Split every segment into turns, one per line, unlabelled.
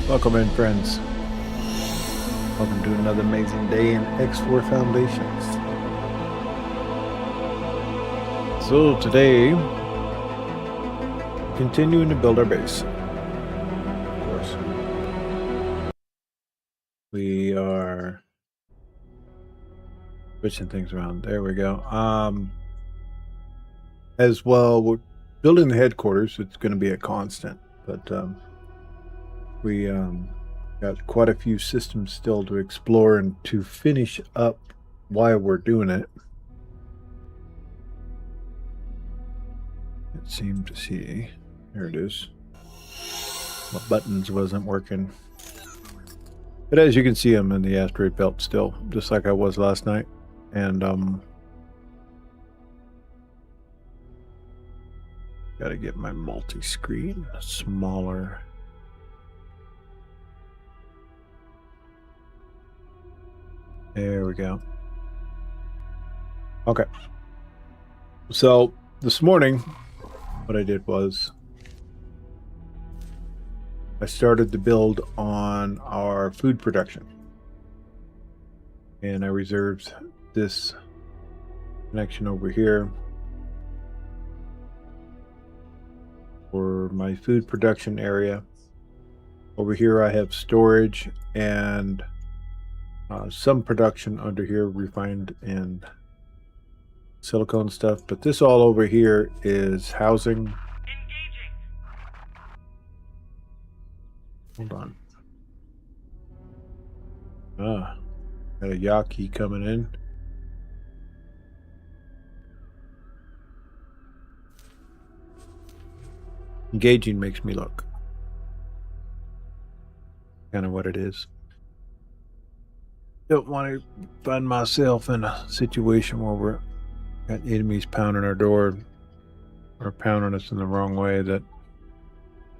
Welcome in, friends. Welcome to another amazing day in X4 Foundations. So today, continuing to build our base. Of course. We are switching things around. There we go. As well, we're building the headquarters. It's going to be a constant, but we got quite a few systems still to explore and to finish up while we're doing it. It seemed to see. There it is. My buttons wasn't working. But as you can see, I'm in the asteroid belt still, just like I was last night. And gotta get my multi-screen smaller. There we go. Okay. So this morning, what I did was I started to build on our food production. And I reserved this connection over here for my food production area. Over here I have storage and some production under here, refined and silicone stuff, but this all over here is housing. Hold on. Got a Yaki coming in. Engaging makes me look. Kind of what it is. Don't want to find myself in a situation where we're got enemies pounding our door or pounding us in the wrong way that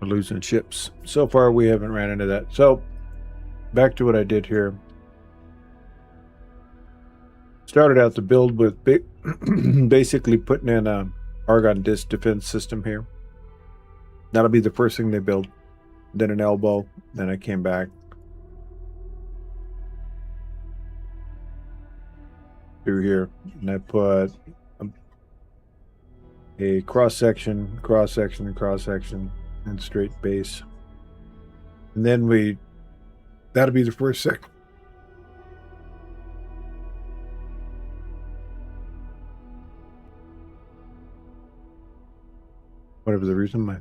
we're losing ships. So far, we haven't ran into that. So, back to what I did here. Started out the build with basically putting in a Argon disc defense system here. That'll be the first thing they build. Then an elbow. Then I came back through here, and I put a cross section, and straight base. And then that'll be the first section. Whatever the reason, my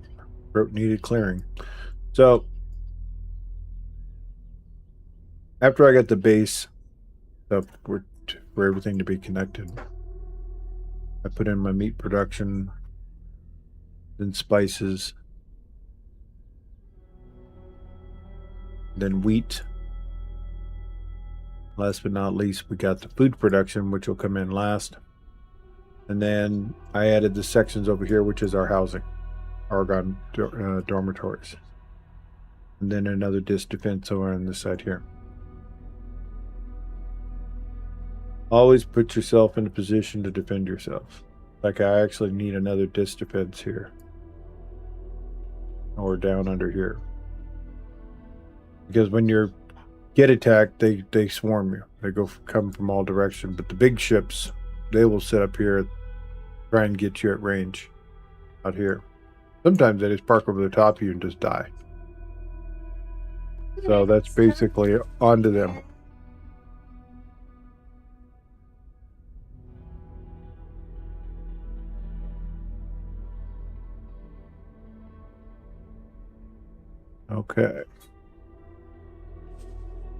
throat needed clearing. So after I got the base up for everything to be connected, I put in my meat production, then spices, then wheat. Last but not least, we got the food production, which will come in last. And then I added the sections over here, which is our housing, Argon dormitories. And then another disc defense over on this side here. Always put yourself in a position to defend yourself. Like I actually need another disc defense here. Or down under here. Because when you get attacked, they swarm you. They come from all directions. But the big ships, they will sit up here, try and get you at range out here. Sometimes they just park over the top of you and just die. So that's basically onto them. Okay.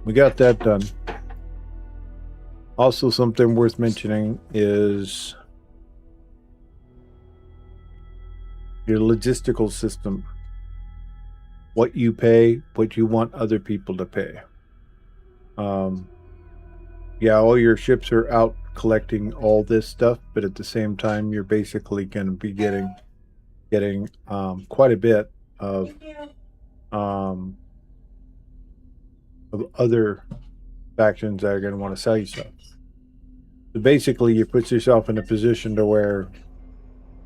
We got that done. Also, something worth mentioning is your logistical system. What you pay, what you want other people to pay. Yeah, all your ships are out collecting all this stuff, but at the same time, you're basically going to be getting quite a bit of other factions that are going to want to sell you stuff. So basically, you put yourself in a position to where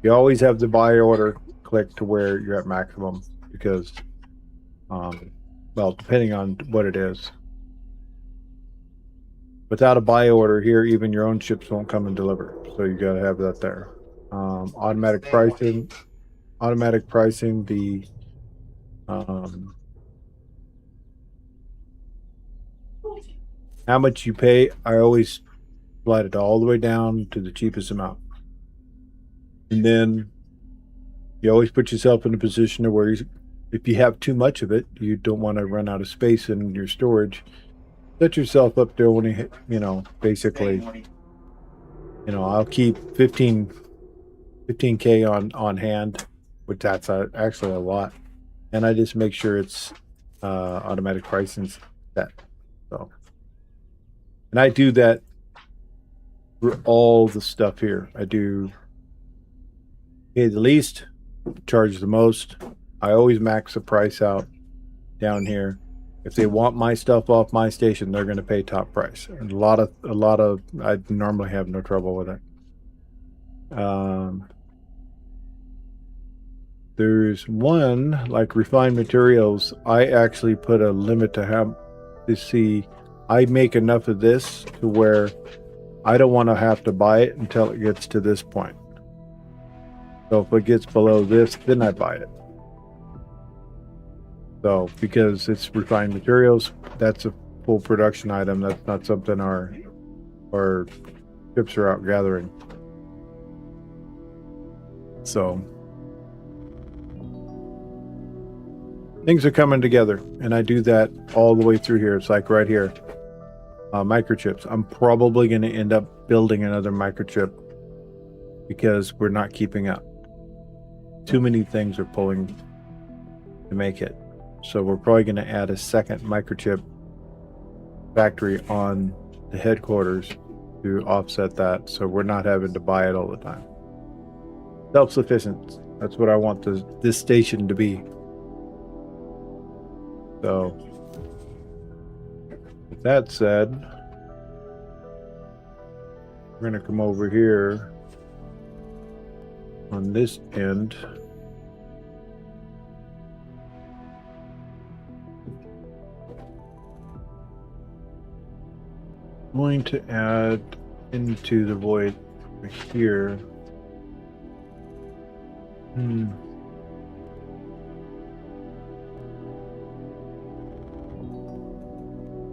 you always have the buy order click to where you're at maximum, because Well, depending on what it is. Without a buy order here, even your own ships won't come and deliver. So you got to have that there. Automatic pricing. Automatic pricing. The how much you pay, I always slide it all the way down to the cheapest amount. And then you always put yourself in a position to where if you have too much of it, you don't want to run out of space in your storage. Set yourself up to only, basically, I'll keep 15K on hand, which that's actually a lot. And I just make sure it's automatic pricing set. So, and I do that for all the stuff here. I do pay the least, charge the most. I always max the price out down here. If they want my stuff off my station, they're going to pay top price. And a lot of, I normally have no trouble with it. There's one, like refined materials, I actually put a limit to how to see. I make enough of this to where I don't want to have to buy it until it gets to this point. So if it gets below this, then I buy it. So because it's refined materials, that's a full production item. That's not something our ships are out gathering. So things are coming together, and I do that all the way through here. It's like right here, microchips. I'm probably going to end up building another microchip because we're not keeping up. Too many things are pulling to make it. So we're probably going to add a second microchip factory on the headquarters to offset that, so we're not having to buy it all the time. Self-sufficient. That's what I want this station to be. So, with that said, we're going to come over here on this end. Going to add into the void here.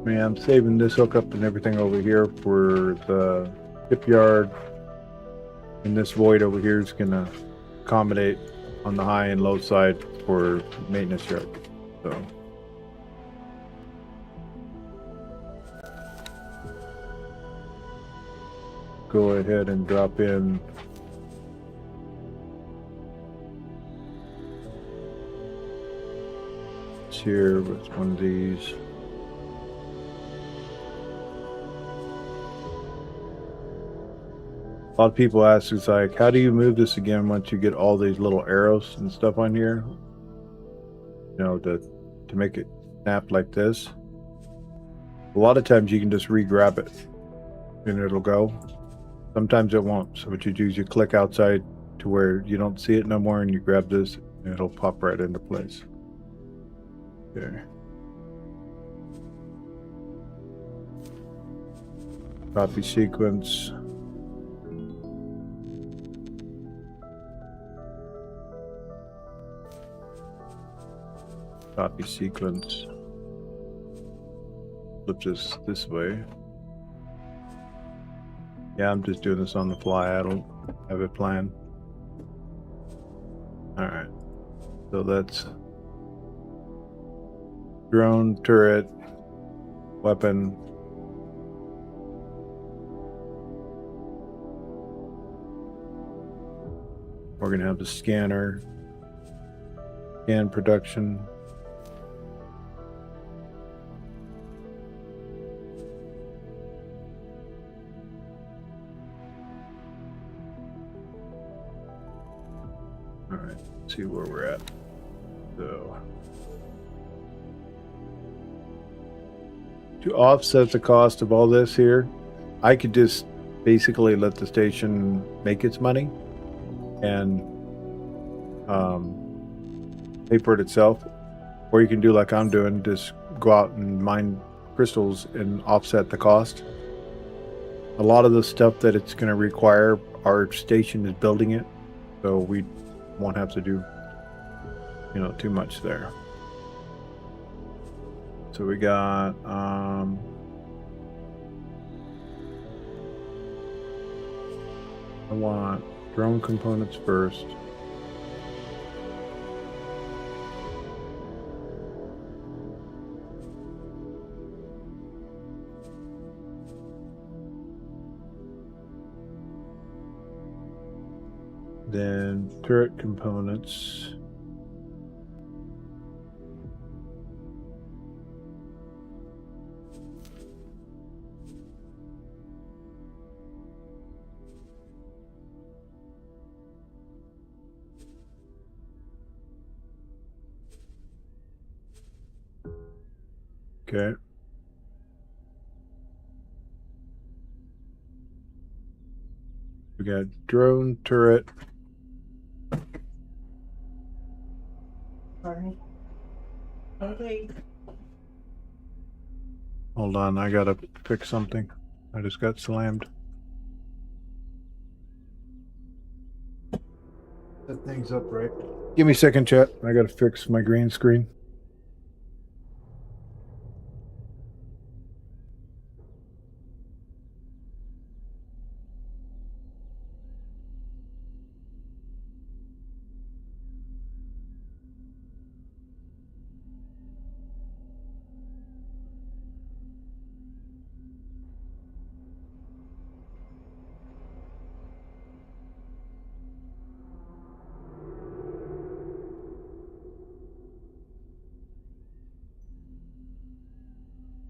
Yeah, I'm saving this hookup and everything over here for the shipyard, and this void over here is going to accommodate on the high and low side for maintenance yard. So go ahead and drop in here with one of these. A lot of people ask, it's like, how do you move this again once you get all these little arrows and stuff on here? To make it snap like this. A lot of times you can just re-grab it and it'll go. Sometimes it won't. So what you do is you click outside to where you don't see it no more, and you grab this and it'll pop right into place. Okay. Copy sequence. Copy sequence. Flip this way. Yeah, I'm just doing this on the fly. I don't have it planned. Alright. So that's drone, turret, weapon. We're going to have the scanner, scan production. All right, let's see where we're at. So, to offset the cost of all this here, I could just basically let the station make its money and pay for it itself. Or you can do like I'm doing, just go out and mine crystals and offset the cost. A lot of the stuff that it's going to require, our station is building it, so we won't have to do, too much there. So we got I want drone components first. Then turret components. Okay. We got drone turret.
Sorry. Okay.
Hold on, I gotta fix something. I just got slammed. That thing's up right. Give me a second, chat. I gotta fix my green screen.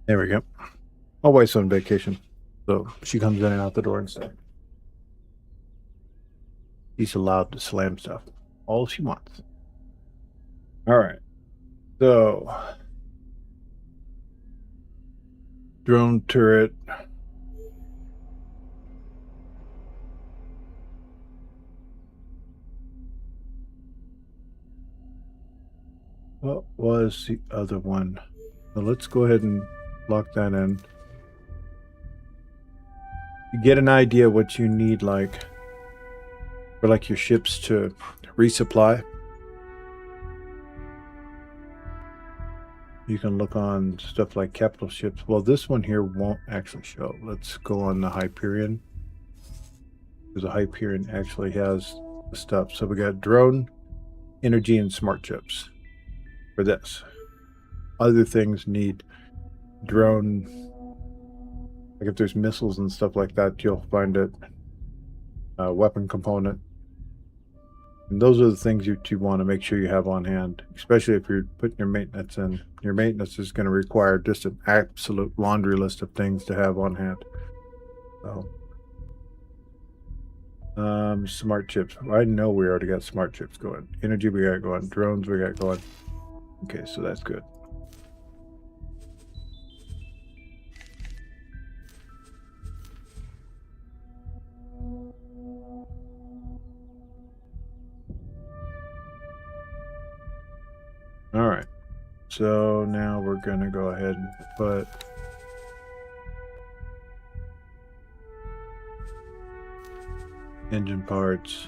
There we go. My wife's on vacation, so she comes in and out the door and stuff. She's allowed to slam stuff all she wants. All right. So, drone turret. What was the other one? So let's go ahead and lock that in. You get an idea what you need, like for like your ships to resupply. You can look on stuff like capital ships. Well, this one here won't actually show. Let's go on the Hyperion, because the Hyperion actually has the stuff. So we got drone, energy, and smart chips for this. Other things need drone. Like if there's missiles and stuff like that, you'll find it. Weapon component. And those are the things you want to make sure you have on hand, especially if you're putting your maintenance in. Your maintenance is going to require just an absolute laundry list of things to have on hand. So, smart chips. I know we already got smart chips going. Energy we got going. Drones we got going. Okay, so that's good. All right. So now we're going to go ahead and put engine parts.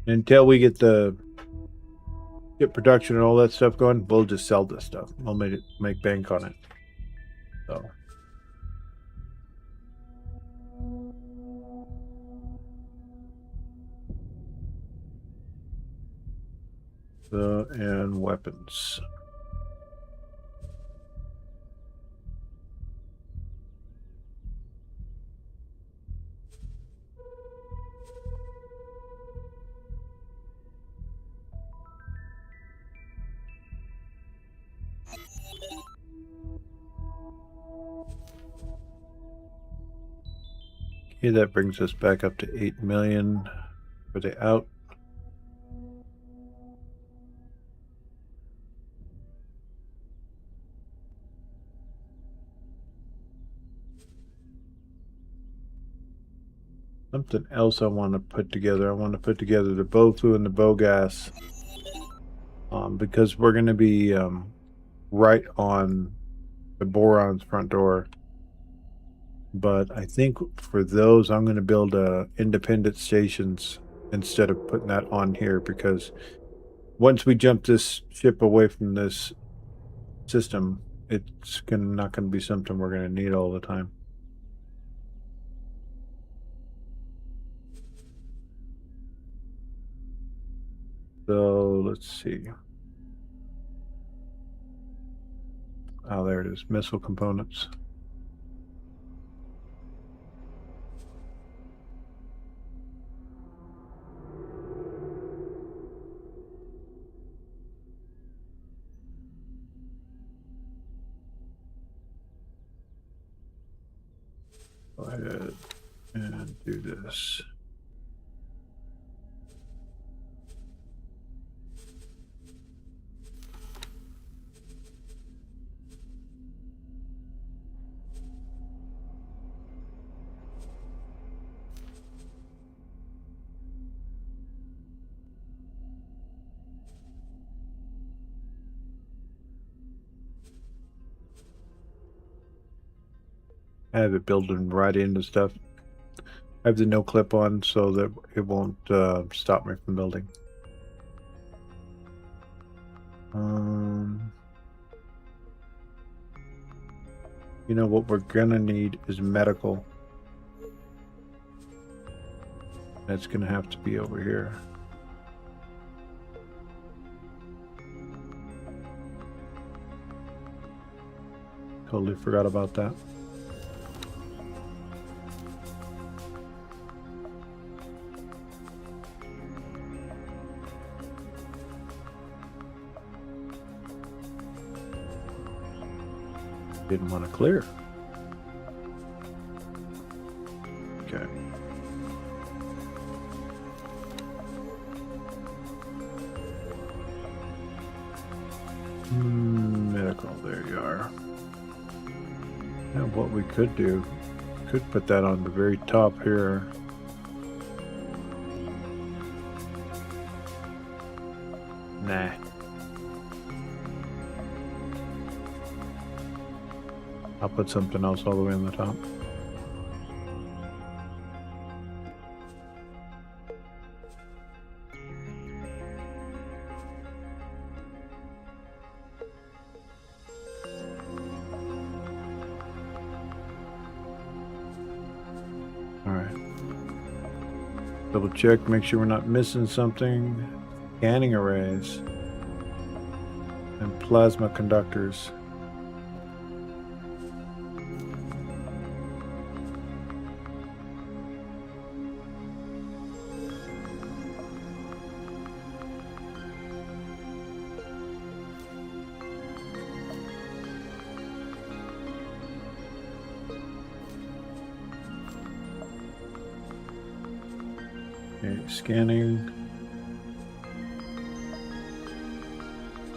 Until we get the production and all that stuff going, we'll just sell this stuff. We'll make bank on it. So. And weapons. Okay, that brings us back up to 8 million for the out. Something else I want to put together. I want to put together the BOFU and the BOGAS, because we're going to be right on the boron's front door. But I think for those, I'm going to build independent stations instead of putting that on here, because once we jump this ship away from this system, it's not going to be something we're going to need all the time. So let's see. Oh, there it is. Missile components. Go ahead and do this. I have it building right into stuff. I have the no clip on so that it won't stop me from building. You know what we're gonna need is medical. That's gonna have to be over here. Totally forgot about that. Didn't want to clear. Okay. Medical, there you are. Now what we could do, could put that on the very top here. Nah. I'll put something else all the way on the top. All right. Double check, make sure we're not missing something. Scanning arrays and plasma conductors. Okay, scanning.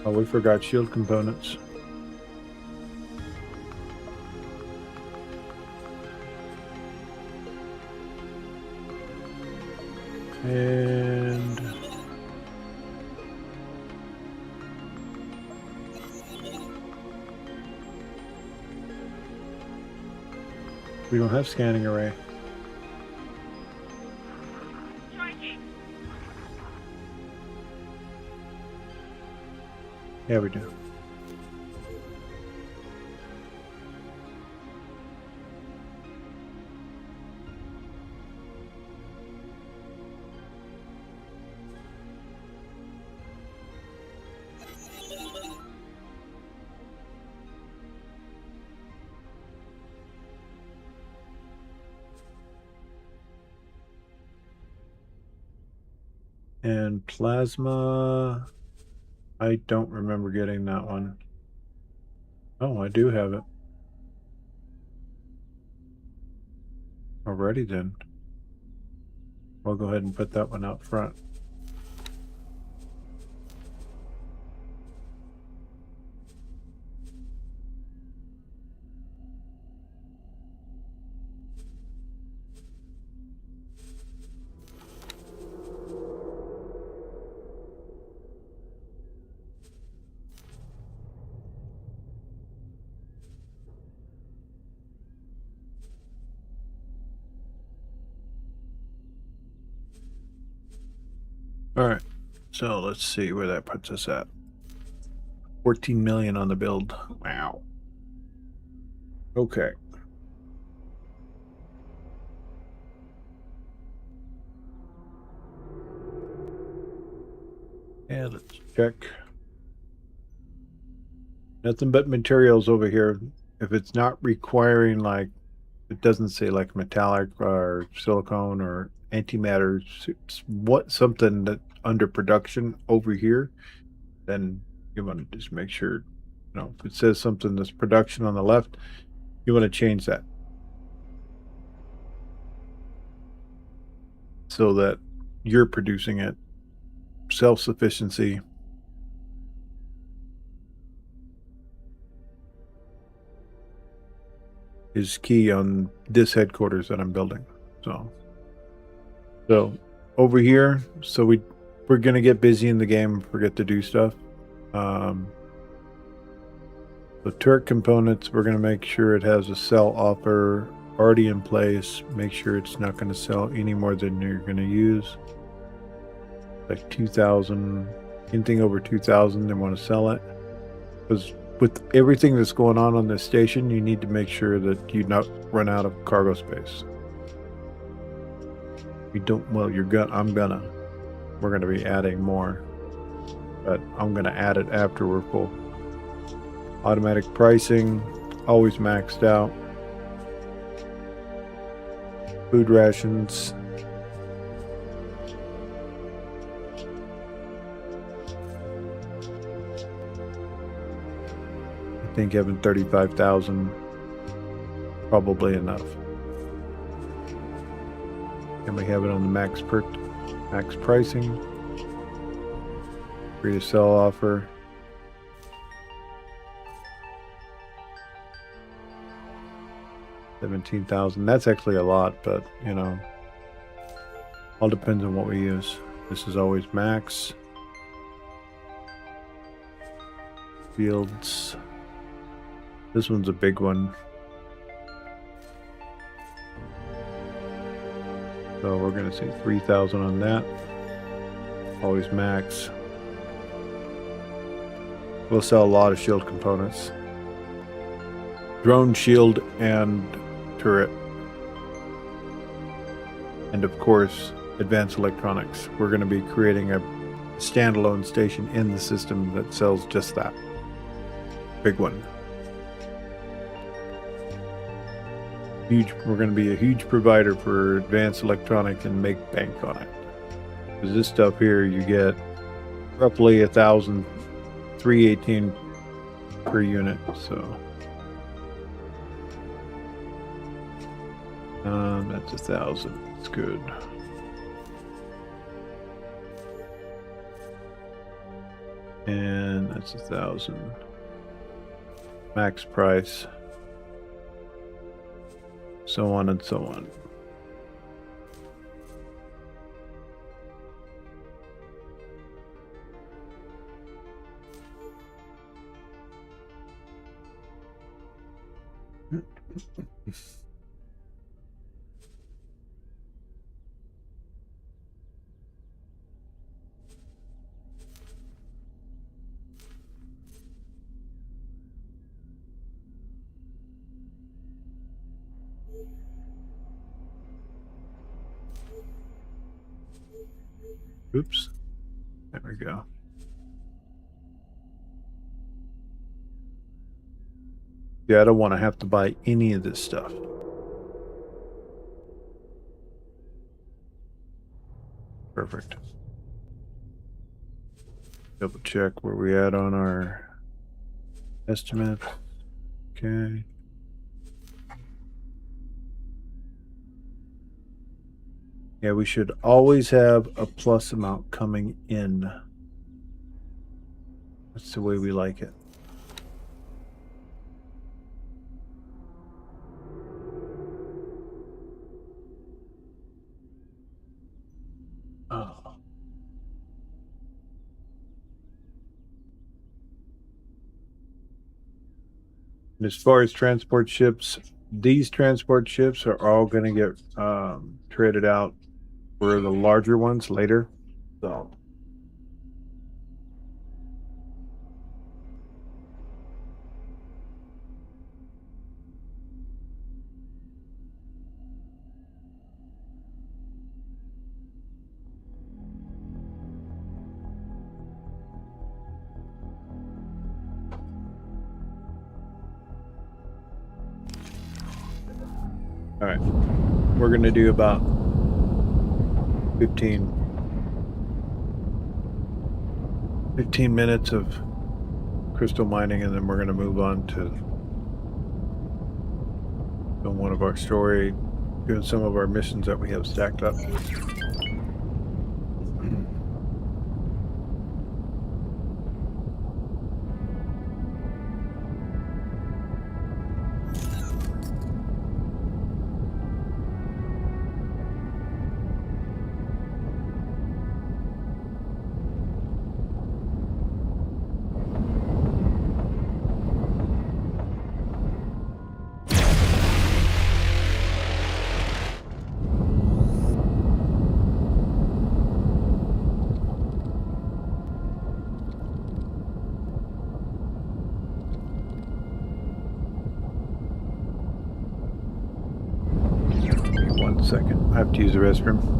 Oh, we forgot shield components. And we don't have scanning array. Yeah, we do. And plasma, I don't remember getting that one. Oh, I do have it. Alrighty then. We'll go ahead and put that one out front. All right. So let's see where that puts us at. 14 million on the build. Wow. Okay. And let's check. Nothing but materials over here. If it's not requiring, like, it doesn't say like metallic or silicone or antimatter, something that under production over here, then you want to just make sure, if it says something that's production on the left, you want to change that so that you're producing it. Self-sufficiency is key on this headquarters that I'm building. So over here, we're gonna get busy in the game, forget to do stuff. The turret components, we're gonna make sure it has a sell offer already in place. Make sure it's not gonna sell any more than you're gonna use. Like 2,000, anything over 2,000, they want to sell it. Because with everything that's going on this station, you need to make sure that you not run out of cargo space. You don't. Well, we're gonna be adding more, but I'm gonna add it after we're full. Automatic pricing, always maxed out. Food rations. I think having 35,000 probably enough. And we have it on the max pricing. Free to sell offer. $17,000. That's actually a lot, but all depends on what we use. This is always max. Fields. This one's a big one. So we're going to say 3,000 on that. Always max. We'll sell a lot of shield components. Drone, shield, and turret. And of course, advanced electronics. We're going to be creating a standalone station in the system that sells just that. Big one. We're going to be a huge provider for advanced electronics and make bank on it. Because this stuff here, you get roughly 1,318 per unit. So that's 1,000. It's good. And that's 1,000. Max price. So on and so on. Oops. There we go. Yeah, I don't want to have to buy any of this stuff. Perfect. Double check where we at on our estimate. Okay. Yeah, we should always have a plus amount coming in. That's the way we like it. Oh. And as far as transport ships, these transport ships are all going to get traded out for the larger ones later. So All right. We're going to do about 15 minutes of crystal mining, and then we're going to move on to one of our story, doing some of our missions that we have stacked up. One second. I have to use the restroom.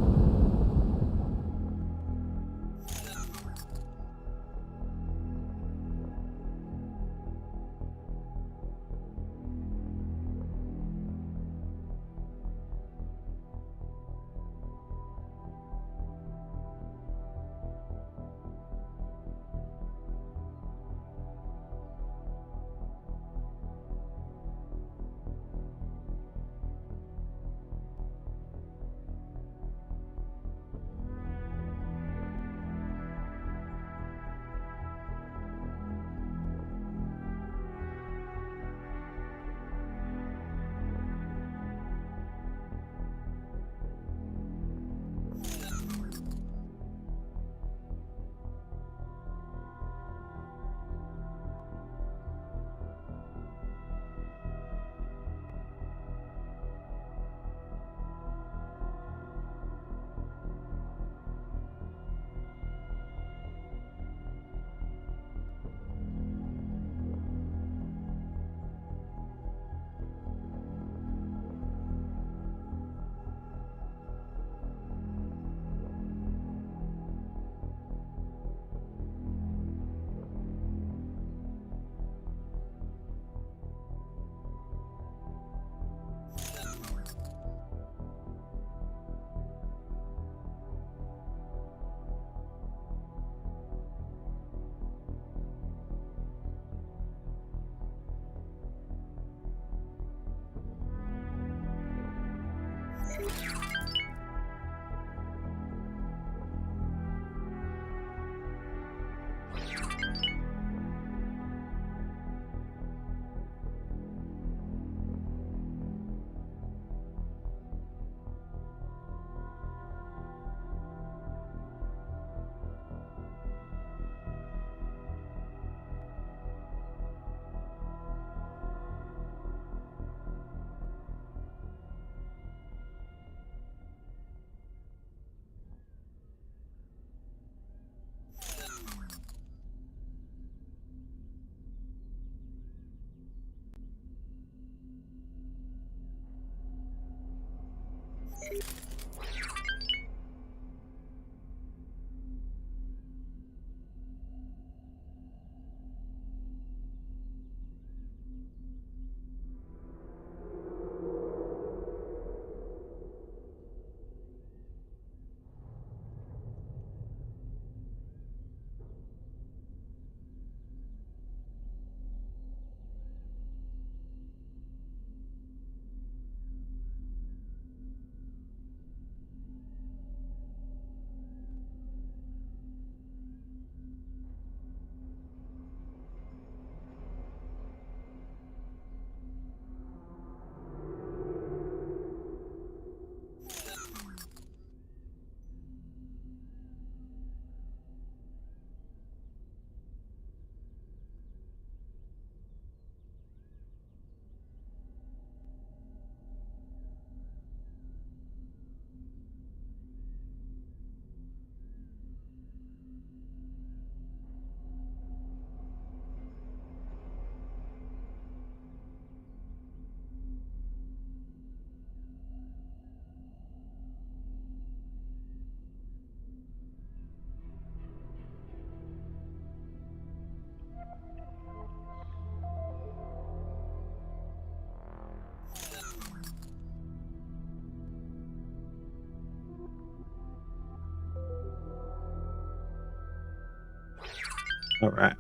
All right.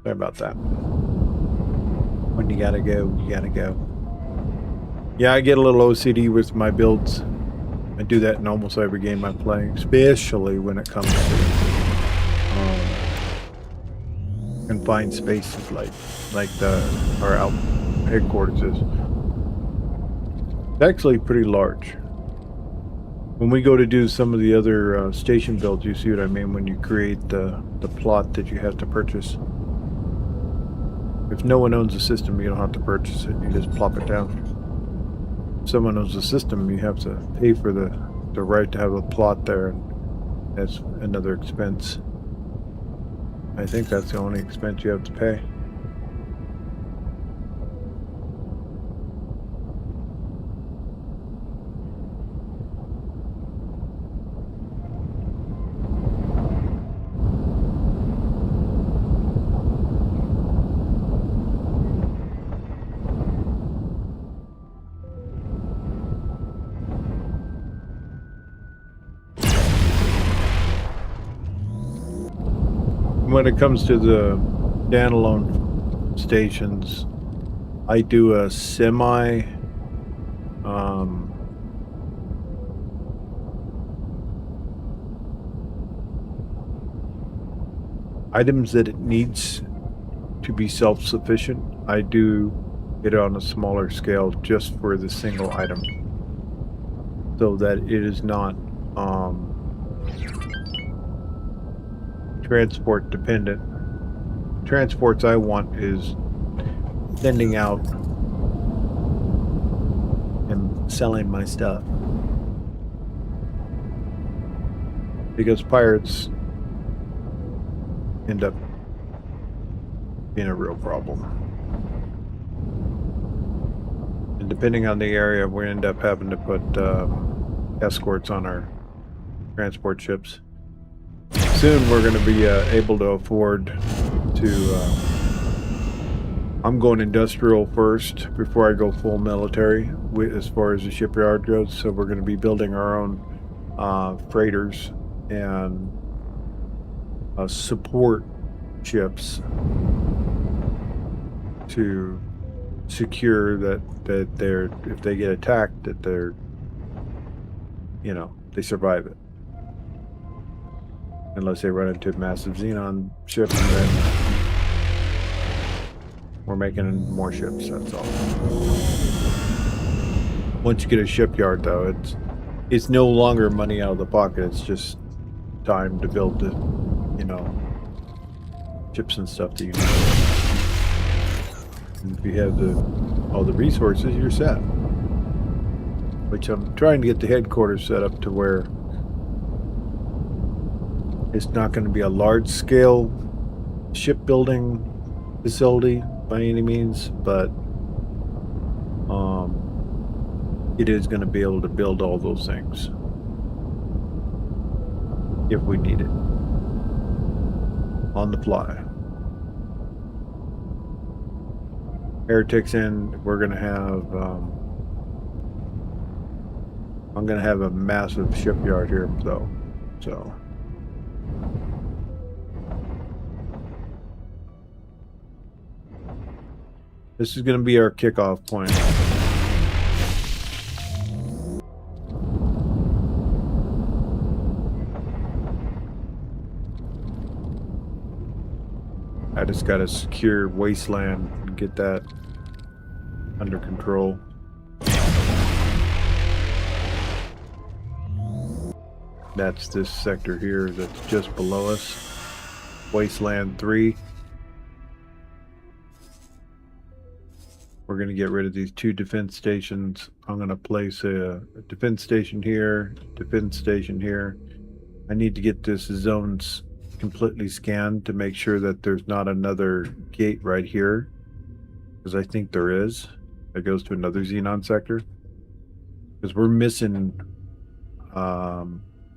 Sorry about that. When you gotta go, you gotta go. Yeah, I get a little OCD with my builds. I do that in almost every game I play, especially when it comes to confined spaces like our out headquarters is. It's actually pretty large. When we go to do some of the other station builds, you see what I mean when you create the plot that you have to purchase. If no one owns the system, you don't have to purchase it. You just plop it down. If someone owns the system, you have to pay for the right to have a plot there, and that's another expense. I think that's the only expense you have to pay. When it comes to the standalone stations, I do a semi items that it needs to be self-sufficient. I do it on a smaller scale just for the single item, so that it is not transport dependent. Transports I want is sending out and selling my stuff, because pirates end up being a real problem. And depending on the area, we end up having to put escorts on our transport ships. Soon we're going to be able to afford to... I'm going industrial first before I go full military as far as the shipyard goes. So we're going to be building our own freighters and support ships to secure that they're, if they get attacked, that they're, you know, they survive it. Unless they run into a massive Xenon ship, and then we're making more ships, that's all. Once you get a shipyard, though, it's no longer money out of the pocket. It's just time to build the, you know, ships and stuff that you need. And if you have all the resources, you're set. Which I'm trying to get the headquarters set up to where it's not going to be a large-scale shipbuilding facility by any means, but it is going to be able to build all those things if we need it on the fly. Heretics in, we're going to have I'm going to have a massive shipyard here, though, so this is going to be our kickoff point. I just got to secure Wasteland and get that under control. That's this sector here that's just below us. Wasteland 3. We're going to get rid of these 2 defense stations. I'm going to place a defense station here, defense station here. I need to get this zones completely scanned to make sure that there's not another gate right here, because I think there is. It goes to another Xenon sector, because we're missing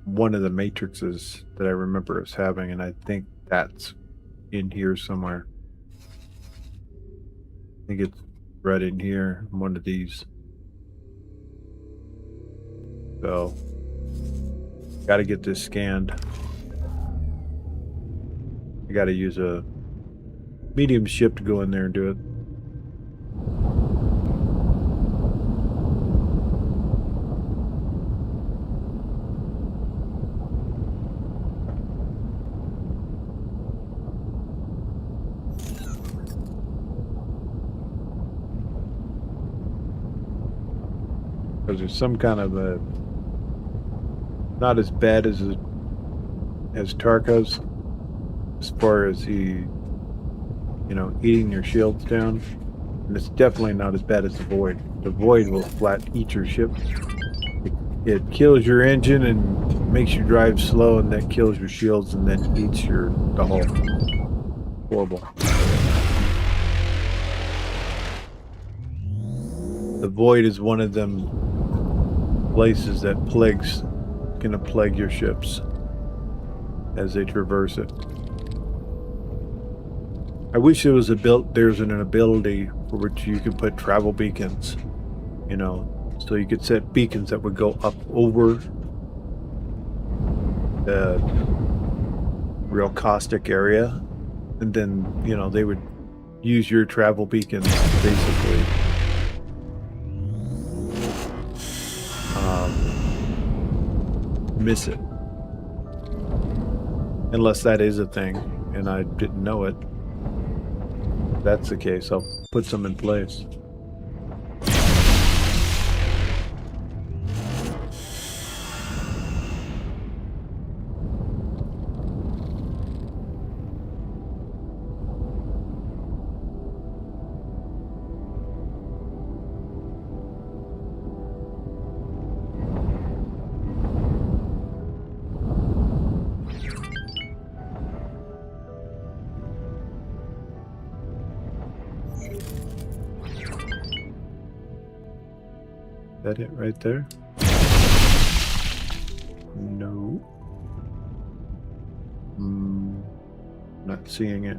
one of the matrices that I remember us having, and I think that's in here somewhere. I think it's right in here, one of these. So, got to get this scanned. I got to use a medium ship to go in there and do it. Because there's some kind of a, not as bad as Tarkov's, as far as he, eating your shields down. And it's definitely not as bad as the Void. The Void will flat eat your ship. It kills your engine and makes you drive slow, and that kills your shields and then eats the hull. Horrible. The Void is one of them places that gonna plague your ships as they traverse it. I wish there's an ability for which you could put travel beacons, so you could set beacons that would go up over the real caustic area, and then they would use your travel beacons to basically miss it, unless that is a thing and I didn't know it. If that's the case, I'll put some in place. That it right there? No. Not seeing it.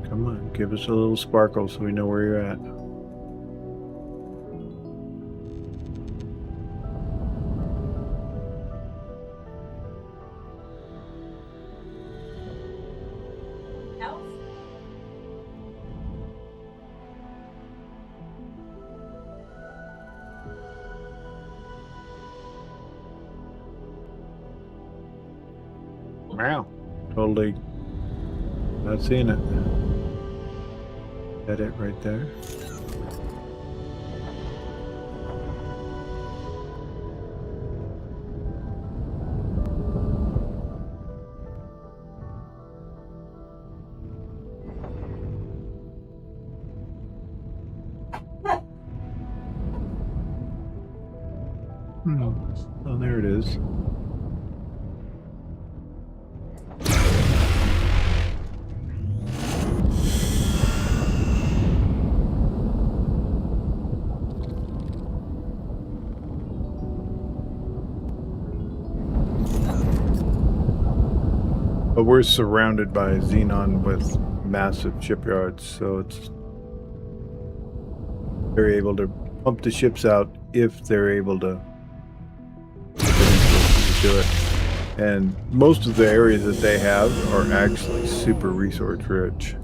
Come on, give us a little sparkle so we know where you're at. Wow, totally not seeing it. Is that it right there? Oh, there it is. But we're surrounded by Xenon with massive shipyards, so they're able to pump the ships out if they're able to do it. And most of the areas that they have are actually super resource rich.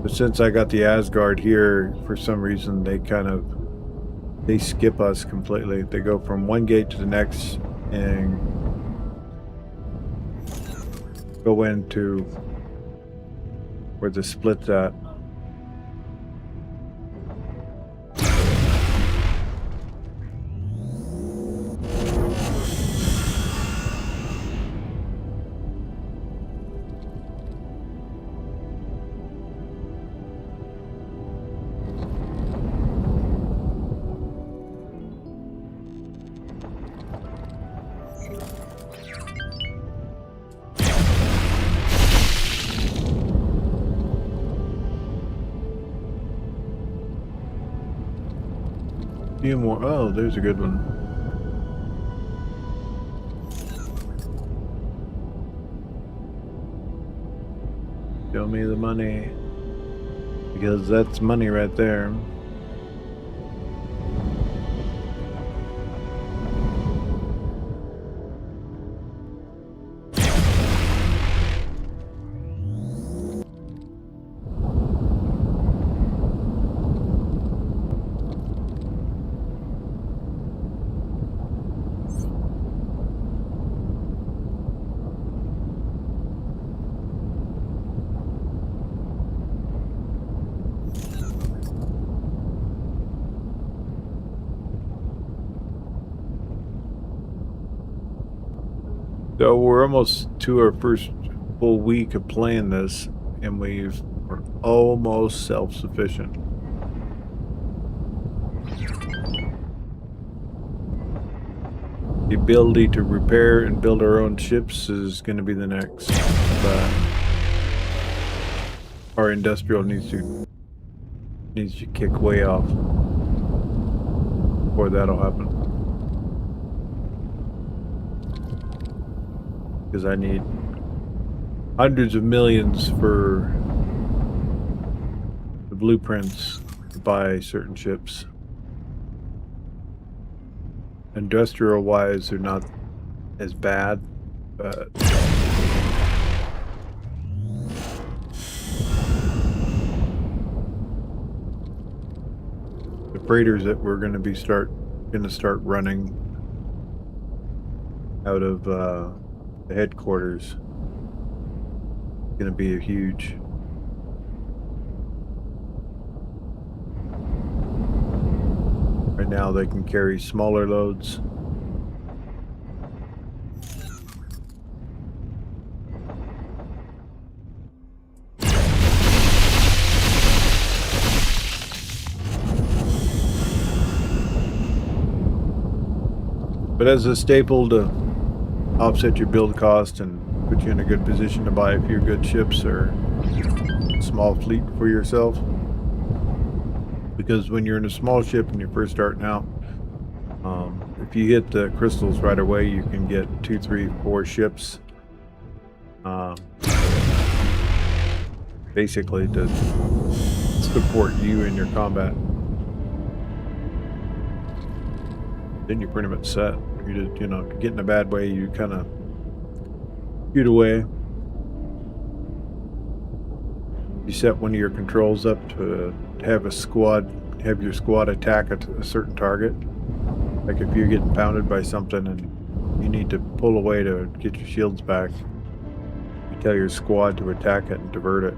But since I got the Asgard here, for some reason they skip us completely. They go from one gate to the next and go into where the split's at. Few more. Oh, there's a good one. Show me the money. Because that's money right there. So we're almost to our first full week of playing this, and we're almost self-sufficient. The ability to repair and build our own ships is going to be the next. But our industrial needs to kick way off before that'll happen. Because I need hundreds of millions for the blueprints to buy certain ships. Industrial wise, they're not as bad, but the freighters that we're going to start running out of the headquarters going to be a huge. Right now they can carry smaller loads. But as a staple to offset your build cost and put you in a good position to buy a few good ships or a small fleet for yourself. Because when you're in a small ship and you're first starting out, if you hit the crystals right away, you can get 2, 3, 4 ships. Basically to support you in your combat. Then you're pretty much set. You just, if you get in a bad way, you kind of shoot away. You set one of your controls up to have your squad attack a certain target. Like if you're getting pounded by something and you need to pull away to get your shields back, you tell your squad to attack it and divert it.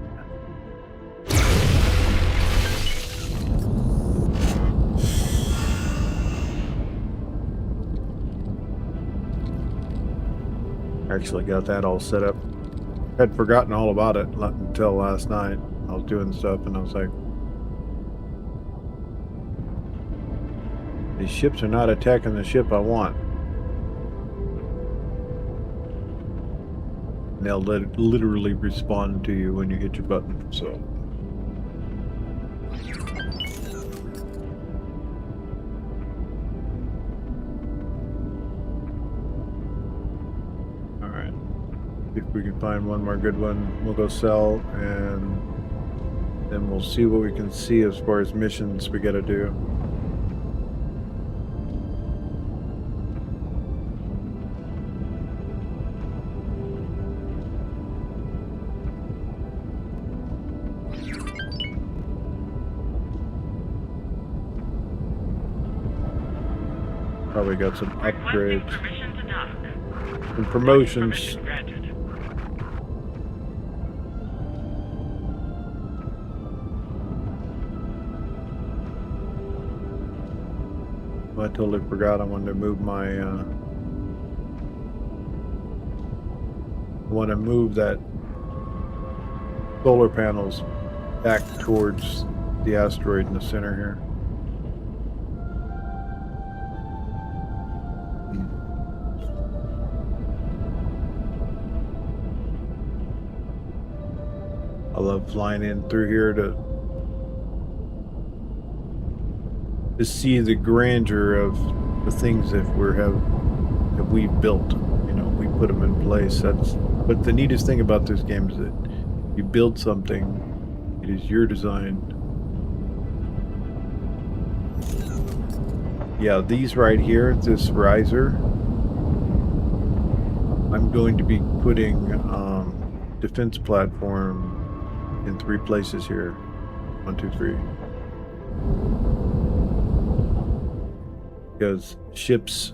Actually got that all set up. Had forgotten all about it until last night. I was doing stuff and I was like, these ships are not attacking the ship I want. And they'll literally respond to you when you hit your button, so. Alright. If we can find one more good one, we'll go sell, and then we'll see what we can see as far as missions we gotta do. Probably got some upgrades, some promotions. I totally forgot I wanted to move my I want to move that solar panels back towards the asteroid in the center here. I love flying in through here to see the grandeur of the things that we've built. We put them in place. But the neatest thing about this game is that You build something, it is your design. Yeah, these right here, this riser, I'm going to be putting defense platform in 3 places here. 1, 2, 3. Because ships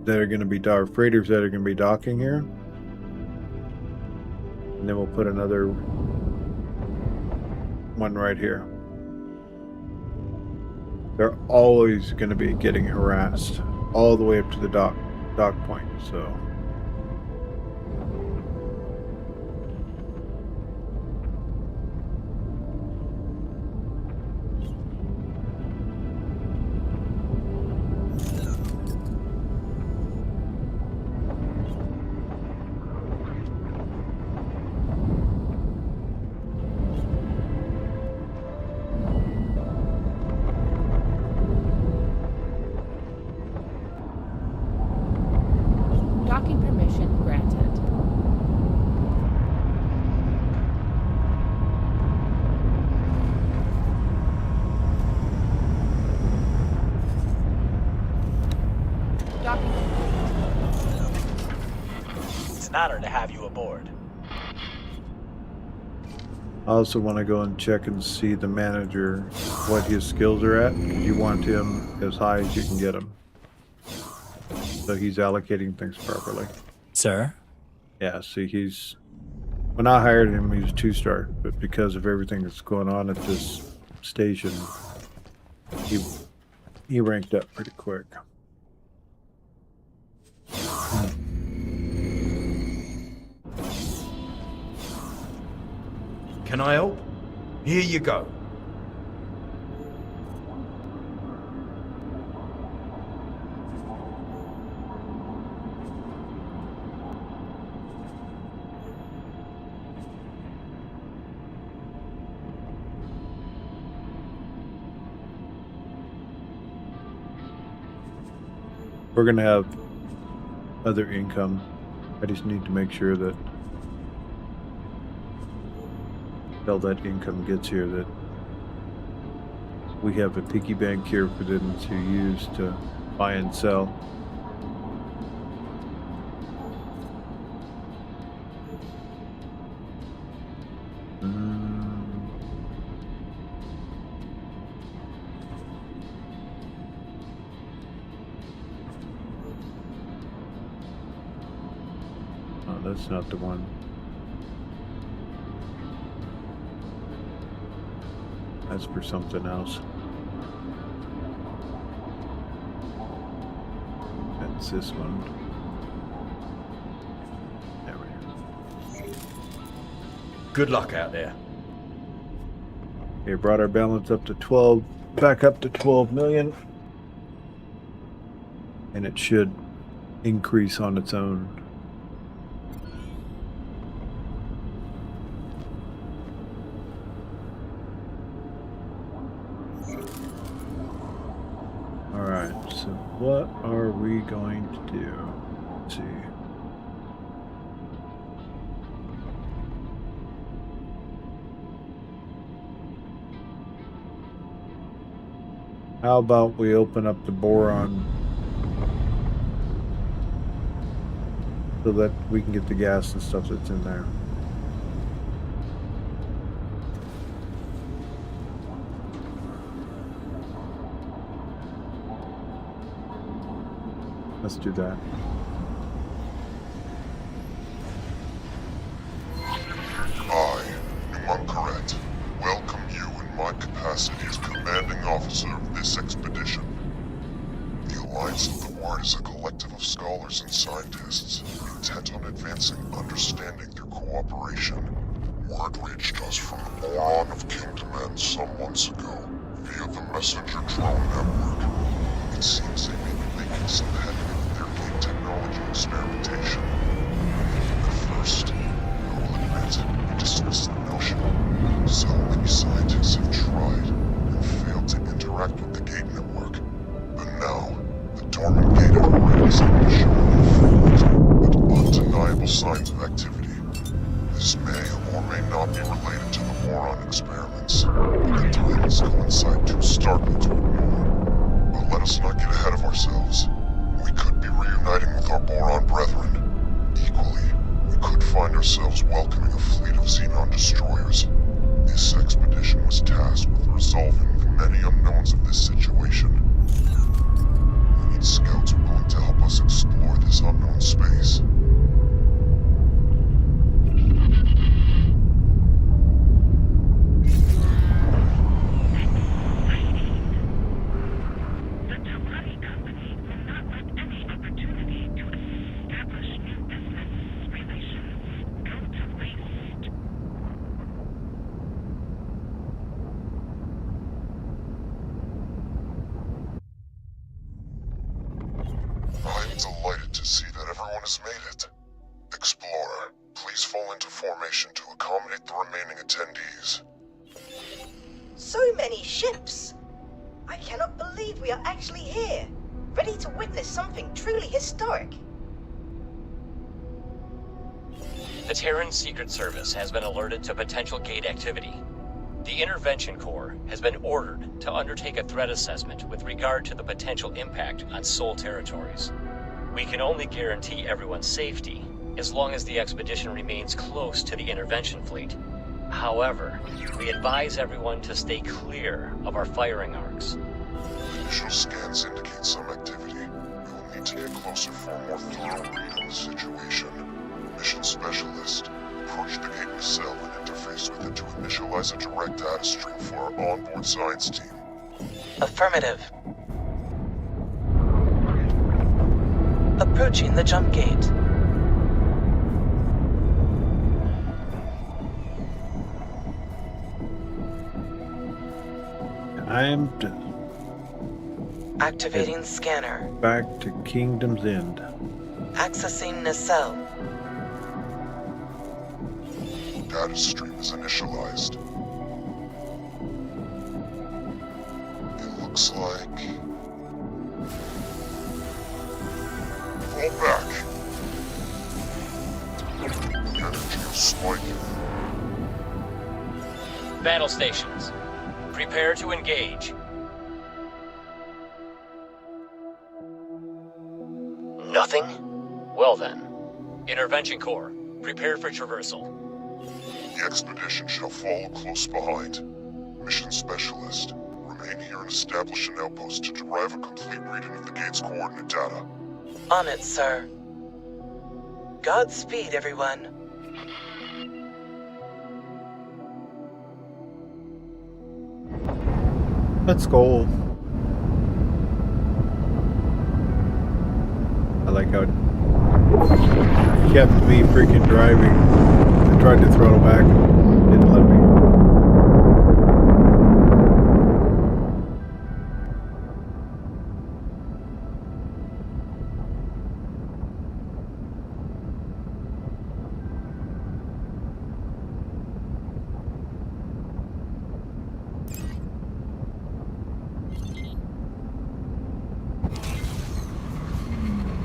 that are going to be freighters that are going to be docking here. And then we'll put another one right here. They're always going to be getting harassed all the way up to the dock point. So
Docking permission granted. Docking complete.
It's an honor to have you aboard.
I also want to go and check and see the manager, what his skills are at. You want him as high as you can get him, so he's allocating things properly.
Sir?
Yeah, see, when I hired him, he was 2-star, but because of everything that's going on at this station, he ranked up pretty quick.
Can I help? Here you go.
We're gonna have other income. I just need to make sure that all that income gets here, that we have a piggy bank here for them to use to buy and sell. Oh, that's not the one. That's for something else. That's this one. There we go.
Good luck out there.
Okay, brought our balance up to 12, back up to 12 million. And it should increase on its own. Alright, so what are we going to do? Let's see. How about we open up the boron so that we can get the gas and stuff that's in there. Let's do that.
I, Numan Karet, welcome you in my capacity as commanding officer of this expedition. The Alliance of the Word is a collective of scholars and scientists intent on advancing understanding through cooperation. Word reached us from the Boron of Kingdom some months ago via the messenger drone network. It seems they may be making some headway with their gate technology experimentation. At first, I will admit, we dismissed the notion. So many scientists have tried and failed to interact with the gate network. But now, the dormant gate of Horizon is showing frequent but undeniable signs of activity. This may or may may not be related to the boron experiments, but the times coincide too starkly to ignore. But let us not get ahead of ourselves. We could be reuniting with our boron brethren. Equally, we could find ourselves welcoming a fleet of Xenon destroyers. This expedition was tasked with resolving the many unknowns of this situation. We need scouts willing to help us explore this unknown space. I'm delighted to see that everyone has made it. Explorer, please fall into formation to accommodate the remaining attendees.
So many ships! I cannot believe we are actually here, ready to witness something truly historic.
The Terran Secret Service has been alerted to potential gate activity. The Intervention Corps has been ordered to undertake a threat assessment with regard to the potential impact on Sol territories. We can only guarantee everyone's safety as long as the expedition remains close to the intervention fleet. However, we advise everyone to stay clear of our firing arcs.
Initial scans indicate some activity. We will need to get closer for a more thorough read on the situation. Mission Specialist, approach the gate nacelle and interface with it to initialize a direct data stream for our onboard science team.
Affirmative. Approaching the jump gate.
I'm
Activating scanner.
back to Kingdom's End.
Accessing nacelle.
Data stream is initialized. It looks like... Fall back! The energy is spiking.
Battle stations, prepare to engage. Nothing? Well then, Intervention Corps, prepare for traversal.
The expedition shall follow close behind. Mission Specialist, remain here and establish an outpost to derive a complete reading of the gate's coordinate data.
On it, sir. Godspeed, everyone.
Let's go. I like how it kept me freaking driving. I tried to throttle back, didn't let me.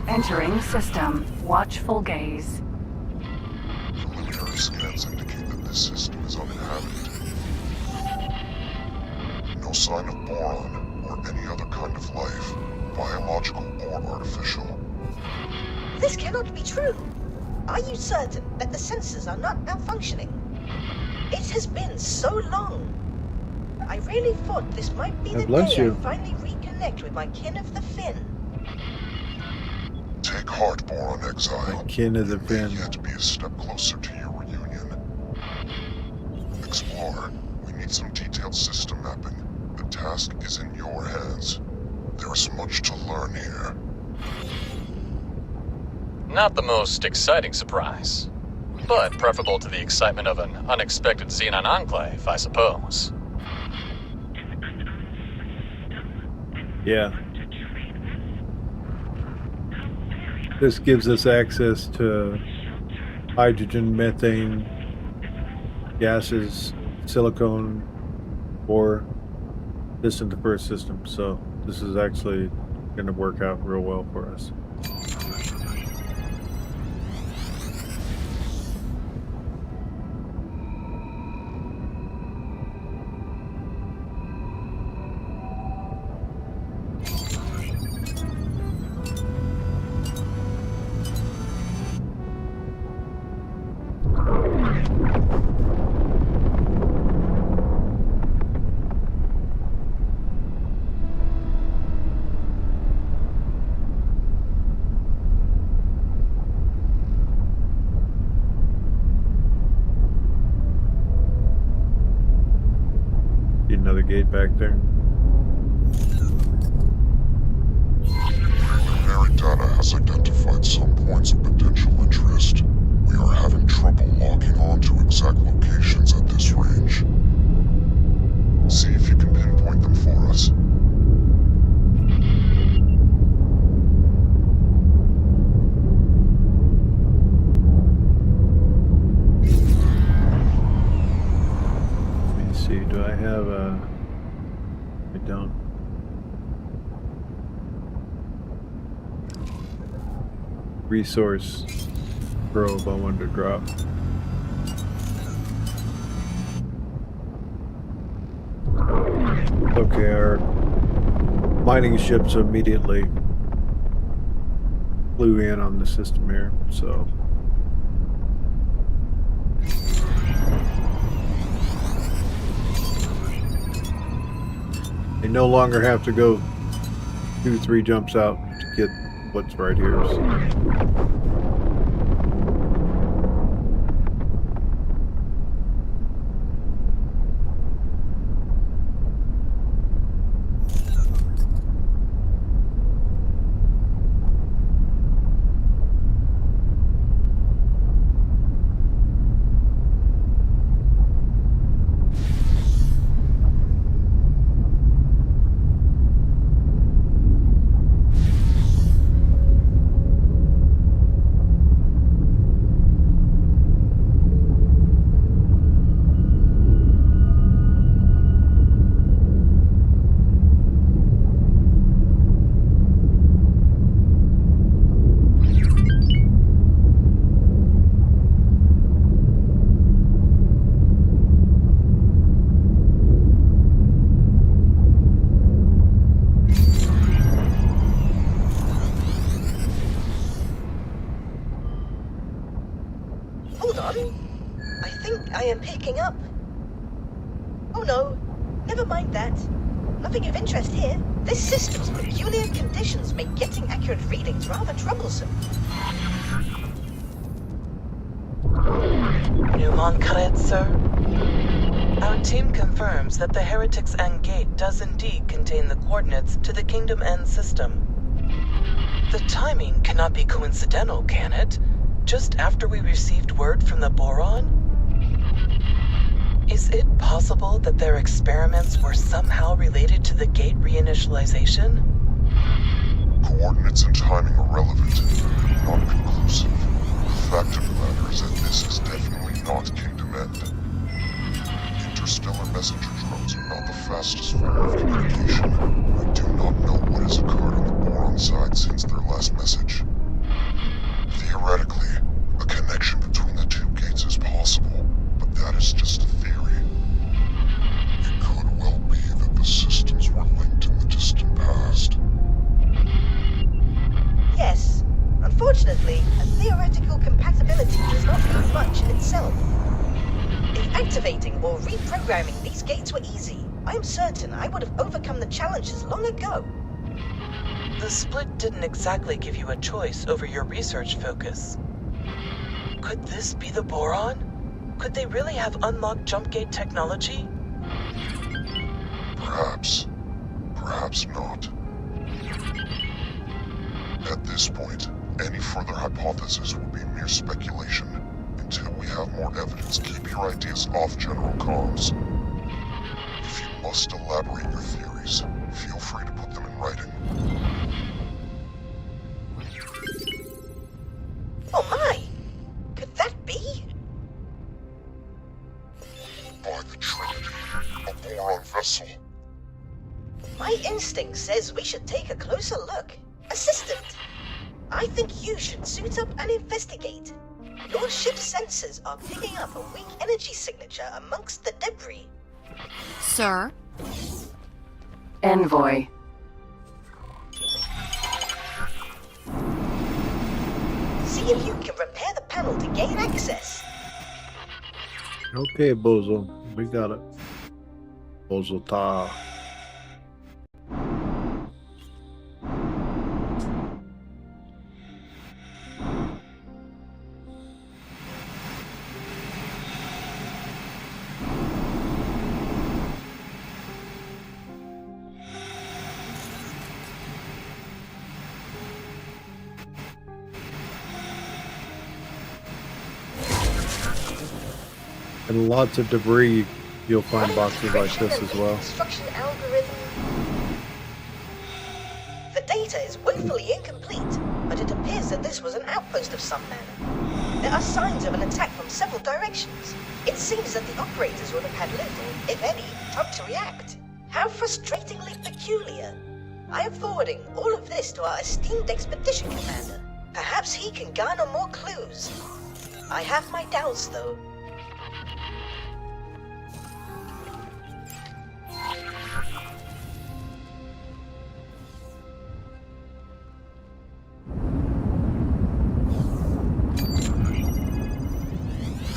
Entering system. Watchful gaze.
Preliminary scans indicate that this system is uninhabited. No sign of boron or any other kind of life, biological or artificial.
This cannot be true. Are you certain that the sensors are not malfunctioning? It has been so long. I really thought this might be the
God bless
day
you.
I finally reconnect with my kin of the Finn.
Take heart, Boron Exile.
Kin of the
You may
Finn.
yet be a step closer to your reunion. Explorer, we need some detailed system mapping. The task is in your hands. There is much to learn here.
Not the most exciting surprise, but preferable to the excitement of an unexpected Xenon enclave, I suppose.
Yeah. This gives us access to hydrogen, methane, gases, silicone, or this in the first system. So this is actually going to work out real well for us. another gate back there.
Preliminary data has identified some points of potential interest. We are having trouble locking on to exact locations at this range. See if you can pinpoint them for us.
Let me see, do I have a... I don't. Resource probe I wanted to drop. Okay, our mining ships immediately flew in on the system here, so... They no longer have to go 2-3 jumps out to get what's right here. So.
Hold on. I think I am picking up. Oh no, never mind that. Nothing of interest here. This system's peculiar conditions make getting accurate readings rather troublesome.
Newmont Karet, sir. Our team confirms that the Heretics End Gate does indeed contain the coordinates to the Kingdom End system. The timing cannot be coincidental, can it? Just after we received word from the Boron? Is it possible that their experiments were somehow related to the gate reinitialization?
Coordinates and timing are relevant, not conclusive. The fact of the matter is that this is definitely not Kingdom End. Interstellar messenger drones are not the fastest form of communication. We do not know what has occurred on the Boron side since their last message. Theoretically, a connection between the two gates is possible, but that is just a theory. It could well be that the systems were linked in the distant past.
Yes. Unfortunately, a theoretical compatibility does not mean much in itself. If activating or reprogramming these gates were easy, I am certain I would have overcome the challenges long ago.
The split didn't exactly give you a choice over your research focus. Could this be the Boron? Could they really have unlocked jump gate technology?
Perhaps. Perhaps not. At this point, any further hypothesis would be mere speculation. Until we have more evidence, keep your ideas off general comms. If you must elaborate your theories, feel free to put them in writing.
Oh my! Could that be?
By the Trinity, a Boron vessel.
My instinct says we should take a closer look. Assistant, I think you should suit up and investigate. Your ship's sensors are picking up a weak energy signature amongst the debris.
Sir?
Envoy.
See if you can repair the panel to gain access.
Okay, Bozo, we got it. Bozo Ta. And lots of debris. You'll find boxes like this as well.
Construction algorithm. The data is woefully incomplete, but it appears that this was an outpost of some manner. There are signs of an attack from several directions. It seems that the operators would have had little, if any, time to react. How frustratingly peculiar. I am forwarding all of this to our esteemed expedition commander. Perhaps he can garner more clues. I have my doubts, though.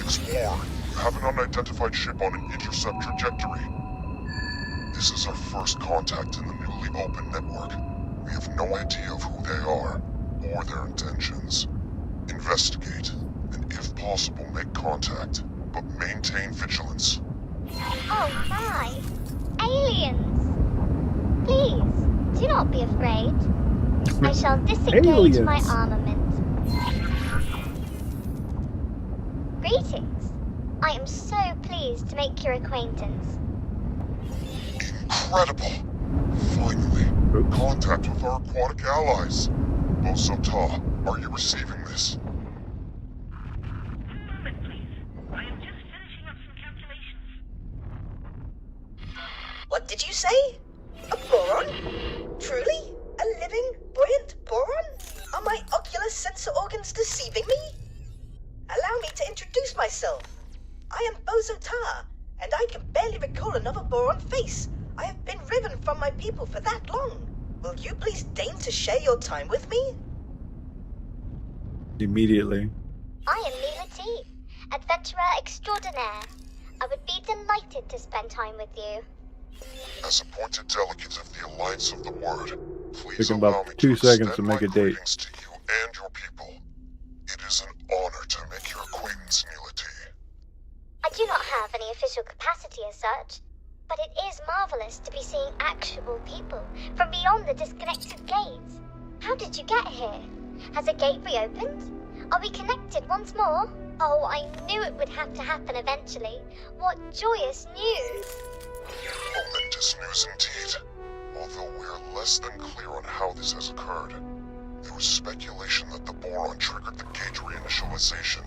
Explorer, you have an unidentified ship on an intercept trajectory. This is our first contact in the newly opened network. We have no idea of who they are, or their intentions. Investigate, and if possible, make contact, but maintain vigilance.
Oh my! Aliens! Please, do not be afraid. I shall disengage
Aliens.
my armament. Greetings. I am so pleased to make your acquaintance.
Incredible! Finally, contact with our aquatic allies. Bosota, are you receiving this?
What did you say? A boron? Truly? A living, buoyant boron? Are my ocular sensor organs deceiving me? Allow me to introduce myself. I am Bozotar, and I can barely recall another boron face. I have been riven from my people for that long. Will you please deign to share your time with me?
Immediately.
I am Mila T, adventurer extraordinaire. I would be delighted to spend time with you.
As appointed delegate of the Alliance of the Word, please
Taking
allow
about
me
2
to
seconds
extend
to
my
make a date.
greetings to you and your people. It is an honor to make your acquaintance, Mila T.
I do not have any official capacity as such, but it is marvelous to be seeing actual people from beyond the disconnected gates. How did you get here? Has a gate reopened? Are we connected once more? Oh, I knew it would have to happen eventually. What joyous news!
Momentous news indeed. Although we're less than clear on how this has occurred. There was speculation that the boron triggered the gate reinitialization.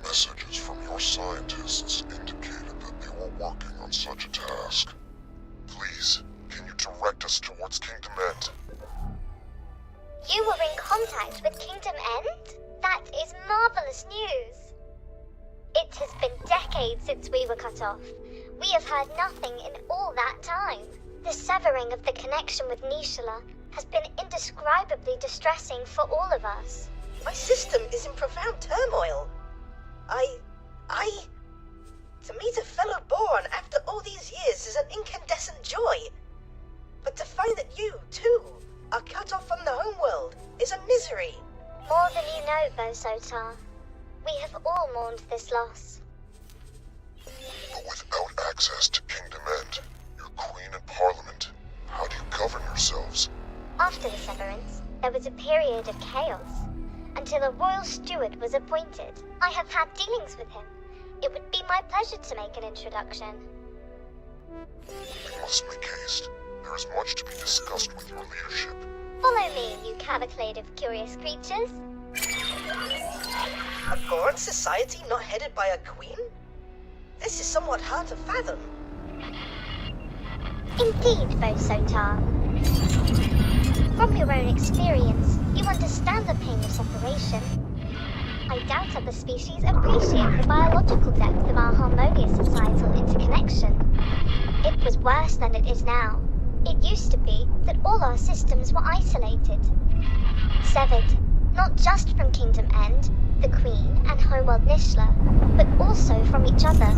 Messages from your scientists indicated that they were working on such a task. Please, can you direct us towards Kingdom End?
You were in contact with Kingdom End? That is marvelous news. It has been decades since we were cut off. We have heard nothing in all that time. The severing of the connection with Nishala has been indescribably distressing for all of us.
My system is in profound turmoil. To meet a fellow boron after all these years is an incandescent joy. But to find that you, too, are cut off from the homeworld is a misery.
More than you know, Bozotar. We have all mourned this loss.
But without access to Kingdom End, your Queen and Parliament, how do you govern yourselves?
After the severance, there was a period of chaos, until a royal steward was appointed. I have had dealings with him. It would be my pleasure to make an introduction.
We must make haste. There is much to be discussed with your leadership.
Follow me, you cavalcade of curious creatures.
A boron society not headed by a queen? This is somewhat hard to fathom.
Indeed, Bozotar. From your own experience, you understand the pain of separation. I doubt other species appreciate the biological depth of our harmonious societal interconnection. It was worse than it is now. It used to be that all our systems were isolated. Severed, not just from Kingdom End, the Queen and Homeworld Nishala, but also from each other.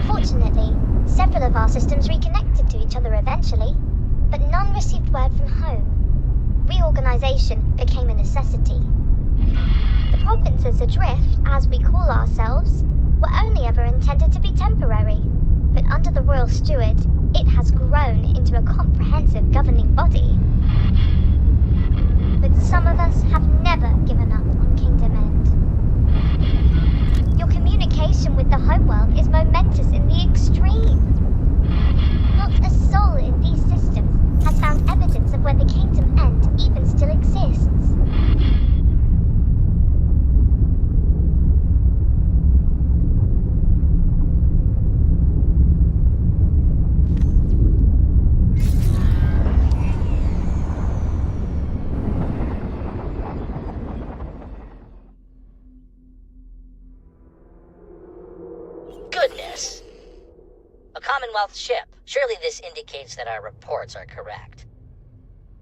Fortunately, several of our systems reconnected to each other eventually, but none received word from home. Reorganization became a necessity. The provinces adrift, as we call ourselves, were only ever intended to be temporary, but under the Royal Steward, it has grown into a comprehensive governing body. But some of us have never given up on Kingdom End. Your communication communication with the homeworld is momentous in the extreme. Not a soul in these systems has found evidence of where the Kingdom End even still exists.
Goodness. A Commonwealth ship. Surely this indicates that our reports are correct.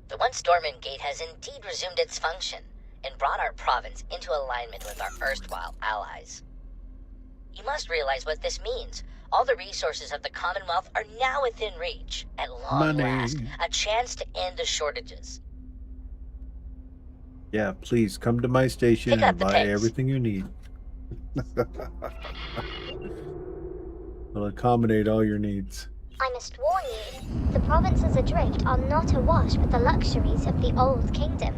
The once dormant gate has indeed resumed its function and brought our province into alignment with our erstwhile allies. You must realize what this means. All the resources of the Commonwealth are now within reach. At long last, a chance to end the shortages.
Yeah, please come to my station
Pick up
and
the
buy
pace.
everything you need. I'll accommodate all your needs.
I must warn you, the provinces adrift are not awash with the luxuries of the old kingdom.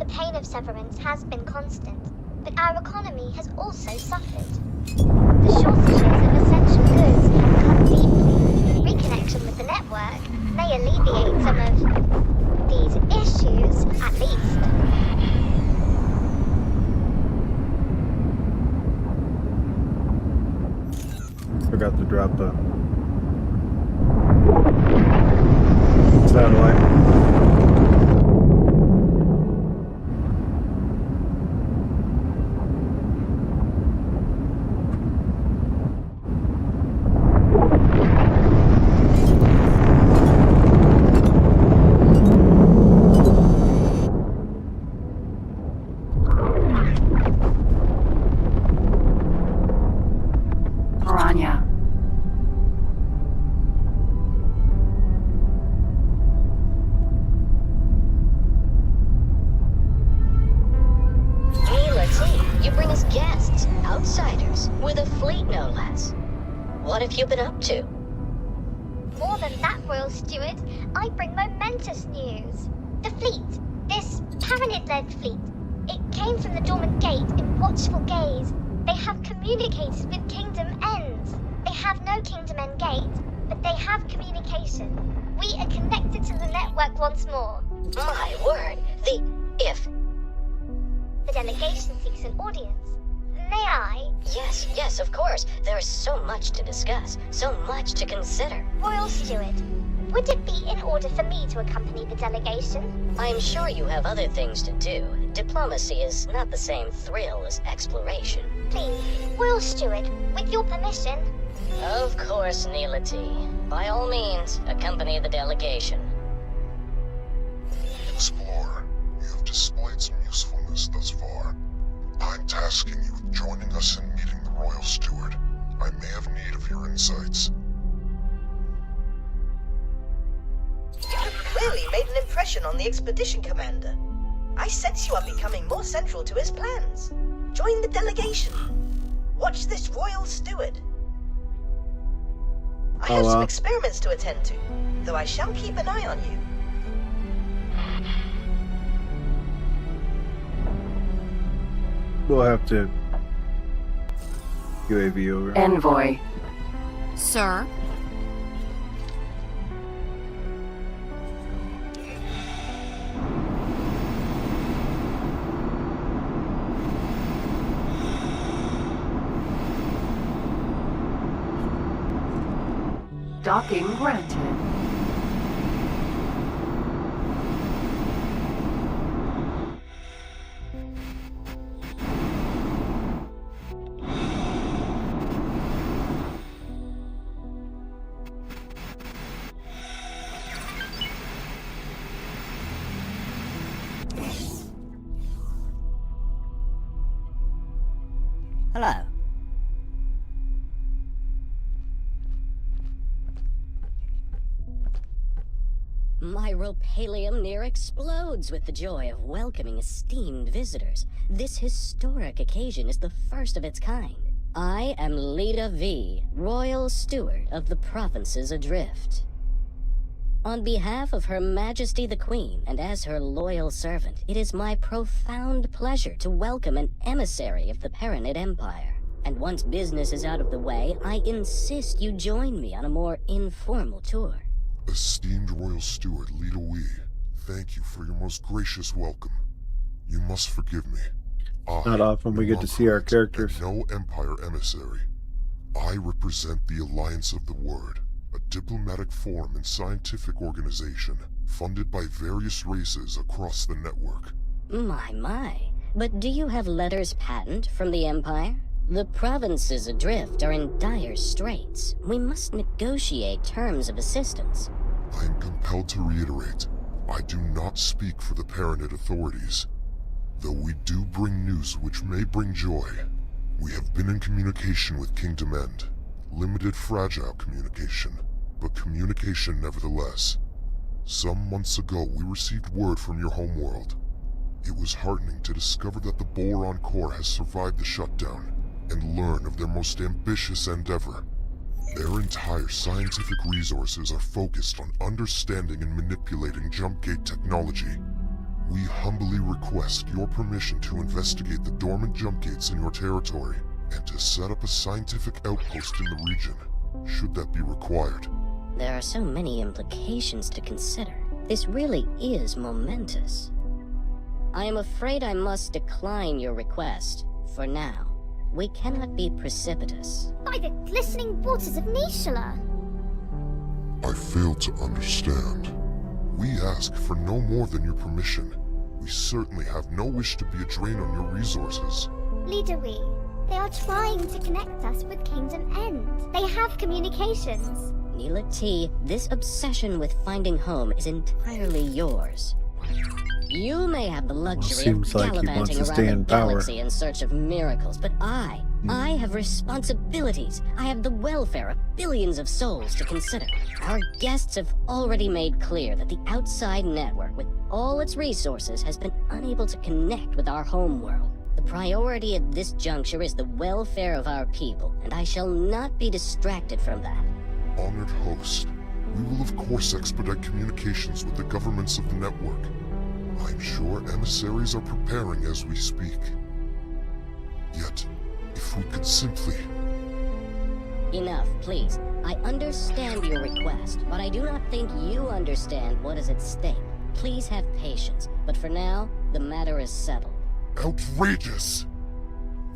The pain of severance has been constant, but our economy has also suffered. The shortages of essential goods have cut deeply. Reconnection with the network may alleviate some of these issues, at least.
Forgot to drop a satellite.
Piranha.
Hey, let's see. You bring us guests, outsiders, with a fleet no less. What have you been up to?
More than that, Royal Steward, I bring momentous news. The fleet, this Paranid-led fleet, it came from the Dormant Gate in watchful gaze. They have communicated with Kingdom Ends. They have no Kingdom End gate, but they have communication. We are connected to the network once more.
My word,
The delegation seeks an audience. May I?
Yes, of course. There is so much to discuss, so much to consider.
Royal Steward, would it be in order for me to accompany the delegation?
I'm sure you have other things to do. Diplomacy is not the same thrill as exploration.
Please, Royal Steward, with your permission.
Of course, Neelity. By all means, accompany the delegation.
Explorer, you have displayed some usefulness thus far. I'm tasking you with joining us in meeting the Royal Steward. I may have need of your insights.
You have clearly made an impression on the expedition commander. I sense you are becoming more central to his plans. Join the delegation. Watch this Royal Steward. I have some experiments to attend to, though I shall keep an eye on you.
We'll have to UAV over.
Envoy.
Sir?
Docking granted.
Hello. My ropalium near explodes with the joy of welcoming esteemed visitors. This historic occasion is the first of its kind. I am Leda V, Royal Steward of the Provinces Adrift. On behalf of Her Majesty the Queen, and as her loyal servant, it is my profound pleasure to welcome an emissary of the Paranid Empire. And once business is out of the way, I insist you join me on a more informal tour.
Esteemed Royal Steward Lita Wee, thank you for your most gracious welcome. You must forgive me.
Not often we get to see our characters.
No Empire emissary. I represent the Alliance of the Word, a diplomatic forum and scientific organization funded by various races across the network.
My. But do you have letters patent from the Empire? The provinces adrift are in dire straits. We must negotiate terms of assistance.
I am compelled to reiterate, I do not speak for the Paranid authorities. Though we do bring news which may bring joy. We have been in communication with Kingdom End. Limited fragile communication, but communication nevertheless. Some months ago we received word from your homeworld. It was heartening to discover that the Boron Core has survived the shutdown, and learn of their most ambitious endeavor. Their entire scientific resources are focused on understanding and manipulating jump gate technology. We humbly request your permission to investigate the dormant jump gates in your territory, and to set up a scientific outpost in the region, should that be required.
There are so many implications to consider. This really is momentous. I am afraid I must decline your request, for now. We cannot be precipitous.
By the glistening waters of Nishala!
I fail to understand. We ask for no more than your permission. We certainly have no wish to be a drain on your resources.
Leader Wee, they are trying to connect us with Kingdom End. They have communications.
Neela T, this obsession with finding home is entirely yours. You may have the luxury
Seems
of
like he wants
gallivanting
to
around
stay
the
in power.
galaxy in search of miracles, but I have responsibilities. I have the welfare of billions of souls to consider. Our guests have already made clear that the outside network, with all its resources, has been unable to connect with our homeworld. The priority at this juncture is the welfare of our people, and I shall not be distracted from that.
Honored host, we will of course expedite communications with the governments of the network. I'm sure emissaries are preparing as we speak. Yet, if we could simply...
Enough, please. I understand your request, but I do not think you understand what is at stake. Please have patience, but for now, the matter is settled.
Outrageous!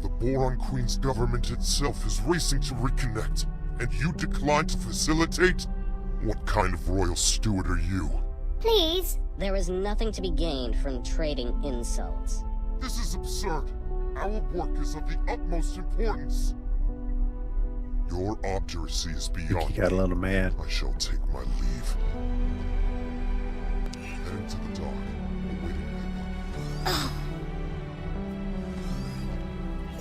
The Boron Queen's government itself is racing to reconnect, and you decline to facilitate? What kind of royal steward are you?
Please?
There is nothing to be gained from trading insults.
This is absurd. Our work is of the utmost importance. Your obduracy is beyond
He got a little mad.
I shall take my leave. Heading to the dock, awaiting my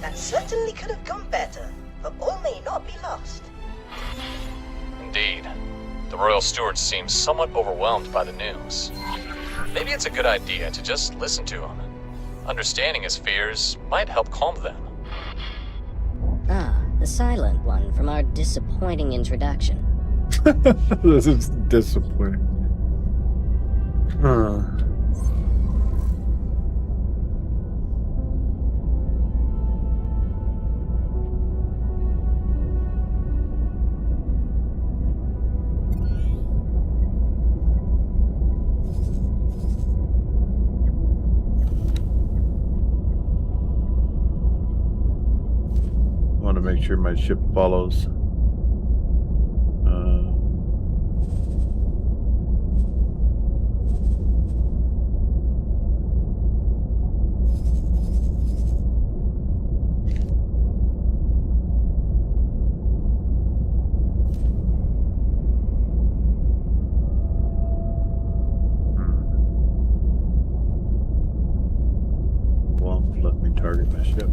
That certainly could have gone better, but all may not be lost.
Indeed. The Royal Steward seems somewhat overwhelmed by the news. Maybe it's a good idea to just listen to him. Understanding his fears might help calm them.
Ah, the silent one from our disappointing introduction.
This is disappointing. Huh. Want to make sure my ship follows. Well, let me target my ship.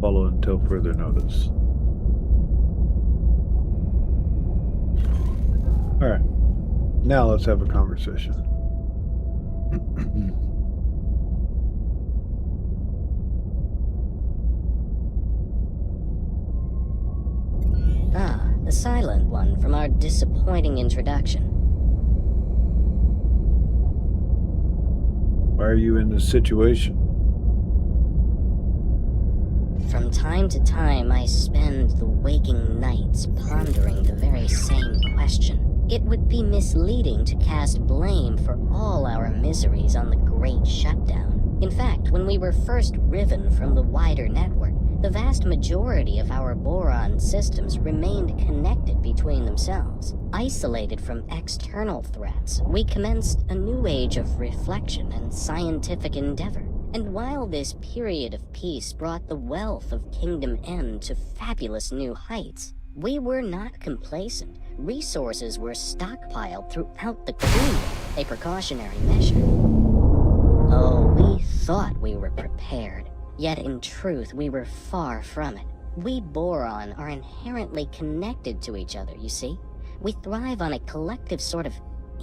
Follow until further notice. Alright. Now let's have a conversation.
Ah, the silent from our disappointing introduction.
Why are you in this situation?
From time to time, I spend the waking nights pondering the very same question. It would be misleading to cast blame for all our miseries on the Great Shutdown. In fact, when we were first riven from the wider network, the vast majority of our boron systems remained connected between themselves. Isolated from external threats, we commenced a new age of reflection and scientific endeavor. And while this period of peace brought the wealth of Kingdom N to fabulous new heights, we were not complacent. Resources were stockpiled throughout the kingdom, a precautionary measure. Oh, we thought we were prepared, yet in truth we were far from it. We boron are inherently connected to each other, you see? We thrive on a collective sort of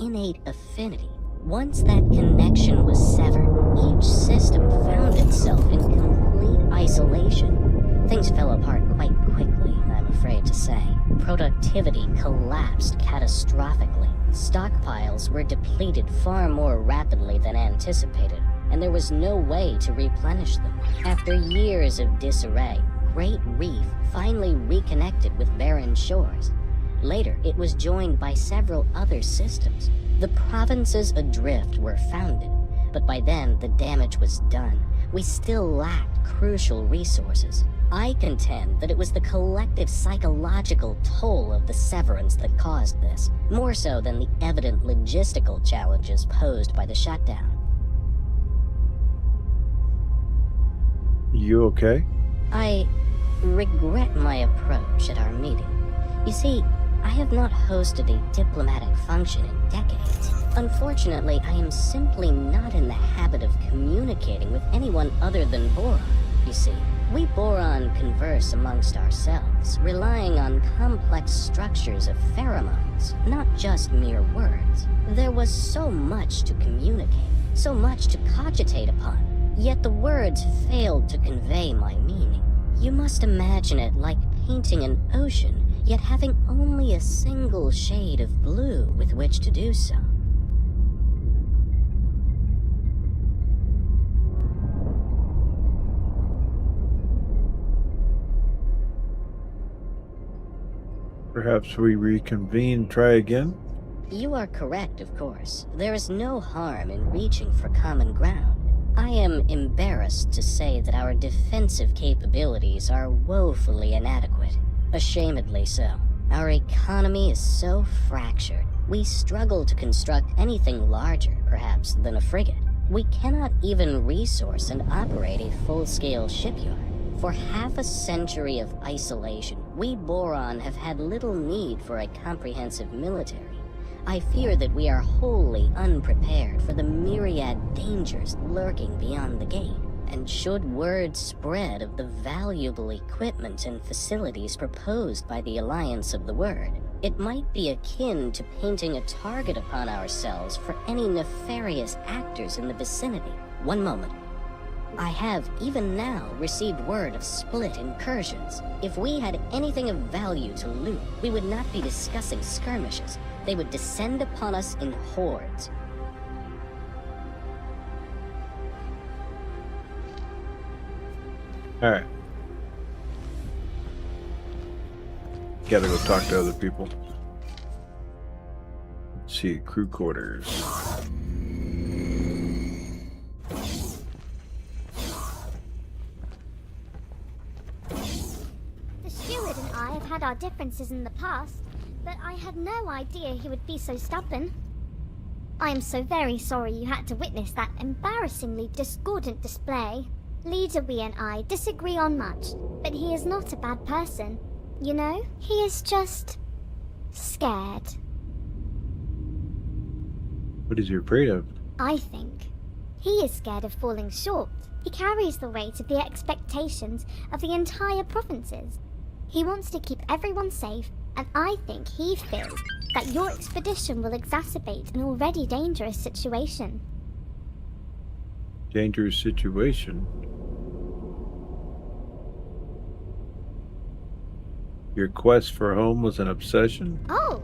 innate affinity. Once that connection was severed, each system found itself in complete isolation. Things fell apart quite quickly, I'm afraid to say. Productivity collapsed catastrophically. Stockpiles were depleted far more rapidly than anticipated, and there was no way to replenish them. After years of disarray, Great Reef finally reconnected with barren shores. Later, it was joined by several other systems. The provinces adrift were founded, but by then the damage was done. We still lacked crucial resources. I contend that it was the collective psychological toll of the severance that caused this, more so than the evident logistical challenges posed by the shutdown.
You okay?
I regret my approach at our meeting. You see, I have not hosted a diplomatic function in decades. Unfortunately, I am simply not in the habit of communicating with anyone other than Boron, you see. We Boron converse amongst ourselves, relying on complex structures of pheromones, not just mere words. There was so much to communicate, so much to cogitate upon, yet the words failed to convey my meaning. You must imagine it like painting an ocean, yet having only a single shade of blue with which to do so.
Perhaps we reconvene, try again?
You are correct, of course. There is no harm in reaching for common ground. I am embarrassed to say that our defensive capabilities are woefully inadequate. Ashamedly so. Our economy is so fractured, we struggle to construct anything larger, perhaps, than a frigate. We cannot even resource and operate a full-scale shipyard. For half a century of isolation, we Boron have had little need for a comprehensive military. I fear that we are wholly unprepared for the myriad dangers lurking beyond the gate. And should word spread of the valuable equipment and facilities proposed by the Alliance of the Word, it might be akin to painting a target upon ourselves for any nefarious actors in the vicinity. One moment. I have, even now, received word of split incursions. If we had anything of value to loot, we would not be discussing skirmishes. They would descend upon us in hordes.
Alright. Gotta go talk to other people. Let's see, crew quarters.
The steward and I have had our differences in the past, but I had no idea he would be so stubborn. I am so very sorry you had to witness that embarrassingly discordant display. Leader Wee and I disagree on much, but he is not a bad person. You know, he is just scared.
What is he afraid of?
I think he is scared of falling short. He carries the weight of the expectations of the entire provinces. He wants to keep everyone safe, and I think he fears that your expedition will exacerbate an already dangerous situation.
Dangerous situation? Your quest for home was an obsession?
Oh,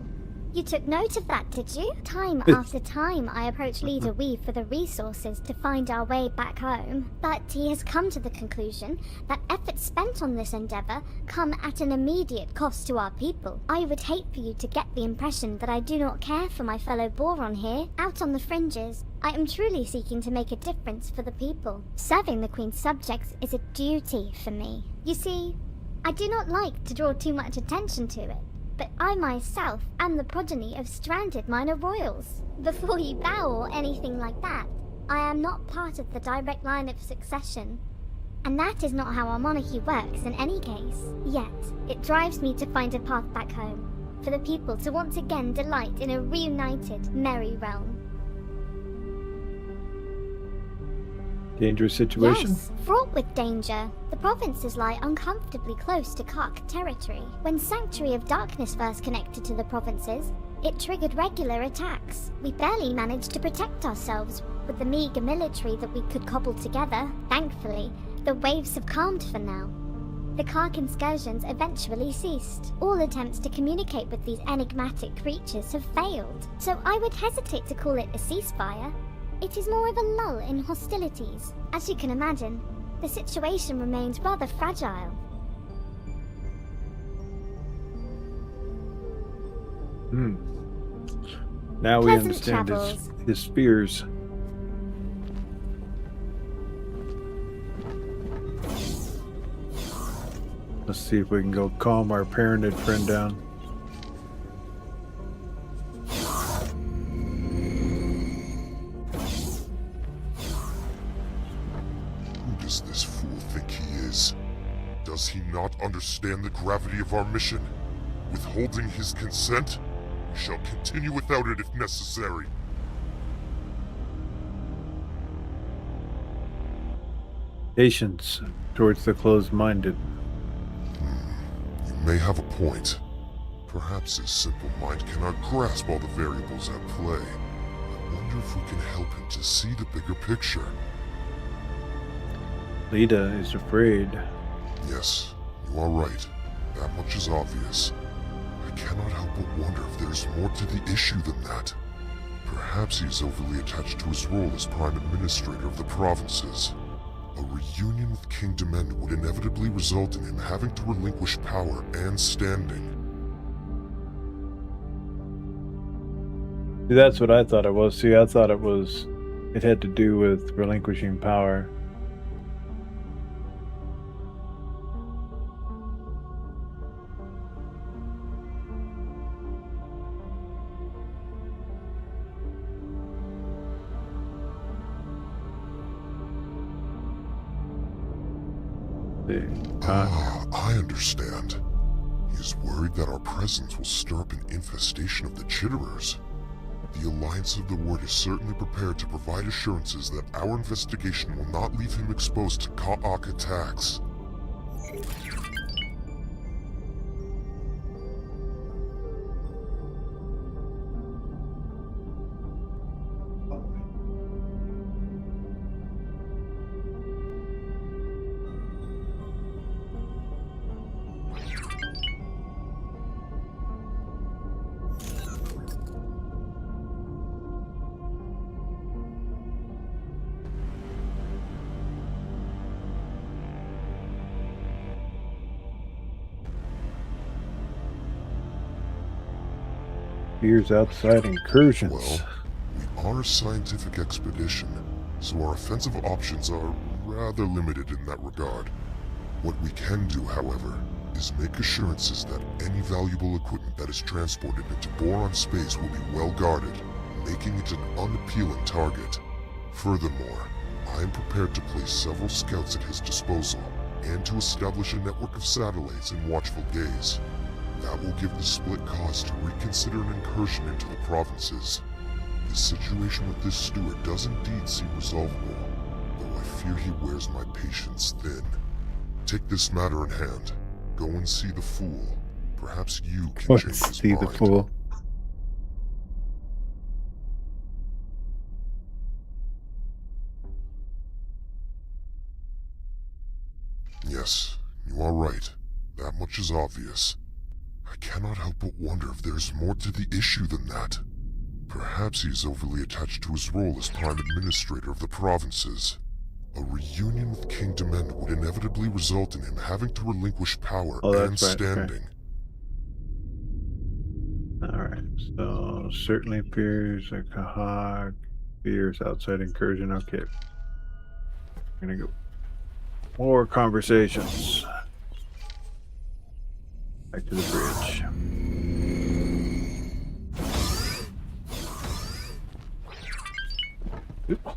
you took note of that, did you? Time after time, I approached Leader Weave for the resources to find our way back home. But he has come to the conclusion that efforts spent on this endeavor come at an immediate cost to our people. I would hate for you to get the impression that I do not care for my fellow Boron here. Out on the fringes, I am truly seeking to make a difference for the people. Serving the Queen's subjects is a duty for me. You see, I do not like to draw too much attention to it, but I myself am the progeny of stranded minor royals. Before you bow or anything like that, I am not part of the direct line of succession. And that is not how our monarchy works in any case. Yet, it drives me to find a path back home, for the people to once again delight in a reunited, merry realm.
Dangerous situation?
Yes, fraught with danger. The provinces lie uncomfortably close to Kark territory. When Sanctuary of Darkness first connected to the provinces, it triggered regular attacks. We barely managed to protect ourselves with the meager military that we could cobble together. Thankfully, the waves have calmed for now. The Kark incursions eventually ceased. All attempts to communicate with these enigmatic creatures have failed, so I would hesitate to call it a ceasefire. It is more of a lull in hostilities. As you can imagine, the situation remains rather fragile.
Now we
Pleasant
understand
travels.
his fears. Let's see if we can go calm our parented friend down.
Who does this fool think he is? Does he not understand the gravity of our mission? Withholding his consent? We shall continue without it if necessary.
Patience towards the closed-minded.
You may have a point. Perhaps his simple mind cannot grasp all the variables at play. I wonder if we can help him to see the bigger picture.
Lita is afraid.
Yes, you are right. That much is obvious. I cannot help but wonder if there's more to the issue than that. Perhaps he is overly attached to his role as Prime Administrator of the provinces. A reunion with King Demend would inevitably result in him having to relinquish power and standing.
See, that's what I thought it was. See, I thought it had to do with relinquishing power.
I understand. He is worried that our presence will stir up an infestation of the Chitterers. The Alliance of the Word is certainly prepared to provide assurances that our investigation will not leave him exposed to Ka'ak attacks.
Fears outside incursions.
Well, we are a scientific expedition, so our offensive options are rather limited in that regard. What we can do, however, is make assurances that any valuable equipment that is transported into Boron space will be well guarded, making it an unappealing target. Furthermore, I am prepared to place several scouts at his disposal, and to establish a network of satellites in watchful gaze. That will give the split cause to reconsider an incursion into the provinces. The situation with this steward does indeed seem resolvable, though I fear he wears my patience thin. Take this matter in hand. Go and see the fool. Perhaps you can change his
See
mind.
the fool.
Yes, you are right. That much is obvious. I cannot help but wonder if there's more to the issue than that. Perhaps he is overly attached to his role as Prime Administrator of the provinces. A reunion with King Demend would inevitably result in him having to relinquish power and
that's right,
standing.
Alright, so certainly fears a Kahag, fears outside incursion. Okay. We're gonna go. More conversations. Back to the bridge. Oops.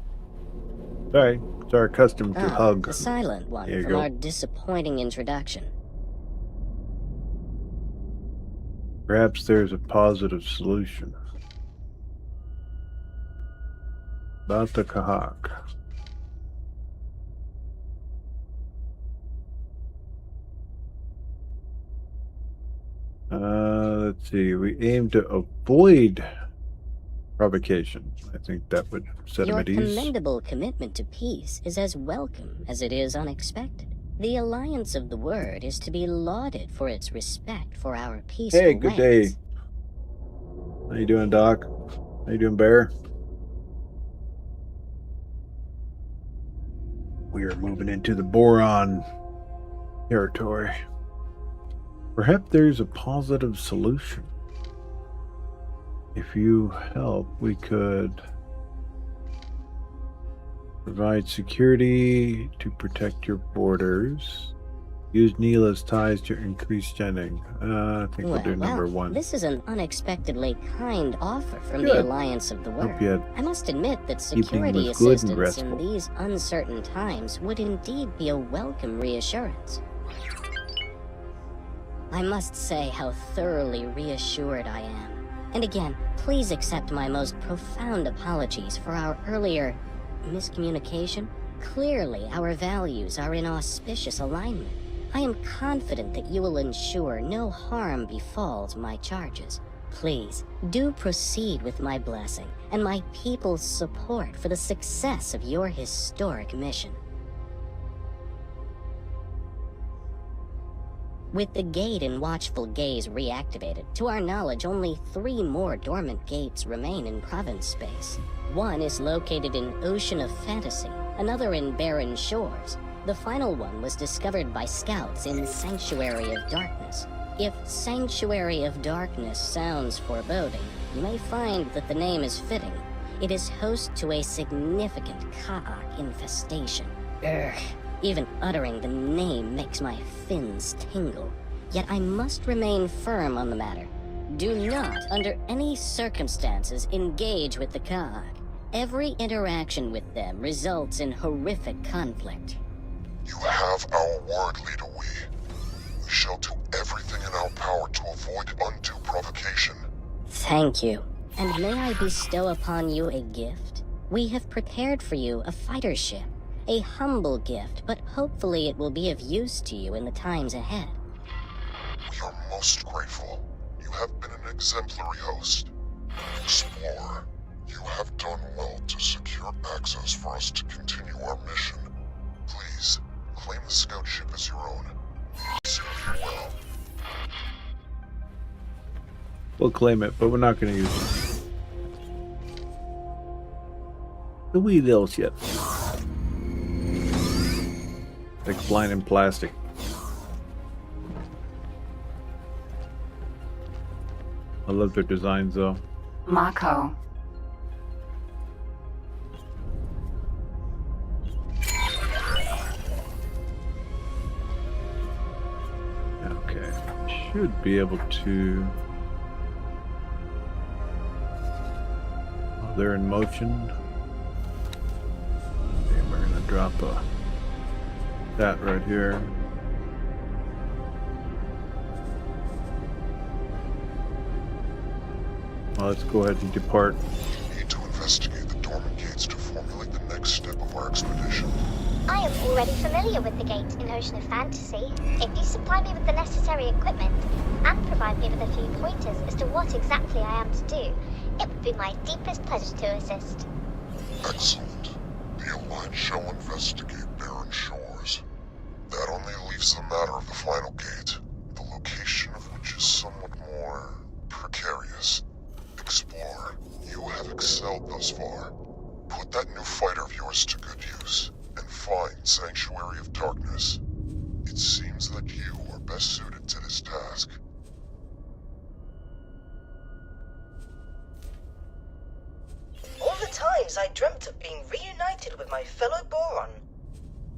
Sorry, it's our custom to hug.
The silent one
There you
from
go.
our disappointing introduction.
Perhaps there's a positive solution. About the Kahak. Let's see. We aim to avoid provocation. I think that would set him
Your
at ease.
commendable commitment to peace is as welcome as it is unexpected. The Alliance of the Word is to be lauded for its respect for our peaceful
Hey, good day.
ways.
How you doing, Doc? How you doing, Bear? We are moving into the Boron territory. Perhaps there's a positive solution. If you help, we could provide security to protect your borders. Use Neela's ties to increase Jennings. I think we'll do number one.
This is an unexpectedly kind offer from
Good.
the Alliance of the Word.
Hope you had
I must admit that
evening
security
was good and
assistance
restful.
in these uncertain times would indeed be a welcome reassurance. I must say how thoroughly reassured I am. And again, please accept my most profound apologies for our earlier miscommunication. Clearly, our values are in auspicious alignment. I am confident that you will ensure no harm befalls my charges. Please, do proceed with my blessing and my people's support for the success of your historic mission. With the gate in Watchful Gaze reactivated, to our knowledge only 3 more dormant gates remain in province space. One is located in Ocean of Fantasy, another in Barren Shores. The final one was discovered by scouts in Sanctuary of Darkness. If Sanctuary of Darkness sounds foreboding, you may find that the name is fitting. It is host to a significant Ka'ak infestation. Urgh. Even uttering the name makes my fins tingle. Yet I must remain firm on the matter. Do not, under any circumstances, engage with the Ka'ak. Every interaction with them results in horrific conflict.
You have our word, Leader Wee. We shall do everything in our power to avoid undue provocation.
Thank you. And may I bestow upon you a gift? We have prepared for you a fighter ship. A humble gift, but hopefully it will be of use to you in the times ahead.
We are most grateful. You have been an exemplary host. Explorer, you have done well to secure access for us to continue our mission. Please, claim the scout ship as your own. Serve you well.
We'll claim it, but we're not going to use it. The wee little ship. Like blind in plastic. I love their designs though.
Mako.
Okay. Should be able to. Oh, they're in motion. Okay, we're gonna drop that right here. Well, let's go ahead and depart.
We need to investigate the dormant gates to formulate the next step of our expedition.
I am already familiar with the gate in Ocean of Fantasy. If you supply me with the necessary equipment and provide me with a few pointers as to what exactly I am to do, it would be my deepest pleasure to assist.
Excellent. The Alliance shall investigate Barren Shores. That only leaves the matter of the final gate, the location of which is somewhat have excelled thus far. Put that new fighter of yours to good use, and find Sanctuary of Darkness. It seems that you are best suited to this task.
All the times I dreamt of being reunited with my fellow Boron,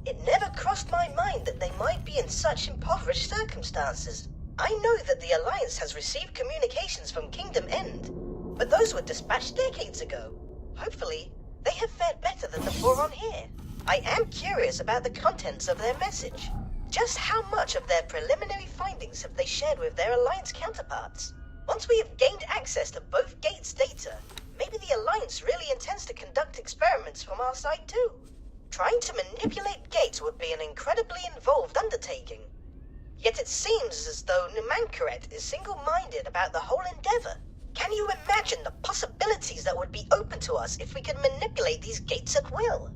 it never crossed my mind that they might be in such impoverished circumstances. I know that the Alliance has received communications from Kingdom End, but those were dispatched decades ago. Hopefully, they have fared better than the Boron here. I am curious about the contents of their message. Just how much of their preliminary findings have they shared with their Alliance counterparts? Once we have gained access to both Gates' data, maybe the Alliance really intends to conduct experiments from our side too. Trying to manipulate Gates would be an incredibly involved undertaking. Yet it seems as though Numankaret is single-minded about the whole endeavor. Can you imagine the possibilities that would be open to us if we could manipulate these Gates at will?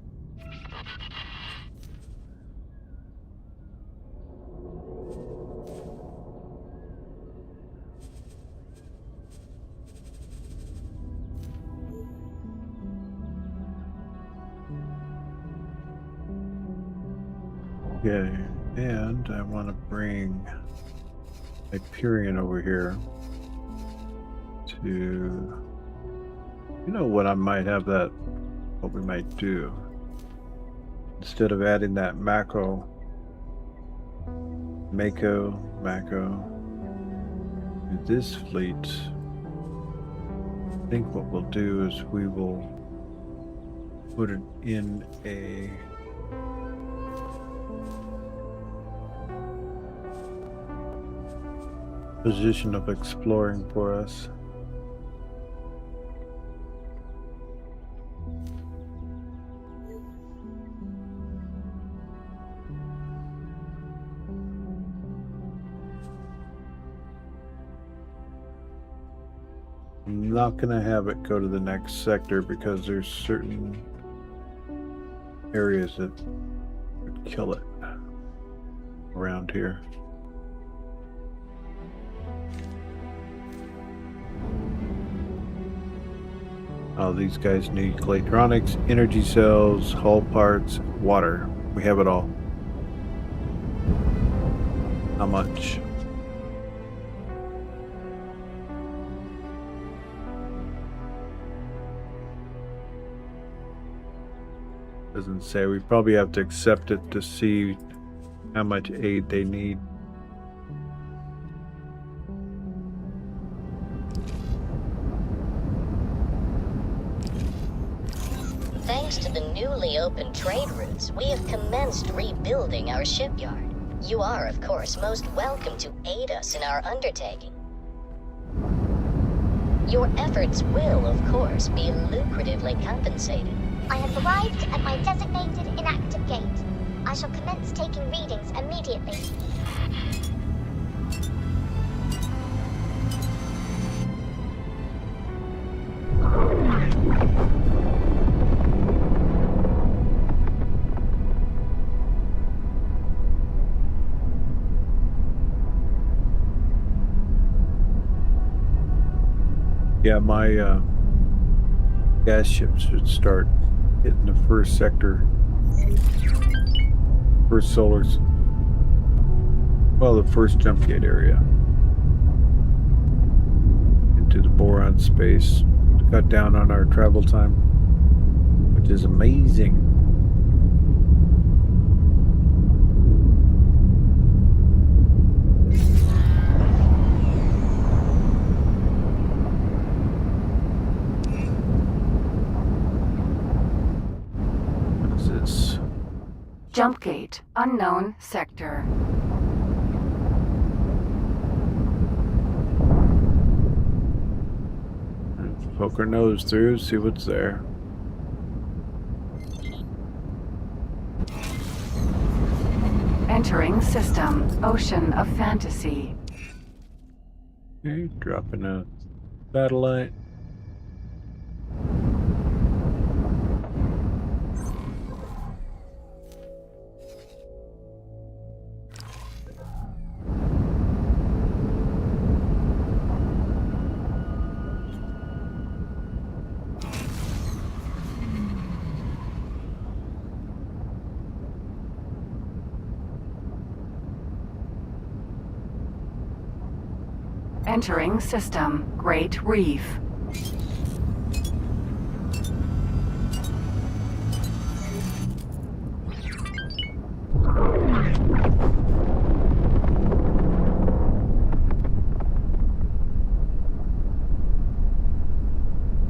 Okay, and I want to bring Hyperion over here to, you know what, I might have that, what we might do. Instead of adding that Mako to this fleet, I think what we'll do is we will put it in a position of exploring for us. I'm not going to have it go to the next sector because there's certain areas that would kill it around here. Oh, these guys need Claytronics, energy cells, hull parts, water. We have it all. How much? Doesn't say. We probably have to accept it to see how much aid they need.
Thanks to the newly opened trade routes, we have commenced rebuilding our shipyard. You are, of course, most welcome to aid us in our undertaking. Your efforts will, of course, be lucratively compensated.
I have arrived at my designated inactive gate. I shall commence taking readings immediately.
Yeah, my gas ships should start hitting the first sector, first solars, well, the first jump gate area into the boron space to cut down on our travel time, which is amazing.
Jump gate, unknown sector.
Poke our nose through, see what's there.
Entering system, Ocean of Fantasy.
Okay, dropping a satellite.
Entering system. Great Reef.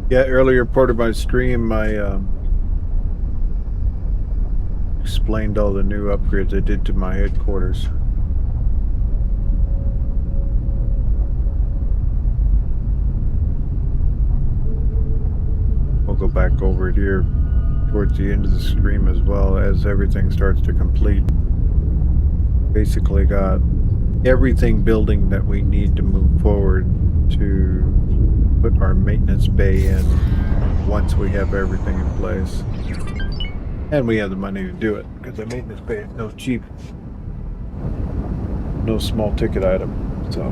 Yeah, earlier part of my stream, I explained all the new upgrades I did to my headquarters. We'll go back over it here towards the end of the stream as well, as everything starts to complete. Basically got everything building that we need to move forward to put our maintenance bay in once we have everything in place. And we have the money to do it, because the maintenance bay is no cheap, no small ticket item, so.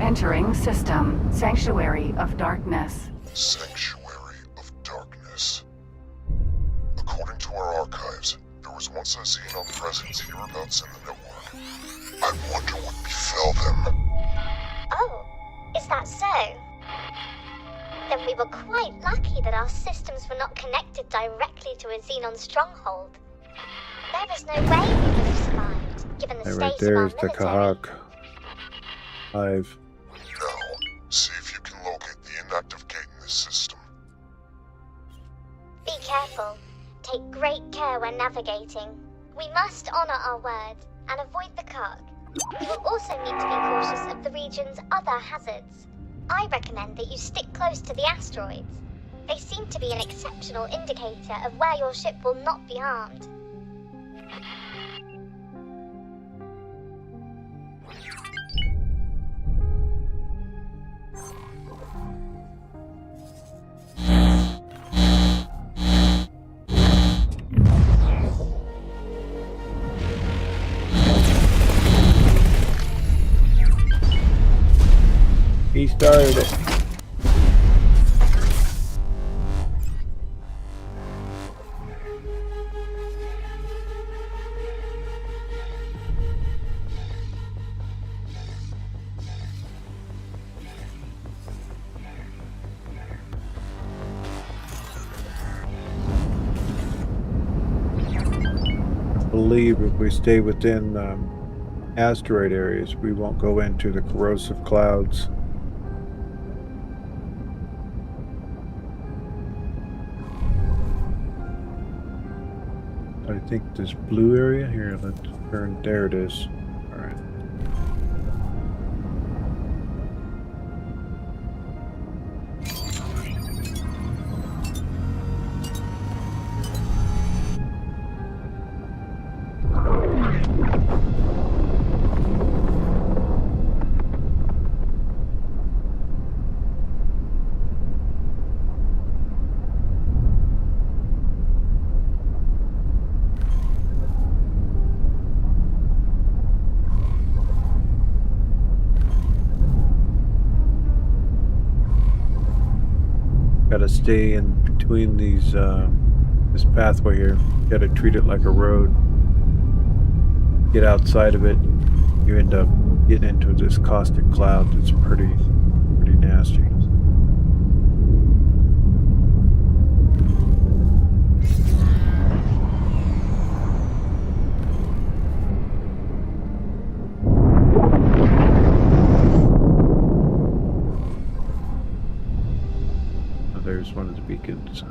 Entering system. Sanctuary of Darkness.
Sanctuary of Darkness. According to our archives, there was once a Xenon presence hereabouts in the network. I wonder what befell them.
Oh, is that so? Then we were quite lucky that our systems were not connected directly to a Xenon stronghold. There is no way we could have survived, given the
Right
state
there
of
is
our
the
military.
Kahak Hive.
Now, see if you can locate the inactive gate in this system.
Be careful. Take great care when navigating. We must honor our word and avoid the Kahk. You will also need to be cautious of the region's other hazards. I recommend that you stick close to the asteroids. They seem to be an exceptional indicator of where your ship will not be harmed.
He started it. I believe if we stay within asteroid areas, we won't go into the corrosive clouds. I think this blue area here, let's turn, there it is. All right. Gotta stay in between these, this pathway here. Gotta treat it like a road. Get outside of it, you end up getting into this caustic cloud that's pretty nasty. There's one of the beacons.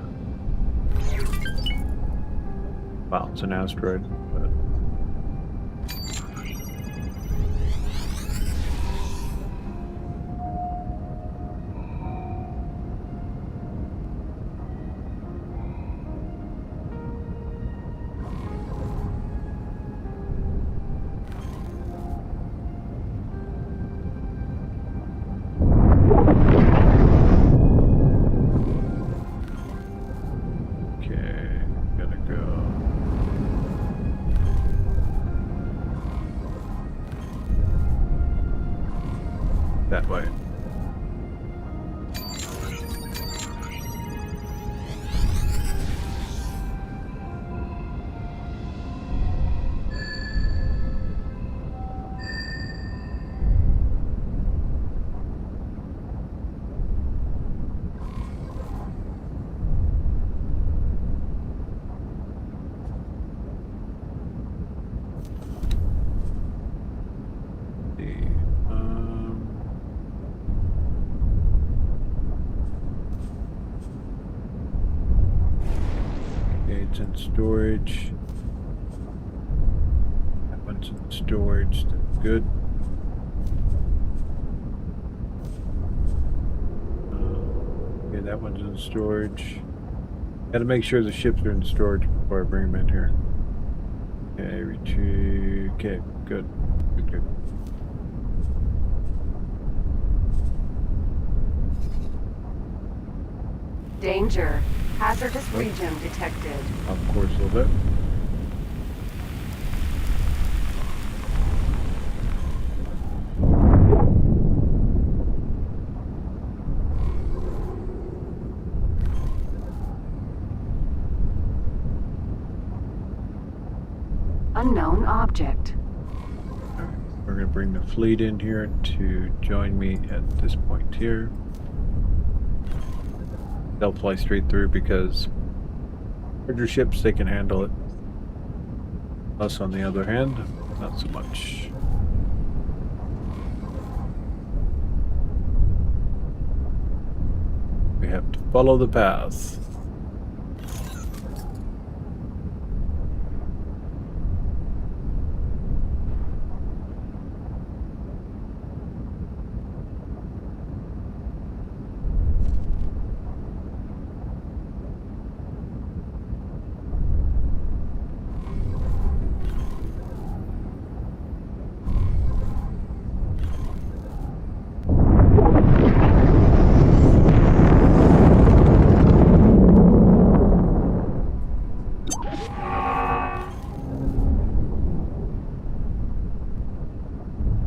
Wow, it's an asteroid, but It's in storage. That one's in storage. That's good. Okay, that one's in storage. Gotta make sure the ships are in storage before I bring them in here. Okay, retrieve. Okay, good. Good, good.
Danger. Hazardous region detected.
Of course, a little bit.
Unknown object.
We're going to bring the fleet in here to join me at this point here. They'll fly straight through because larger ships, they can handle it. Us, on the other hand, not so much. We have to follow the path.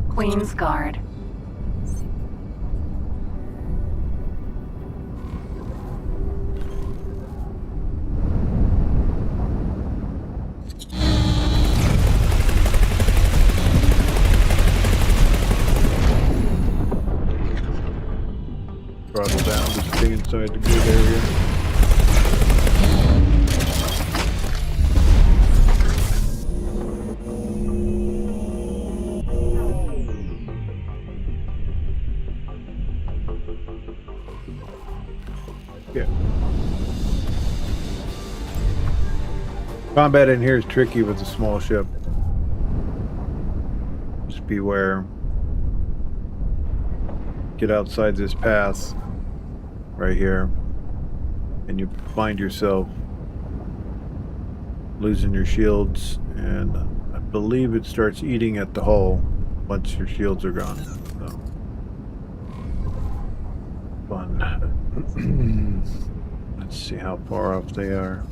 Queen's Guard.
Throttle down to stay inside the good area. Yeah. Combat in here is tricky with a small ship. Just beware. Get outside this path right here, and you find yourself losing your shields, and I believe it starts eating at the hull once your shields are gone. So, fun. Let's see how far off they are.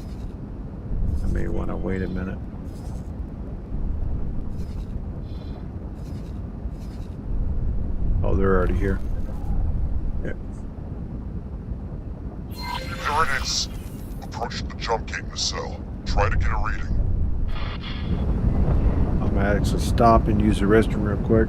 I may want to wait a minute. Oh, they're already here. Yeah.
There it is. Approach the jump gate in the cell. Try to get a reading.
Automatics will stop and use the restroom real quick.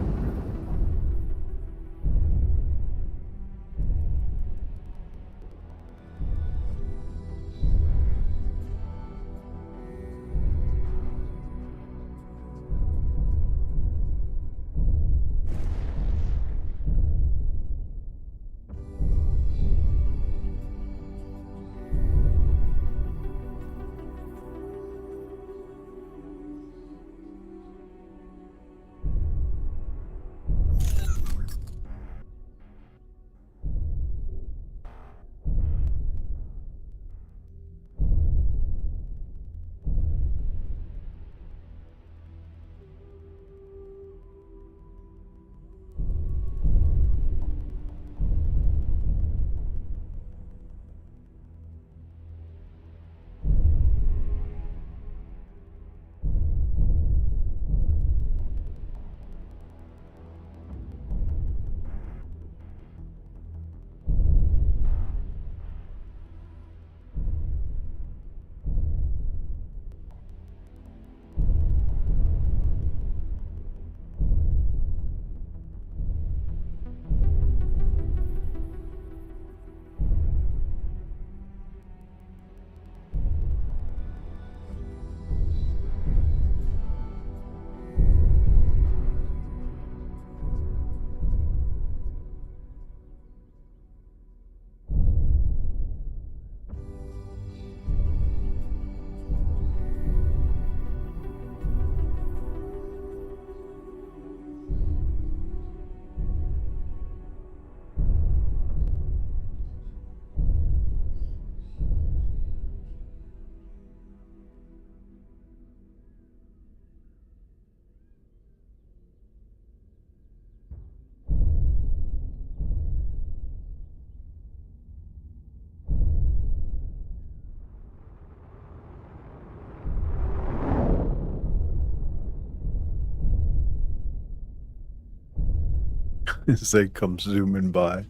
as they come zooming by.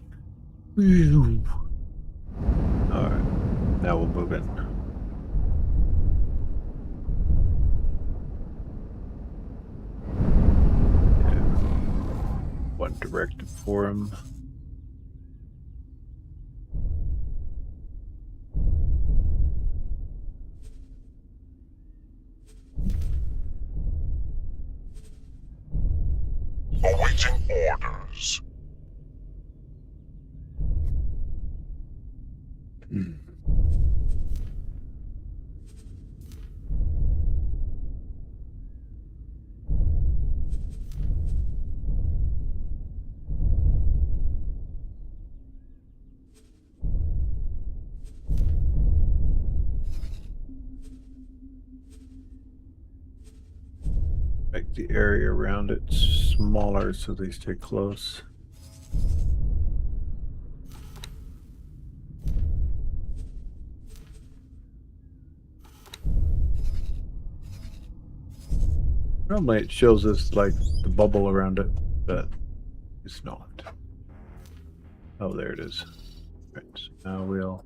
Alright, now we'll move in. One directive for him.
Awaiting orders.
Make the area around it smaller so they stay close. Normally it shows us like the bubble around it, but it's not. Oh, there it is. Right, so now we'll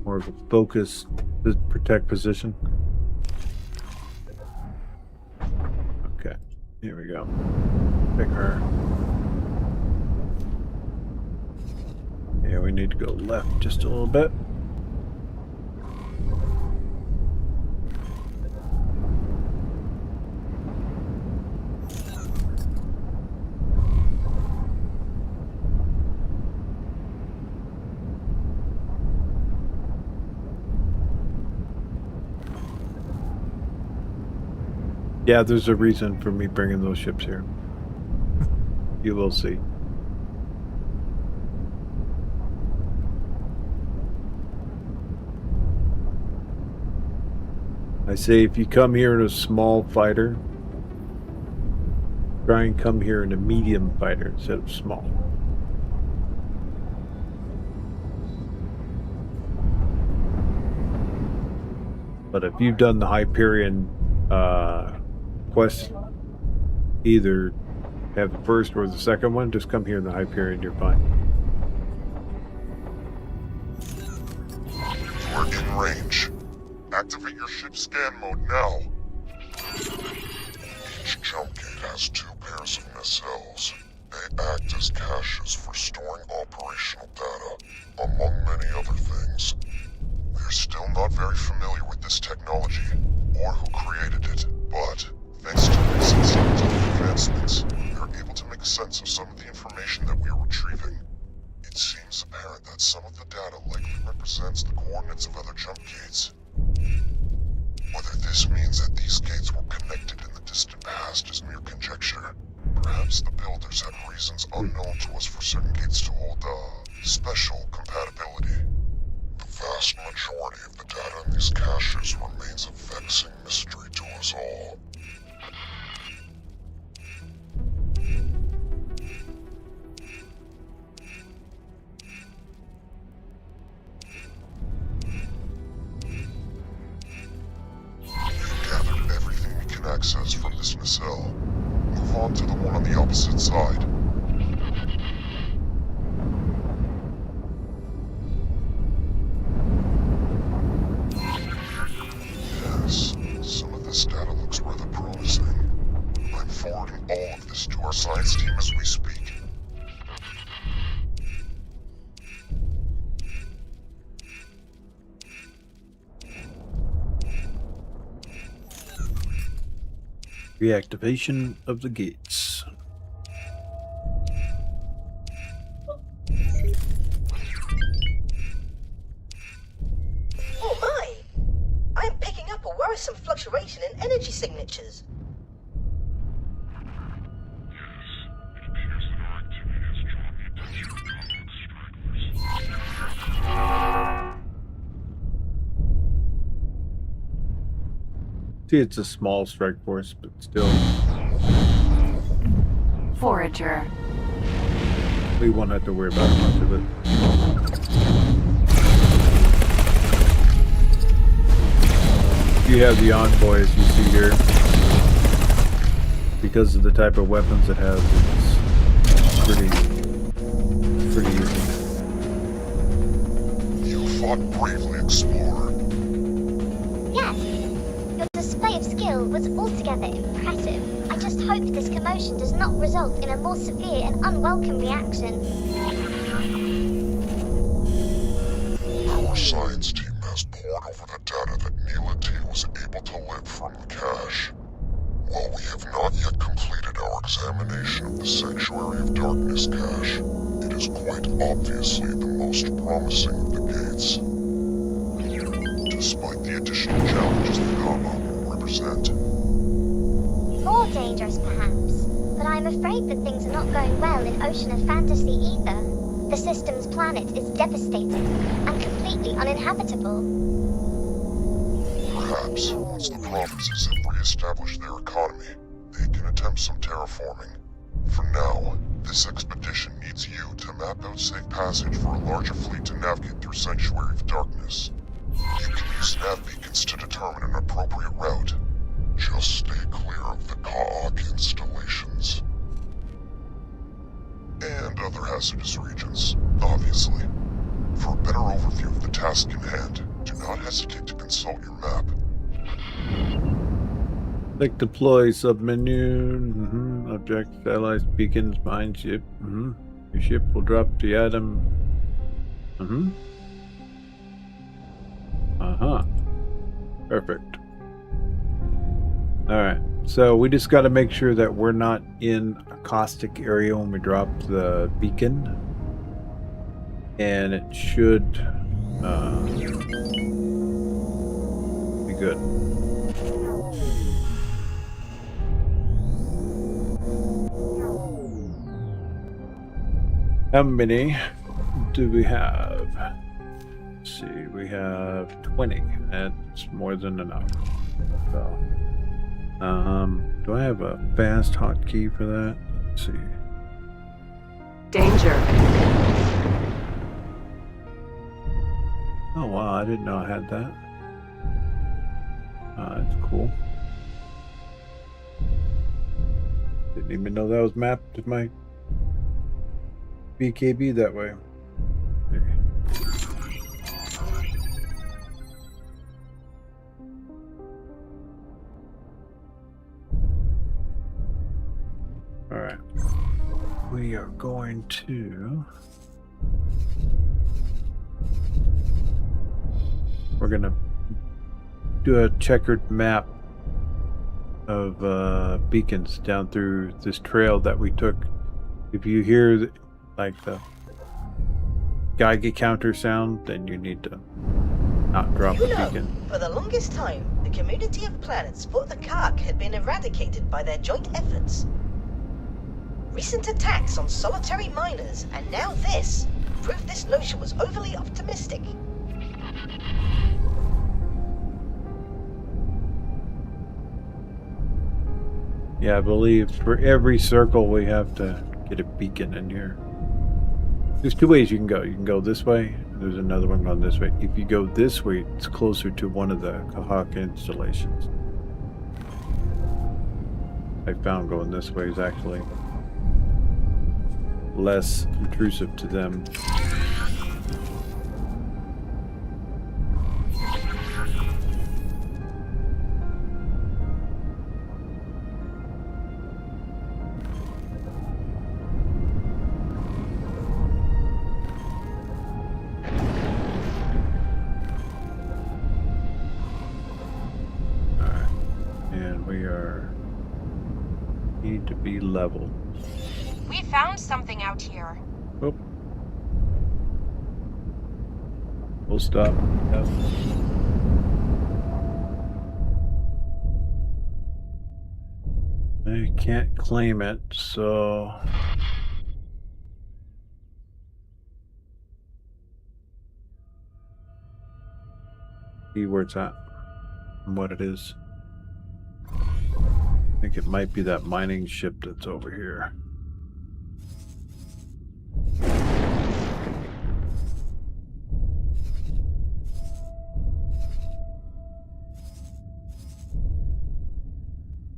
more of a focus to protect position. Okay, here we go. Pick her. Yeah, we need to go left just a little bit. Yeah, there's a reason for me bringing those ships here. You will see. I say if you come here in a small fighter, try and come here in a medium fighter instead of small. But if you've done the Hyperion quest, either have the first or the second one, just come here in the Hyperion, you're fine.
We're in range. Activate your ship scan mode now. Each jump gate has 2 pairs of nacelles. They act as caches for storing operational data, among many other things. We're still not very familiar with this technology, or who created it, but thanks to recent scientific advancements, we are able to make sense of some of the information that we are retrieving. It seems apparent that some of the data likely represents the coordinates of other jump gates. Whether this means that these gates were connected in the distant past is mere conjecture. Perhaps the builders had reasons unknown to us for certain gates to hold, special compatibility. The vast majority of the data in these caches remains a vexing mystery to us all. We've gathered everything we can access from this nacelle. Move on to the one on the opposite side. Yes, some of this data looks rather promising. I'm forwarding all of this to our science team as we speak.
Reactivation of the gates.
Oh signatures.
See, it's a small strike force, but still,
Forager.
we won't have to worry about much of it. You have the envoy, as you see here. Because of the type of weapons it has, it's pretty easy.
You fought bravely, Explorer.
Yes. Your display of skill was altogether impressive. I just hope this commotion does not result in a more severe and unwelcome reaction.
Our science team has pored over the data that Neela T was able to live from the cache. While we have not yet completed our examination of the Sanctuary of Darkness cache, it is quite obviously the most promising of the gates. Despite the additional challenges the Kama will represent.
More dangerous, perhaps. But I'm afraid that things are not going well in Ocean of Fantasy either. The system's planet is devastated and completely uninhabitable.
Perhaps, once the provinces have re-established their economy, they can attempt some terraforming. For now, this expedition needs you to map out safe passage for a larger fleet to navigate through Sanctuary of Darkness. You can use nav beacons to determine an appropriate route. Just stay clear of the Ka'ak installations. And other hazardous regions, obviously. For a better overview of the task in hand, do not hesitate to consult your map.
Click deploy submenu. Object, allies, beacons, mine ship. Your ship will drop the item. Perfect. Alright, so we just got to make sure that we're not in a caustic area when we drop the beacon. And it should be good. How many do we have? Let's see, we have 20. That's more than enough. So, do I have a fast hotkey for that? Let's see.
Danger.
Oh wow, I didn't know I had that. That's cool. Didn't even know that was mapped to my BKB that way. Okay. Alright. We are going to... We're gonna do a checkered map of beacons down through this trail that we took. If you hear like the Geiger counter sound, then you need to not drop the beacon.
For the longest time, the community of planets thought the Kark had been eradicated by their joint efforts. Recent attacks on solitary miners, and now this, prove this notion was overly optimistic.
Yeah, I believe for every circle we have to get a beacon in here. There's two ways you can go. You can go this way, and there's another one going this way. If you go this way, it's closer to one of the Kahaka installations. I found going this way is actually less intrusive to them. Need to be level.
We found something out here.
Oh. We'll stop. Yep. I can't claim it, so see where it's at and what it is. I think it might be that mining ship that's over here.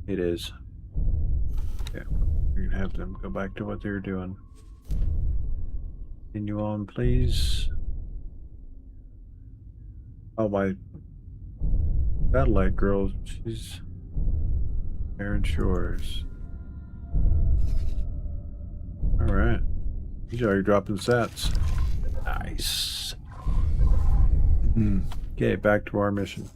It is. Yeah, we're gonna have them go back to what they were doing. Continue on, please. Oh, my satellite girl, she's Aaron Shores. Alright. He's already dropping sats. Nice. Okay, back to our mission.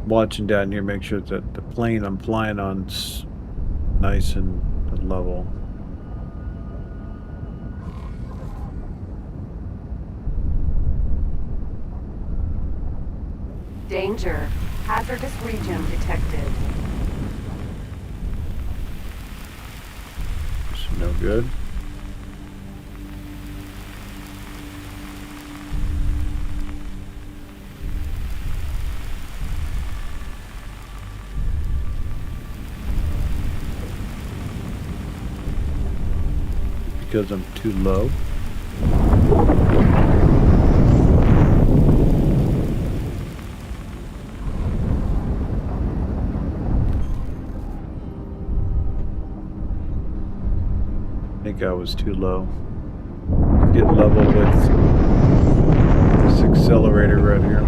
Watching down here, make sure that the plane I'm flying on's nice and level.
Danger. Hazardous region detected.
It's no good. Because I'm too low. I think I was too low. Get level with this accelerator right here.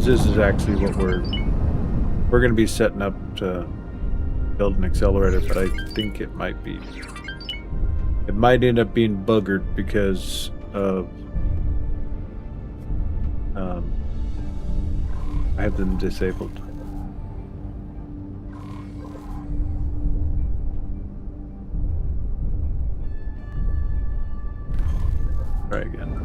This is actually what we're going to be setting up to build an accelerator, but I think it might end up being buggered because of I have them disabled. Try again.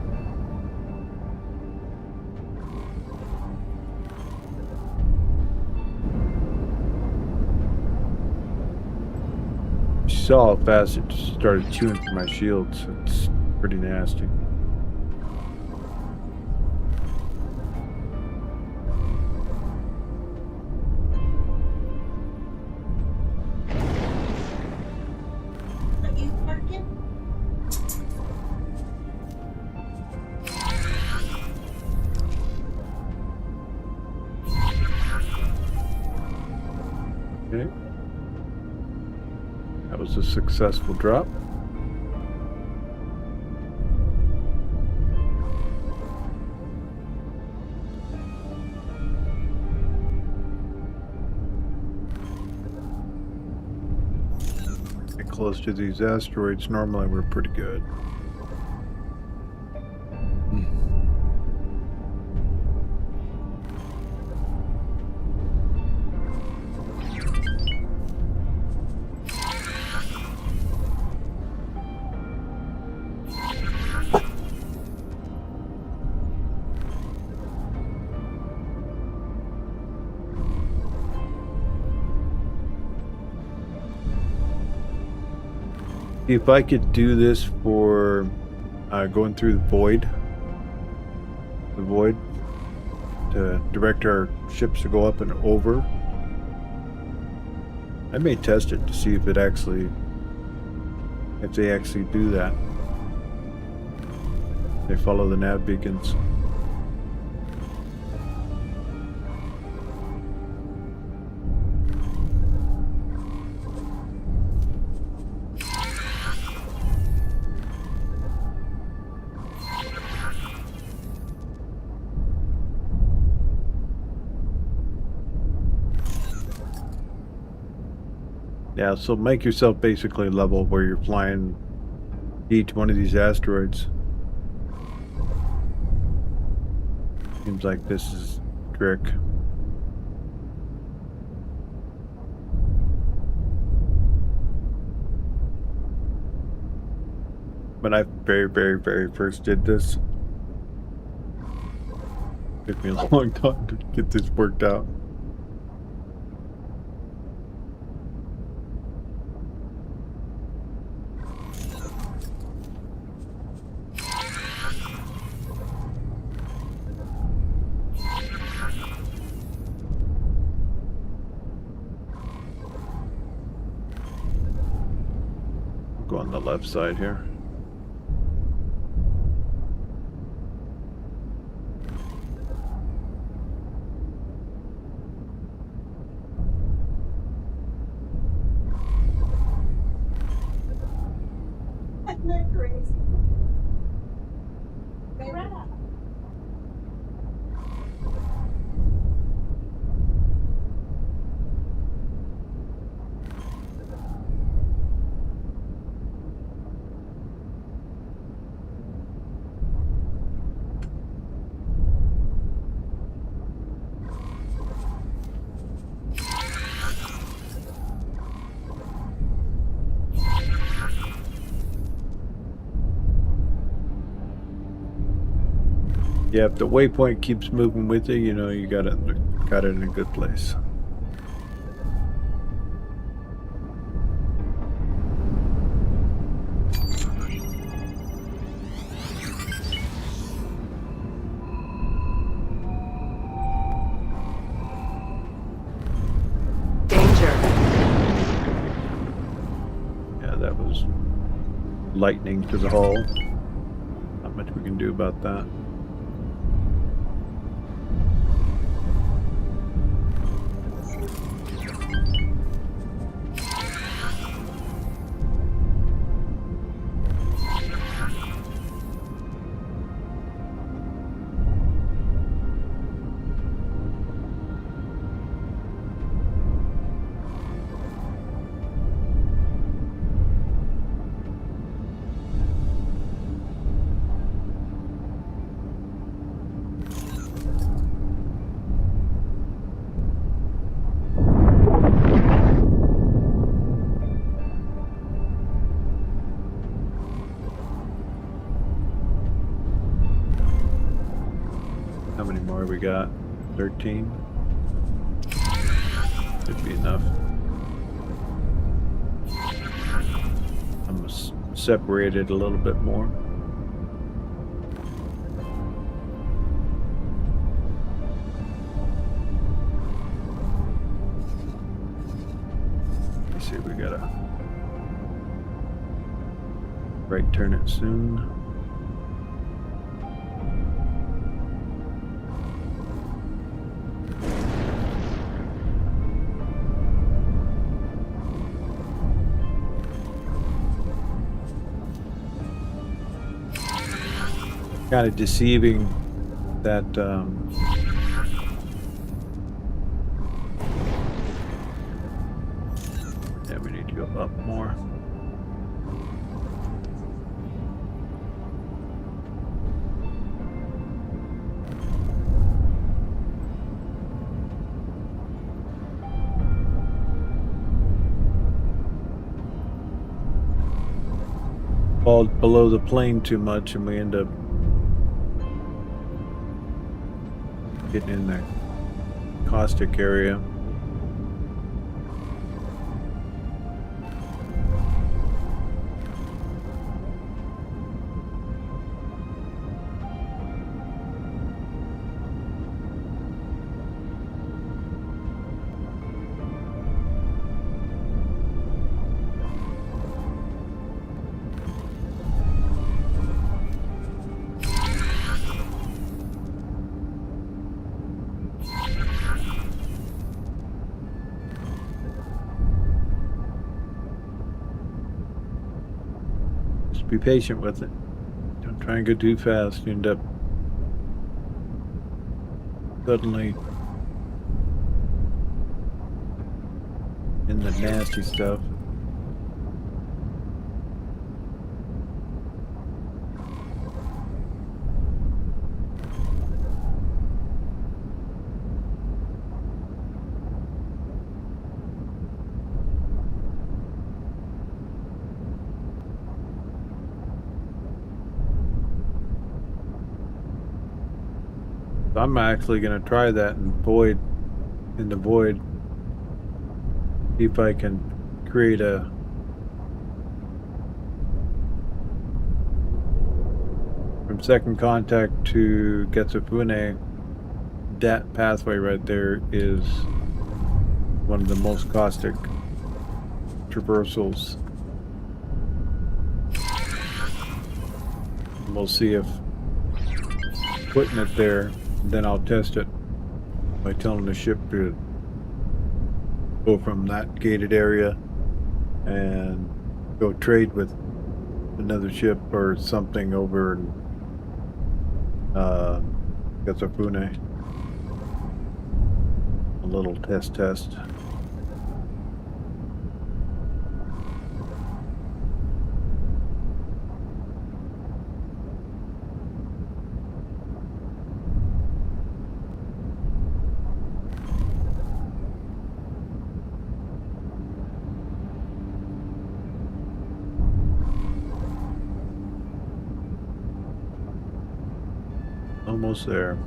Saw how fast it started chewing through my shields. It's pretty nasty.
Are you parking?
Okay. That was a successful drop. Get close to these asteroids. Normally we're pretty good. If I could do this for going through the void to direct our ships to go up and over, I may test it to see if they actually do that. They follow the nav beacons. Yeah, so make yourself basically level where you're flying each one of these asteroids. Seems like this is trick. When I very first did this, it took me a long time to get this worked out. Go on the left side here. Yeah, if the waypoint keeps moving with you, you know you got it in a good place.
Danger.
Yeah, that was lightning to the hull. Not much we can do about that. How many more we got? 13? Should be enough. I'm gonna separate it a little bit more. Let's see, we gotta right turn it soon. Kind of deceiving that yeah, we need to go up more. Fall below the plane too much and we end up getting in the caustic area. Be patient with it. Don't try and go too fast. You end up suddenly in the nasty stuff. So I'm actually gonna try that in the void. See if I can create a from second contact to Getsufune. That pathway right there is one of the most caustic traversals. And we'll see if putting it there, then I'll test it by telling the ship to go from that gated area and go trade with another ship or something over in Getsufune. A little test. Almost there.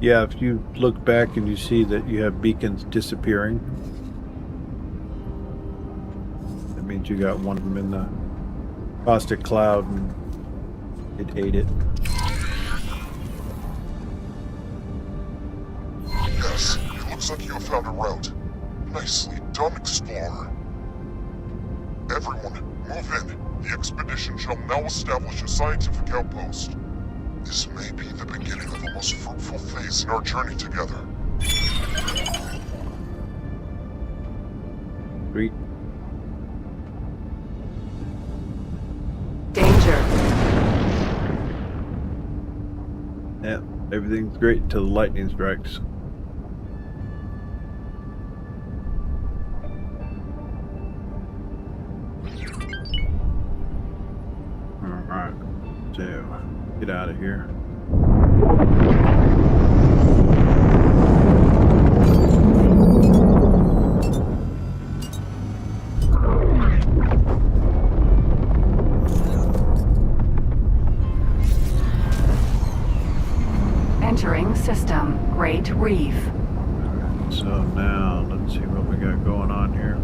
Yeah, if you look back and you see that you have beacons disappearing, that means you got one of them in the caustic cloud and it ate it.
Yes, it looks like you have found a route. Nicely done, Explorer. Everyone, move in. The expedition shall now establish a scientific outpost. This may be the beginning of a most fruitful phase in our journey together.
Sweet.
Danger.
Yeah, everything's great until the lightning strikes. Alright, so get out of here.
Entering system. Great Reef.
So now, let's see what we got going on here.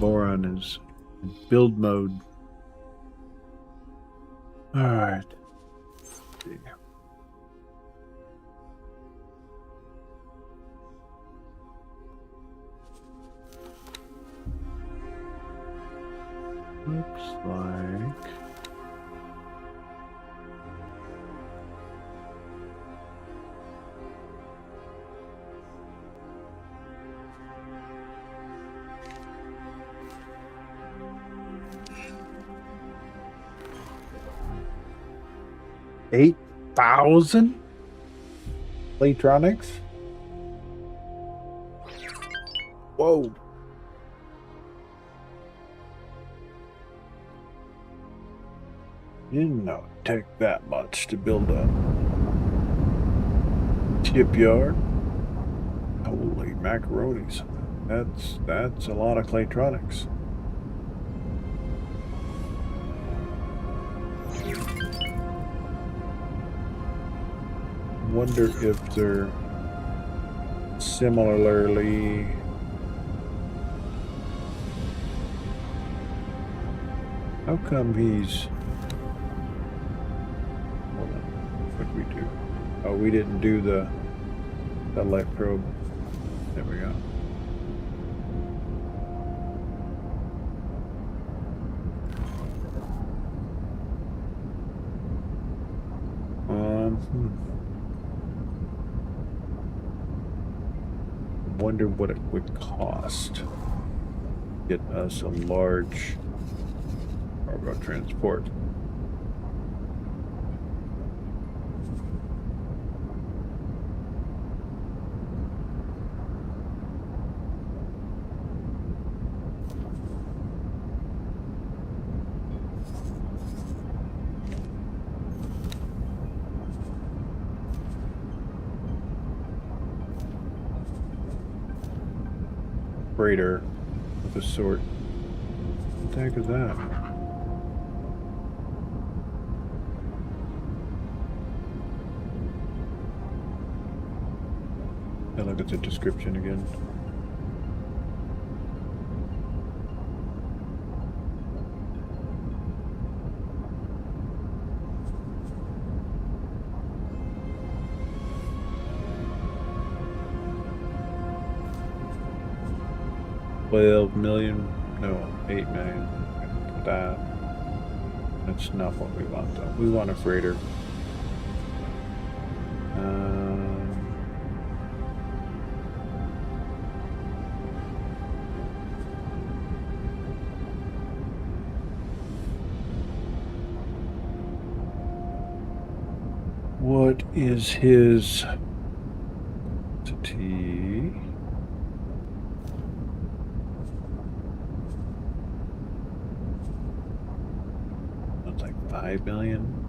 Boron is in build mode. Alright. Looks like... $8,000 electronics. Whoa. Didn't know it'd take that much to build a shipyard. Holy macaronis. That's a lot of Claytronics. Wonder if they're similarly how come he's hold on, what did we do? Oh, we didn't do the satellite probe. There we go. Wonder what it would cost to get us a large cargo transport. freighter of a sort. What the heck is that? I look at the description again. $12 million, no, $8 million. That's not what we want though. We want a freighter. What is his T? That's like 5 million.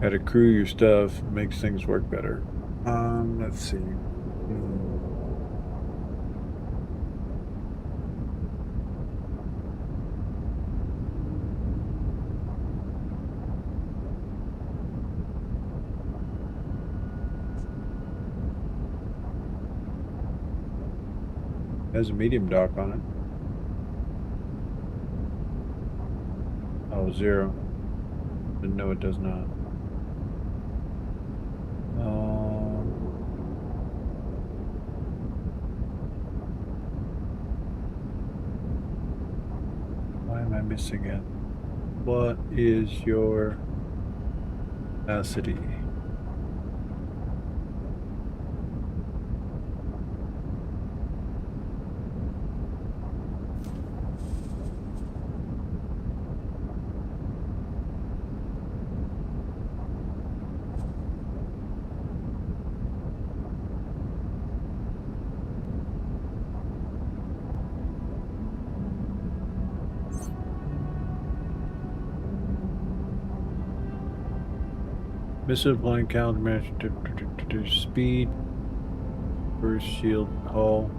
How to crew your stuff makes things work better. Let's see. Has a medium dock on it. Oh, 0. No, it does not. Why am I missing it? What is your capacity? Missile plane countermeasure to speed. First shield hull.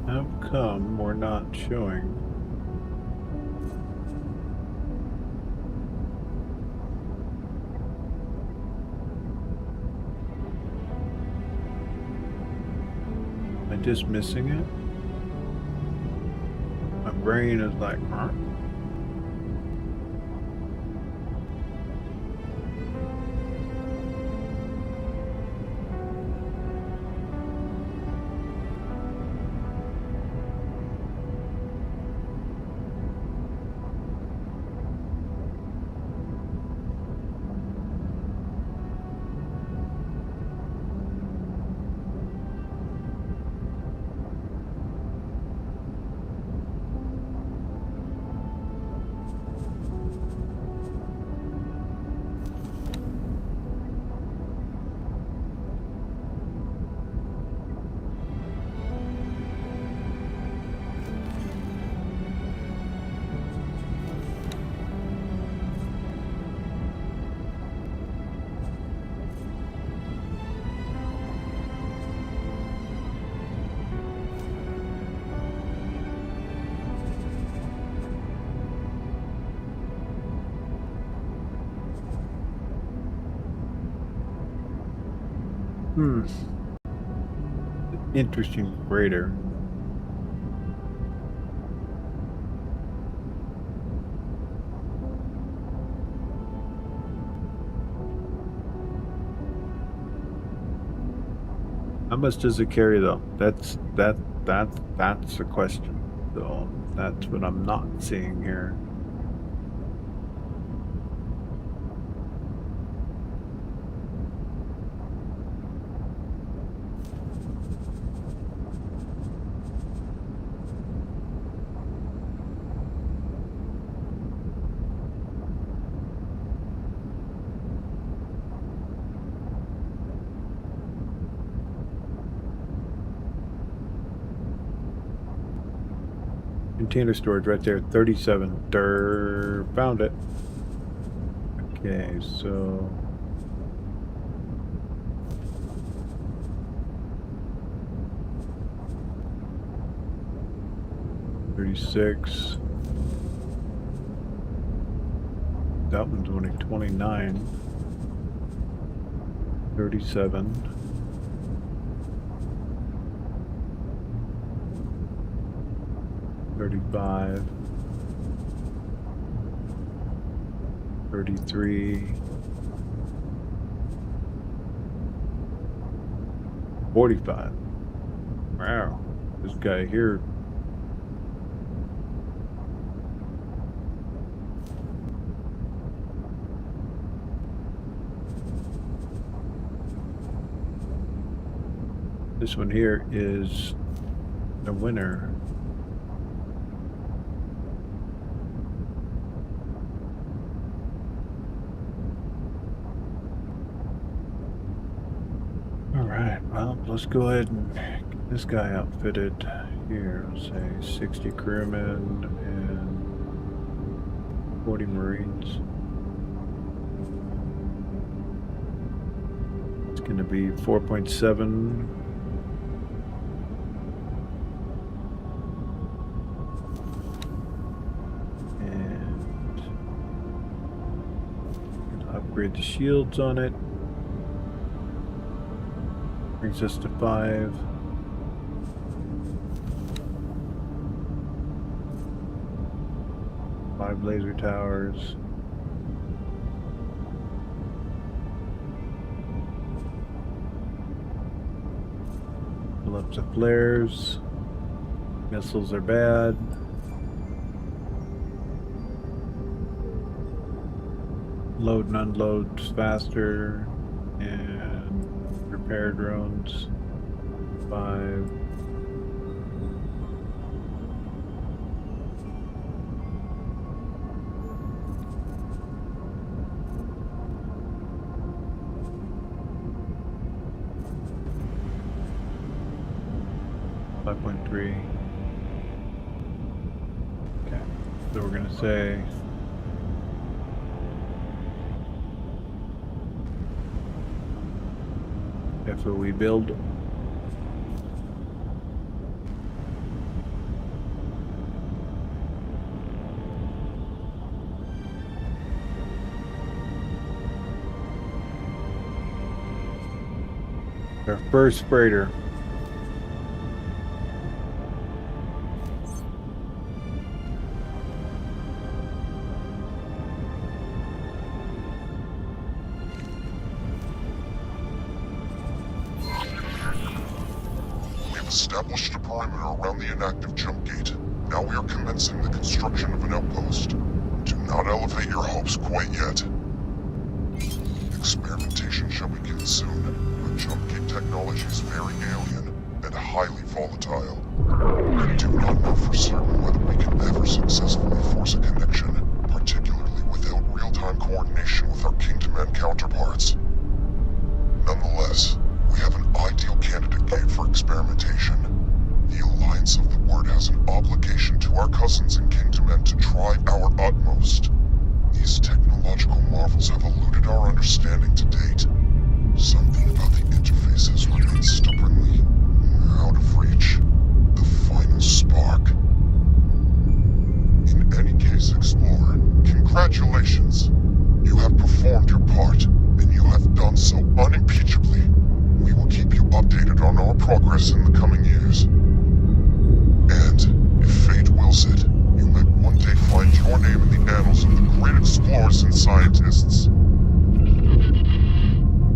How come we're not showing? Am I just missing it? My brain is like, huh? interesting freighter. How much does it carry though? That's the question. So that's what I'm not seeing here. Container storage right there, 37. Found it. Okay, so $36. That one's only 29. 37. $35, $33, $45. Wow, this guy here. This one here is the winner. Well, let's go ahead and get this guy outfitted here. Let's say 60 crewmen and 40 Marines. It's going to be 4.7. And upgrade the shields on it. Brings us to 5. Five laser towers. Fill up the flares. Missiles are bad. Load and unload faster. And repair drones, 5. $5.3. Okay, so we're gonna say FOE build. Our first freighter.
Established a perimeter around the inactive jump gate. Now we are commencing the construction of an outpost. Do not elevate your hopes quite yet. Experimentation shall begin soon. The jump gate technology is very alien and highly volatile. We do not know for certain whether we can ever successfully force a connection, particularly without real-time coordination with our Kingdom and counterparts. Nonetheless, we have an ideal candidate gate for experimentation. The Alliance of the Word has an obligation to our cousins in Kingdom and to try our utmost. These technological marvels have eluded our understanding to date. Something about the interfaces remains stubbornly out of reach. The final spark. In any case, Explorer, congratulations. You have performed your part, and you have done so unimpeachably. We will keep you updated on our progress in the coming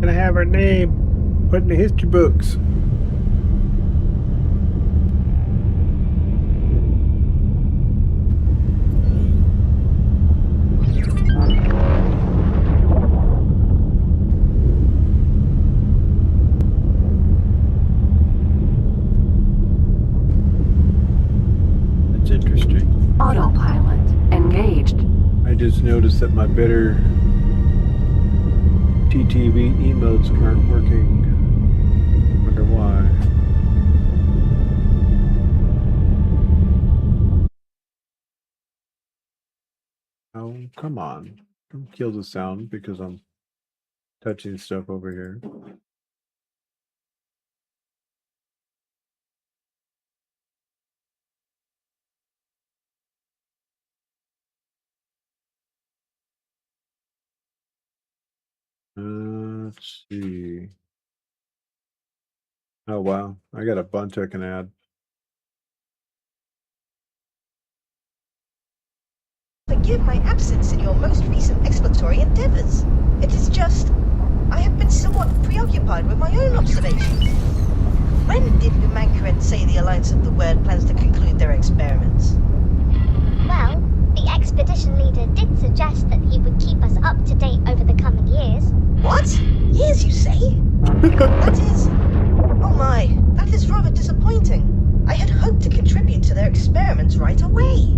gonna have her name put in the history books. That's interesting.
Autopilot engaged.
I just noticed that my better TTV emotes aren't working. Wonder why. Oh, come on. Don't kill the sound because I'm touching stuff over here. Let's see. Oh, wow. I got a bunch I can add.
Forgive my absence in your most recent exploratory endeavors. It is just, I have been somewhat preoccupied with my own observations. When did Humankind say the Alliance of the Word plans to conclude their experiments?
Well, the expedition leader did suggest that he would keep us up to date over the coming years.
What? Years, you say? That is... Oh my, that is rather disappointing. I had hoped to contribute to their experiments right away.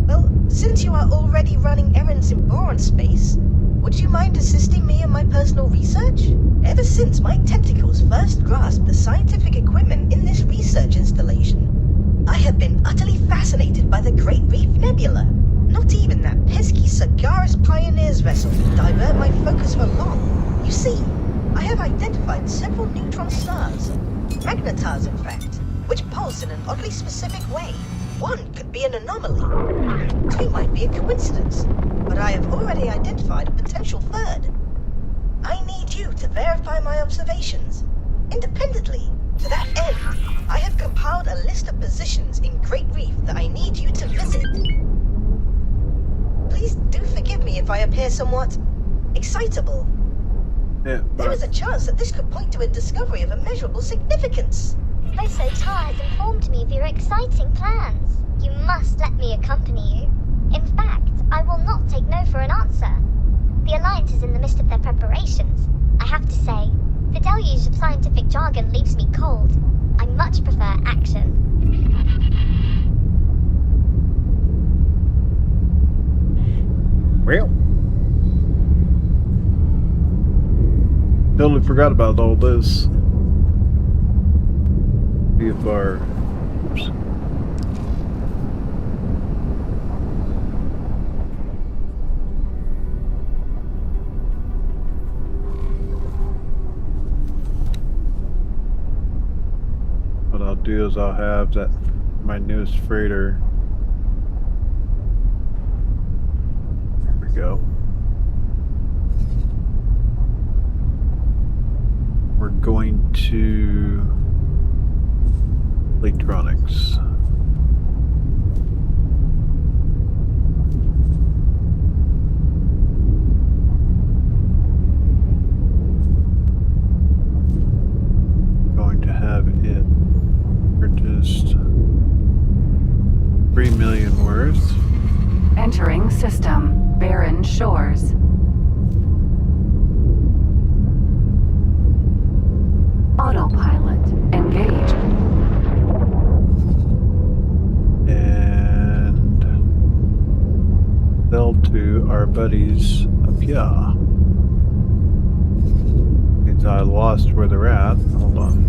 Well, since you are already running errands in Boron space, would you mind assisting me in my personal research? Ever since my tentacles first grasped the scientific equipment in this research installation, I have been utterly fascinated by the Great Reef Nebula. Not even that pesky Sagaris Pioneers vessel could divert my focus for long. You see, I have identified several neutron stars, magnetars in fact, which pulse in an oddly specific way. One could be an anomaly. Two might be a coincidence, but I have already identified a potential third. I need you to verify my observations, independently. To that end, I have compiled a list of positions in Great Reef that I need you to visit. Please do forgive me if I appear somewhat excitable.
Yeah,
There is a chance that this could point to a discovery of immeasurable significance.
Professor Tar has informed me of your exciting plans. You must let me accompany you. In fact, I will not take no for an answer. The Alliance is in the midst of their preparations. I have to say, the deluge of scientific jargon leaves me cold. I much prefer action.
Well. Totally forgot about all this. See if our... Oops. What I'll do is I'll have that my newest freighter. There we go. We're going to electronics. Going to have it purchased 3 million worth.
Entering system. Barren Shores. Autopilot engaged.
And sell to our buddies up here. Since I lost where they're at. Hold on.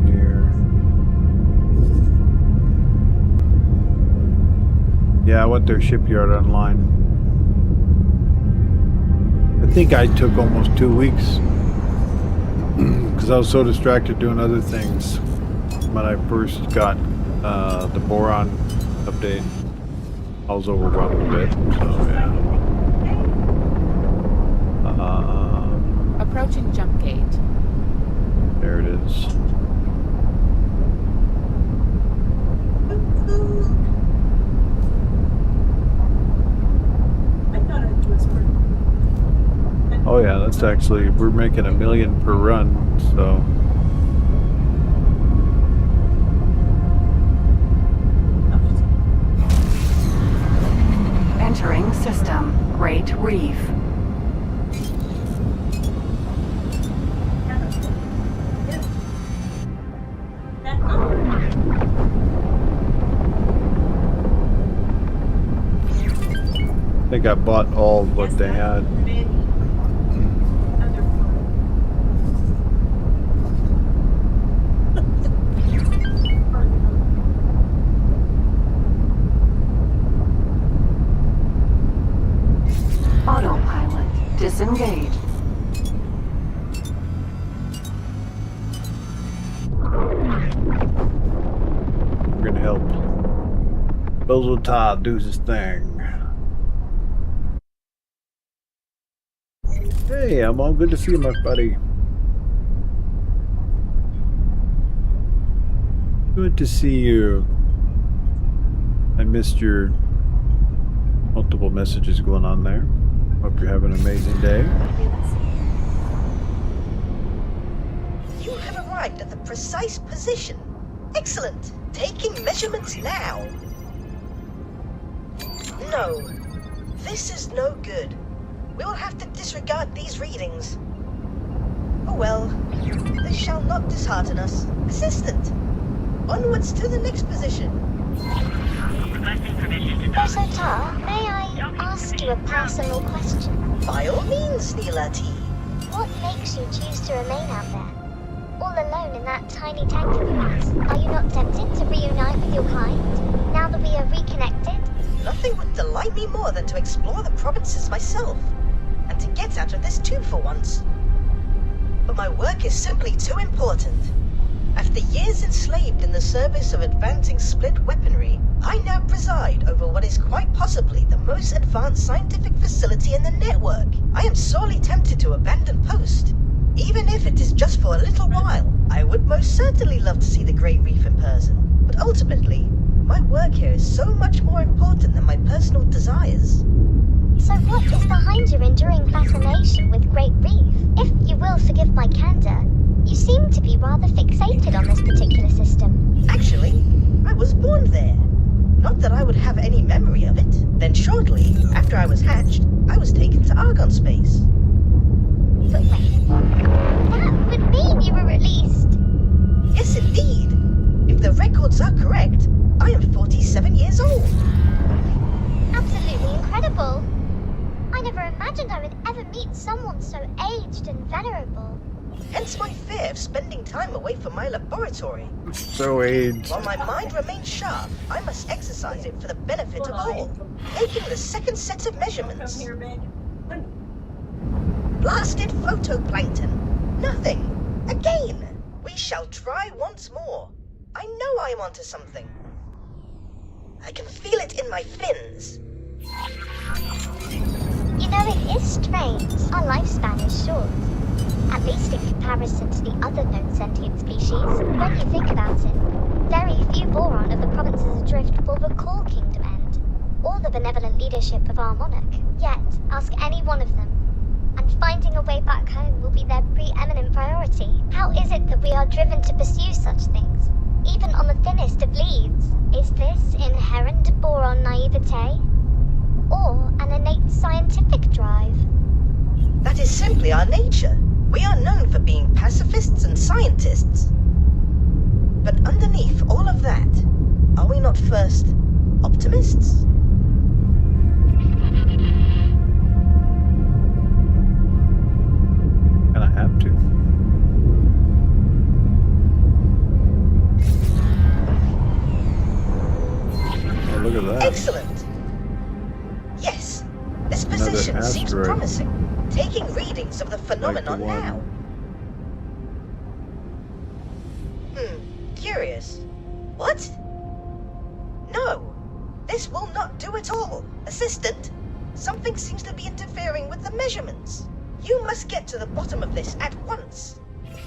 Here. Yeah, I want their shipyard online. I think I took almost 2 weeks because I was so distracted doing other things when I first got the Boron update. I was overwhelmed a bit, so yeah.
Approaching jump gate.
There it is.
I thought I'd whisper.
Oh yeah, that's actually, we're making 1 million per run, so.
Entering system. Great Reef.
I think I bought all of what they had.
Autopilot disengaged.
We're gonna help Bozo Todd do his thing. Hey, I'm all good to see you, my buddy. Good to see you. I missed your multiple messages going on there. Hope you're having an amazing day.
You have arrived at the precise position. Excellent. Taking measurements now. No. This is no good. We will have to disregard these readings. Oh well. This shall not dishearten us. Assistant. Onwards to the next position.
Bozo Tar, may I ask you a personal question?
By all means, Neela T.
What makes you choose to remain out there? All alone in that tiny tank of yours? Are you not tempted to reunite with your kind, now that we are reconnected?
Nothing would delight me more than to explore the provinces myself, and to get out of this tube for once. But my work is simply too important. After years enslaved in the service of advancing split weaponry, I now preside over what is quite possibly the most advanced scientific facility in the network. I am sorely tempted to abandon post. Even if it is just for a little while, I would most certainly love to see the Great Reef in person. But ultimately, my work here is so much more important than my personal desires.
So what is behind your enduring fascination with Great Reef? If you will forgive my candor, you seem to be rather fixated on this particular system.
Actually, I was born there. Not that I would have any memory of it. Then shortly, after I was hatched, I was taken to Argon space.
But wait, that would mean you were released.
Yes, indeed. If the records are correct, I am 47 years old.
Absolutely incredible. I never imagined I would ever meet someone so aged and venerable.
Hence my fear of spending time away from my laboratory.
So aged.
While my mind remains sharp, I must exercise it for the benefit of all. Taking the second set of measurements. Blasted photoplankton. Nothing. Again. We shall try once more. I know I am onto something. I can feel it in my fins.
You know, it is strange. Our lifespan is short. At least in comparison to the other known sentient species. When you think about it, very few Boron of the provinces adrift will recall Kingdom End, or the benevolent leadership of our monarch. Yet, ask any one of them, and finding a way back home will be their preeminent priority. How is it that we are driven to pursue such things, even on the thinnest of leads? Is this inherent Boron naivete, or an innate scientific drive?
That is simply our nature. We are known for being pacifists and scientists. But underneath all of that, are we not first optimists?
And I have to. Oh, look at that.
Excellent. Yes, this
Another
position seems
asteroid.
promising. Taking readings of the phenomenon
one.
now. Curious. What? No, this will not do at all. Assistant, something seems to be interfering with the measurements. You must get to the bottom of this at once.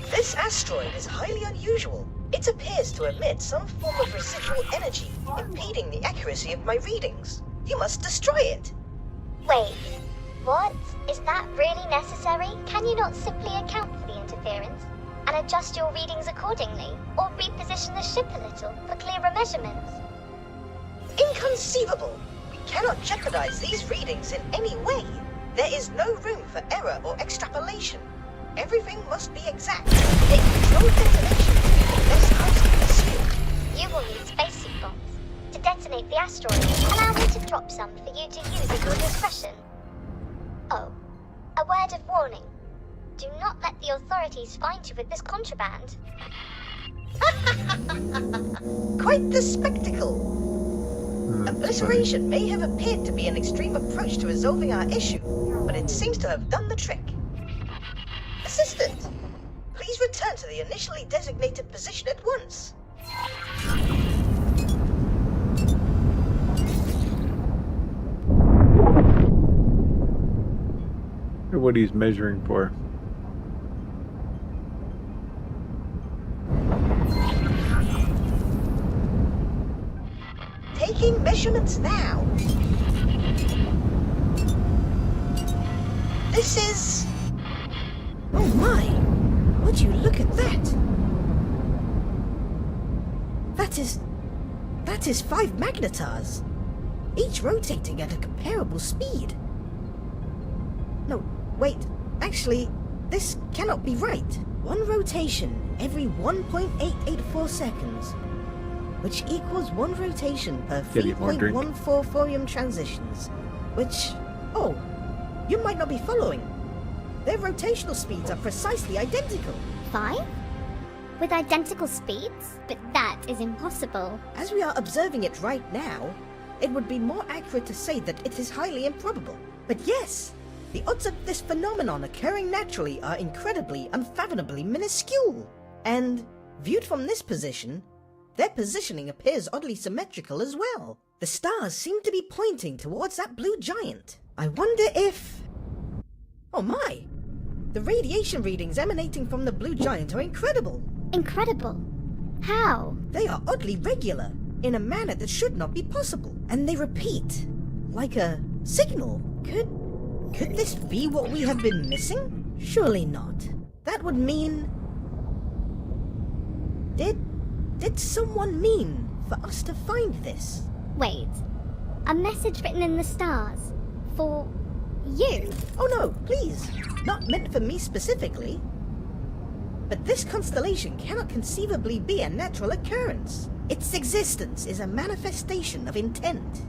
This asteroid is highly unusual. It appears to emit some form of residual energy, impeding the accuracy of my readings. You must destroy it.
Wait, What? Is that really necessary? Can you not simply account for the interference and adjust your readings accordingly, or reposition the ship a little for clearer measurements?
Inconceivable! We cannot jeopardize these readings in any way. There is no room for error or extrapolation. Everything must be exact. A controlled detonation would be the best course to pursue.
You will need spacesuit bombs to detonate the asteroid. Allow me to drop some for you to use at your discretion. Oh, a word of warning. Do not let the authorities find you with this contraband.
Quite the spectacle. Obliteration may have appeared to be an extreme approach to resolving our issue, but it seems to have done the trick. Assistant, please return to the initially designated position at once.
What he's measuring for.
Taking measurements now. This is... Oh my! Would you look at that? That is 5 magnetars, each rotating at a comparable speed. No, wait. Actually, this cannot be right. One rotation every 1.884 seconds, which equals one rotation per 3.14 Thorium transitions, which... Oh, you might not be following. Their rotational speeds are precisely identical.
5? With identical speeds? But that is impossible.
As we are observing it right now, it would be more accurate to say that it is highly improbable. But yes, the odds of this phenomenon occurring naturally are incredibly, unfathomably minuscule. And, viewed from this position, their positioning appears oddly symmetrical as well. The stars seem to be pointing towards that blue giant. I wonder if... Oh my! The radiation readings emanating from the blue giant are incredible.
Incredible? How?
They are oddly regular, in a manner that should not be possible. And they repeat, like a signal. Could this be what we have been missing? Surely not. That would mean... Did someone mean for us to find this?
Wait. A message written in the stars. For... you?
Oh no, please. Not meant for me specifically. But this constellation cannot conceivably be a natural occurrence. Its existence is a manifestation of intent.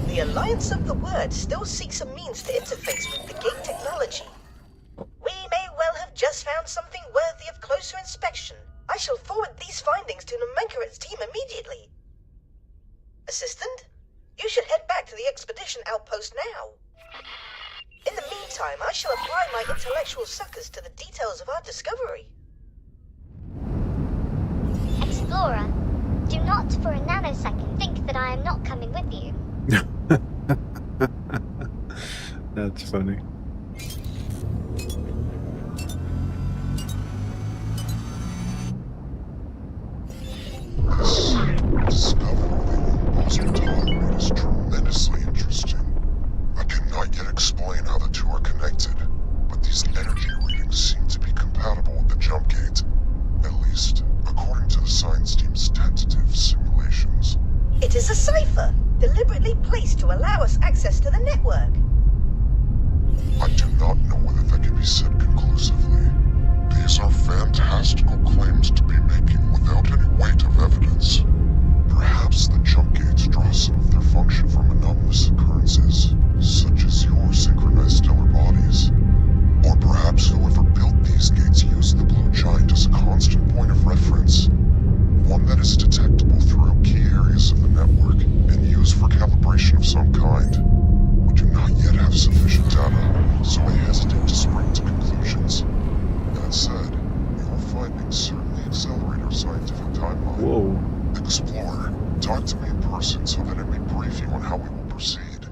The Alliance of the Word still seeks a means to interface with the gate technology. We may well have just found something worthy of closer inspection. I shall forward these findings to Nomenklaret's team immediately. Assistant, you should head back to the expedition outpost now. In the meantime, I shall apply my intellectual suckers to the details of our discovery.
Explorer, do not for a nanosecond think that I am not coming with you.
That's funny.
This discovery of the impossible time rate is tremendously interesting. I cannot yet explain how the two are connected, but these energy readings seem to be compatible with the jump gate, at least according to the science team's tentative simulations.
It is a cipher, deliberately placed to allow us access to the network.
I do not know whether that can be said conclusively. These are fantastical claims to be making without any weight of evidence. Perhaps the jump gates draw some of their function from anomalous occurrences, such as your synchronized stellar bodies. Or perhaps whoever built these gates used the blue giant as a constant point of reference, one that is detectable throughout key areas of the network and used for calibration of some kind. We do not yet have sufficient data, so I hesitate to spring to conclusions. That said, your findings certainly accelerate our scientific timeline.
Whoa.
Explorer, talk to me in person so that I may brief you on how we will proceed.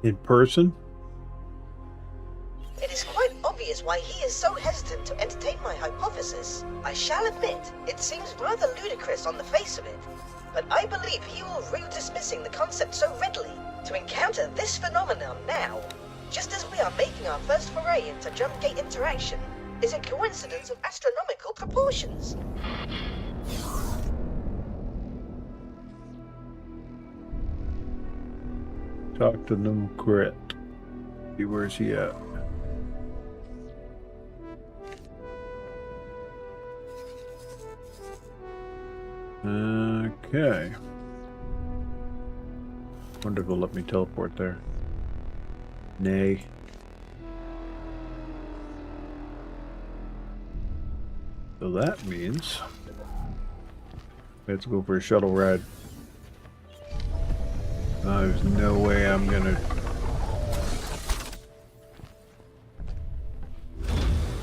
In person?
It is quite obvious is why he is so hesitant to entertain my hypothesis. I shall admit, it seems rather ludicrous on the face of it, but I believe he will rue dismissing the concept so readily. To encounter this phenomenon now, just as we are making our first foray into jump gate interaction, is a coincidence of astronomical proportions.
Talk to Numcret. See where's he at. Okay. Wonder if it'll let me teleport there. Nay. So that means we have to go for a shuttle ride. There's no way I'm gonna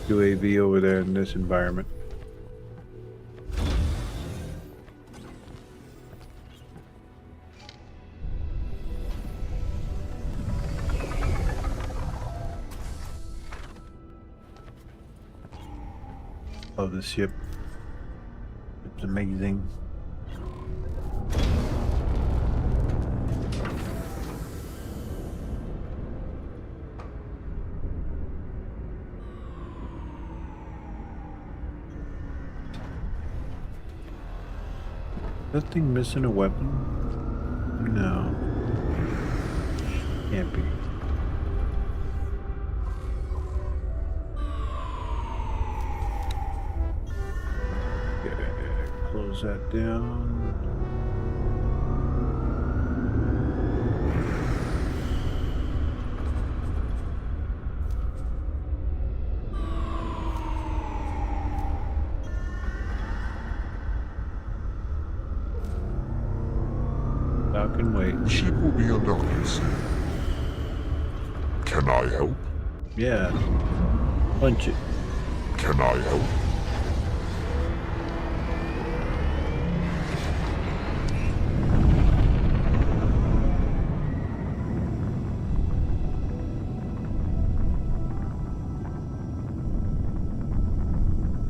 do AV over there in this environment. Love this ship. It's amazing. That thing missing a weapon? No. Can't be. Okay, close that down. Can wait.
The ship will be undocking soon. Can I help?
Yeah. Punch it.
Can I help?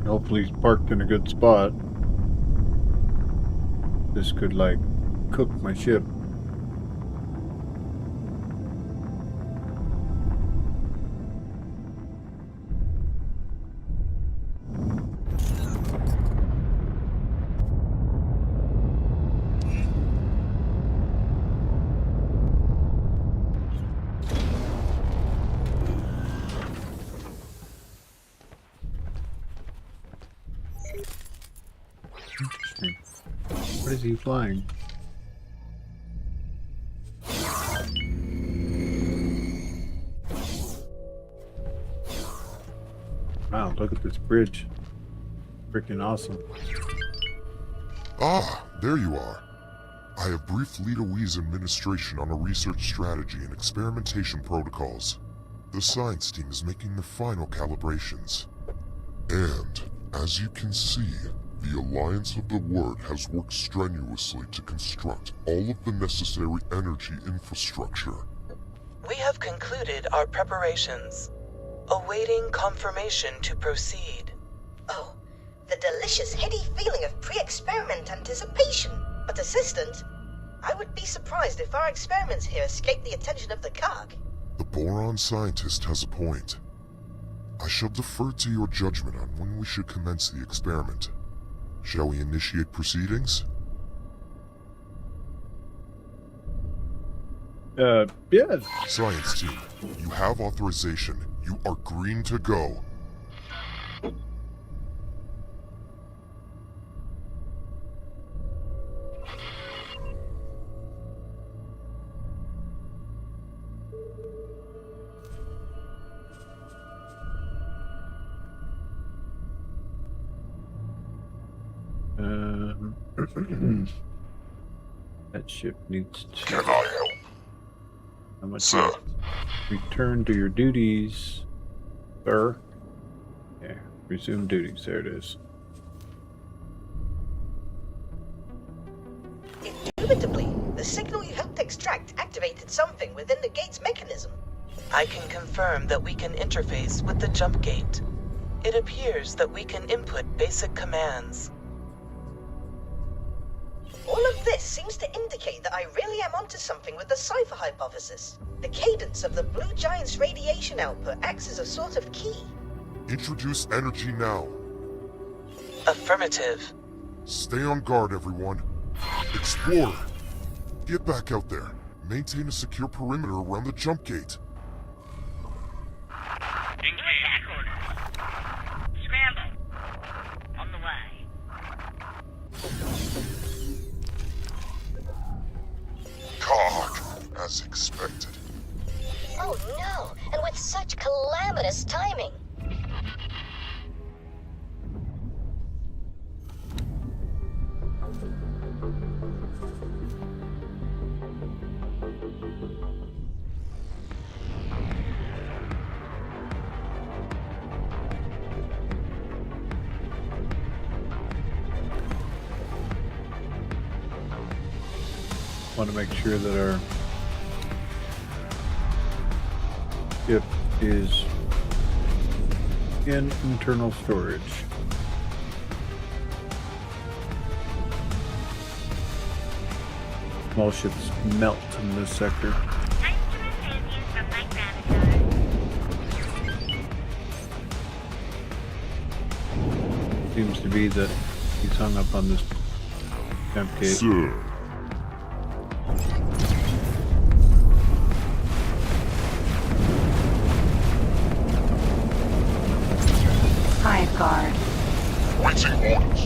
Hopefully he's parked in a good spot. This could, like, cook my ship. Interesting. What is he flying? Wow, look at this bridge. Freaking awesome.
Ah, there you are. I have briefed Lita Wee's administration on a research strategy and experimentation protocols. The science team is making the final calibrations. And, as you can see, the Alliance of the Word has worked strenuously to construct all of the necessary energy infrastructure.
We have concluded our preparations, awaiting confirmation to proceed.
Oh, the delicious heady feeling of pre-experiment anticipation. But Assistant, I would be surprised if our experiments here escape the attention of the Karg.
The Boron scientist has a point. I shall defer to your judgment on when we should commence the experiment. Shall we initiate proceedings?
Yeah.
Science team, you have authorization. You are green to go.
That ship needs to...
Can I help?
How much?
Sir.
Return to your duties, sir. Yeah, resume duties. There it is.
Indubitably, the signal you helped extract activated something within the gate's mechanism.
I can confirm that we can interface with the jump gate. It appears that we can input basic commands.
All of this seems to indicate that I really am onto something with the Cypher hypothesis. The cadence of the Blue Giant's radiation output acts as a sort of key.
Introduce energy now.
Affirmative.
Stay on guard, everyone. Explorer, get back out there. Maintain a secure perimeter around the jump gate.
Engage. Scramble. On the way.
Cog, as expected.
Oh no, and with such calamitous timing.
Want to make sure that our ship is in internal storage. Small ships melt in this sector. Seems to be that he's hung up on this jump gate.
Sir.
Hive guard.
Waiting orders.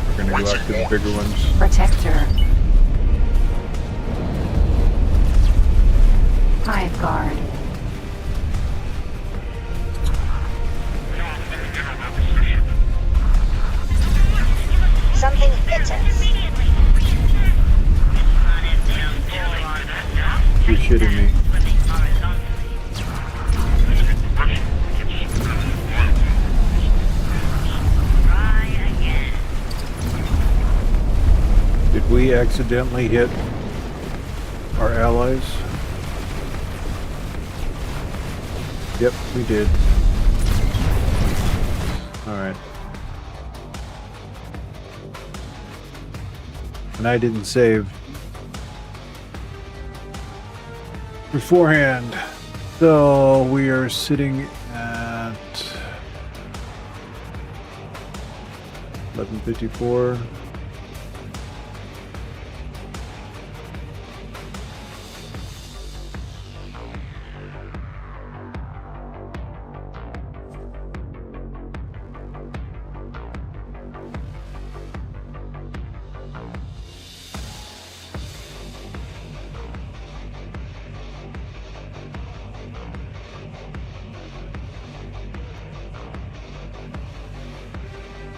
We're gonna go after the bigger ones.
Protector. Hive guard.
Something hit us.
You're shitting me. Did we accidentally hit our allies? Yep, we did. Alright. And I didn't save beforehand. So we are sitting at 11:54.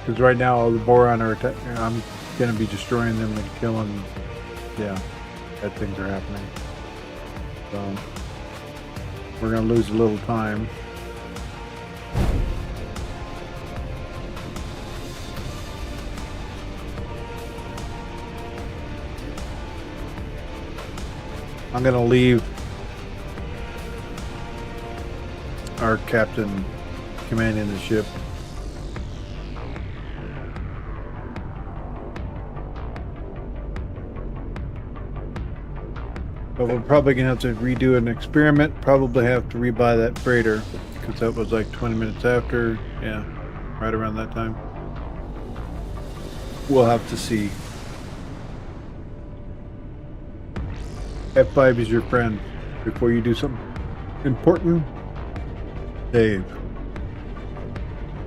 Because right now all the boron are I'm gonna be destroying them and killing. Yeah, bad things are happening. So we're gonna lose a little time. I'm gonna leave our captain commanding the ship. But we're probably gonna have to redo an experiment. Probably have to rebuy that freighter because that was like 20 minutes after. Yeah, right around that time. We'll have to see. F5 is your friend. Before you do something important, Dave.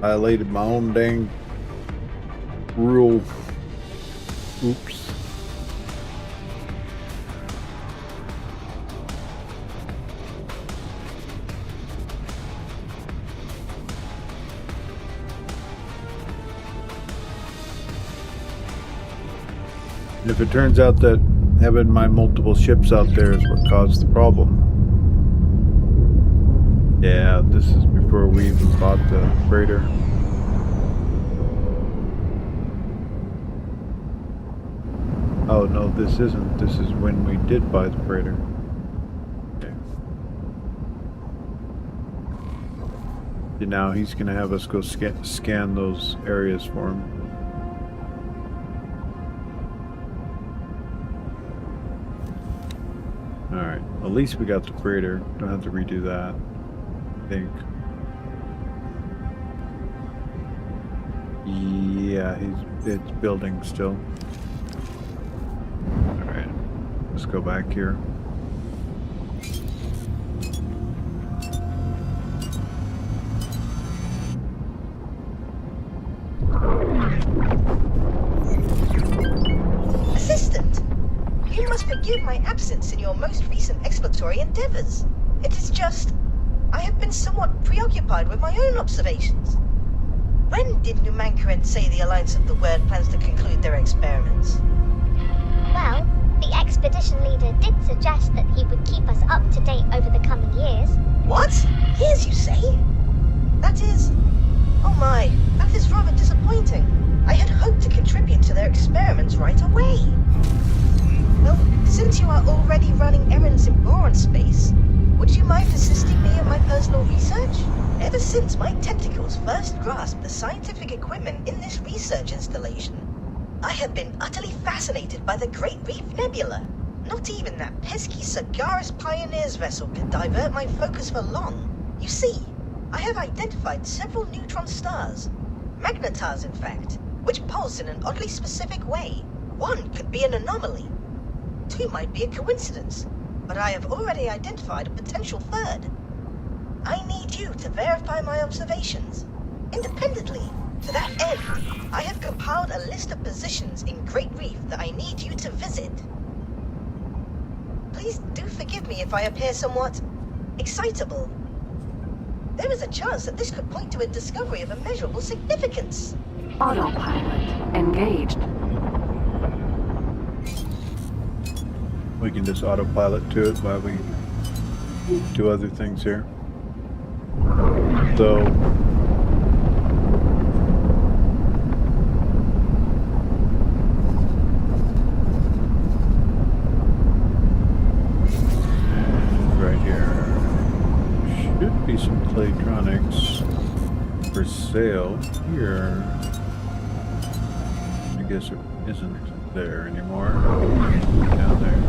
Violated my own dang rule. Oops. And if it turns out that having my multiple ships out there is what caused the problem. Yeah, this is before we even bought the freighter. Oh no, this isn't. This is when we did buy the freighter. Okay. And now he's gonna have us go scan those areas for him. Alright, at least we got the freighter. Don't have to redo that, I think. Yeah, it's building still. Alright, let's go back here.
Assistant, you must forgive my absence in your most recent exploratory endeavors. It is just, I have been somewhat preoccupied with my own observations. When did New Mankaret say the Alliance of the Word plans to conclude their experiments?
Well, the expedition leader did suggest that he would keep us up to date over the coming years.
What? Years, you say? That is... Oh my, that is rather disappointing. I had hoped to contribute to their experiments right away. Well, since you are already running errands in Boron space, would you mind assisting me in my personal research? Ever since my tentacles first grasped the scientific equipment in this research installation, I have been utterly fascinated by the Great Reef Nebula. Not even that pesky Sagaris Pioneers vessel could divert my focus for long. You see, I have identified several neutron stars, magnetars in fact, which pulse in an oddly specific way. One could be an anomaly. Two might be a coincidence, but I have already identified a potential third. I need you to verify my observations. Independently, to that end, I have compiled a list of positions in Great Reef that I need you to visit. Please do forgive me if I appear somewhat excitable. There is a chance that this could point to a discovery of immeasurable significance.
Autopilot engaged.
We can just autopilot to it while we do other things here. So right here should be some Claytronics for sale here. I guess it isn't there anymore. Down there.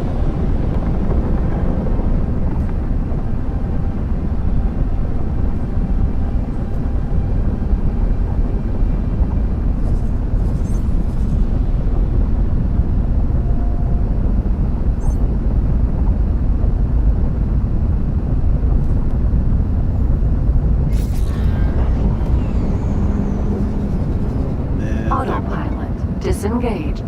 Disengaged.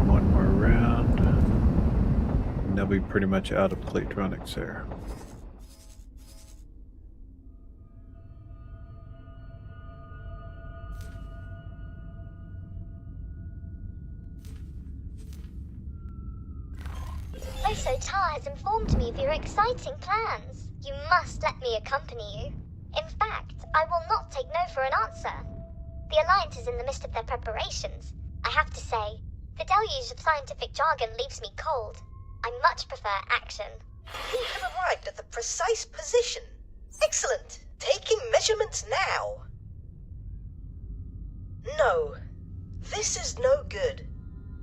One more round. And they'll be pretty much out of Claytronics there.
Oso Tar has informed me of your exciting plans. You must let me accompany you. In fact, I will not take no for an answer. The Alliance is in the midst of their preparations. I have to say, the deluge of scientific jargon leaves me cold. I much prefer action.
You have arrived at the precise position. Excellent. Taking measurements now. No. This is no good.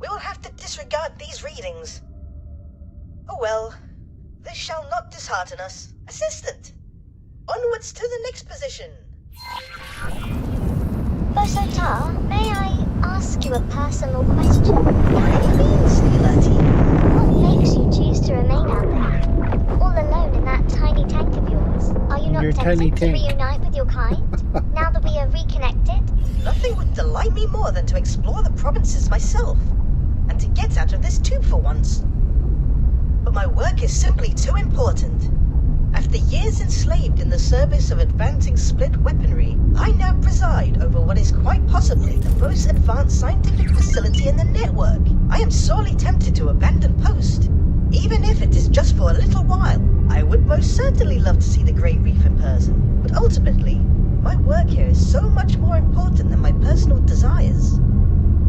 We will have to disregard these readings. Oh well. This shall not dishearten us. Assistant! Onwards to the next position.
Oso Tar, may I ask you a personal question?
By any means, Lilati.
What makes you choose to remain out there? All alone in that tiny tank of yours? Are you not
Your tiny
tempted to
tank.
reunite with your kind? Now that we are reconnected?
Nothing would delight me more than to explore the provinces myself, and to get out of this tube for once. But my work is simply too important. After years enslaved in the service of advancing split weaponry, I now preside over what is quite possibly the most advanced scientific facility in the network. I am sorely tempted to abandon post, even if it is just for a little while. I would most certainly love to see the Great Reef in person, but ultimately, my work here is so much more important than my personal desires.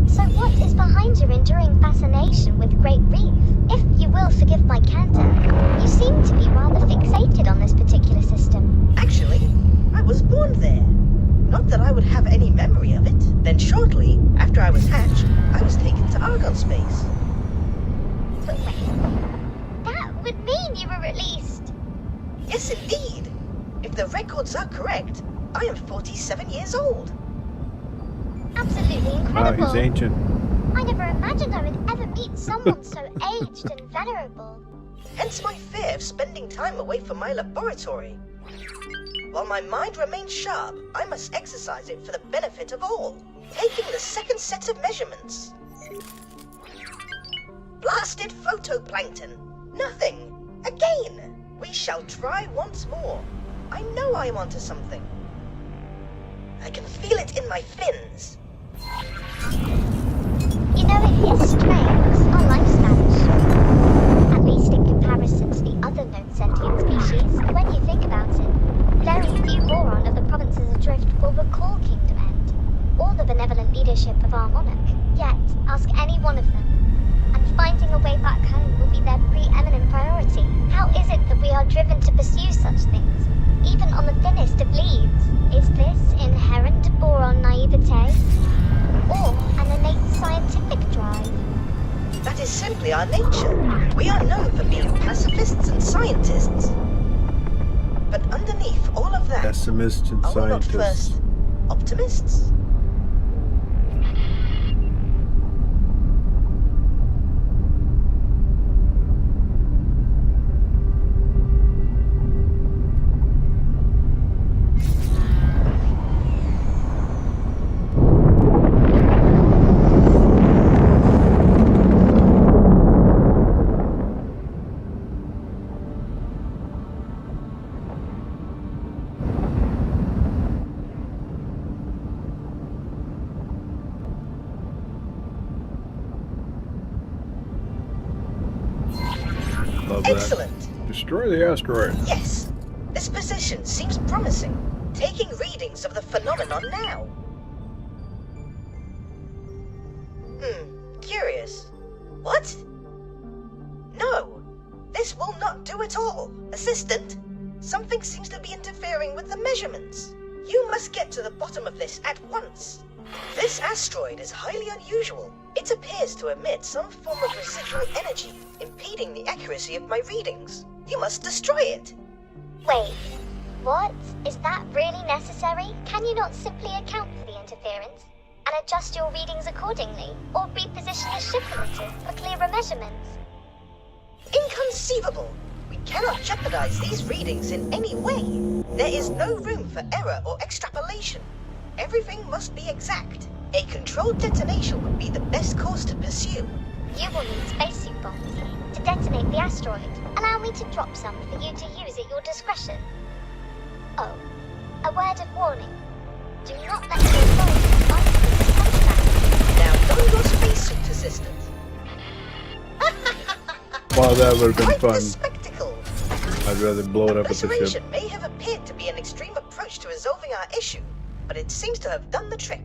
So what is behind your enduring fascination with Great Reef? If you will forgive my candor, you seem to be rather fixated on this particular system.
Actually, I was born there. Not that I would have any memory of it. Then shortly after I was hatched, I was taken to Argon space.
But wait, that would mean you were released.
Yes, indeed. If the records are correct, I am 47 years old.
Absolutely
Wow,
incredible.
he's ancient.
I never imagined I would ever meet someone so aged and venerable.
Hence my fear of spending time away from my laboratory. While my mind remains sharp, I must exercise it for the benefit of all. Taking the second set of measurements. Blasted photoplankton. Nothing. Again. We shall try once more. I know I am onto something. I can feel it in my fins.
You know, it is strange, our lifespans short. At least in comparison to the other known sentient species, when you think about it. Very few Boron of the provinces adrift will recall Kingdom End, or the benevolent leadership of our monarch. Yet, ask any one of them, and finding a way back home will be their preeminent priority. How is it that we are driven to pursue such things, even on the thinnest of leads? Is this inherent Boron naivete, or an innate scientific drive?
That is simply our nature. We are known for being pacifists and scientists. But underneath all of that,
Pessimists and
are we not
scientists.
first optimists?
Love that.
Excellent.
Destroy the asteroid.
Yes. This position seems promising. Taking readings of the phenomenon now. Curious. What? No. This will not do at all. Assistant, something seems to be interfering with the measurements. You must get to the bottom of this at once. This asteroid is highly unusual. It appears to emit some form of residual energy, impeding the accuracy of my readings. You must destroy it.
Wait, what? Is that really necessary? Can you not simply account for the interference and adjust your readings accordingly, or reposition the ship a little for clearer measurements?
Inconceivable! We cannot jeopardize these readings in any way. There is no room for error or extrapolation. Everything must be exact. A controlled detonation would be the best course to pursue.
You will need spacesuit bombs to detonate the asteroid. Allow me to drop some for you to use at your discretion. Oh, a word of warning. Do not let your authorities alter this contract.
Now don your spacesuit, assistant.
Wow, that would have been
Quite the
fun.
spectacle.
I'd rather blow it up with the ship.
Obliteration may have appeared to be an extreme approach to resolving our issue, but it seems to have done the trick.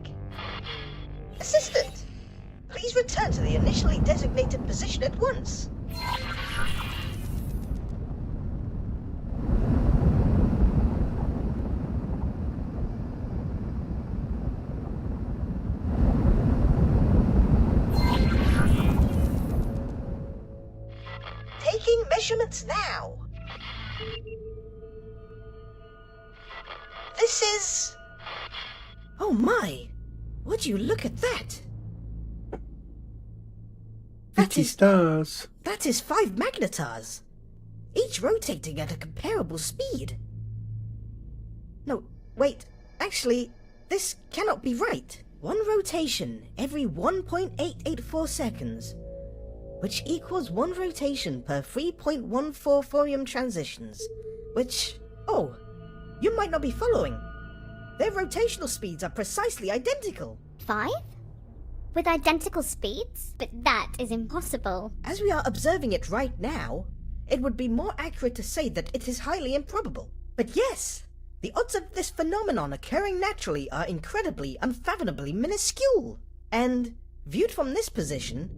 Assistant, please return to the initially designated position at once. Taking measurements now. This is...
Oh my! Would you look at that?
Stars.
That is 5 magnetars, each rotating at a comparable speed. No, wait, actually, this cannot be right. One rotation every 1.884 seconds, which equals 1 rotation per 3.14 thorium transitions, which, oh, you might not be following. Their rotational speeds are precisely identical.
5? With identical speeds? But that is impossible.
As we are observing it right now, it would be more accurate to say that it is highly improbable. But yes, the odds of this phenomenon occurring naturally are incredibly, unfathomably minuscule. And Viewed from this position,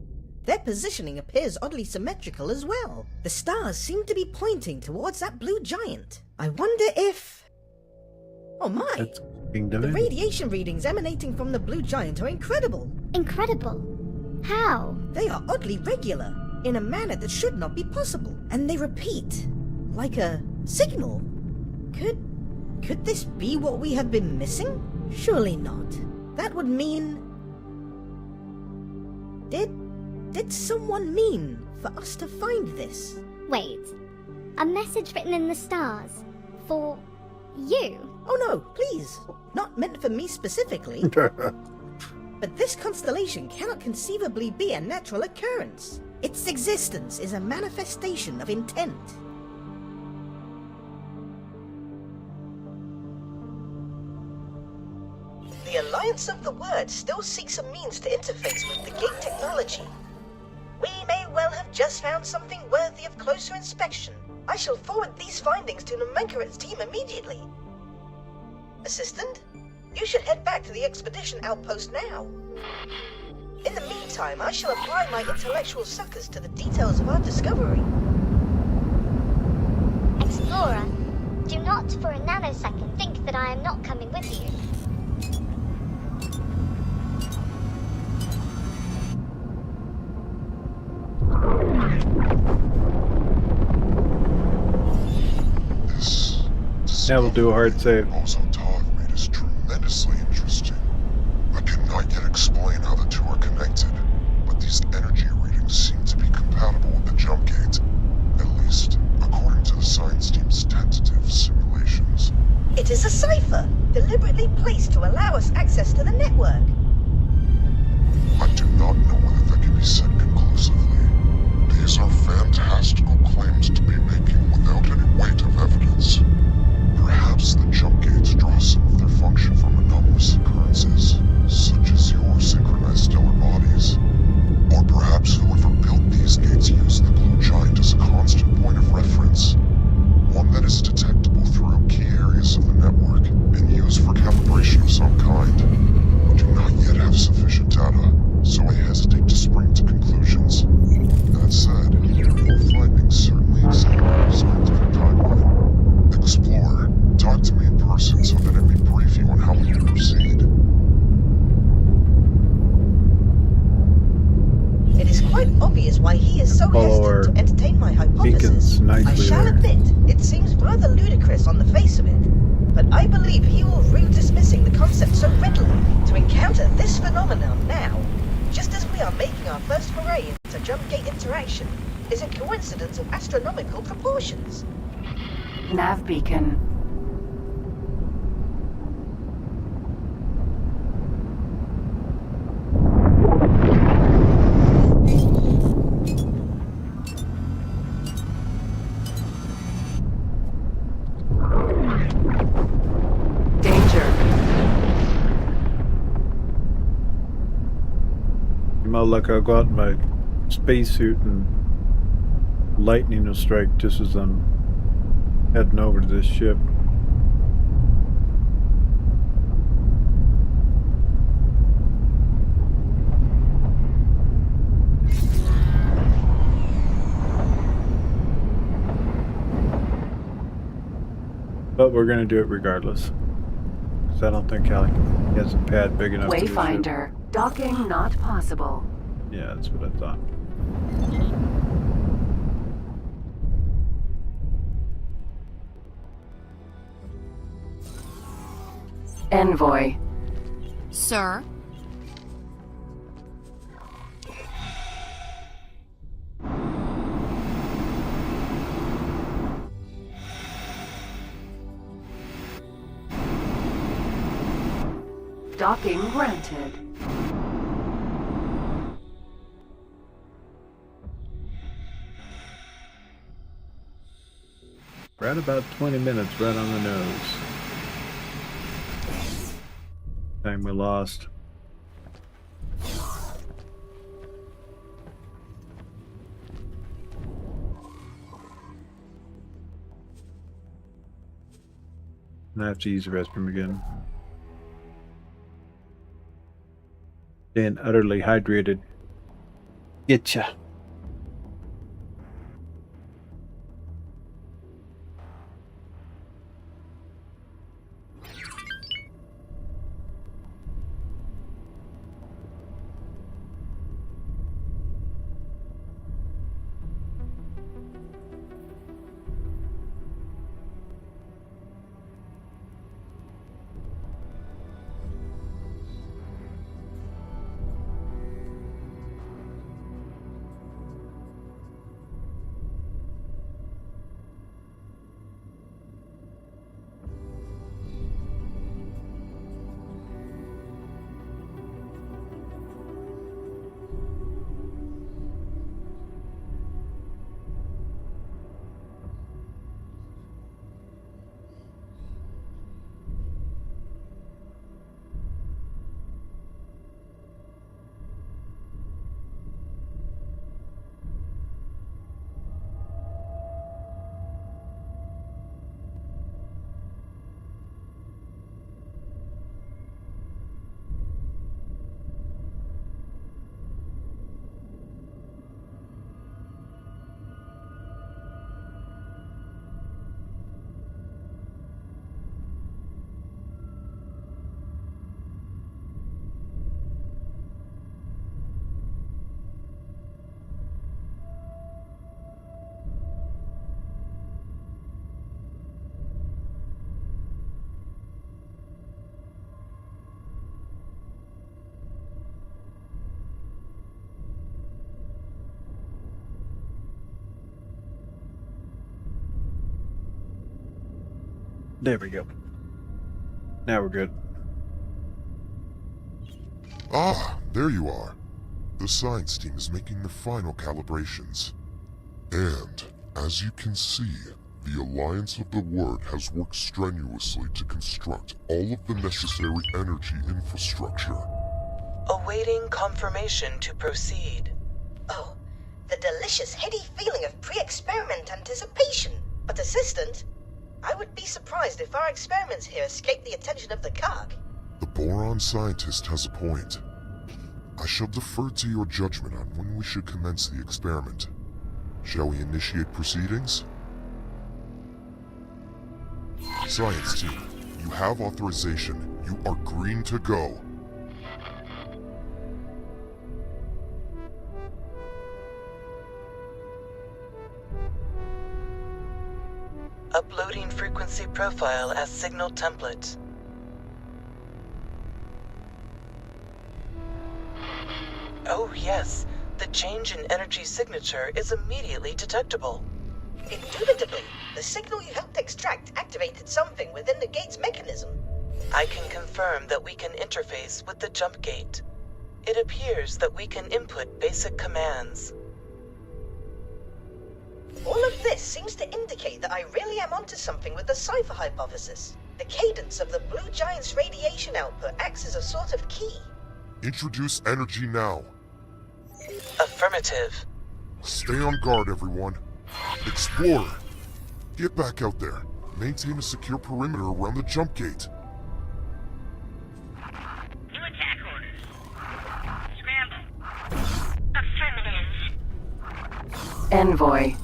their positioning appears oddly symmetrical as well. The stars seem to be pointing towards that blue giant. I wonder if... Oh my!
That's kingdom.
The radiation readings emanating from the blue giant are incredible.
Incredible. How?
They are oddly regular, in a manner that should not be possible. And they repeat, like a signal. Could this be what we have been missing? Surely not. That would mean... Did someone mean for us to find this?
Wait. A message written in the stars. For... you?
Oh no, please. Not meant for me specifically. But this constellation cannot conceivably be a natural occurrence. Its existence is a manifestation of intent.
The Alliance of the Word still seeks a means to interface with the Gate technology. We may well have just found something worthy of closer inspection. I shall forward these findings to Nomenkaret's team immediately. Assistant, you should head back to the expedition outpost now. In the meantime, I shall apply my intellectual suckers to the details of our discovery.
Explorer, do not for a nanosecond think that I am not coming with you.
Now we'll do a hard save.
Tav made is tremendously interesting. I cannot yet explain how the two are connected, but these energy readings seem to be compatible with the jump gate, at least according to the science team's tentative simulations.
It is a cipher, deliberately placed to allow us access to the network.
I do not know whether that can be said conclusively. These are fantastical claims to be making without any weight of evidence. Perhaps the jump gates draw some of their function from anomalous occurrences, such as your synchronized stellar bodies. Or perhaps whoever built these gates used the blue giant as a constant point of reference, one that is detectable throughout key areas of the network and used for calibration of some kind. We do not yet have sufficient data, so I hesitate to spring to conclusions. That said, your findings certainly exceed our scientific timeline. Explorer, talk to me in person so that I may brief you on how we can proceed.
It is quite obvious why he is so hesitant to entertain my hypothesis. I shall admit, it seems rather ludicrous on the face of it, but I believe he will rue dismissing the concept so readily. To encounter this phenomenon now, just as we are making our first foray into jump gate interaction, is a coincidence of astronomical proportions.
Nav beacon.
Luck, I'll go out in my spacesuit and lightning will strike just as I'm heading over to this ship. But we're going to do it regardless. Because I don't think Callie has a pad big enough to do it.
Wayfinder. Docking not possible.
Yeah, that's what I thought.
Envoy.
Sir?
Docking granted.
Right about 20 minutes, right on the nose. Time we lost. And I have to use the restroom again. Staying utterly hydrated. Getcha. There we go. Now we're good.
Ah, there you are. The science team is making the final calibrations. And, as you can see, the Alliance of the Word has worked strenuously to construct all of the necessary energy infrastructure.
Awaiting confirmation to proceed.
Oh, the delicious heady feeling of pre-experiment anticipation. But Assistant, I would be surprised if our experiments here escape the attention of the Karg.
The boron scientist has a point. I shall defer to your judgment on when we should commence the experiment. Shall we initiate proceedings? Science team, you have authorization. You are green to go.
Uploading frequency profile as signal template. Oh yes, the change in energy signature is immediately detectable.
Indubitably, the signal you helped extract activated something within the gate's mechanism.
I can confirm that we can interface with the jump gate. It appears that we can input basic commands.
All of this seems to indicate that I really am onto something with the Cypher hypothesis. The cadence of the Blue Giant's radiation output acts as a sort of key.
Introduce energy now.
Affirmative.
Stay on guard, everyone. Explorer, get back out there. Maintain a secure perimeter around the jump gate.
New attack orders. Scramble. Affirmative.
Envoy.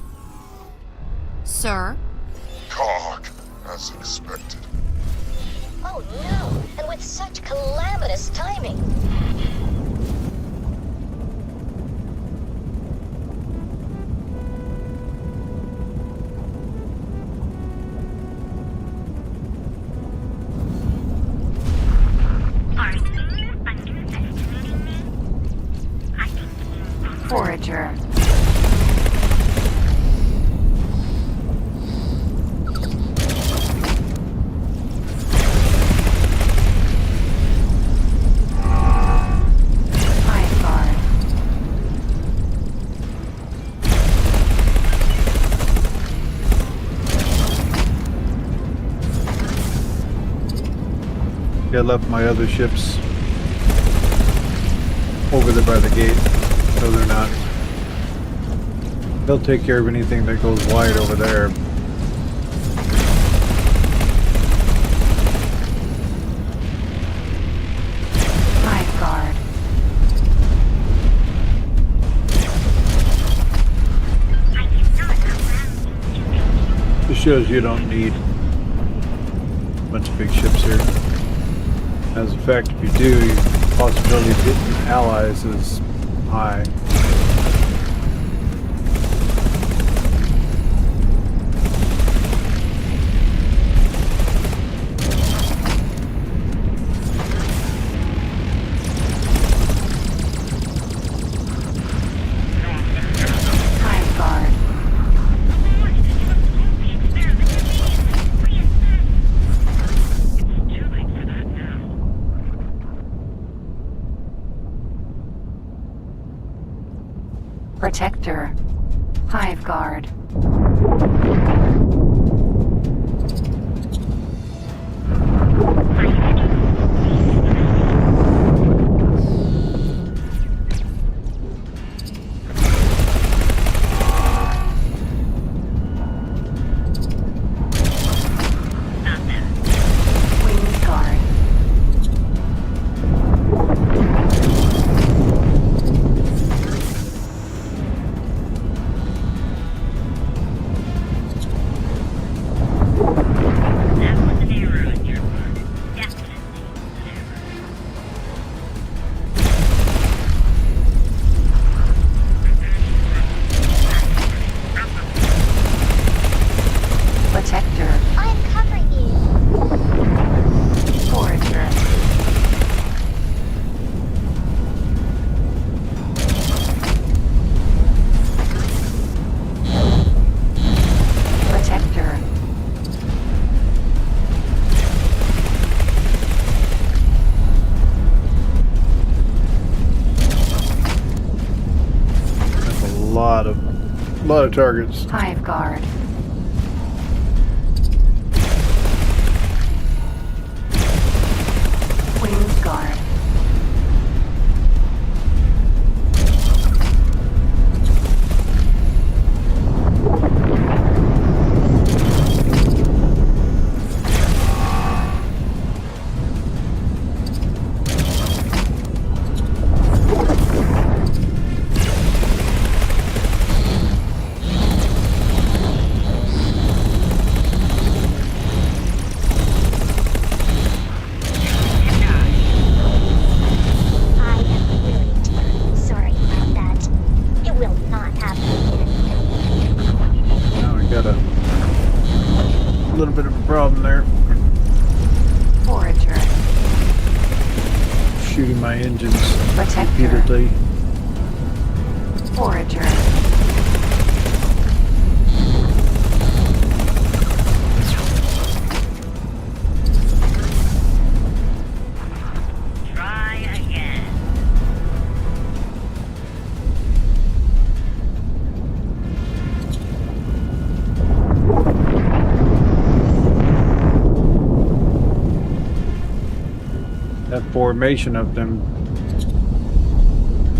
Sir?
Cog, as expected.
Oh no, and with such calamitous timing.
Are you underestimating me? I think you...
Forager.
I left my other ships over there by the gate, so they're not. They'll take care of anything that goes wide over there.
Hive guard.
shows you don't need a bunch of big ships here. As a fact, if you do, your possibility of hitting allies is high.
Hive guard.
Too late for that now.
Protector. Hive guard. Queen's guard.
That was an error on your part. Definitely an error.
Protector.
I'm covering you.
Forager. Protector.
That's a lot of targets.
Hive guard. Queen's guard.
I am really sorry about that. It will not happen again.
Now we got a little bit of a problem there.
Forager.
Shooting my engines
Protector.
repeatedly.
Forager.
Try again.
That formation of them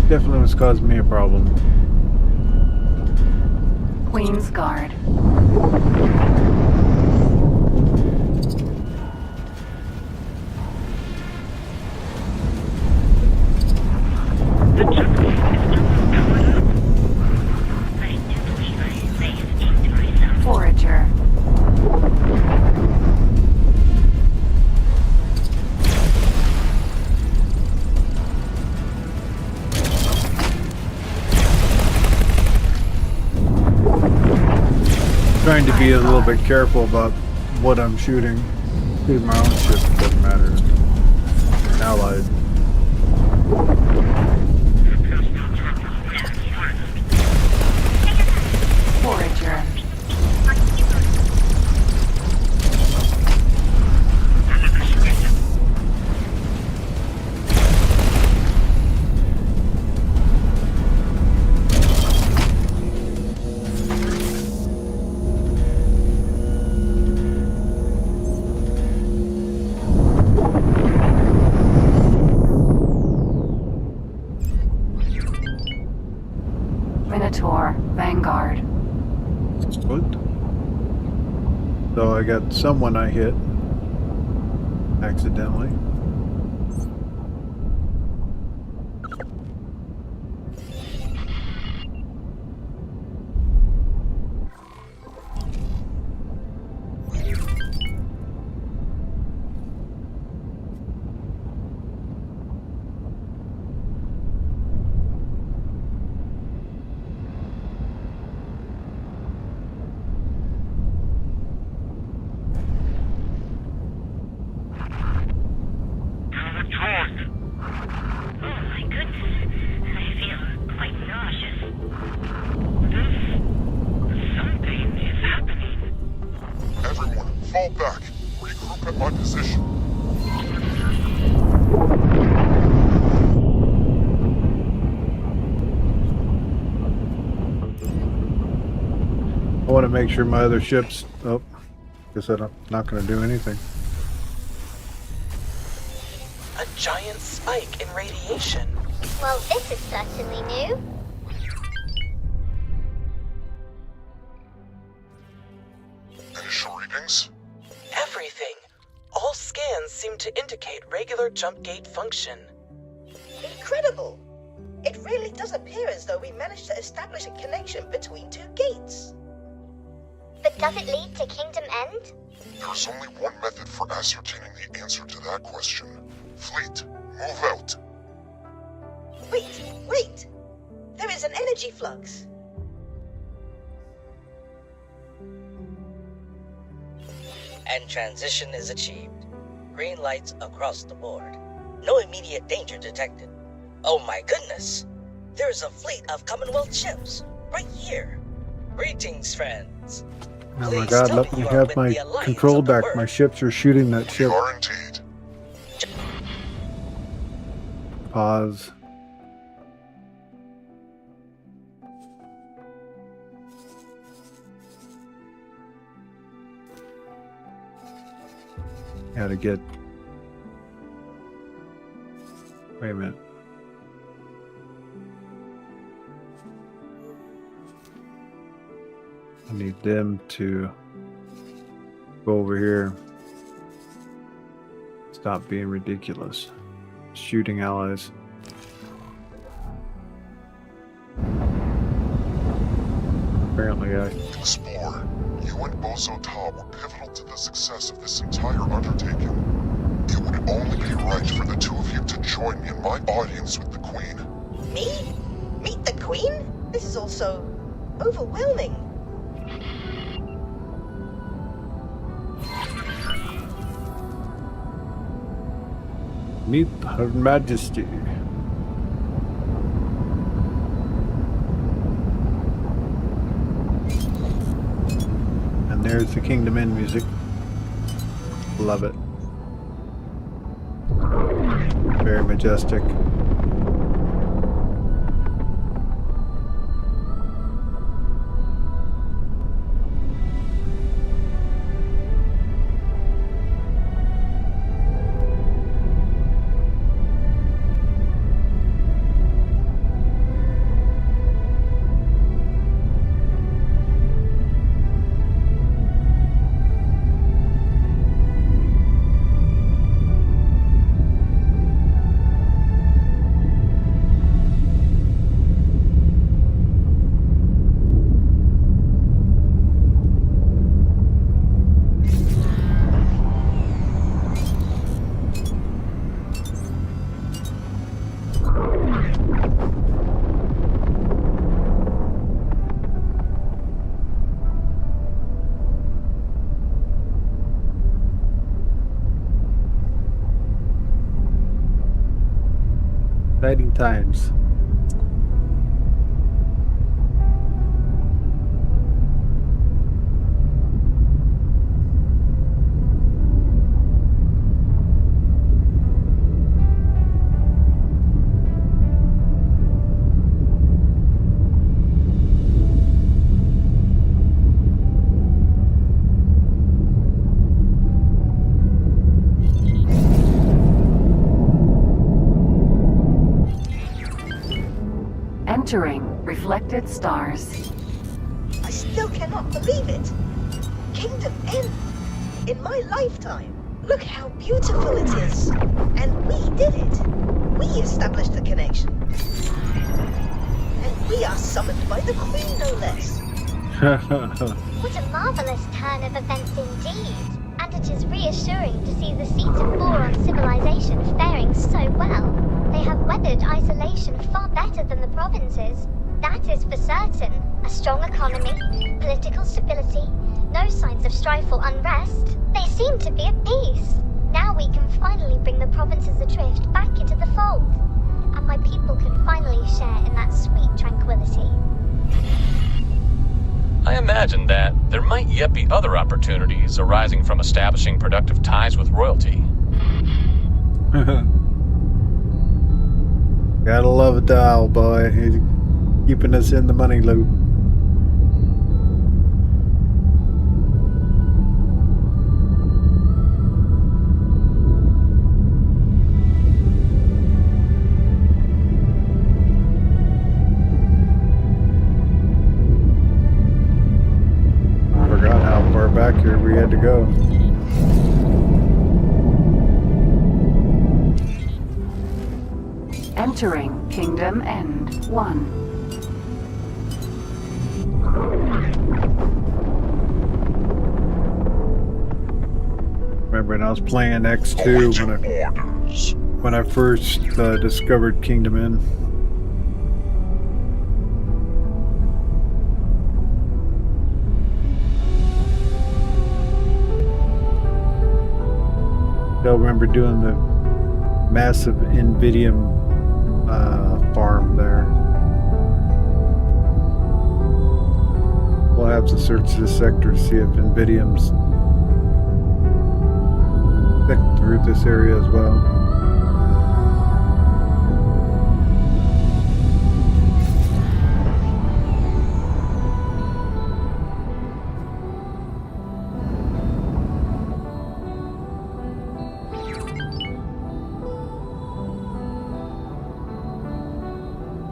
definitely was causing me a problem.
Queen's guard.
The jungle is almost covered up. I do believe I phased into myself.
Forager.
Trying to be a little bit careful about what I'm shooting. Shooting my own ship, it doesn't matter. Allied.
Forager. Minotaur. Vanguard.
What? So I got someone I hit accidentally.
fall back. Regroup at my position.
I want to make sure my other ships... Oh, guess I'm not going to do anything.
A giant spike in radiation.
Well, this is certainly new.
Initial readings?
Everything. All scans seem to indicate regular jump gate function.
Incredible! It really does appear as though we managed to establish a connection between two gates.
But does it lead to Kingdom End?
There's only one method for ascertaining the answer to that question. Fleet, move out.
Wait! There is an energy flux.
And transition is achieved. Green lights across the board. No immediate danger detected. Oh my goodness! There's a fleet of Commonwealth ships right here. Greetings, friends.
Oh my god, let me have my control back. My ships are shooting that ship.
You are indeed.
Pause. How to get... Wait a minute. I need them to go over here. Stop being ridiculous. Shooting allies. Apparently I...
Explore. You and Bozo Ta were pivotal to the success of this entire undertaking. It would only be right for the two of you to join me in my audience with the Queen.
Me? Meet the Queen? This is all so overwhelming.
Meet Her Majesty. And there's the Kingdom End music. Love it. Very majestic. Exciting times.
Entering reflected stars.
I still cannot believe it. Kingdom End. In my lifetime. Look how beautiful it is. And we did it. We established the connection. And we are summoned by the Queen, no less.
What a marvelous turn of events indeed. And it is reassuring to see the seat of Boron civilization faring so well. They have weathered isolation far better than the provinces. That is for certain. A strong economy, political stability, no signs of strife or unrest. They seem to be at peace. Now we can finally bring the provinces adrift back into the fold. And my people can finally share in that sweet tranquility.
I imagine that there might yet be other opportunities arising from establishing productive ties with royalty.
Gotta love a dial, boy. He's keeping us in the money loop. I forgot how far back here we had to go.
Entering Kingdom End 1.
Remember when I was playing X2 when I first discovered Kingdom End. Still remember doing the massive Invidium farm there. We'll have to search this sector to see if Invidium's thick through this area as well.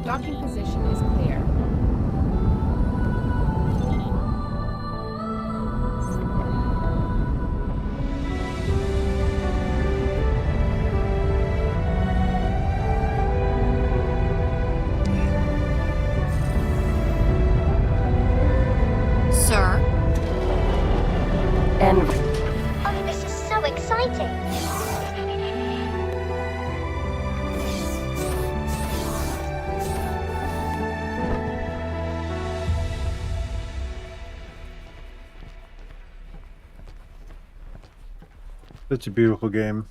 Docking position is clear. Sir?
And
Oh, this is so exciting.
Such a beautiful game.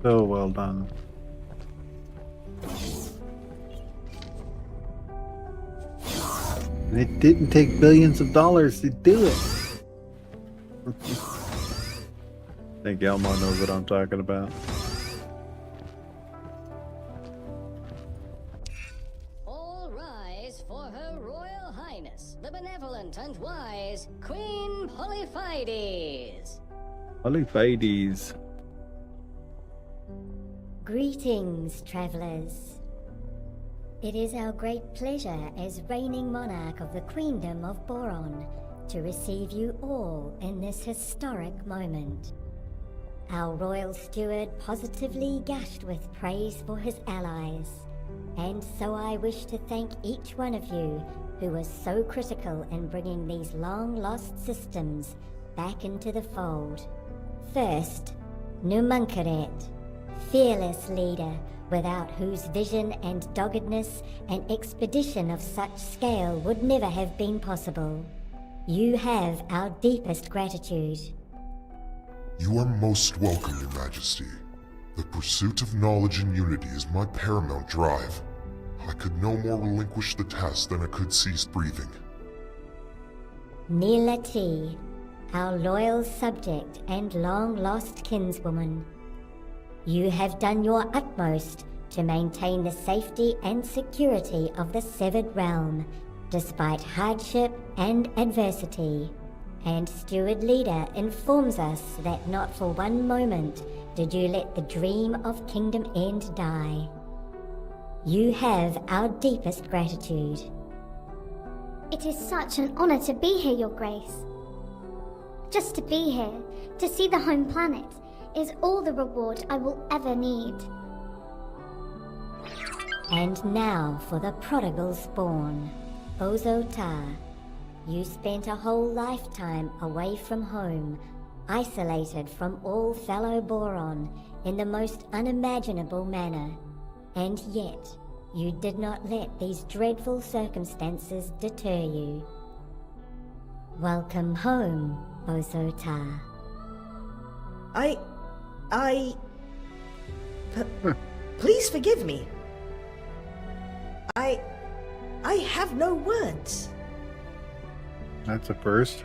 So well done. And it didn't take billions of dollars to do it. I think Elmo knows what I'm talking about.
All rise for Her Royal Highness, the benevolent and wise Queen Polyphides.
Polyphides.
Greetings, travelers. It is our great pleasure as reigning monarch of the Queendom of Boron to receive you all in this historic moment. Our royal steward positively gushed with praise for his allies, and so I wish to thank each one of you who was so critical in bringing these long-lost systems back into the fold. First, Numunkaret, fearless leader without whose vision and doggedness an expedition of such scale would never have been possible. You have our deepest gratitude.
You are most welcome, Your Majesty. The pursuit of knowledge and unity is my paramount drive. I could no more relinquish the task than I could cease breathing.
Nila T, our loyal subject and long-lost kinswoman. You have done your utmost to maintain the safety and security of the Severed Realm, despite hardship and adversity. And Steward Leader informs us that not for one moment did you let the dream of Kingdom End die. You have our deepest gratitude.
It is such an honor to be here, Your Grace. Just to be here, to see the home planet, is all the reward I will ever need.
And now for the prodigal spawn, Ozo-Ta. You spent a whole lifetime away from home, isolated from all fellow Boron in the most unimaginable manner. And yet, you did not let these dreadful circumstances deter you. Welcome home, Ozo-Ta.
Please forgive me. I have no words.
That's a first.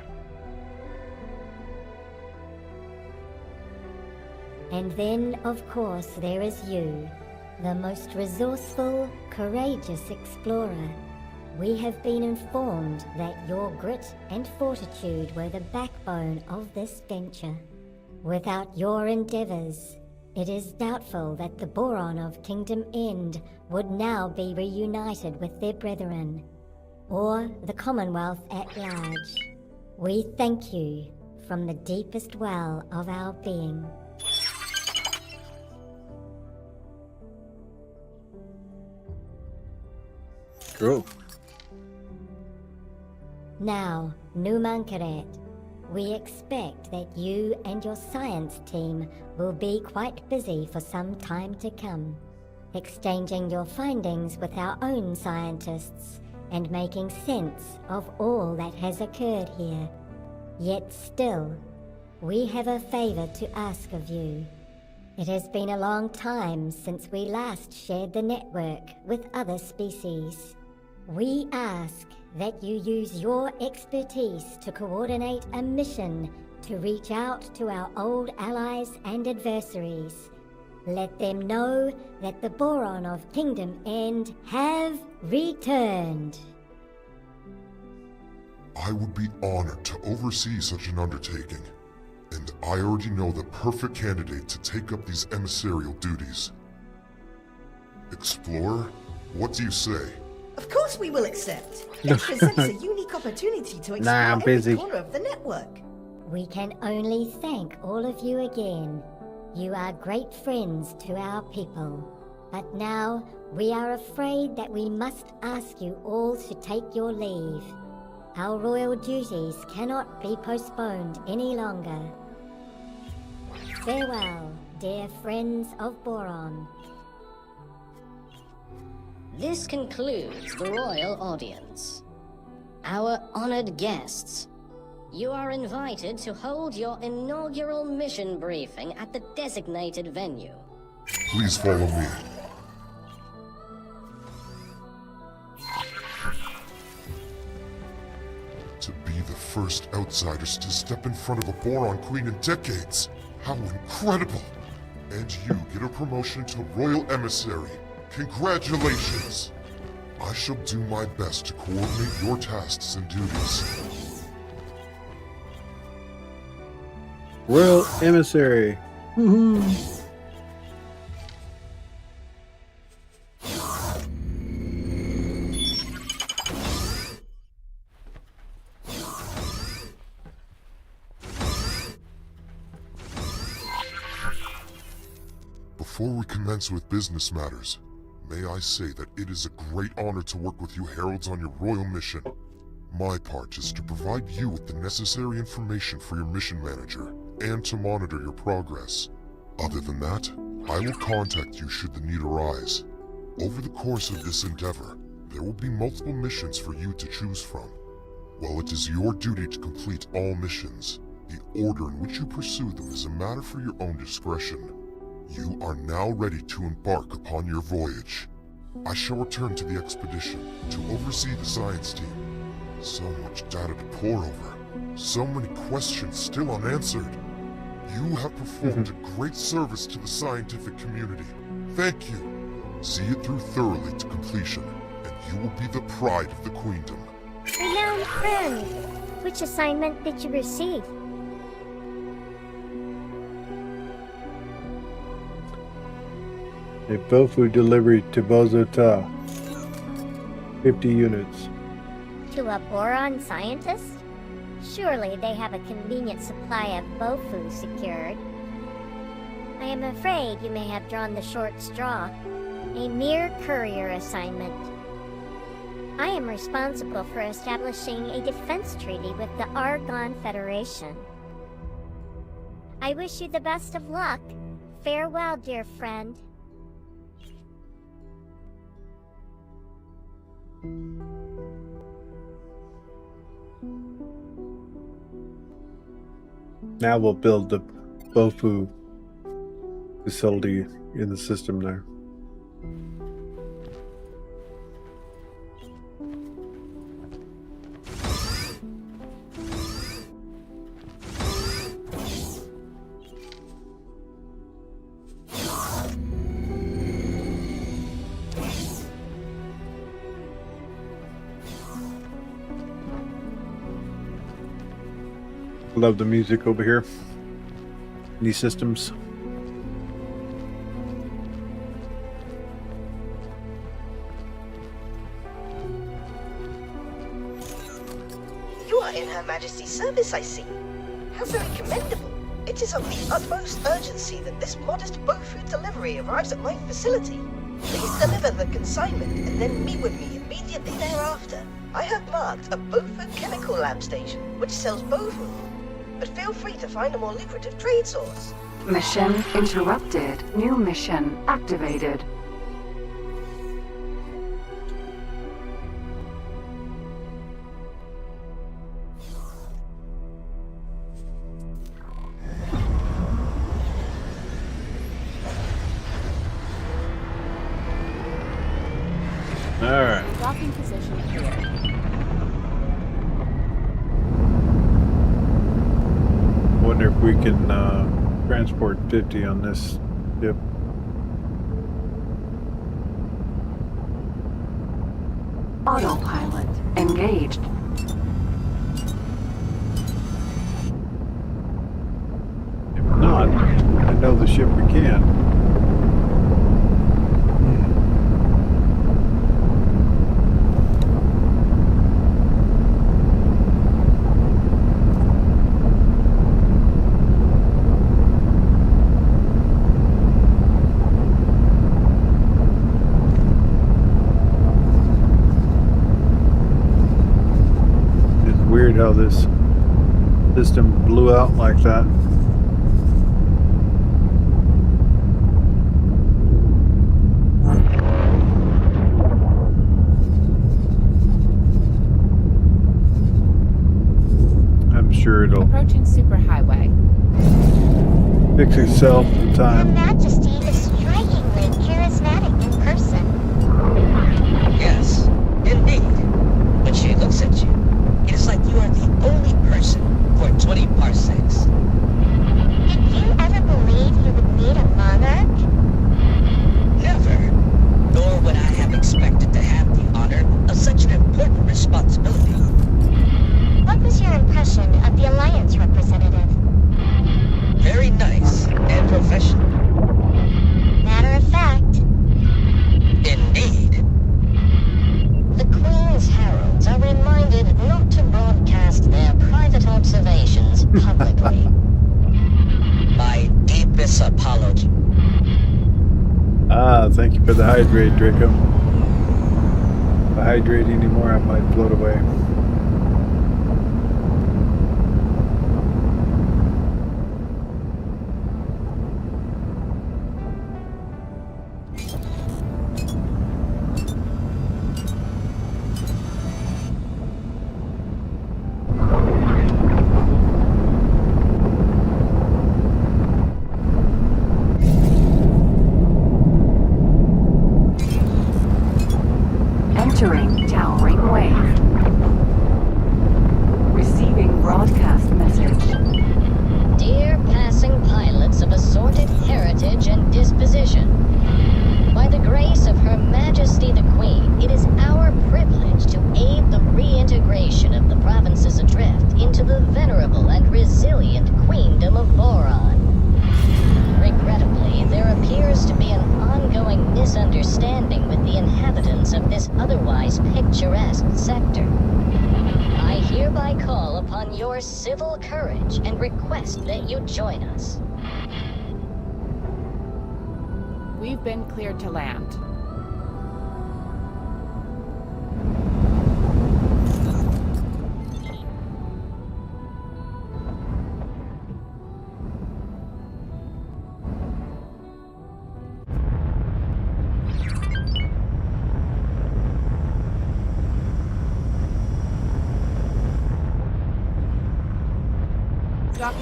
And then, of course, there is you, the most resourceful, courageous explorer. We have been informed that your grit and fortitude were the backbone of this venture. Without your endeavors, it is doubtful that the Boron of Kingdom End would now be reunited with their brethren, or the Commonwealth at large. We thank you from the deepest well of our being.
Cool.
Now, Numankaret, we expect that you and your science team will be quite busy for some time to come, exchanging your findings with our own scientists and making sense of all that has occurred here. Yet still, we have a favor to ask of you. It has been a long time since we last shared the network with other species. We ask that you use your expertise to coordinate a mission to reach out to our old allies and adversaries. Let them know that the Boron of Kingdom End have returned.
I would be honored to oversee such an undertaking, and I already know the perfect candidate to take up these emissarial duties. Explorer, what do you say?
Of course we will accept. It presents a unique opportunity to explore
I'm
every
busy.
corner of the network.
We can only thank all of you again. You are great friends to our people. But now, we are afraid that we must ask you all to take your leave. Our royal duties cannot be postponed any longer. Farewell, dear friends of Boron.
This concludes the royal audience. Our honored guests, you are invited to hold your inaugural mission briefing at the designated venue.
Please follow me. To be the first outsiders to step in front of a Boron Queen in decades. How incredible! And you get a promotion to Royal Emissary. Congratulations! I shall do my best to coordinate your tasks and duties.
Royal Emissary. Woohoo!
Before we commence with business matters, may I say that it is a great honor to work with you heralds on your royal mission. My part is to provide you with the necessary information for your mission manager, and to monitor your progress. Other than that, I will contact you should the need arise. Over the course of this endeavor, there will be multiple missions for you to choose from. While it is your duty to complete all missions, the order in which you pursue them is a matter for your own discretion. You are now ready to embark upon your voyage. I shall return to the expedition to oversee the science team. So much data to pore over. So many questions still unanswered. You have performed a great service to the scientific community. Thank you. See it through thoroughly to completion, and you will be the pride of the Queendom.
Renowned friend, which assignment did you receive?
A Bofu delivery to Bozota. 50 units.
To a Boron scientist? Surely they have a convenient supply of Bofu secured. I am afraid you may have drawn the short straw. A mere courier assignment. I am responsible for establishing a defense treaty with the Argon Federation. I wish you the best of luck. Farewell, dear friend.
Now we'll build the Bofu facility in the system there. Love the music over here. These systems.
You are in Her Majesty's service, I see. How very commendable. It is of the utmost urgency that this modest Bofood delivery arrives at my facility. Please deliver the consignment and then meet with me immediately thereafter. I have marked a Bofood chemical lab station which sells Bofood, but feel free to find a more lucrative trade source.
Mission interrupted. New mission activated.
Alright.
Docking position clear.
Wonder if we can transport 50 on this ship.
Autopilot engaged.
If not, I know the ship we can. Weird how this system blew out like that. I'm sure it'll
Approaching superhighway.
fix itself in
Her
time.
Majesty is strikingly charismatic in person.
Yes, indeed. When she looks at you, it is like you are the only person for 20 parsecs.
Did you ever believe you would meet a monarch?
Never. Nor would I have expected to have the honor of such an important responsibility.
What was your impression of the Alliance representative?
Very nice and professional.
Matter of fact,
Indeed.
The Queen's heralds are reminded not to broadcast their private observations publicly.
My deepest apology.
Ah, thank you for the hydrate, Draco. If I hydrate anymore, I might float away.
Entering towering wave. Receiving broadcast message.
Dear passing pilots of assorted heritage and disposition, by the grace of Her Majesty the Queen, it is our privilege to aid the reintegration of the provinces adrift into the venerable and resilient Queendom of Boron. Regrettably, there appears to be an ongoing misunderstanding with the inhabitants of this otherwise picturesque sector. I hereby call upon your civil courage and request that you join us.
We've been cleared to land.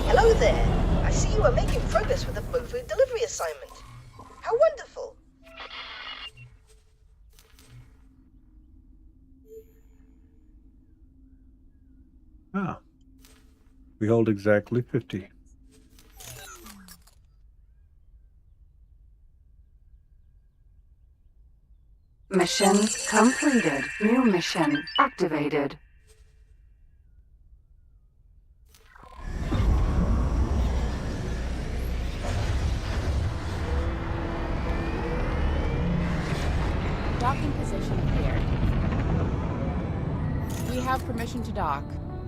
Hello there. I see you are making progress with the Bofood delivery assignment. How wonderful.
Ah. We hold exactly 50.
Mission completed. New mission activated.
have permission to dock.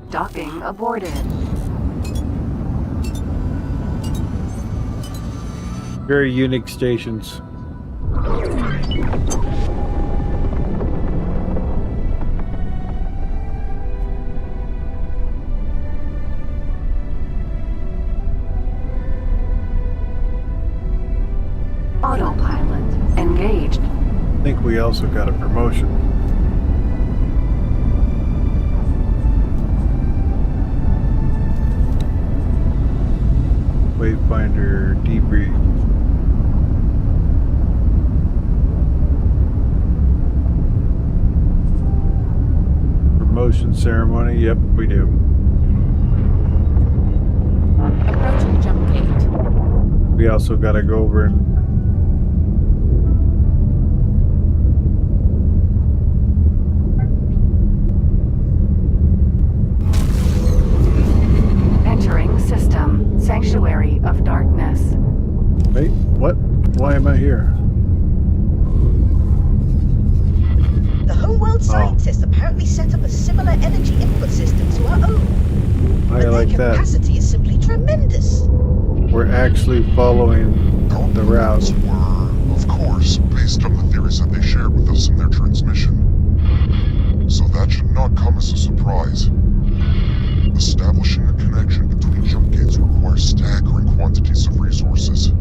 Docking aborted.
Very unique stations.
Autopilot engaged.
I think we also got a promotion. Wayfinder debrief. Promotion ceremony. Yep, we do.
Approaching jump gate.
We also got to go over and
Entering system. Sanctuary of Darkness.
wait. What? Why am I here?
The Homeworld scientists apparently set up a similar energy input system to our own.
I like
Their
that.
capacity is simply tremendous.
We're actually following the route.
Were, of course, based on the theories that they shared with us in their transmission. So that should not come as a surprise. Establishing a connection between jump gates requires staggering quantities of resources.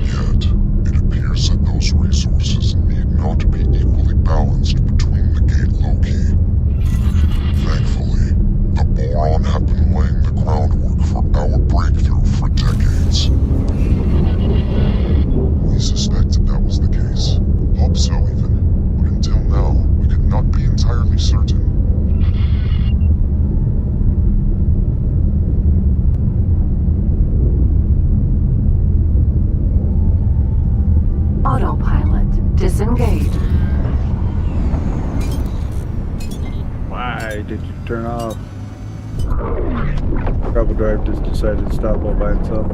Yet, it appears that those resources need not be equally balanced between the gate loci. Thankfully, the Boron have been laying the groundwork for our breakthrough for decades. We suspected that was the case. Hope so even, but until now, we could not be entirely certain.
Autopilot disengaged.
Why did you turn off? Travel Drive just decided to stop all by itself.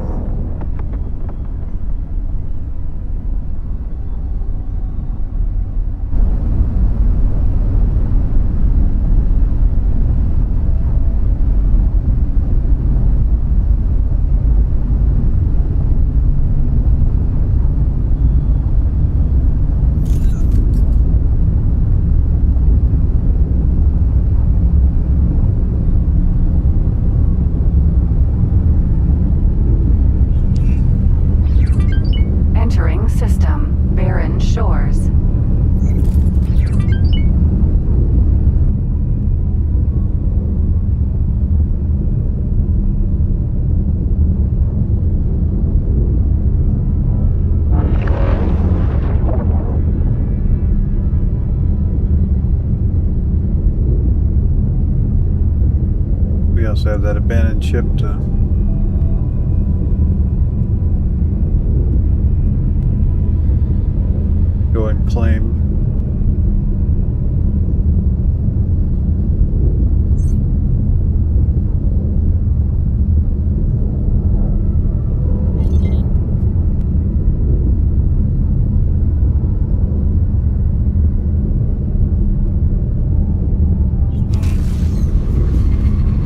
Entering system. Barren Shores.
We also have that abandoned ship to go and claim.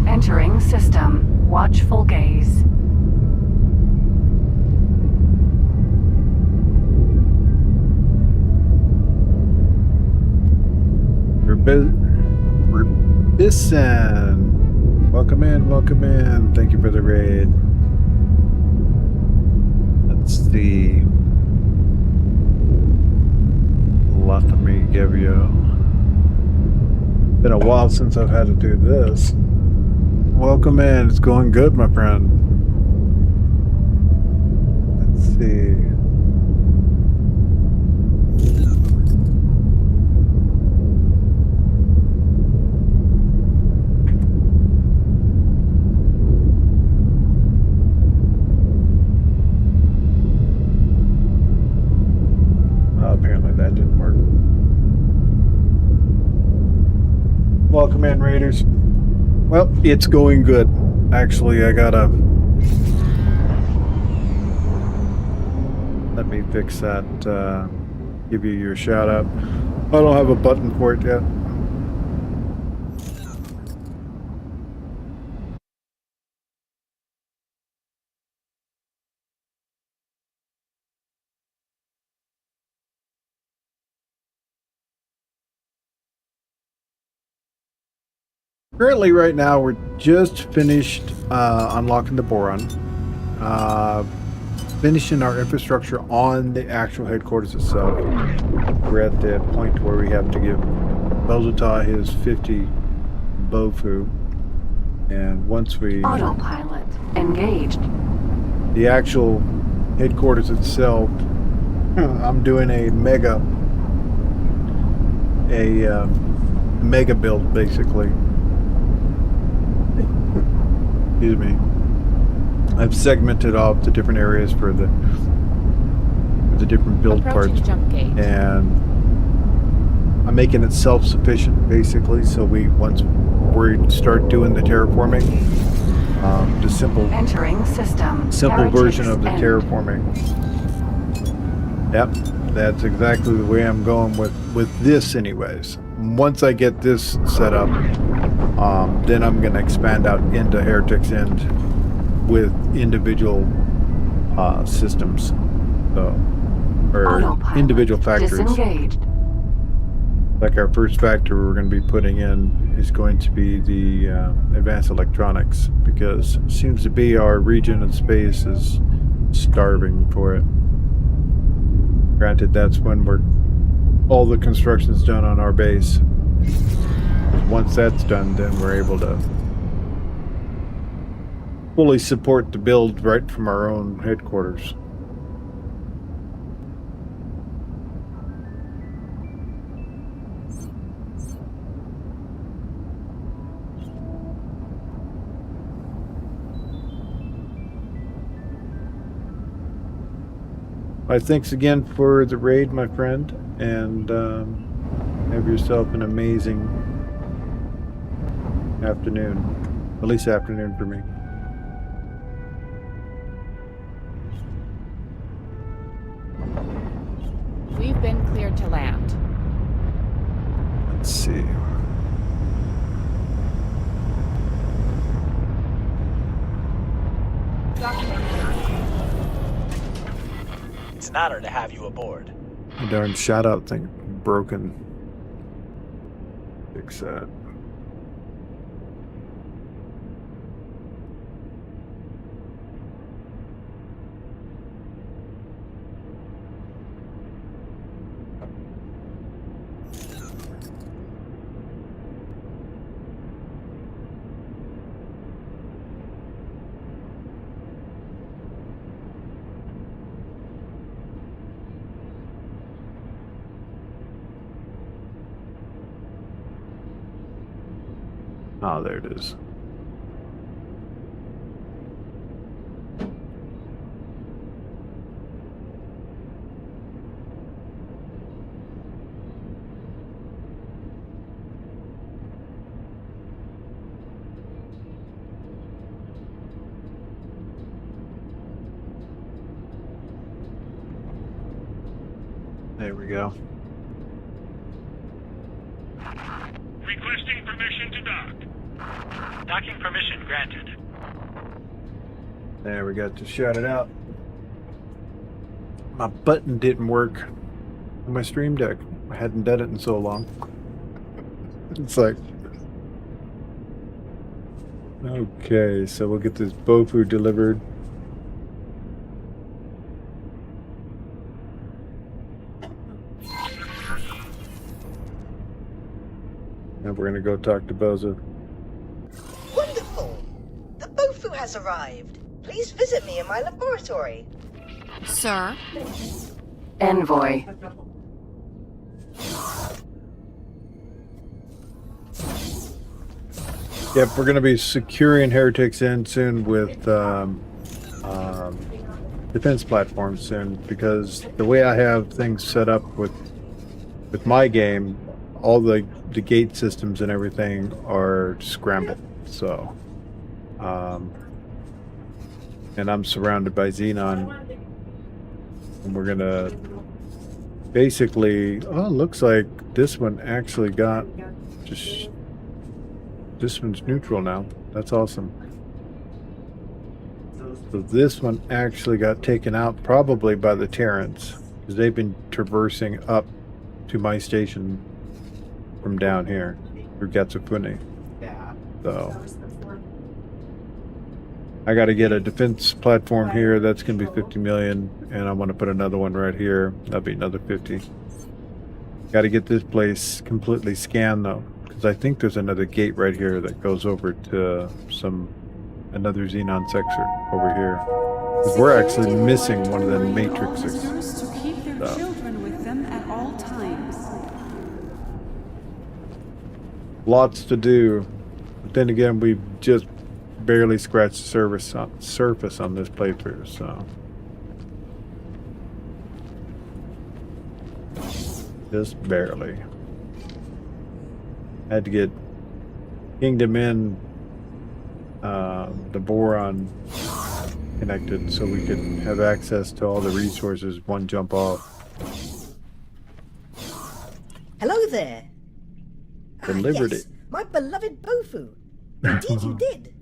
Entering system. Watchful gaze.
Ribison. Welcome in, welcome in. Thank you for the raid. Let's see. Lothamy Gevio. Been a while since I've had to do this. Welcome in. It's going good, my friend. Let's see. Apparently that didn't work. Welcome in, Raiders. Well, it's going good. Actually, I gotta... Let me fix that. Give you your shout out. I don't have a button for it yet. Currently, right now, we're just finished unlocking the Boron. Finishing our infrastructure on the actual headquarters itself. We're at the point where we have to give Belzata his 50 Bofu. And once we...
Autopilot engaged.
The actual headquarters itself, I'm doing a mega build, basically. Excuse me. I've segmented off the different areas for the different build
Approaching
parts,
jump gate.
and I'm making it self-sufficient, basically. So once we start doing the terraforming, the simple
Entering system.
version
Heretics
of the
end.
terraforming. Yep, that's exactly the way I'm going with this, anyways. Once I get this set up, then I'm going to expand out into Heretics End with individual systems, or
Autopilot
individual factories.
disengaged.
Like our first factory we're going to be putting in is going to be the advanced electronics, because it seems to be our region of space is starving for it. Granted, that's when all the construction's done on our base. Once that's done, then we're able to fully support the build right from our own headquarters. Thanks again for the raid, my friend, and have yourself an amazing afternoon. At least afternoon for me.
We've been cleared to land.
Let's see.
It's an honor to have you aboard.
The darn shout-out thing broken. Fix that. Oh, there it is. There we go.
Requesting permission to dock. Docking permission granted.
There we got to shout it out. My button didn't work on my Stream Deck. I hadn't done it in so long. It's like... Okay, so we'll get this Bofu delivered. And we're gonna go talk to Boza.
Wonderful! The Bofu has arrived. Please visit me in my laboratory.
Sir?
Envoy.
Yep, we're going to be securing Heretics End soon with defense platforms soon, because the way I have things set up with my game, all the gate systems and everything are scrambled. So, and I'm surrounded by Xenon, and we're gonna basically. Oh, it looks like this one actually got just. This one's neutral now. That's awesome. So this one actually got taken out probably by the Terrans, because they've been traversing up to my station from down here through Gatsufune. So I got to get a defense platform here. That's going to be 50 million, and I want to put another one right here. That'll be another 50. Got to get this place completely scanned though, because I think there's another gate right here that goes over to another Xenon sector over here. 'Cause we're actually missing one of the matrices.
To keep their children with them at all times.
Lots to do, but then again, we've just barely scratched the surface on this playthrough. So just barely. Had to get Kingdom in the Boron connected so we could have access to all the resources one jump off.
Hello there.
Delivered
Yes,
it.
my beloved Bofu. Indeed you did.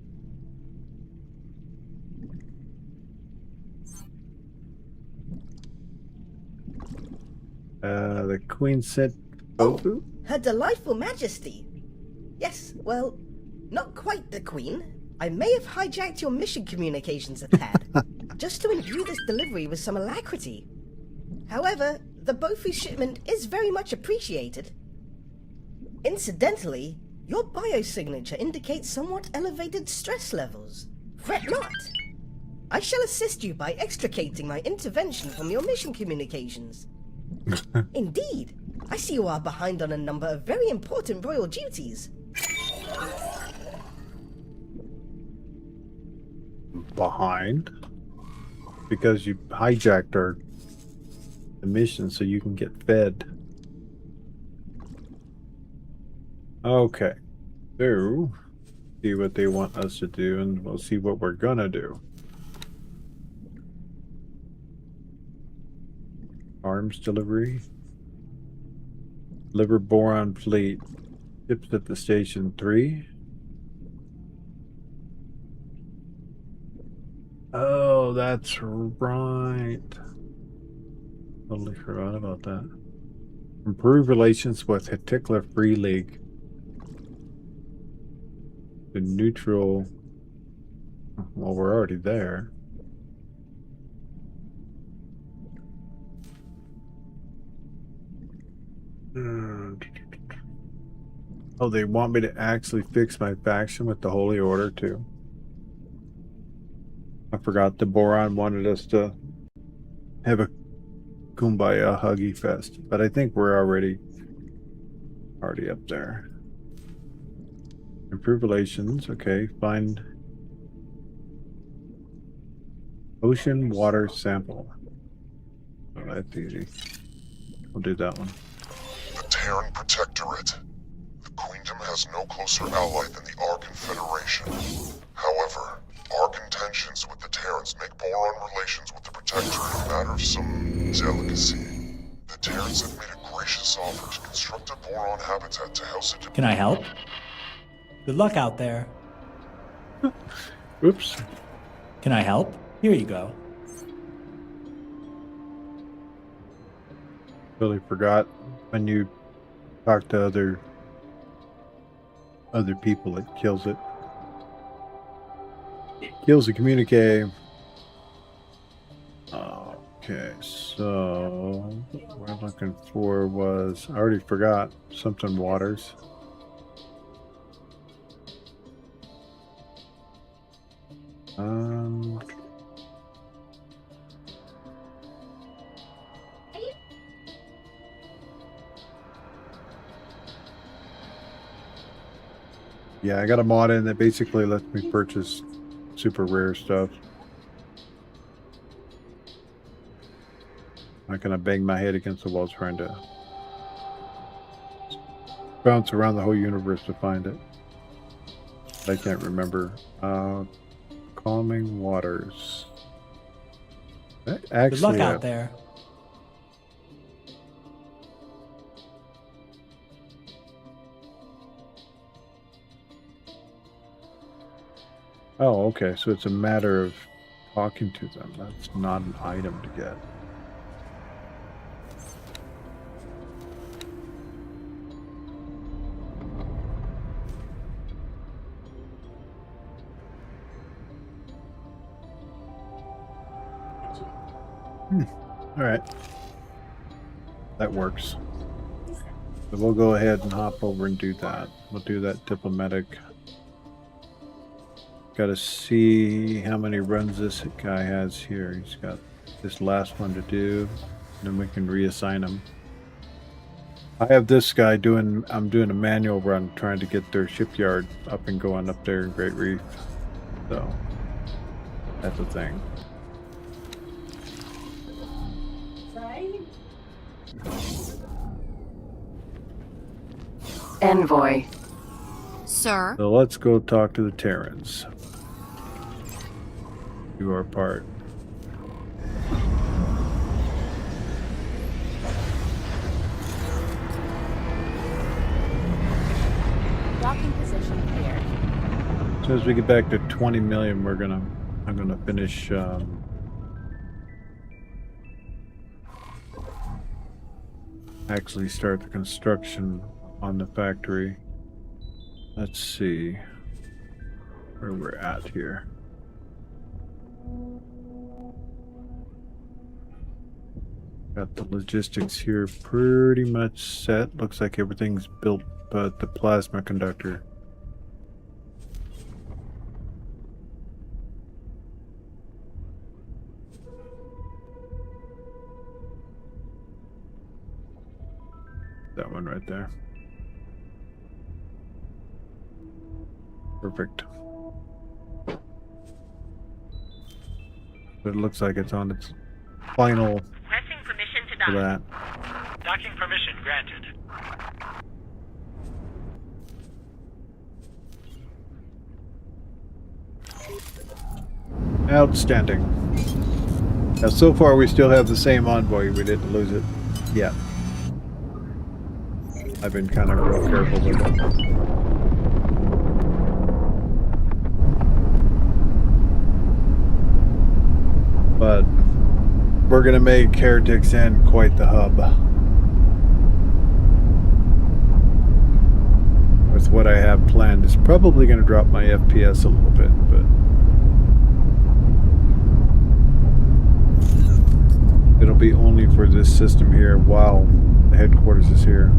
The Queen sent Bofu?
Her delightful majesty. Yes, well, not quite the Queen. I may have hijacked your mission communications a tad, just to imbue this delivery with some alacrity. However, the Bofu shipment is very much appreciated. Incidentally, your biosignature indicates somewhat elevated stress levels. Fret not. I shall assist you by extricating my intervention from your mission communications. Indeed, I see you are behind on a number of very important royal duties.
Behind? Because you hijacked the mission so you can get fed. Okay. So, see what they want us to do, and we'll see what we're gonna do. Arms delivery. Deliver Boron fleet. Ships at the station 3. Oh, that's right. Totally forgot about that. Improve relations with Hatikla Free League. The neutral. Well, we're already there. Oh, they want me to actually fix my faction with the Holy Order too. I forgot the Boron wanted us to have a Kumbaya Huggy Fest, but I think we're already up there. Improve relations, okay. Find ocean water sample. Oh, that's easy. We'll do that one.
The Terran Protectorate. The Queendom has no closer ally than the Arkan Federation. However, Arkan tensions with the Terrans make Boron relations with the Protectorate a matter of some delicacy. The Terrans have made a gracious offer to construct a Boron habitat to house a...
Can I help? Good luck out there.
Oops.
Can I help? Here you go.
Totally forgot when you talk to other people, it kills it. Kills the communique. Okay, so what I'm looking for was, I already forgot, something waters. Yeah, I got a mod in that basically lets me purchase super rare stuff. I'm not gonna bang my head against the wall trying to bounce around the whole universe to find it. I can't remember. Calming waters. Actually,
good luck out there.
Oh, okay. So it's a matter of talking to them. That's not an item to get. All right. That works. So we'll go ahead and hop over and do that. We'll do that diplomatic. Got to see how many runs this guy has here. He's got this last one to do. Then we can reassign him. I have this guy doing, I'm doing a manual run trying to get their shipyard up and going up there in Great Reef. So, that's the thing.
Envoy.
Sir?
So let's go talk to the Terrans. Do our part.
Docking position cleared.
As soon as we get back to 20 million, I'm gonna finish actually start the construction on the factory. Let's see where we're at here. Got the logistics here pretty much set. Looks like everything's built but the plasma conductor. That one right there. Perfect. But it looks like it's on its final
Requesting permission to
for
dock.
that.
Docking permission granted.
Outstanding. Now, so far we still have the same envoy. We didn't lose it yet. I've been kind of real careful with it. But we're gonna make Heretics End quite the hub. With what I have planned, it's probably gonna drop my FPS a little bit, but it'll be only for this system here while the headquarters is here.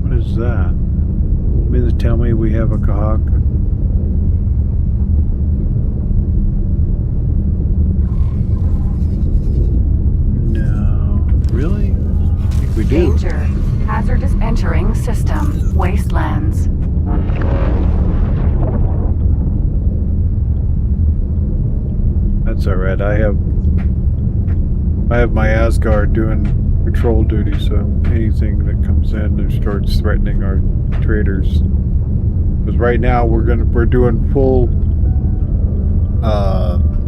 What is that? You mean to tell me we have a Kahak? Really? I think we do.
Danger. Hazardous entering system. Wastelands.
That's alright. I have my Asgard doing patrol duty, so anything that comes in and starts threatening our traders. Because right now we're doing full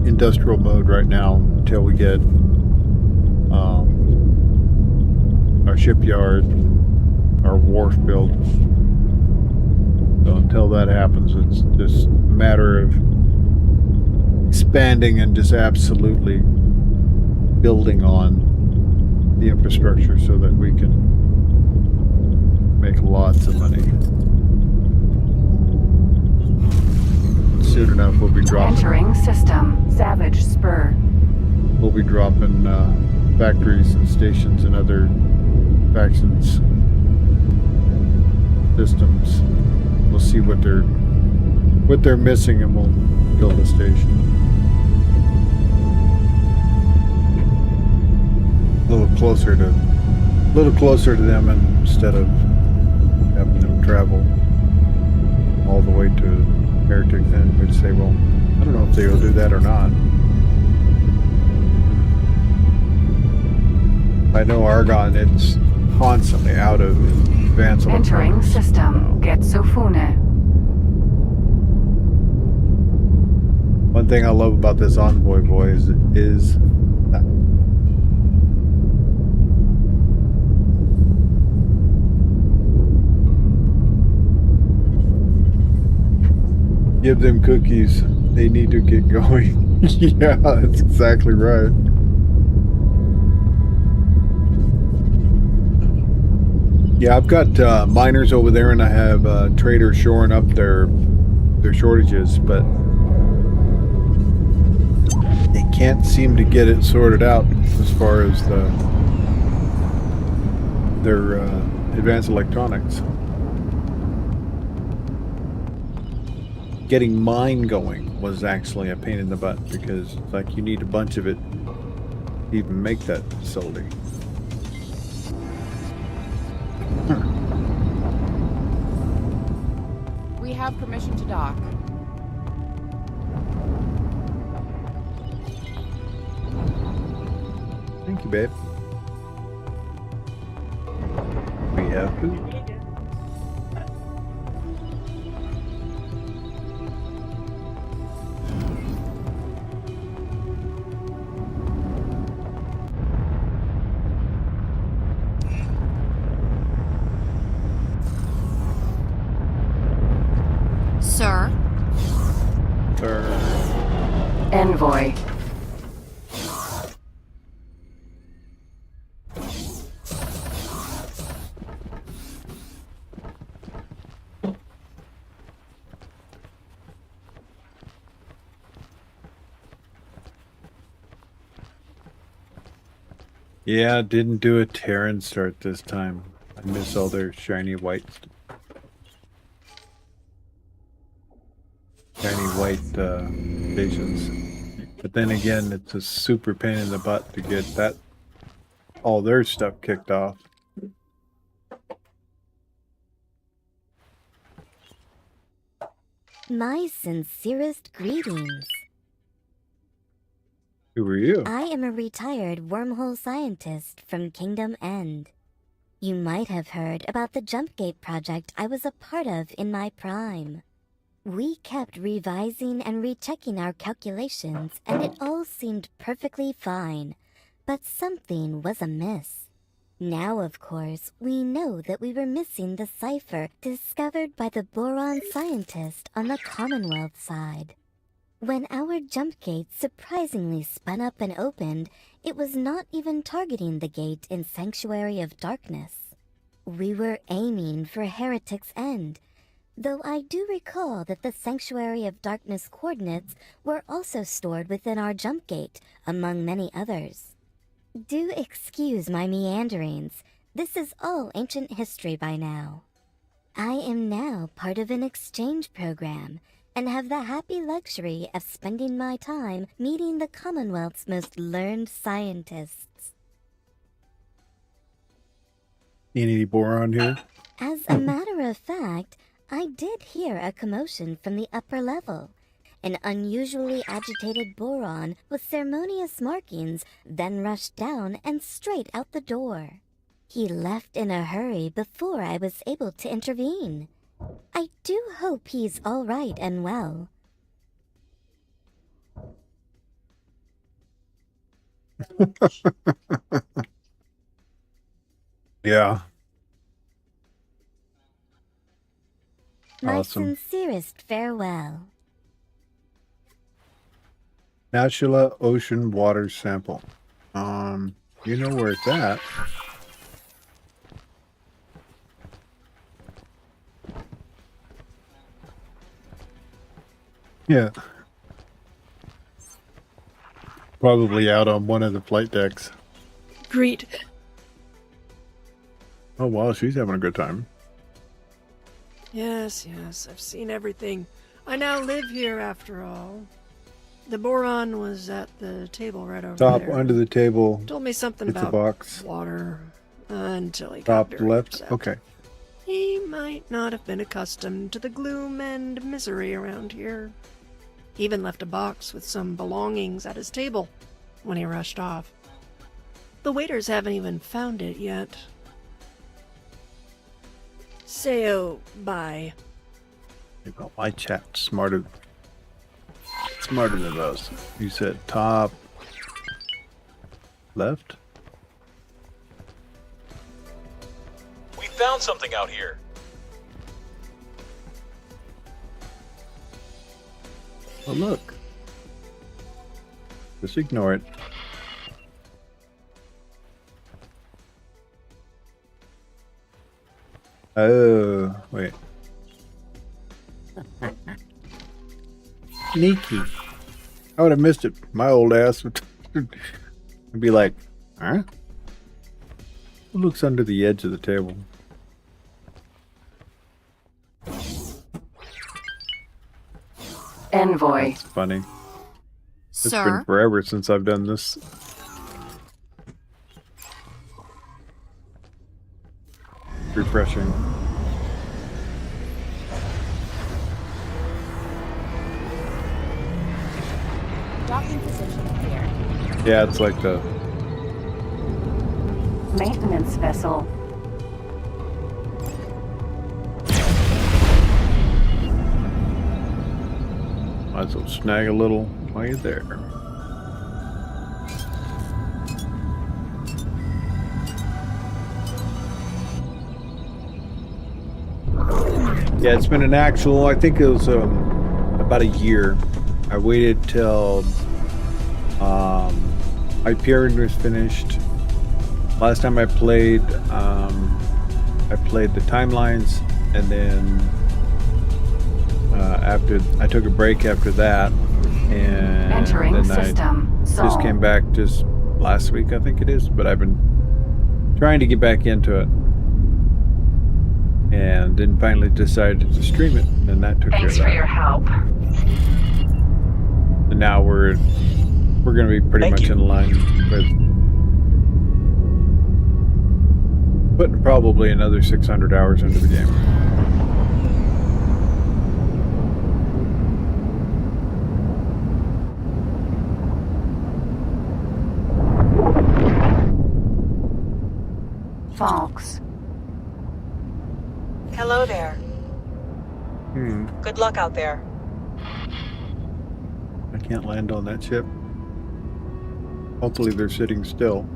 industrial mode right now until we get our shipyard, our wharf built. So until that happens, it's just a matter of expanding and just absolutely building on the infrastructure so that we can make lots of money. Soon enough, we'll be dropping.
Entering system. Savage Spur.
We'll be dropping factories and stations and other factions systems. We'll see what they're missing, and we'll build a station. A little closer to them, instead of having them travel all the way to Heretic. Then we'd say, well, I don't know if they'll do that or not. I know Argon, it's constantly out of advance.
Entering system. Getsofune.
One thing I love about this Envoy boys is that give them cookies. They need to get going. Yeah, that's exactly right. Yeah, I've got miners over there, and I have traders shoring up their shortages, but they can't seem to get it sorted out as far as their advanced electronics. Getting mine going was actually a pain in the butt because it's like you need a bunch of it to even make that facility.
We have permission to dock.
Thank you, babe. We have food.
Sir?
Envoy.
Yeah, didn't do a Terran start this time. I miss all their shiny white stations. But then again, it's a super pain in the butt to get all their stuff kicked off.
My sincerest greetings.
Who are you?
I am a retired wormhole scientist from Kingdom End. You might have heard about the Jumpgate project I was a part of in my prime. We kept revising and rechecking our calculations, and it all seemed perfectly fine. But something was amiss. Now, of course, we know that we were missing the cipher discovered by the boron scientist on the Commonwealth side. When our jump gate surprisingly spun up and opened, it was not even targeting the gate in Sanctuary of Darkness. We were aiming for Heretic's End, though I do recall that the Sanctuary of Darkness coordinates were also stored within our jump gate, among many others. Do excuse my meanderings. This is all ancient history by now. I am now part of an exchange program, and have the happy luxury of spending my time meeting the Commonwealth's most learned scientists.
Any boron here?
As a matter of fact, I did hear a commotion from the upper level. An unusually agitated boron with ceremonious markings then rushed down and straight out the door. He left in a hurry before I was able to intervene. I do hope he's all right and well.
Yeah.
My
Awesome.
sincerest farewell.
Nashula Ocean Water Sample. You know where it's at. Yeah. Probably out on one of the flight decks.
Greet.
Oh wow, she's having a good time.
Yes, I've seen everything. I now live here after all. The boron was at the table right over
Top
there.
under the table.
Told me something
it's
about
a box.
water until he got
Top
very
left.
upset.
Okay.
He might not have been accustomed to the gloom and misery around here. He even left a box with some belongings at his table when he rushed off. The waiters haven't even found it yet. So, bye.
You know, my chat's smarter than those. You said top left?
We found something out here.
Oh, look. Just ignore it. Oh, wait. Sneaky. I would have missed it. My old ass would be like, huh? Who looks under the edge of the table?
Envoy.
That's funny. It's
Sir?
been forever since I've done this. Refreshing.
Docking position clear.
Yeah, it's like the
Maintenance vessel.
might as well snag a little while you're there. Yeah, it's been an actual, I think it was about a year. I waited till Hyperion was finished. Last time I played the timelines, and then after I took a break after that, and
Entering
then
system.
I just
Solved.
came back just last week, I think it is. But I've been trying to get back into it, and then finally decided to stream it, and that took
Thanks
care
for
of
your
that.
help.
And now we're going to be pretty much in line with putting probably another 600 hours into the game.
Fox.
Hello there. Good luck out there.
I can't land on that ship. Hopefully they're sitting still.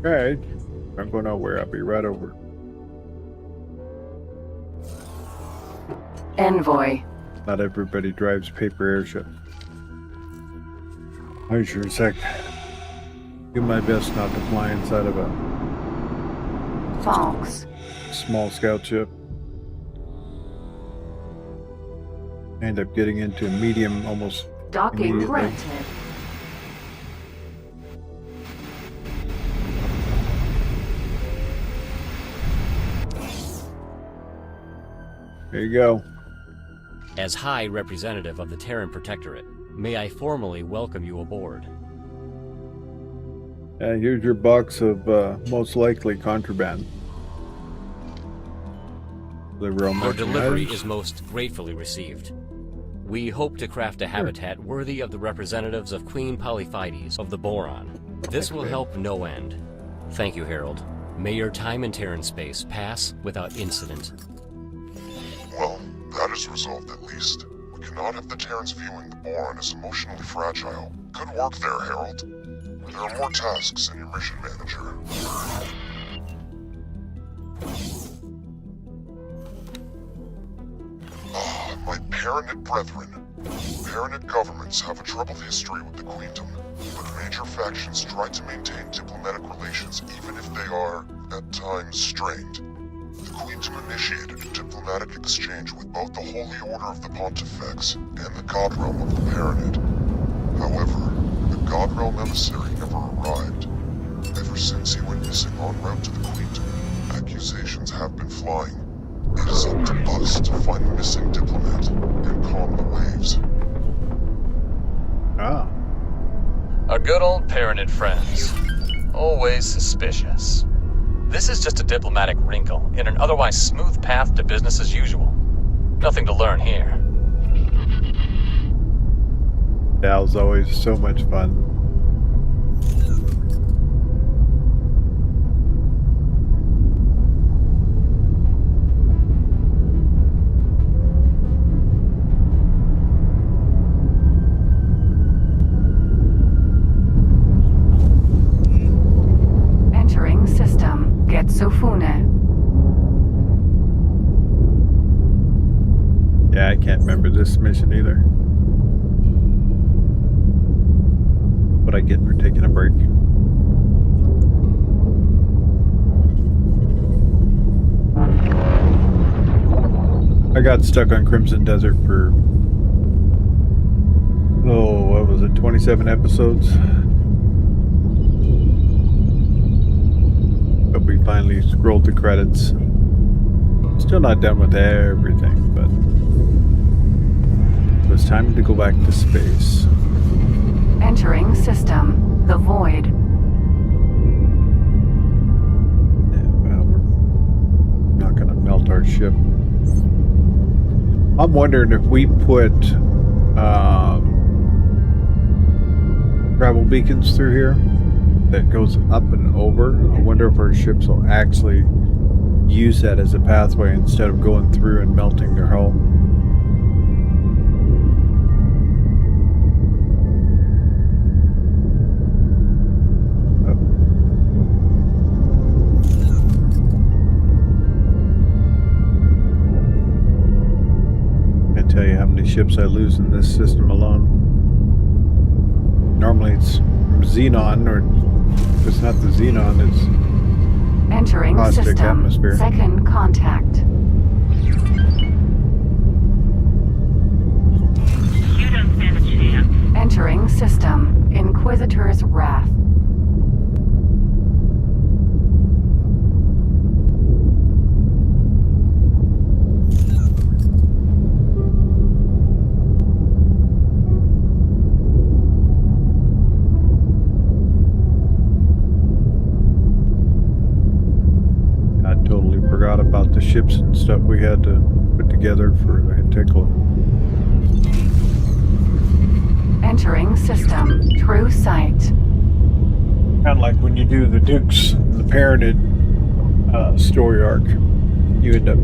Okay, I'm going nowhere. I'll be right over.
Envoy.
Not everybody drives paper airship. I sure as heck do my best not to fly inside of a
Fox.
small scout ship. I end up getting into medium almost
Docking
immediately.
granted.
There you go.
As High Representative of the Terran Protectorate, may I formally welcome you aboard.
Here's your box of most likely contraband.
Your delivery is most gratefully received. We hope to craft a habitat worthy of the representatives of Queen Polyphides of the Boron. This will help no end. Thank you, Harold. May your time in Terran space pass without incident.
Well, that is resolved at least. We cannot have the Terrans viewing the Boron as emotionally fragile. Good work there, Harold. There are more tasks in your mission, Manager. Ah, my Paranid brethren. Paranid governments have a troubled history with the Queendom, but major factions try to maintain diplomatic relations even if they are, at times, strained. The Queendom initiated a diplomatic exchange with both the Holy Order of the Pontifex and the God Realm of the Paranid. However, the God Realm emissary never arrived. Ever since he went missing en route to the Queendom, accusations have been flying. It is up to us to find the missing diplomat and calm the waves.
Ah.
Our good old Paranid friends. Always suspicious. This is just a diplomatic wrinkle in an otherwise smooth path to business as usual. Nothing to learn here.
Dal's always so much fun.
Entering system. Getsufune.
remember this mission either. What I get for taking a break. I got stuck on Crimson Desert for, what was it, 27 episodes? But we finally scrolled the credits. Still not done with everything, but it was time to go back to space.
Entering system. The Void.
Yeah, well, we're not going to melt our ship. I'm wondering if we put travel beacons through here that goes up and over. I wonder if our ships will actually use that as a pathway instead of going through and melting their hull. Tell you how many ships I lose in this system alone. Normally it's xenon, or if it's not the xenon, it's
entering
caustic
system.
Atmosphere.
Second contact.
You don't stand a chance.
Entering system. Inquisitor's Wrath.
Forgot about the ships and stuff we had to put together for Antiqua.
Entering system. True sight.
Kind of like when you do the Dukes, the Parented story arc, you end up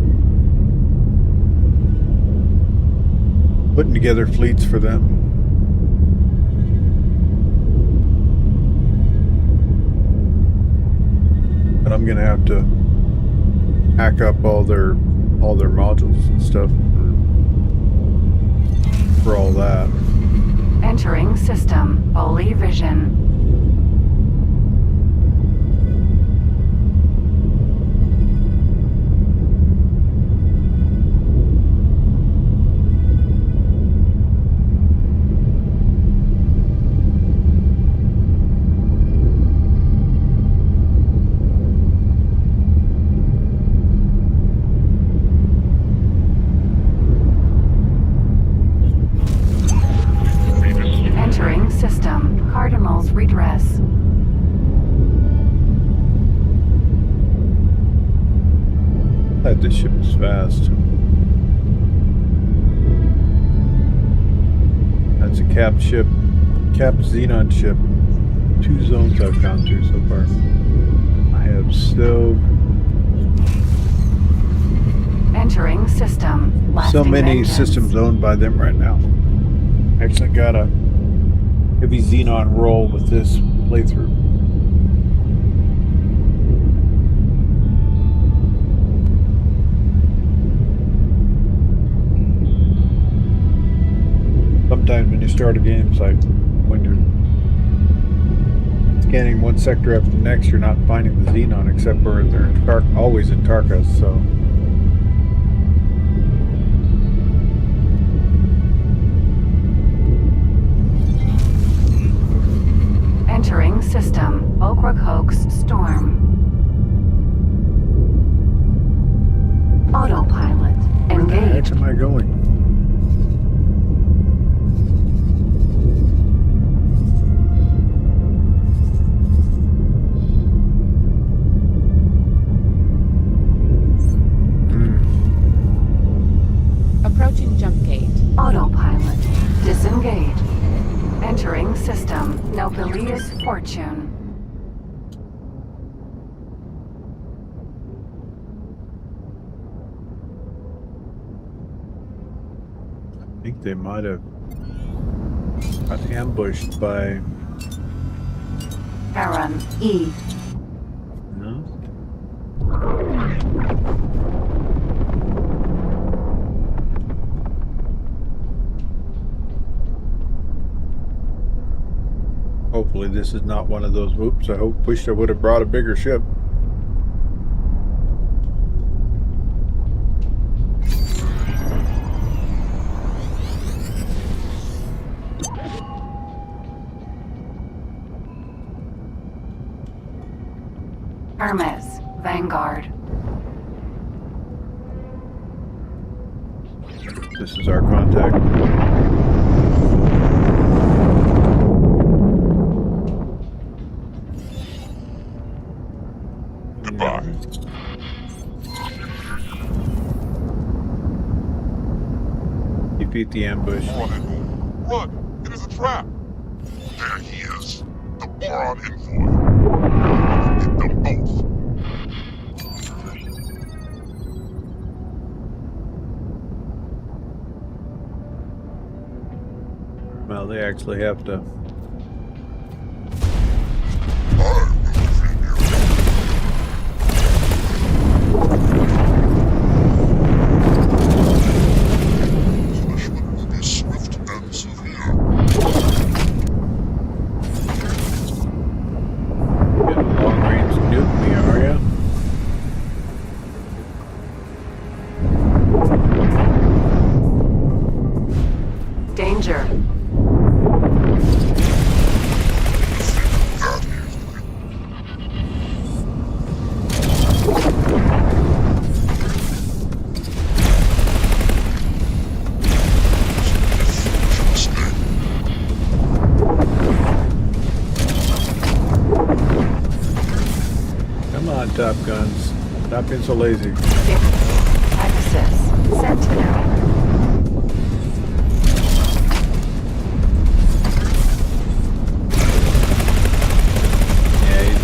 putting together fleets for them. But I'm gonna have to hack up all their modules and stuff for all that.
Entering system. Holy Vision. System. Cardinal's Redress.
Glad this ship is fast. That's a capped ship. Capped Xenon ship. 2 zones I've gone through so far. I have so
Entering system.
so many
vengeance.
systems owned by them right now. Actually got a heavy Xenon roll with this playthrough. Sometimes when you start a game, it's like when you're scanning one sector after the next, you're not finding the Xenon except for they're in always in Tarkus, so.
Entering system. Ocracoke's Storm. Autopilot.
Where the heck
Engaged.
am I going?
Approaching jump gate.
Autopilot. Disengage. Entering system. Nobilious Fortune.
I think they might have got ambushed by...
Aaron E.
No? Hopefully this is not one of those. Whoops, wish I would have brought a bigger ship.
Hermes, Vanguard.
This is our contact.
Goodbye.
Defeat the ambush.
Run! It is a trap! There he is. The Boron envoy. Get them both.
Well, they actually have to.
Danger.
Come on, Top Guns. Stop being so lazy.
Pegasus. Sentinel.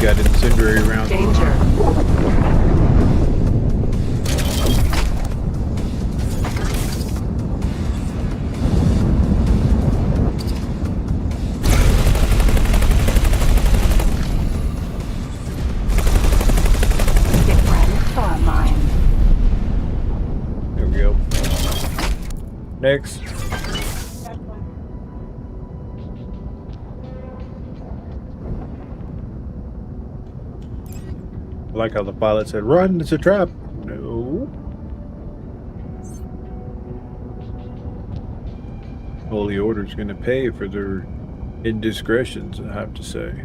Got incendiary rounds.
Danger. Different foe mine.
There we go. Next. I like how the pilot said, "Run, it's a trap." No. Holy Order's going to pay for their indiscretions, I have to say.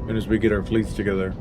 As we get our fleets together.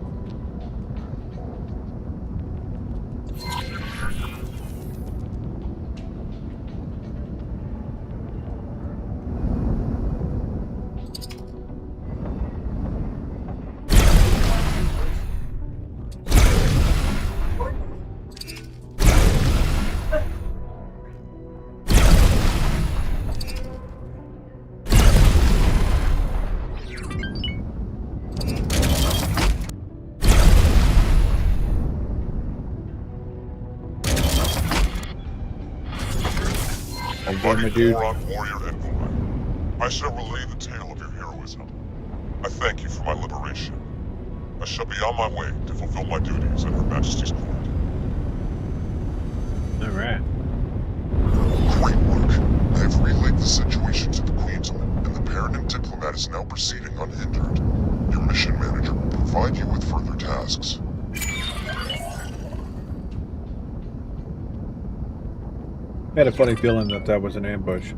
Mighty Boron warrior envoy, I shall relay the tale of your heroism. I thank you for my liberation. I shall be on my way to fulfill my duties at Her Majesty's court.
Alright.
Great work. I have relayed the situation to the Queentum, and the Paranim diplomat is now proceeding unhindered. Your mission manager will provide you with further tasks.
I had a funny feeling that that was an ambush.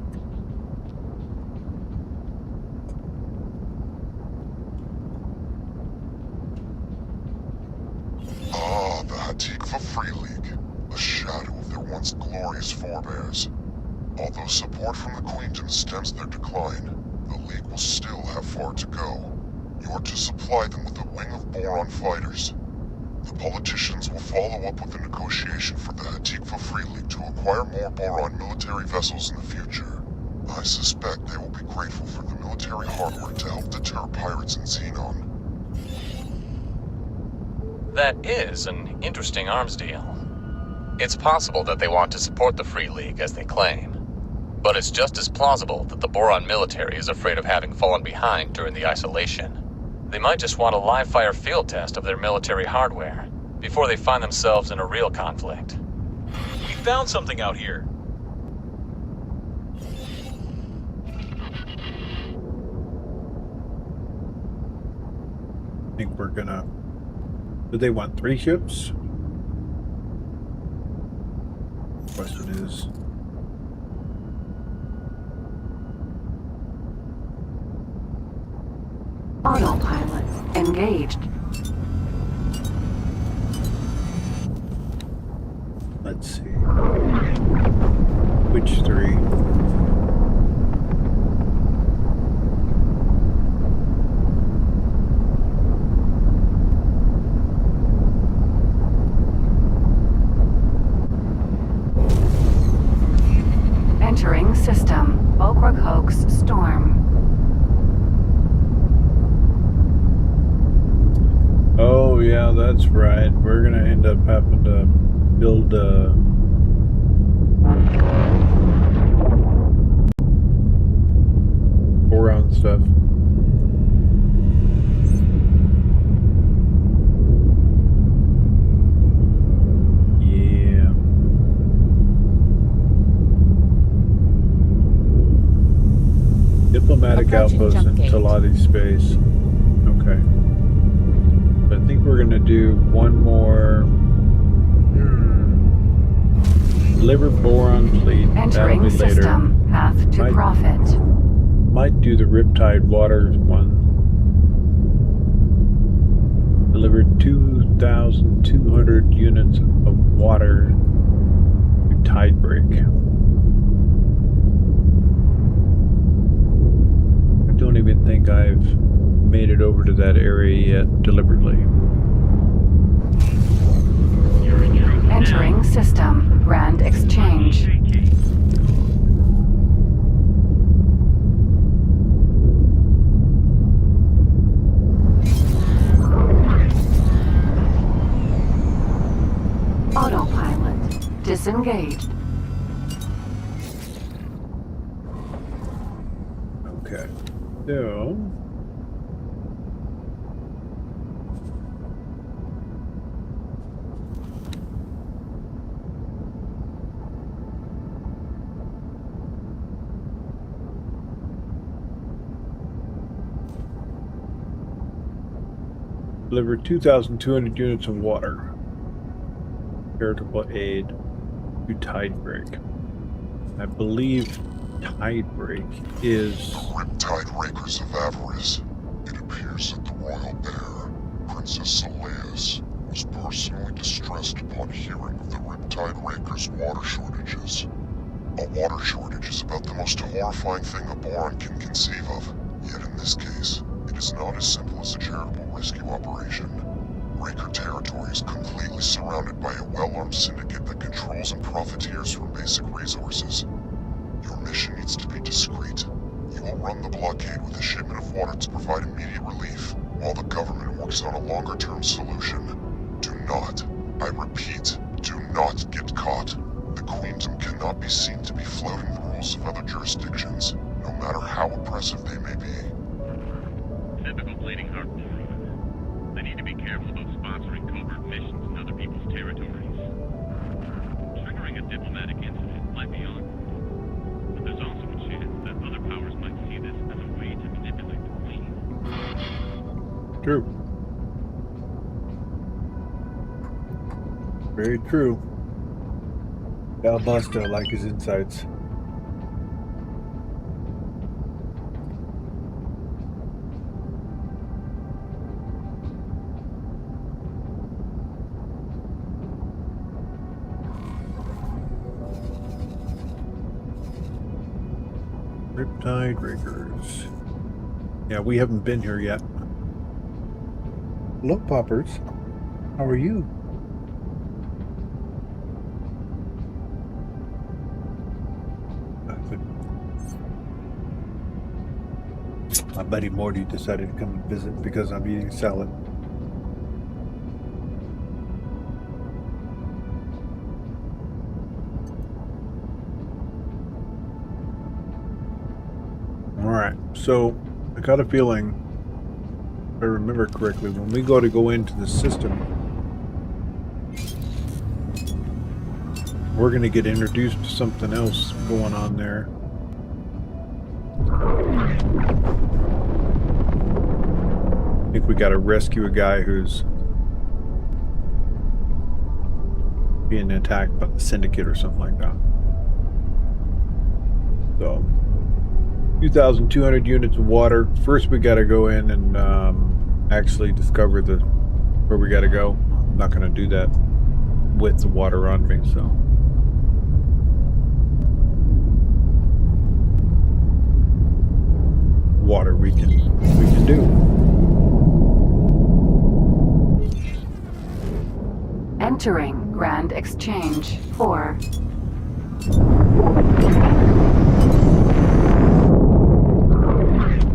Ah, the Hatikva Free League, a shadow of their once glorious forebears. Although support from the Queentum stems their decline, the League will still have far to go. You are to supply them with a wing of Boron fighters. The politicians will follow up with a negotiation for the Hatikva Free League to acquire more Boron military vessels in the future. I suspect they will be grateful for the military hardware to help deter pirates in Xenon.
That is an interesting arms deal. It's possible that they want to support the Free League as they claim. But it's just as plausible that the Boron military is afraid of having fallen behind during the isolation. They might just want a live-fire field test of their military hardware before they find themselves in a real conflict.
We found something out here.
think we're gonna... Do they want 3 ships? Question is...
Autopilot engaged.
Let's see. Which 3?
Entering system. Okrug Hoax Storm.
Oh yeah, that's right. We're gonna end up having to build boron stuff. Yeah. Diplomatic
Approaching
outpost
jump
in
gate.
Talati space. Okay. I think we're gonna do one more. Deliver boron fleet. That'll
Entering
be later.
system. Path to
Might-
profit.
Might do the Riptide Waters one. Delivered 2,200 units of water to Tidebreak. I don't even think I've made it over to that area yet deliberately.
Entering system. Grand exchange. Autopilot disengaged.
Okay. So. Delivered 2,200 units of water. Charitable aid to Tidebreak. I believe Tidebreak is...
Riptide Rakers of Avarice. It appears that the royal bear, Princess Soleus, was personally distressed upon hearing of the Riptide Rakers' water shortages. A water shortage is about the most horrifying thing a Boron can conceive of. Yet in this case, it is not as simple as a charitable rescue operation. Raker territory is completely surrounded by a well-armed syndicate that controls and profiteers from basic resources. Your mission needs to be discreet. You will run the blockade with a shipment of water to provide immediate relief, while the government works on a longer-term solution. Do not, I repeat, do not get caught. The Queendom cannot be seen to be flouting the rules of other jurisdictions, no matter how oppressive they may be.
Typical bleeding heart Boron. They need to be careful about sponsoring covert missions in other people's territories. Triggering a diplomatic incident might be awkward, but there's also a chance that other powers might see this as a way to manipulate the Queen.
True. Very true. Val Busta, like his insights. Riptide Rakers. Yeah, we haven't been here yet. Hello, Poppers. How are you? My buddy Morty decided to come and visit because I'm eating salad. Alright, so I got a feeling, if I remember correctly, when we go into the system, we're going to get introduced to something else going on there. think we got to rescue a guy who's being attacked by the syndicate or something like that. So 2,200 units of water. First we got to go in and actually discover where we got to go. I'm not going to do that with the water on me, so water we can do.
Entering Grand Exchange 4.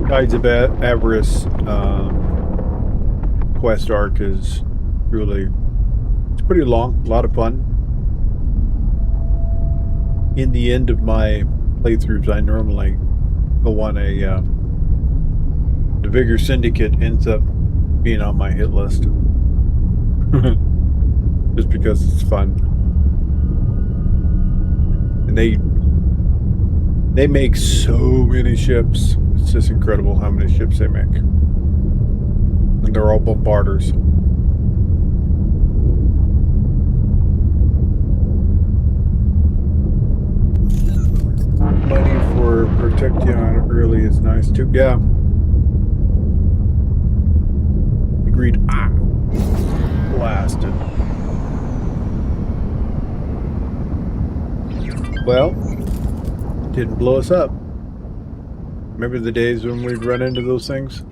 Tides of Avarice quest arc is really, it's pretty long, a lot of fun. In the end of my playthroughs, I normally go on the Vigor Syndicate ends up being on my hit list. Just because it's fun. And they make so many ships. It's just incredible how many ships they make. And they're all bombarders. Money for Protection early is nice too. Yeah. Agreed. Ah! Blasted. Well, didn't blow us up. Remember the days when we'd run into those things?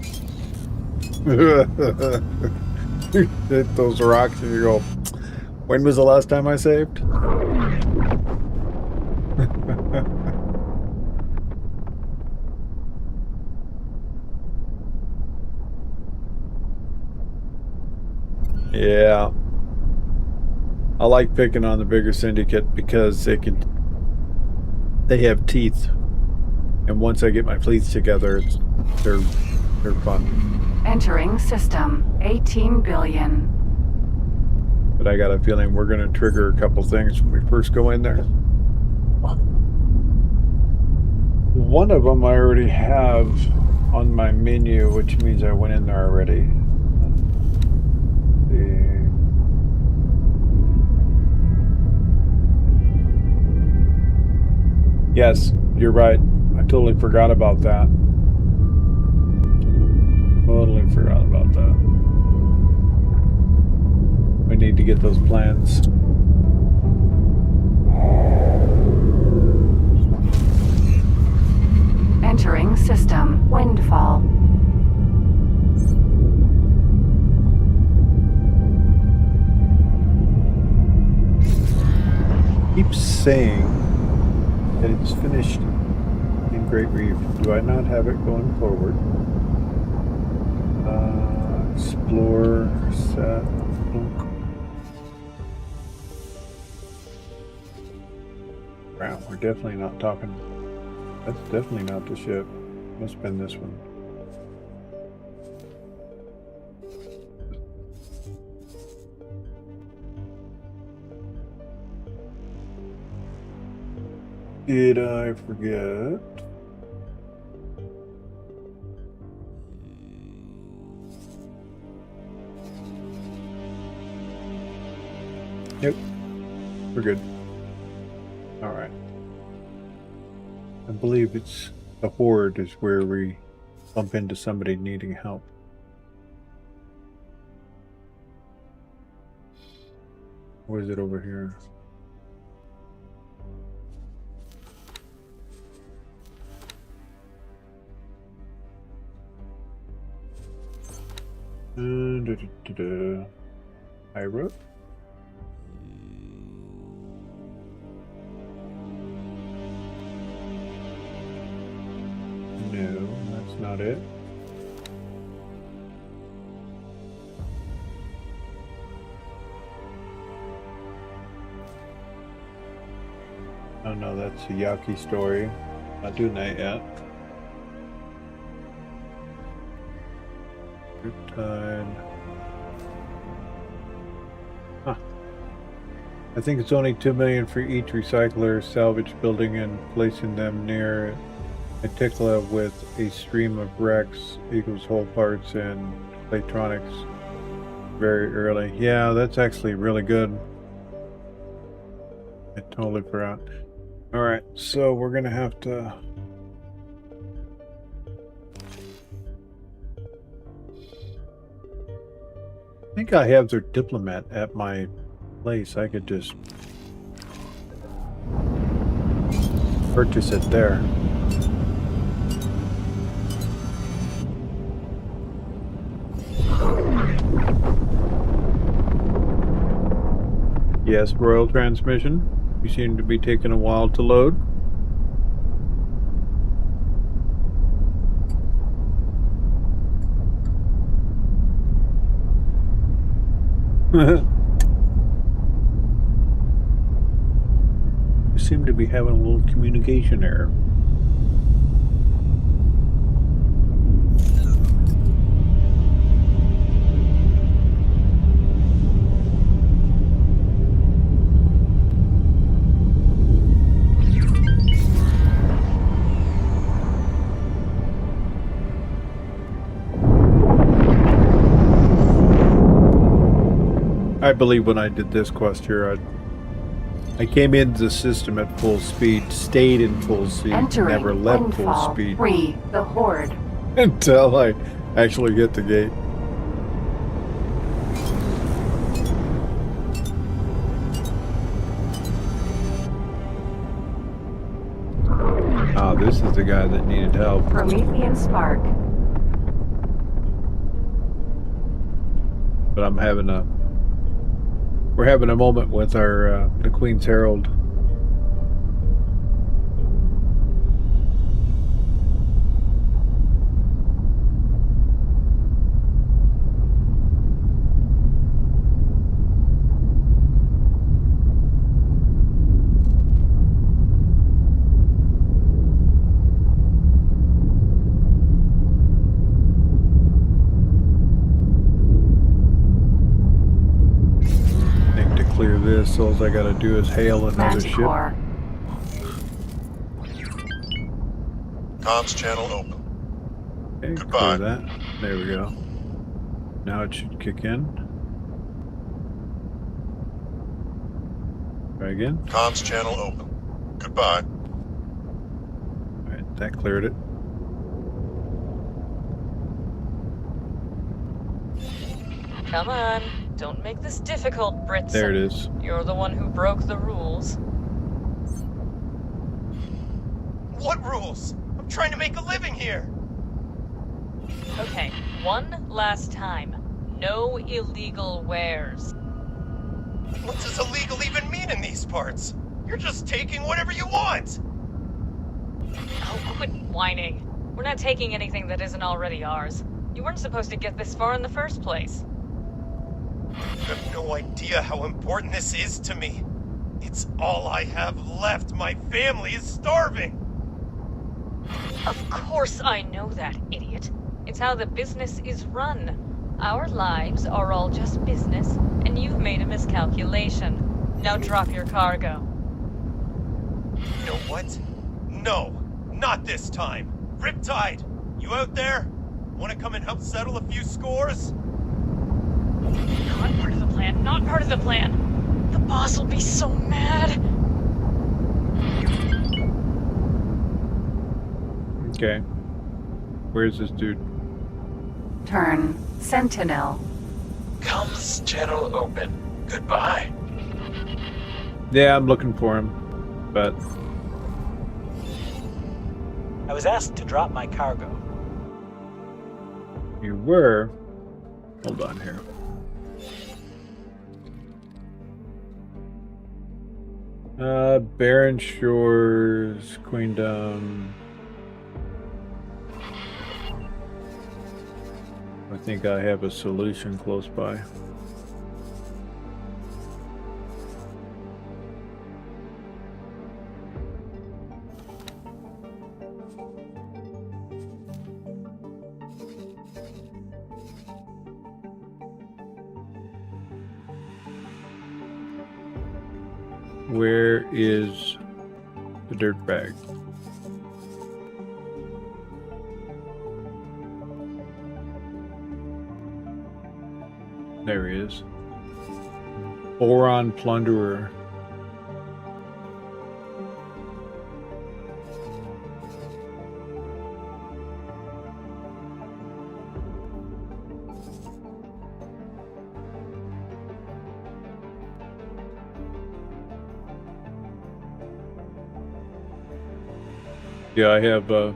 Hit those rocks and you go, when was the last time I saved? Yeah. I like picking on the bigger syndicate because they have teeth. And once I get my fleets together, they're fun.
Entering system 18 billion.
But I got a feeling we're going to trigger a couple things when we first go in there. One of them I already have on my menu, which means I went in there already. Yes, you're right. I totally forgot about that. Totally forgot about that. We need to get those plans.
Entering system Windfall.
Keeps saying that it's finished in Great Reef. Do I not have it going forward? Explore, set, look. Wow, we're definitely not talking. That's definitely not the ship. Must have been this one. Did I forget? Nope. We're good. Alright. I believe it's the Horde is where we bump into somebody needing help. Where is it over here? Ira? No, that's not it. Oh no, that's a Yaki story. Not doing that yet. Riptide. Huh. I think it's only 2 million for each recycler salvage building and placing them near Atikla with a stream of wrecks equals whole parts and electronics very early. Yeah, that's actually really good. I totally forgot. Alright, so we're gonna have to... I think I have their diplomat at my place. I could just purchase it there. Yes, Royal Transmission. You seem to be taking a while to load. You seem to be having a little communication error. I believe when I did this quest here, I came into the system at full speed, stayed in full speed, never left full speed.
Free the Horde.
Until I actually hit the gate. Ah, this is the guy that needed help.
Promethean Spark.
But I'm having a... We're having a moment with our the Queen's Herald. Clear this, so all I gotta do is hail another
Manticore.
ship. Comms channel open.
Okay,
Goodbye.
clear that. There we go. Now it should kick in. Try again.
Comms channel open. Goodbye.
Alright, that cleared it.
Come on, don't make this difficult, Britson.
There it is.
You're the one who broke the rules.
What rules? I'm trying to make a living here.
Okay, one last time. No illegal wares.
What does illegal even mean in these parts? You're just taking whatever you want.
Oh, quit whining. We're not taking anything that isn't already ours. You weren't supposed to get this far in the first place.
You have no idea how important this is to me. It's all I have left. My family is starving.
Of course I know that, idiot. It's how the business is run. Our lives are all just business, and you've made a miscalculation. Now drop your cargo.
You know what? No, not this time. Riptide, you out there? Want to come and help settle a few scores?
Not part of the plan, not part of the plan. The boss will be so mad.
Okay. Where's this dude?
Turn. Sentinel.
Comms channel open. Goodbye.
Yeah, I'm looking for him. But
I was asked to drop my cargo.
you were... Hold on here. Barren Shores, Queendom. I think I have a solution close by. Where is the dirt bag? There he is. Boron Plunderer. Yeah, I have a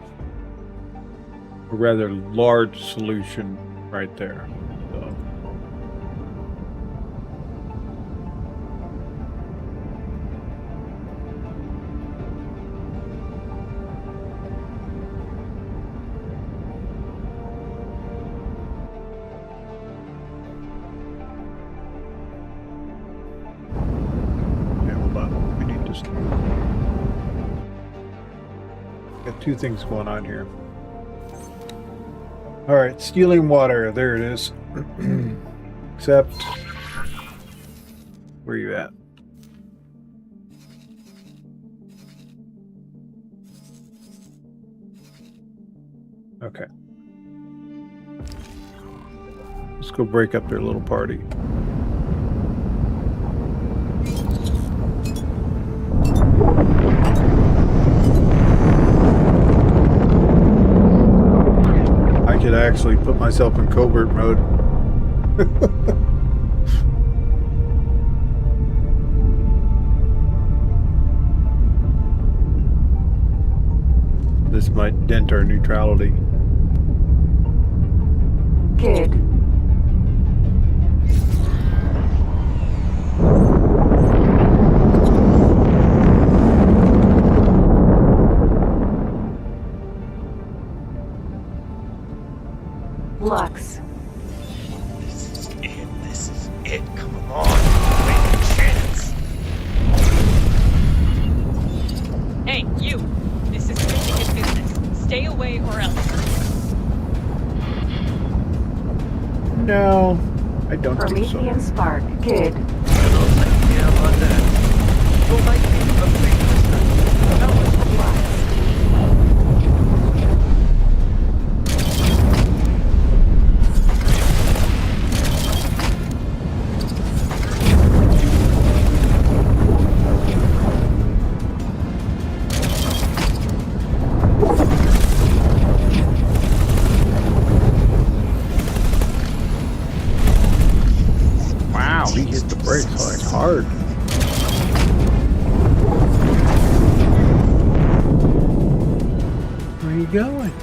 rather large solution right there. So. Yeah, hold on. We need to. Got two things going on here. All right, stealing water. There it is. Except, where are you at? Okay. Let's go break up their little party. I could actually put myself in covert mode. This might dent our neutrality.
Kid. Lux.
This is it. This is it. Come on. Make a chance.
Hey, you! This is syndicate business. Stay away or else.
No, I don't think so.
Promethean Spark. Kid.
Wow, he hit the brakes like hard. Where are you going?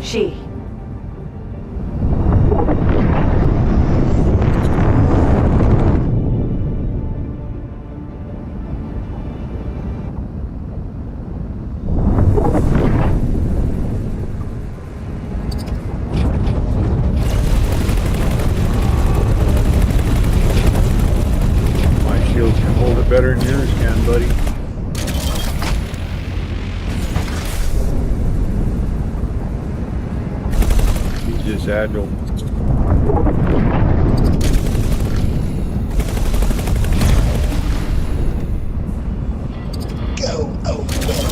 She.
My shields can hold it better than yours can, buddy. He's just agile.
Go, oh well.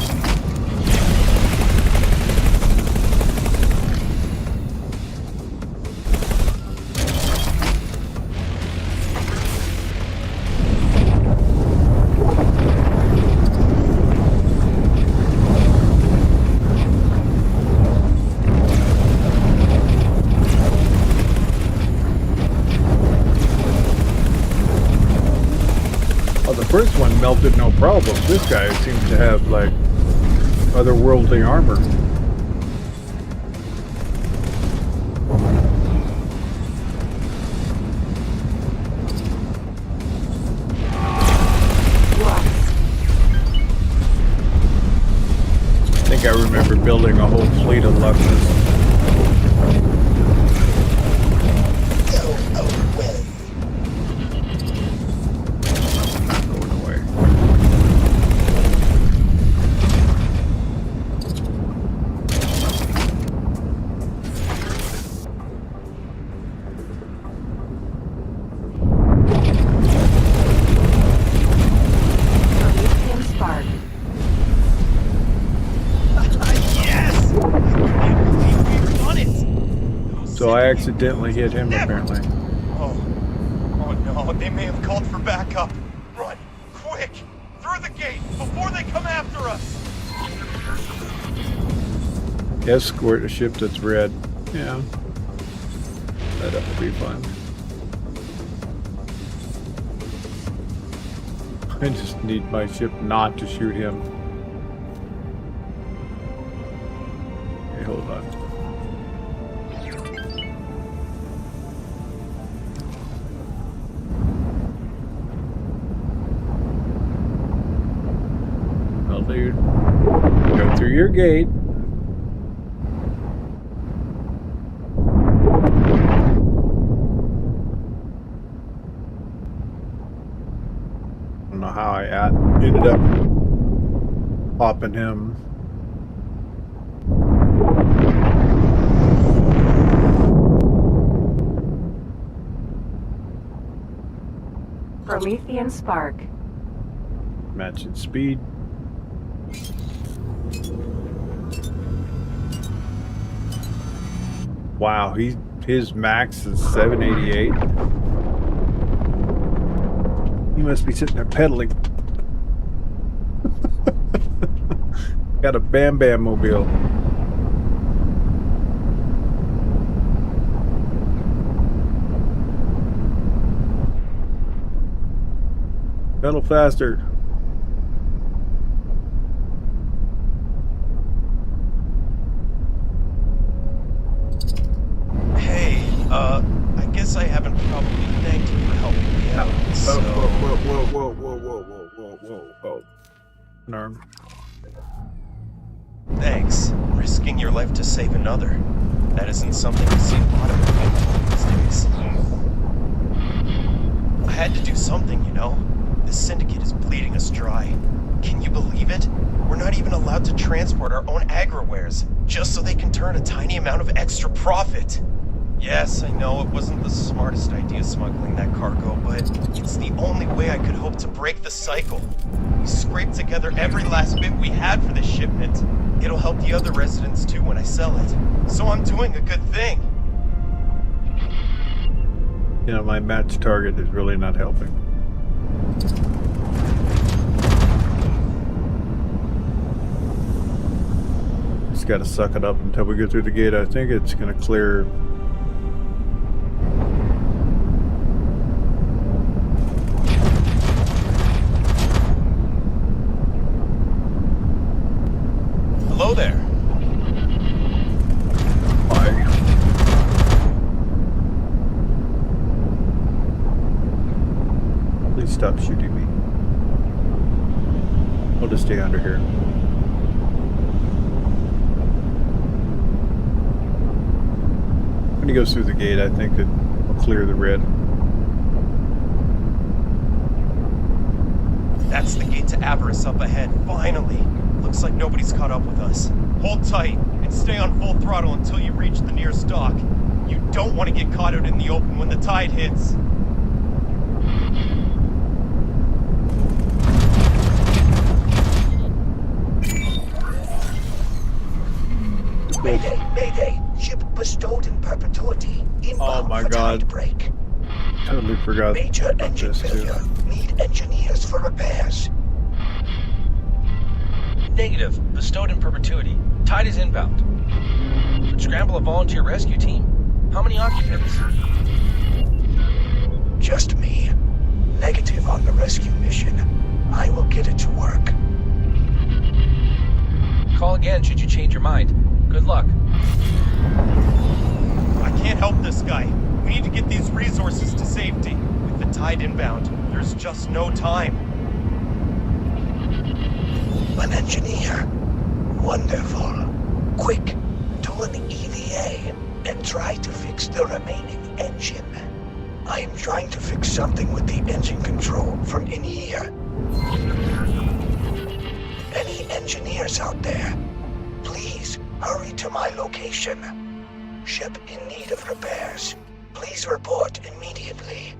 Oh, the first one melted no problem. This guy seems to have, like, otherworldly armor. I think I remember building a whole fleet of Luxes.
Go, oh well.
Not going away.
Promethean Spark.
So I accidentally hit him, apparently.
Oh no, they may have called for backup. Run, quick, through the gate, before they come after us!
Escort a ship that's red. Yeah. That'll be fun. I just need my ship not to shoot him. Okay, hold on. Well, dude, go through your gate. I don't know how I ended up popping him.
Promethean spark.
Matching speed. Wow, his max is 788. He must be sitting there pedaling. Got a Bam Bam mobile. Pedal faster.
Hey, I guess I haven't probably thanked you for helping me out, so...
Whoa. An arm.
Thanks. Risking your life to save another. That isn't something you see a lot of people these days. I had to do something, you know? This syndicate is bleeding us dry. Can you believe it? We're not even allowed to transport our own agri-wares, just so they can turn a tiny amount of extra profit. Yes, I know it wasn't the smartest idea smuggling that cargo, but it's the only way I could hope to break the cycle. We scraped together every last bit we had for this shipment. It'll help the other residents too when I sell it. So I'm doing a good thing.
You know, my match target is really not helping. Just gotta suck it up until we get through the gate. I think it's gonna clear.
Hello there.
Bye. Please stop shooting me. I'll just stay under here. When he goes through the gate, I think it will clear the red.
That's the gate to Avarice up ahead, finally. Looks like nobody's caught up with us. Hold tight and stay on full throttle until you reach the nearest dock. You don't want to get caught out in the open when the tide hits.
Mayday, mayday. Ship bestowed in perpetuity.
Oh my god.
Break.
Totally forgot
Major engine failure. Need engineers for repairs.
Negative. Bestowed in perpetuity. Tide is inbound. Would scramble a volunteer rescue team. How many occupants?
Just me. Negative on the rescue mission. I will get it to work.
Call again should you change your mind. Good luck.
I can't help this guy. We need to get these resources to safety. With the tide inbound, there's just no time.
An engineer. Wonderful. Quick, do an EVA and try to fix the remaining engine. I am trying to fix something with the engine control from in here. Any engineers out there? Please hurry to my location. Ship in need of repairs. Please report immediately.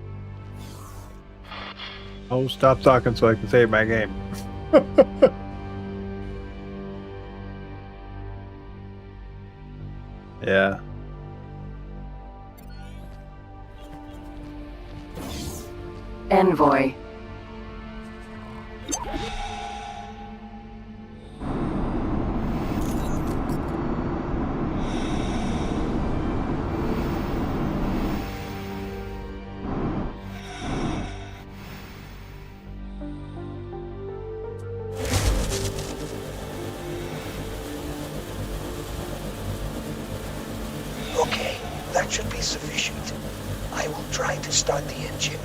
Oh, stop talking so I can save my game. Yeah.
Envoy.
Okay, that should be sufficient. I will try to start the engine.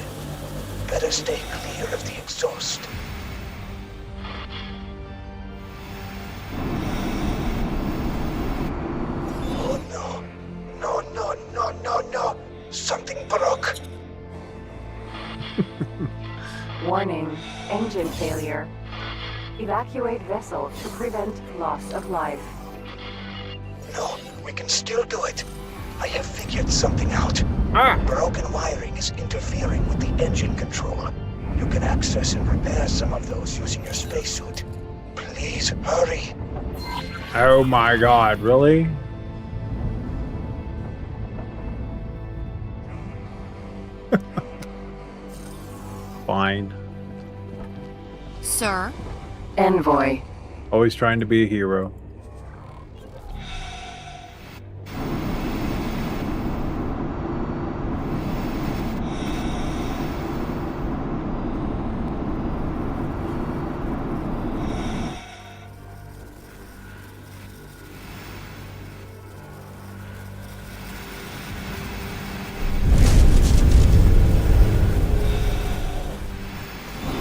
Better stay clear of the exhaust. Oh no. No, no, no, no, no. Something broke.
Warning, engine failure. Evacuate vessel to prevent loss of life.
No, we can still do it. I have figured something out. Broken wiring is interfering with the engine control. You can access and repair some of those using your spacesuit. Please hurry.
Oh my god, really? Fine.
Sir?
Envoy.
Always trying to be a hero.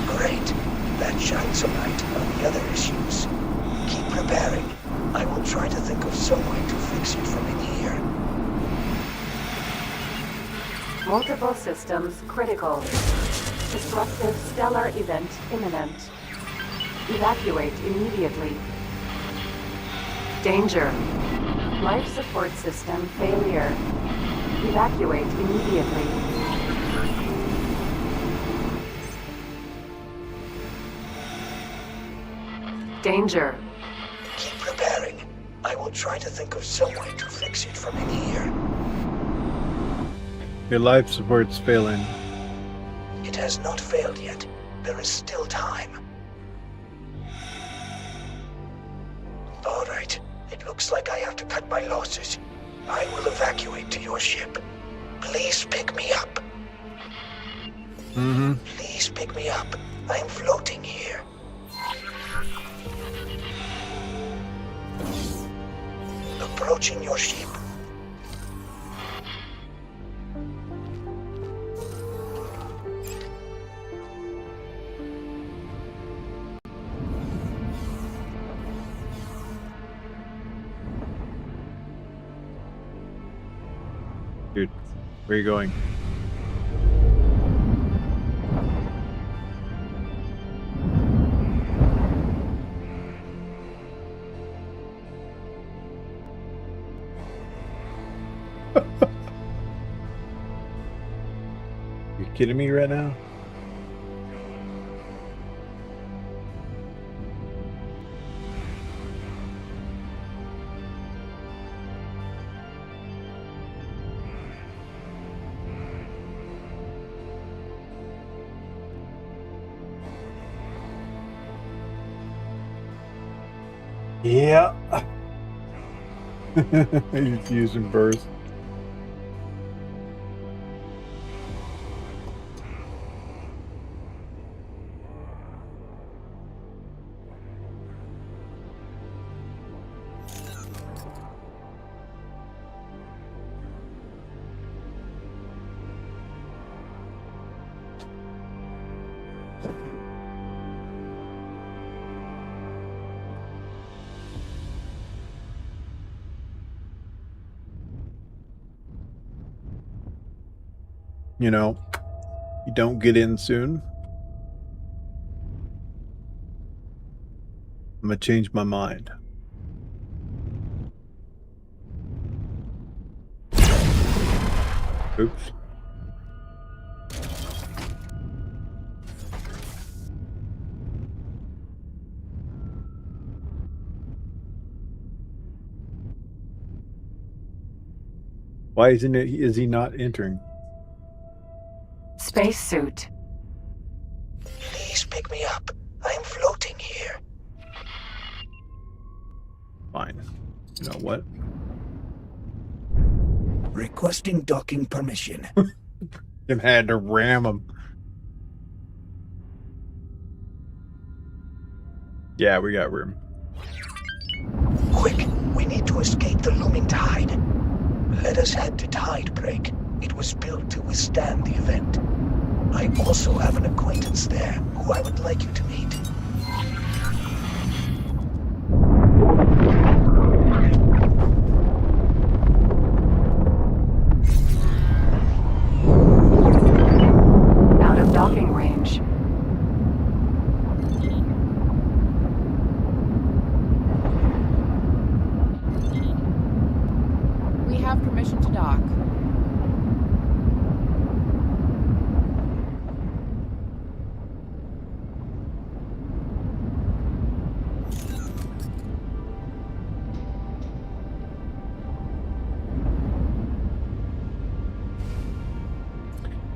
Great. That shines a light on the other issues. Keep preparing. I will try to think of some way to fix it from in here.
Multiple systems critical. Disruptive stellar event imminent. Evacuate immediately. Danger. Life support system failure. Evacuate immediately. Danger.
Keep preparing. I will try to think of some way to fix it from in here.
Your life support's failing.
It has not failed yet. There is still time. All right. It looks like I have to cut my losses. I will evacuate to your ship. Please pick me up.
Mm-hmm.
Please pick me up. I am floating here. Approaching your ship.
Dude, where are you going? You kidding me right now? Yeah. He's using burst. You know, you don't get in soon, I'm gonna change my mind. Oops. Why isn't it? Is he not entering?
Spacesuit.
Please pick me up. I am floating here.
Fine. You know what?
Requesting docking permission.
It had to ram him. Yeah, we got room.
Quick, we need to escape the looming tide. Let us head to Tidebreak. It was built to withstand the event. I also have an acquaintance there who I would like you to meet.
Out of docking range.
We have permission to dock.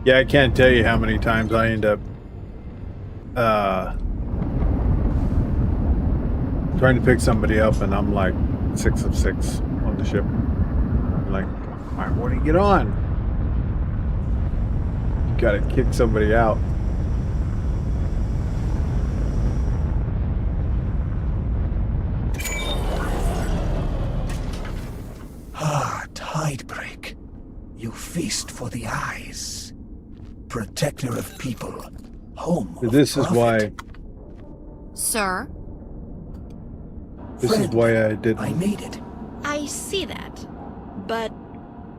Yeah, I can't tell you how many times I end up trying to pick somebody up and I'm like 6 of 6 on the ship. I'm like, I want to get on. You gotta kick somebody out.
Ah, Tidebreak. You feast for the eyes. Protector of people. Home of
This is
profit.
why.
Sir?
This is why I didn't.
I made it. I see that. But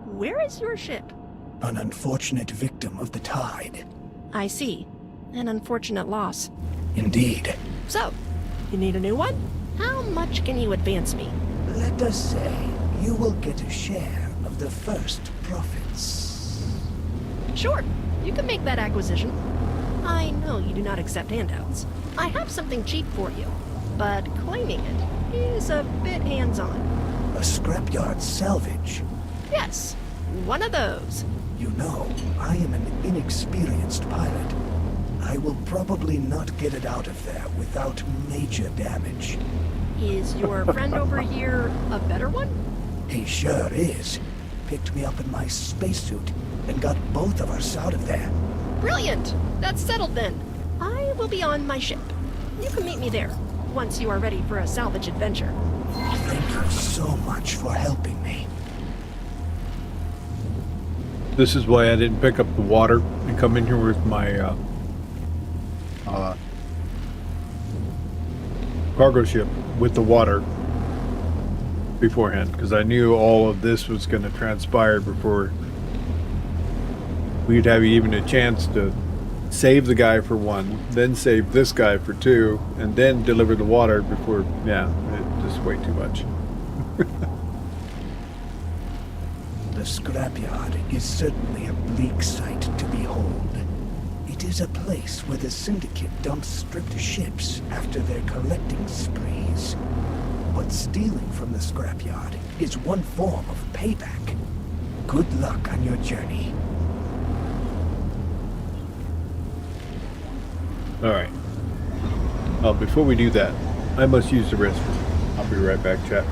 where is your ship?
An unfortunate victim of the tide.
I see. An unfortunate loss.
Indeed.
So, you need a new one? How much can you advance me?
Let us say you will get a share of the first profits.
Sure, you can make that acquisition. I know you do not accept handouts. I have something cheap for you, but claiming it is a bit hands-on.
A scrapyard salvage.
Yes, one of those.
You know, I am an inexperienced pilot. I will probably not get it out of there without major damage.
Is your friend over here a better one?
He sure is. Picked me up in my spacesuit and got both of us out of there.
Brilliant! That's settled then. I will be on my ship. You can meet me there, once you are ready for a salvage adventure.
Thank you so much for helping me.
This is why I didn't pick up the water and come in here with my cargo ship with the water beforehand, because I knew all of this was going to transpire before we'd have even a chance to save the guy for one, then save this guy for two, and then deliver the water before. Yeah, it just way too much.
The scrapyard is certainly a bleak sight to behold. It is a place where the Syndicate dumps stripped ships after their collecting sprees. But stealing from the scrapyard is one form of payback. Good luck on your journey.
Alright. Before we do that, I must use the restroom. I'll be right back, chat.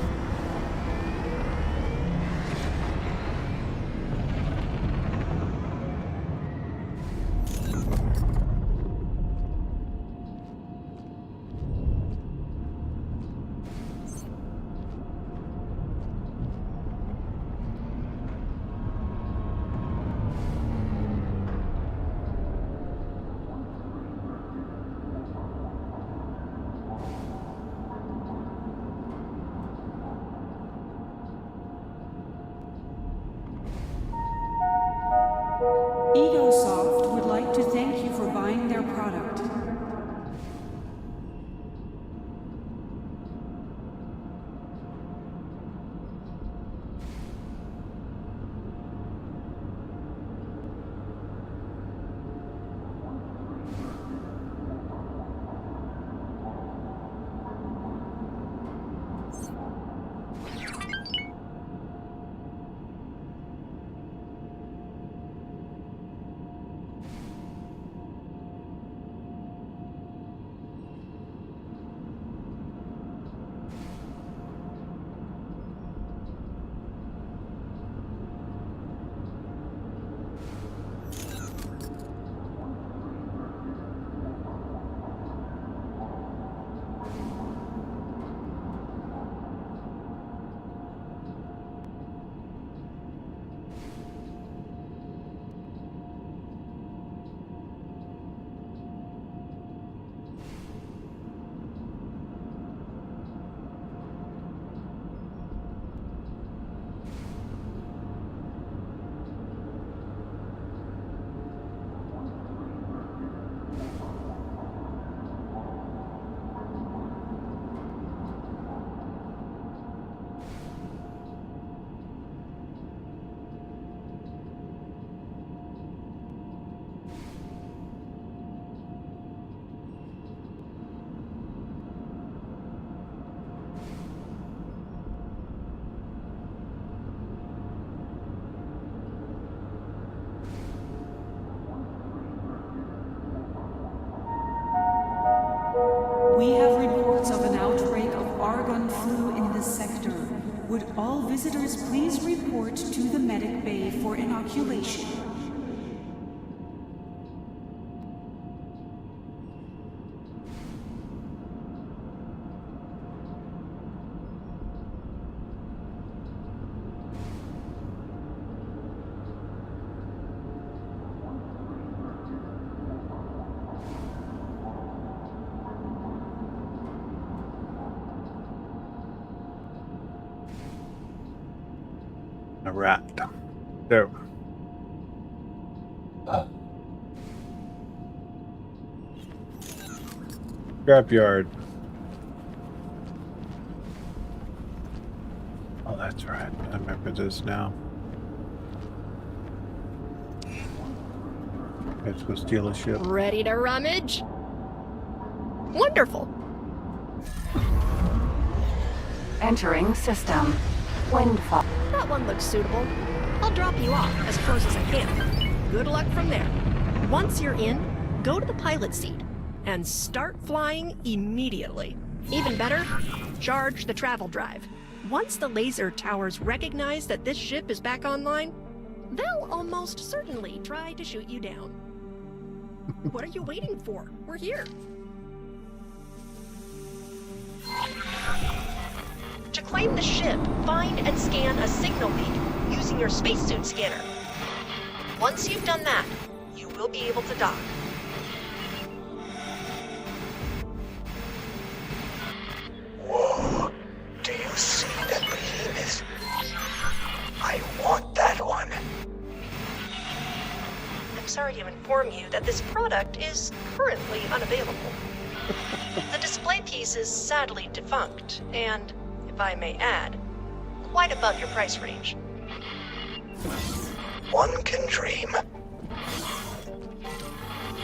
Would all visitors please report to the medic bay for inoculation?
All right. So. Scrapyard. Oh, that's right. I remember this now. Let's go steal a ship.
Ready to rummage? Wonderful.
Entering system. Windfall.
That one looks suitable. I'll drop you off as close as I can. Good luck from there. Once you're in, go to the pilot seat and start flying immediately. Even better, charge the travel drive. Once the laser towers recognize that this ship is back online, they'll almost certainly try to shoot you down. What are you waiting for? We're here. To claim the ship, find and scan a signal leak using your spacesuit scanner. Once you've done that, you will be able to dock.
Whoa, do you see that behemoth? I want that one.
I'm sorry to inform you that this product is currently unavailable. The display piece is sadly defunct, and, if I may add, quite above your price range.
One can dream.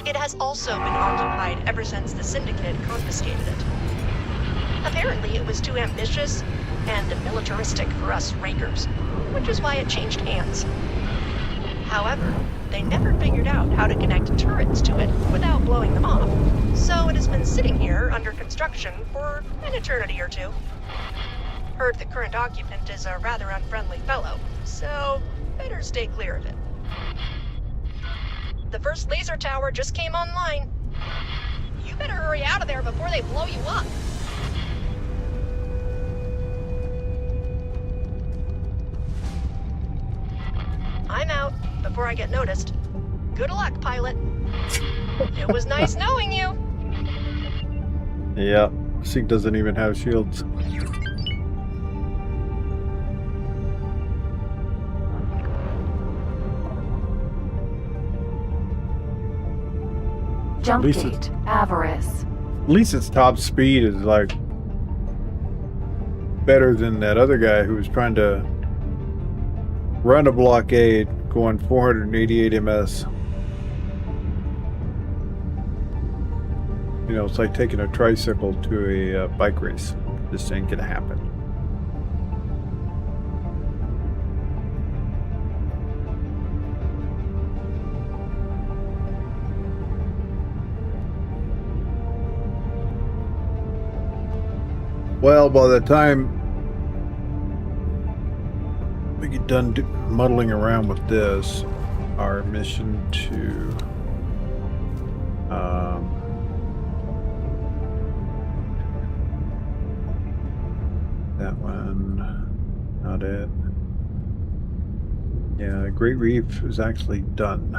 It has also been occupied ever since the Syndicate confiscated it. Apparently it was too ambitious and militaristic for us Rakers, which is why it changed hands. However, they never figured out how to connect turrets to it without blowing them off, so it has been sitting here under construction for an eternity or two. Heard the current occupant is a rather unfriendly fellow, so better stay clear of it. The first laser tower just came online. You better hurry out of there before they blow you up. I'm out before I get noticed. Good luck, pilot. It was nice knowing you.
Yeah, Seek doesn't even have shields.
Jump gate, Avarice.
At least its top speed is like better than that other guy who was trying to run a blockade going 488 ms. You know, it's like taking a tricycle to a bike race. This ain't gonna happen. Well, by the time we get done muddling around with this, our mission to that one, not it. Yeah, Great Reef is actually done.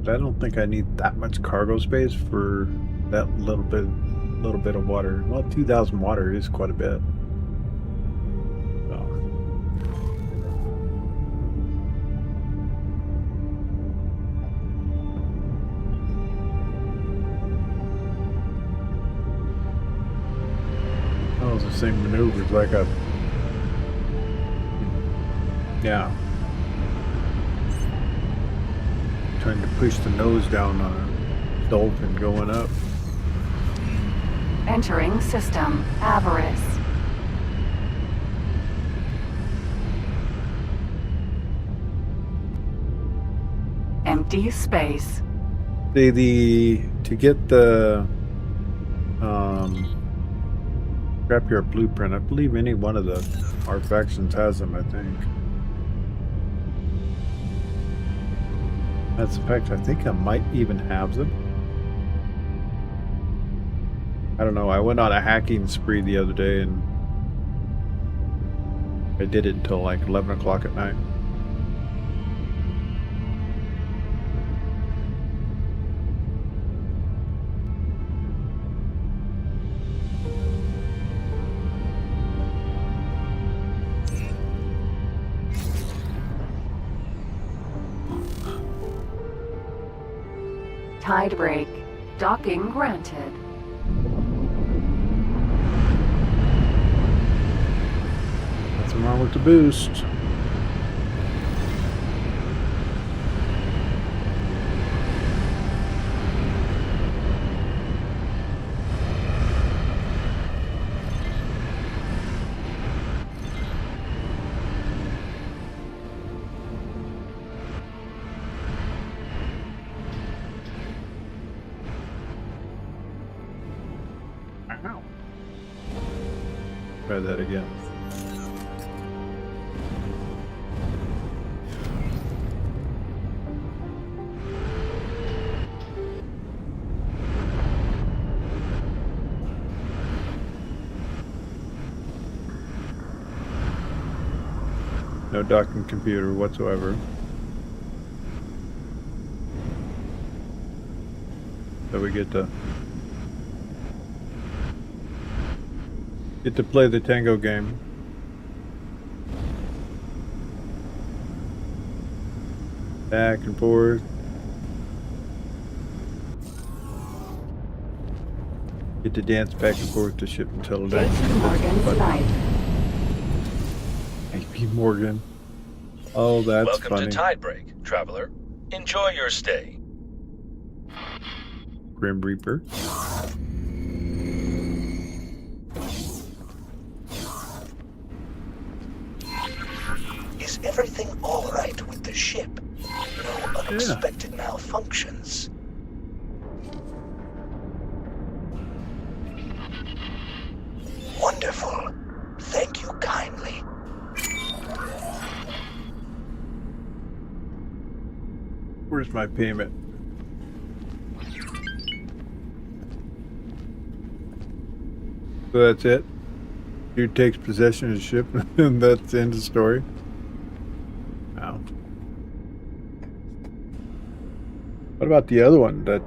But I don't think I need that much cargo space for that little bit of water. Well, 2,000 water is quite a bit. So. That was the same maneuver as like a... Yeah. Trying to push the nose down on a dolphin going up.
Entering system, Avarice. Empty space.
To get the Scrapyard blueprint. I believe any one of the our factions has them, I think. That's the fact, I think I might even have them. I don't know, I went on a hacking spree the other day and I did it until like 11 o'clock at night.
Tide break. Docking granted.
Nothing wrong with the boost. Try that again. No docking computer whatsoever. So we get to play the Tango game. Back and forth. Get to dance back and forth to ship until the day. AP Morgan. Oh, that's
Welcome
funny.
to Tidebreak, traveler. Enjoy your stay.
Grim Reaper.
Is everything all right with the ship? No unexpected malfunctions. Wonderful. Thank you kindly.
Where's my payment? So that's it? Dude takes possession of the ship and that's the end of the story? Wow. What about the other one that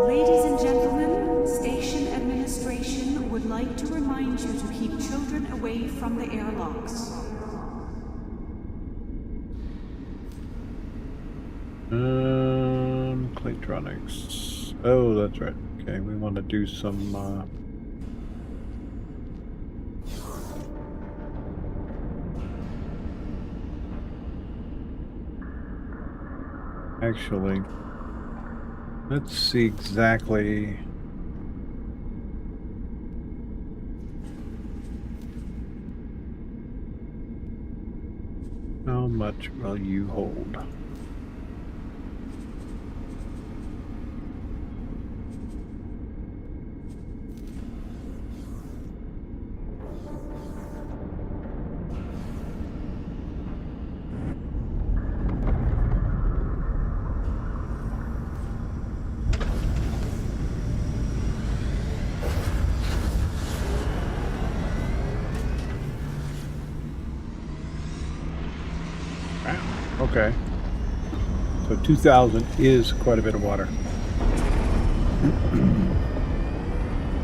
Ladies and gentlemen, station administration would like to remind you to keep children away from the airlocks.
Claytronics. Oh, that's right. Okay, we want to do some actually, let's see exactly how much will you hold. Okay. So 2,000 is quite a bit of water.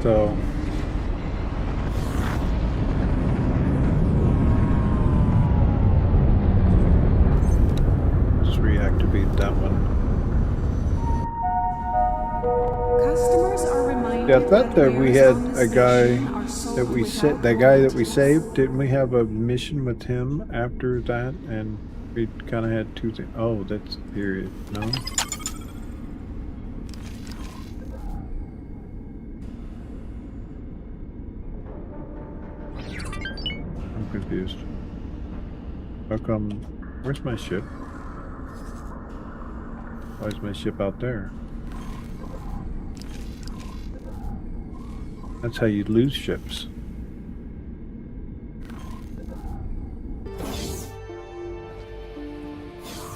So just reactivate that one.
Customers are reminded
Yeah, I thought that we had a guy
that
that we saved. That guy that we saved. Didn't we have a mission with him after that? And we kind of had two things. Oh, that's a period. No. I'm confused. How come? Where's my ship? Why is my ship out there? That's how you lose ships.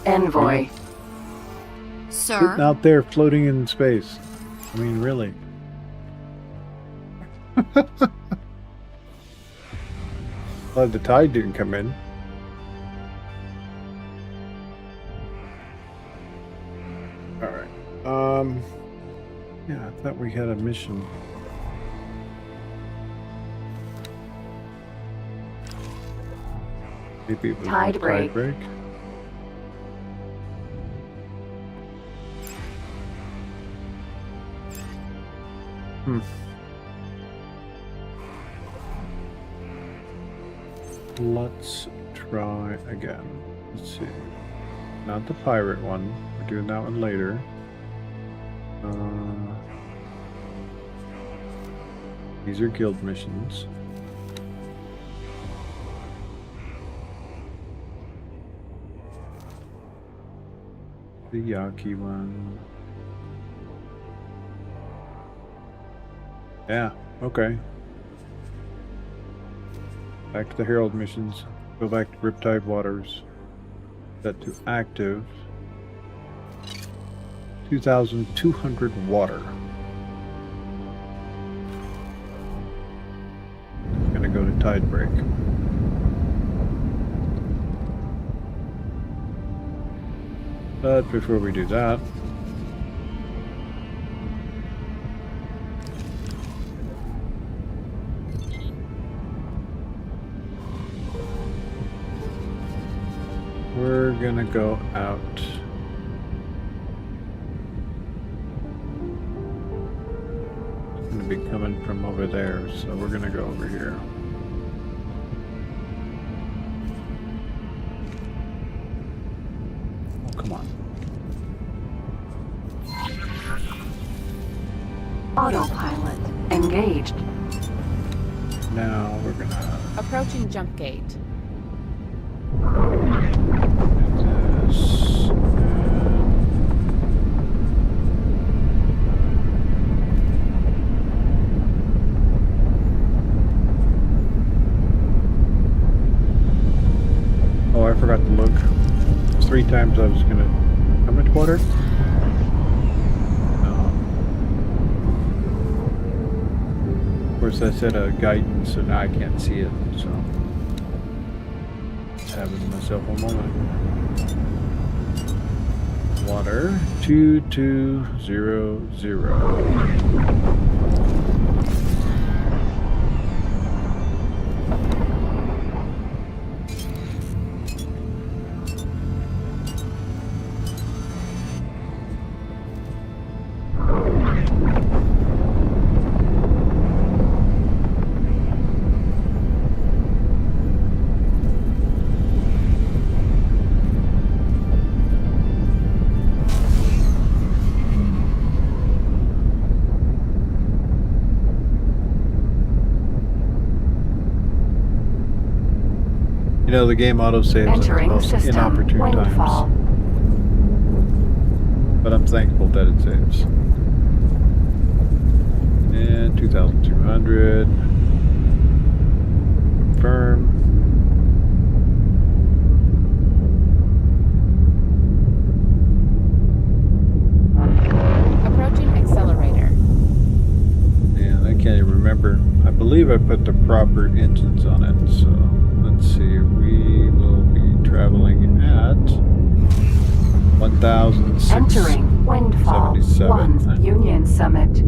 Envoy.
Sitting
Sir?
out there floating in space. I mean, really. Glad the tide didn't come in. Alright. Yeah, I thought we had a mission. Maybe it was
Tide
a
break.
tide break. Let's try again. Let's see. Not the pirate one. We're doing that one later. These are guild missions. The Yaki one. Yeah, okay. Back to the Herald missions. Go back to Riptide Waters. Set to active. 2,200 water. Gonna go to Tide Break. But before we do that, we're gonna go out. It's gonna be coming from over there, so we're gonna go over here. Oh, come on.
Autopilot engaged.
Now we're gonna
Approaching jump gate.
this. Oh, I forgot to look. 3 times I was gonna. How much water? Of course, I set a guidance, so now I can't see it. So, just having myself a moment. Water 2200. You know, the game autosaves at the
Entering
most
system
inopportune
windfall.
times. But I'm thankful that it saves. And 2,200. Confirm.
Approaching accelerator.
And I can't even remember. I believe I put the proper engines on it, so let's see. We will be traveling at 1,677.
Entering windfall. 1 Union Summit.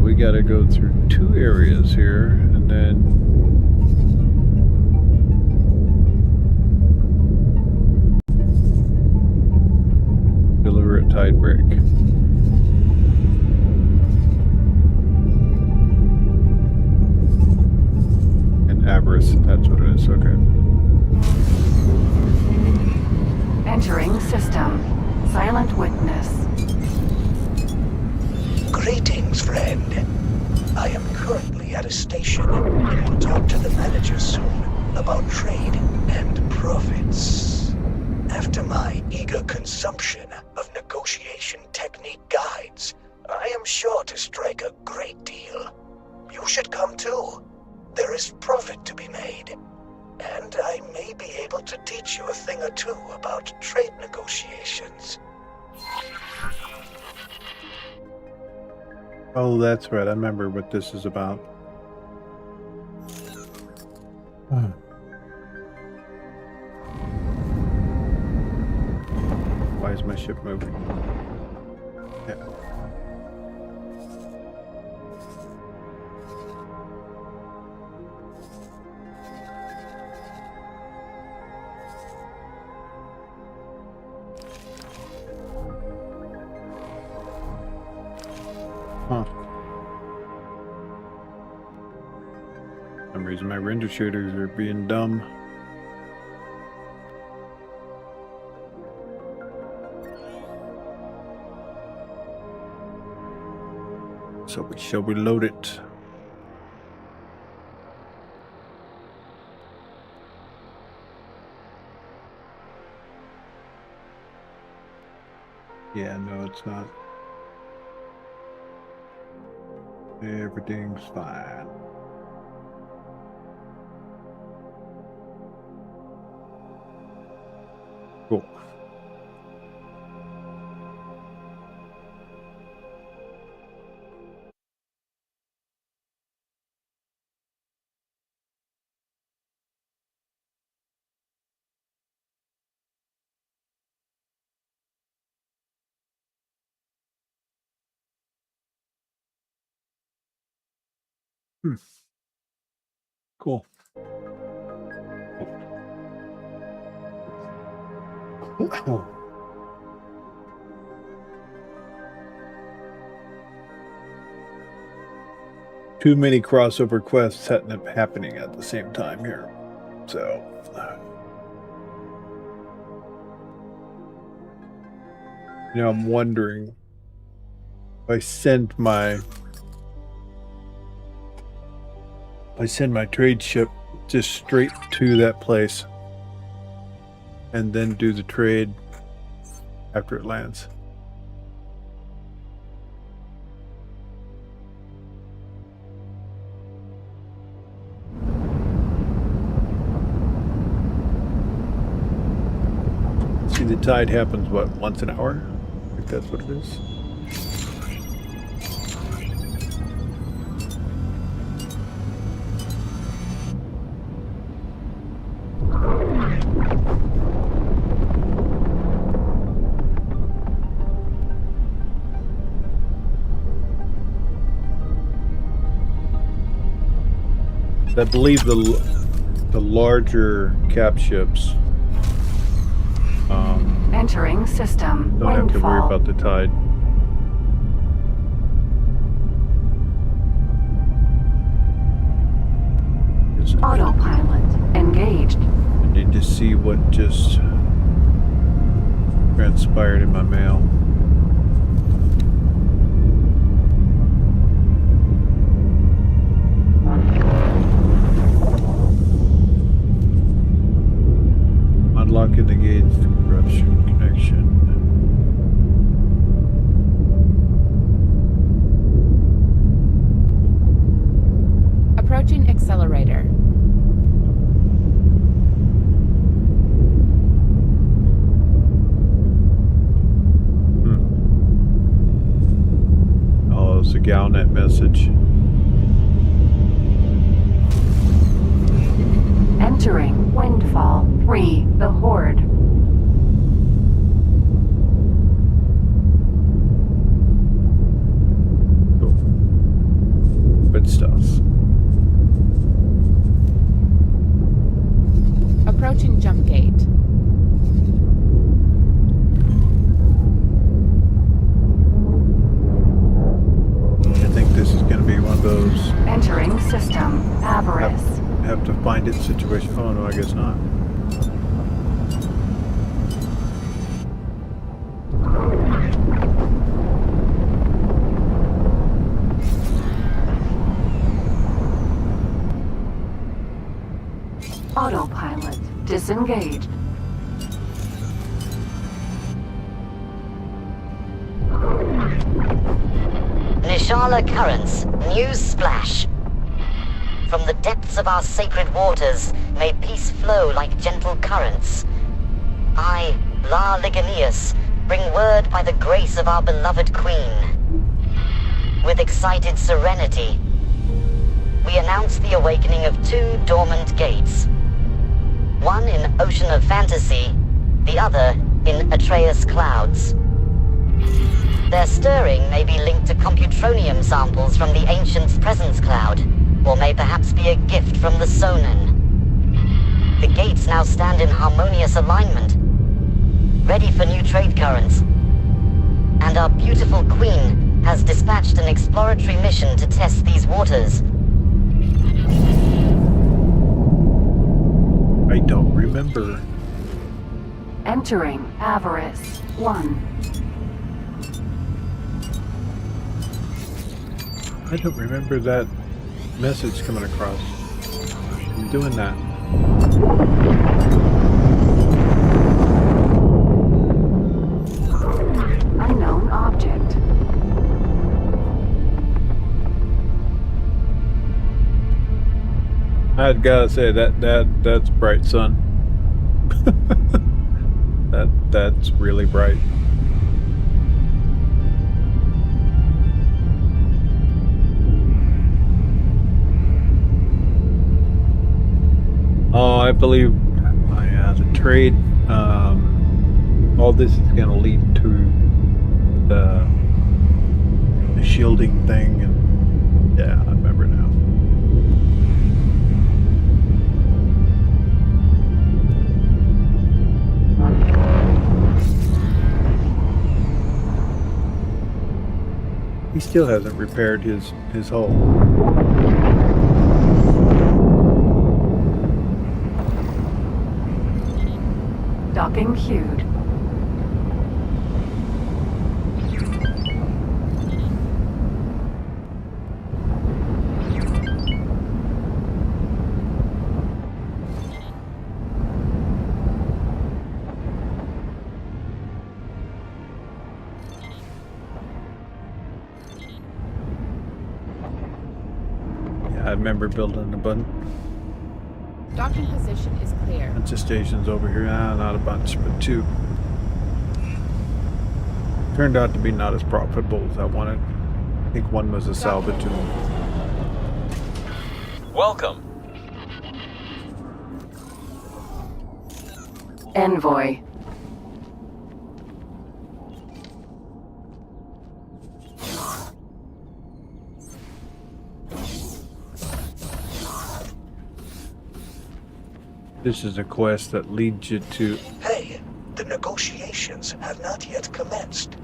We got to go through 2 areas here, and then deliver at Tide Break. And Avarice, that's what it is, okay.
system. Silent witness.
Greetings, friend. I am currently at a station and will talk to the manager soon about trade and profits. After my eager consumption of negotiation technique guides, I am sure to strike a great deal. You should come too. There is profit to be made. And I may be able to teach you a thing or two about trade negotiations.
Oh, that's right. I remember what this is about. Why is my ship moving? Yeah. Huh. For some reason my render shooters are being dumb. So we shall reload it. Yeah, no, it's not. Everything's fine. Cool. Cool. Too many crossover quests happening at the same time here. So you know, I'm wondering if I send my trade ship just straight to that place and then do the trade after it lands. See, the tide happens, what, once an hour? I think that's what it is. I believe the larger cap ships
Entering system.
don't have to worry
Windfall.
about the tide.
Autopilot engaged.
I need to see what just transpired in my mail. Unlocking the gates to corruption connection.
Approaching accelerator.
Oh, it's a Galnet message.
Entering Windfall. Free the Horde.
Good stuff.
Approaching jump gate.
I think this is going to be one of those
Entering system. Avarice.
have to find it situation. Oh no, I guess not.
Disengage.
Nishala Currents, news splash. From the depths of our sacred waters, may peace flow like gentle currents. I, La Liganius, bring word by the grace of our beloved queen. With excited serenity, we announce the awakening of 2 dormant gates. One in Ocean of Fantasy, the other in Atreus Clouds. Their stirring may be linked to computronium samples from the Ancient's Presence Cloud, or may perhaps be a gift from the Sonin. The gates now stand in harmonious alignment, ready for new trade currents. And our beautiful queen has dispatched an exploratory mission to test these waters.
I don't remember.
Entering Avarice 1.
I don't remember that message coming across. I'm doing that.
Unknown object.
I'd gotta say that's bright, son. That's really bright. Oh, I believe the trade, all this is going to lead to the shielding thing, and yeah, I remember now. He still hasn't repaired his hull.
Docking queued.
Yeah, I remember building a bunch.
Docking position is clear.
Bunch of stations over here. Not a bunch, but 2. Turned out to be not as profitable as I wanted. I think one was a salvage.
Welcome.
Envoy.
This is a quest that leads you to...
Hey, the negotiations have not yet commenced.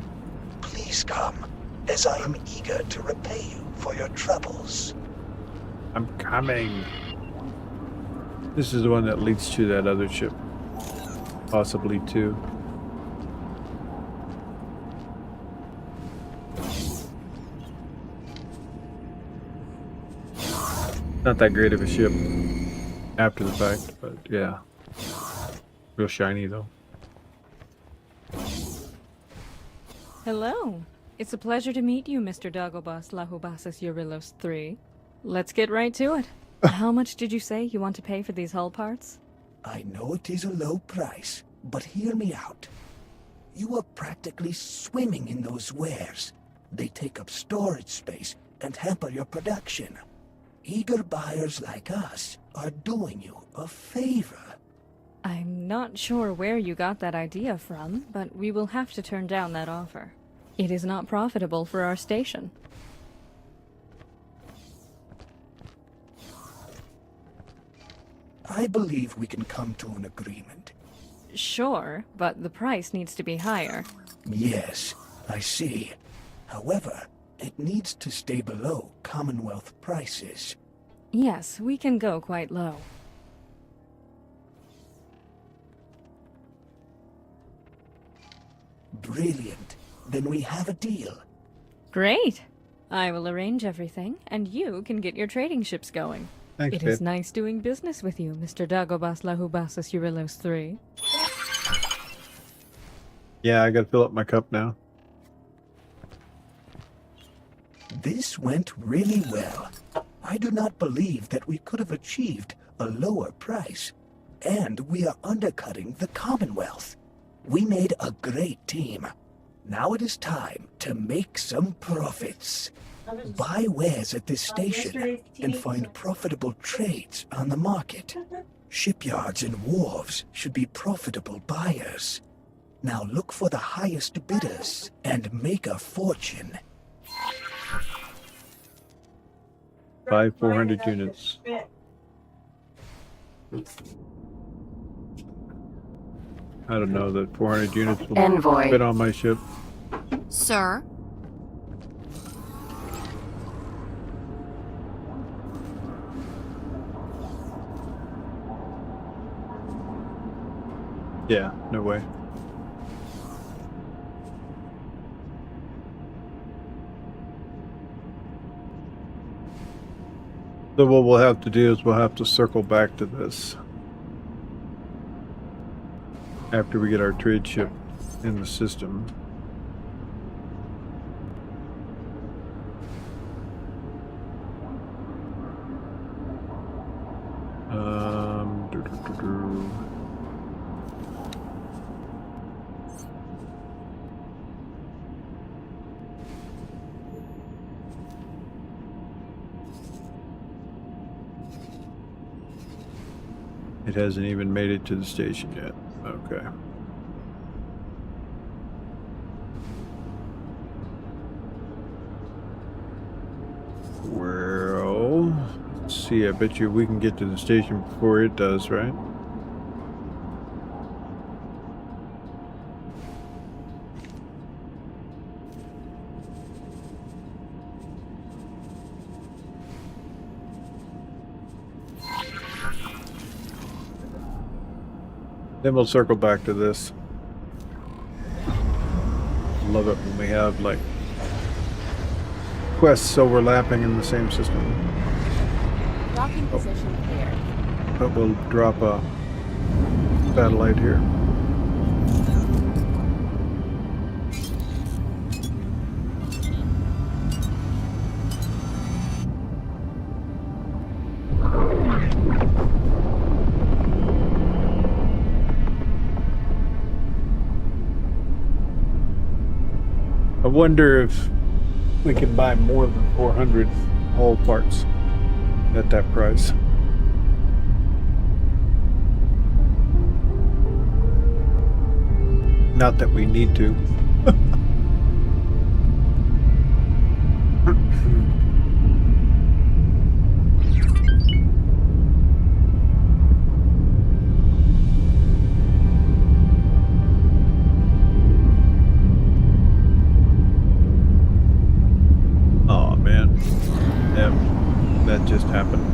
Please come, as I am eager to repay you for your troubles.
I'm coming. This is the one that leads to that other ship. Possibly 2. Not that great of a ship after the fact, but yeah. Real shiny though.
Hello. It's a pleasure to meet you, Mr. Dagobas Lahubasis Eurylos III. Let's get right to it. How much did you say you want to pay for these hull parts?
I know it is a low price, but hear me out. You are practically swimming in those wares. They take up storage space and hamper your production. Eager buyers like us are doing you a favor.
I'm not sure where you got that idea from, but we will have to turn down that offer. It is not profitable for our station.
I believe we can come to an agreement.
Sure, but the price needs to be higher.
Yes, I see. However, it needs to stay below Commonwealth prices.
Yes, we can go quite low.
Brilliant. Then we have a deal.
Great! I will arrange everything, and you can get your trading ships going.
Thanks,
It
babe.
is nice doing business with you, Mr. Dagobas Lahubasas Eurylos III.
Yeah, I gotta fill up my cup now.
This went really well. I do not believe that we could have achieved a lower price. And we are undercutting the Commonwealth. We made a great team. Now it is time to make some profits. Buy wares at this station and find profitable trades on the market. Shipyards and wharves should be profitable buyers. Now look for the highest bidders and make a fortune.
Buy 400 units. I don't know that 400 units will
Envoy.
fit on my ship.
Sir?
Yeah, no way. So what we'll have to do is we'll have to circle back to this after we get our trade ship in the system. It hasn't even made it to the station yet. Okay. Well, let's see. I bet you we can get to the station before it does, right? Then we'll circle back to this. Love it when we have like quests overlapping in the same system.
Docking position clear.
But we'll drop a satellite here. I wonder if we can buy more than 400 hull parts at that price. Not that we need to. Oh man, yeah, that just happened.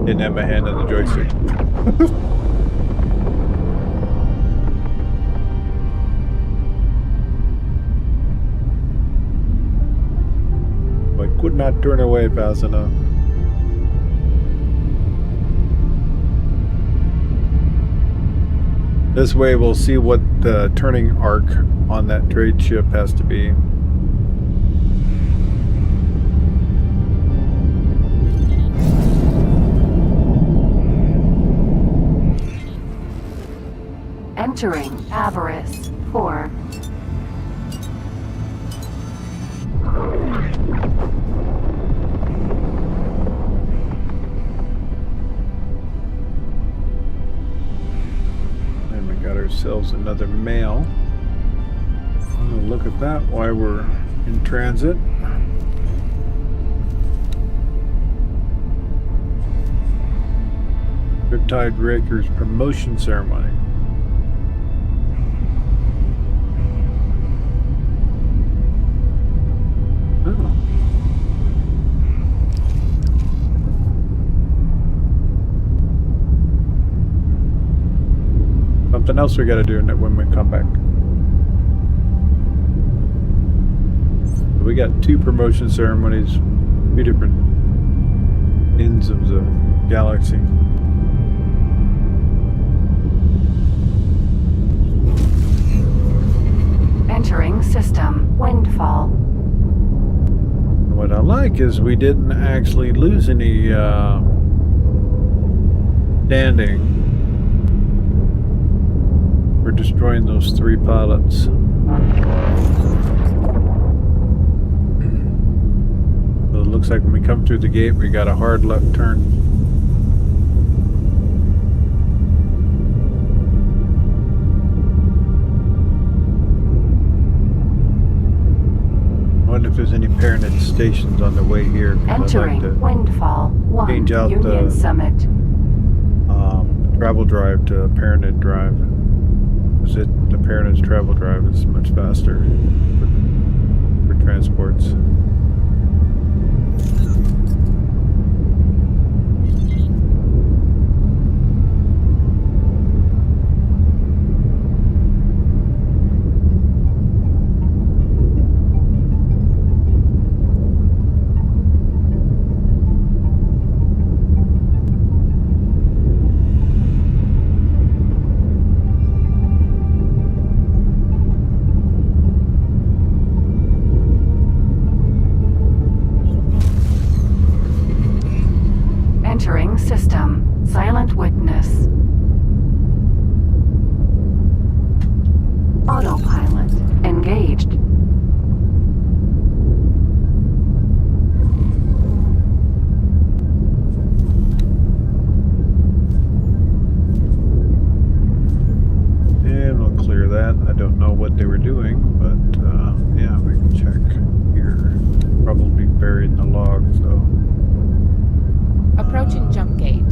Didn't have my hand on the joystick. I could not turn away fast enough. This way we'll see what the turning arc on that trade ship has to be.
Entering Avarice 4.
And we got ourselves another mail. We'll look at that while we're in transit. Riptide Raker's promotion ceremony. Oh. Something else we gotta do when we come back. we got 2 promotion ceremonies, 2 different ends of the galaxy.
Entering system. Windfall.
What I like is we didn't actually lose any standing for destroying those 3 pilots. So it looks like when we come through the gate, we got a hard left turn. I wonder if there's any Paranid stations on the way here.
Entering Windfall 1
change out
Union
the
Summit.
Travel drive to Paranid drive. Because the Paranid's travel drive is much faster for transports.
Entering system. Silent witness. Autopilot engaged.
And we'll clear that. I don't know what they were doing, but yeah, we can check here. Probably buried in the log, so.
Approaching jump gate.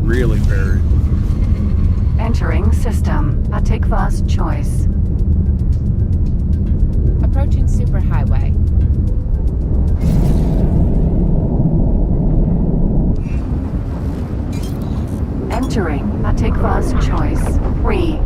Really buried.
Entering system. Atikva's choice.
Approaching superhighway.
Entering Atikva's choice. 3.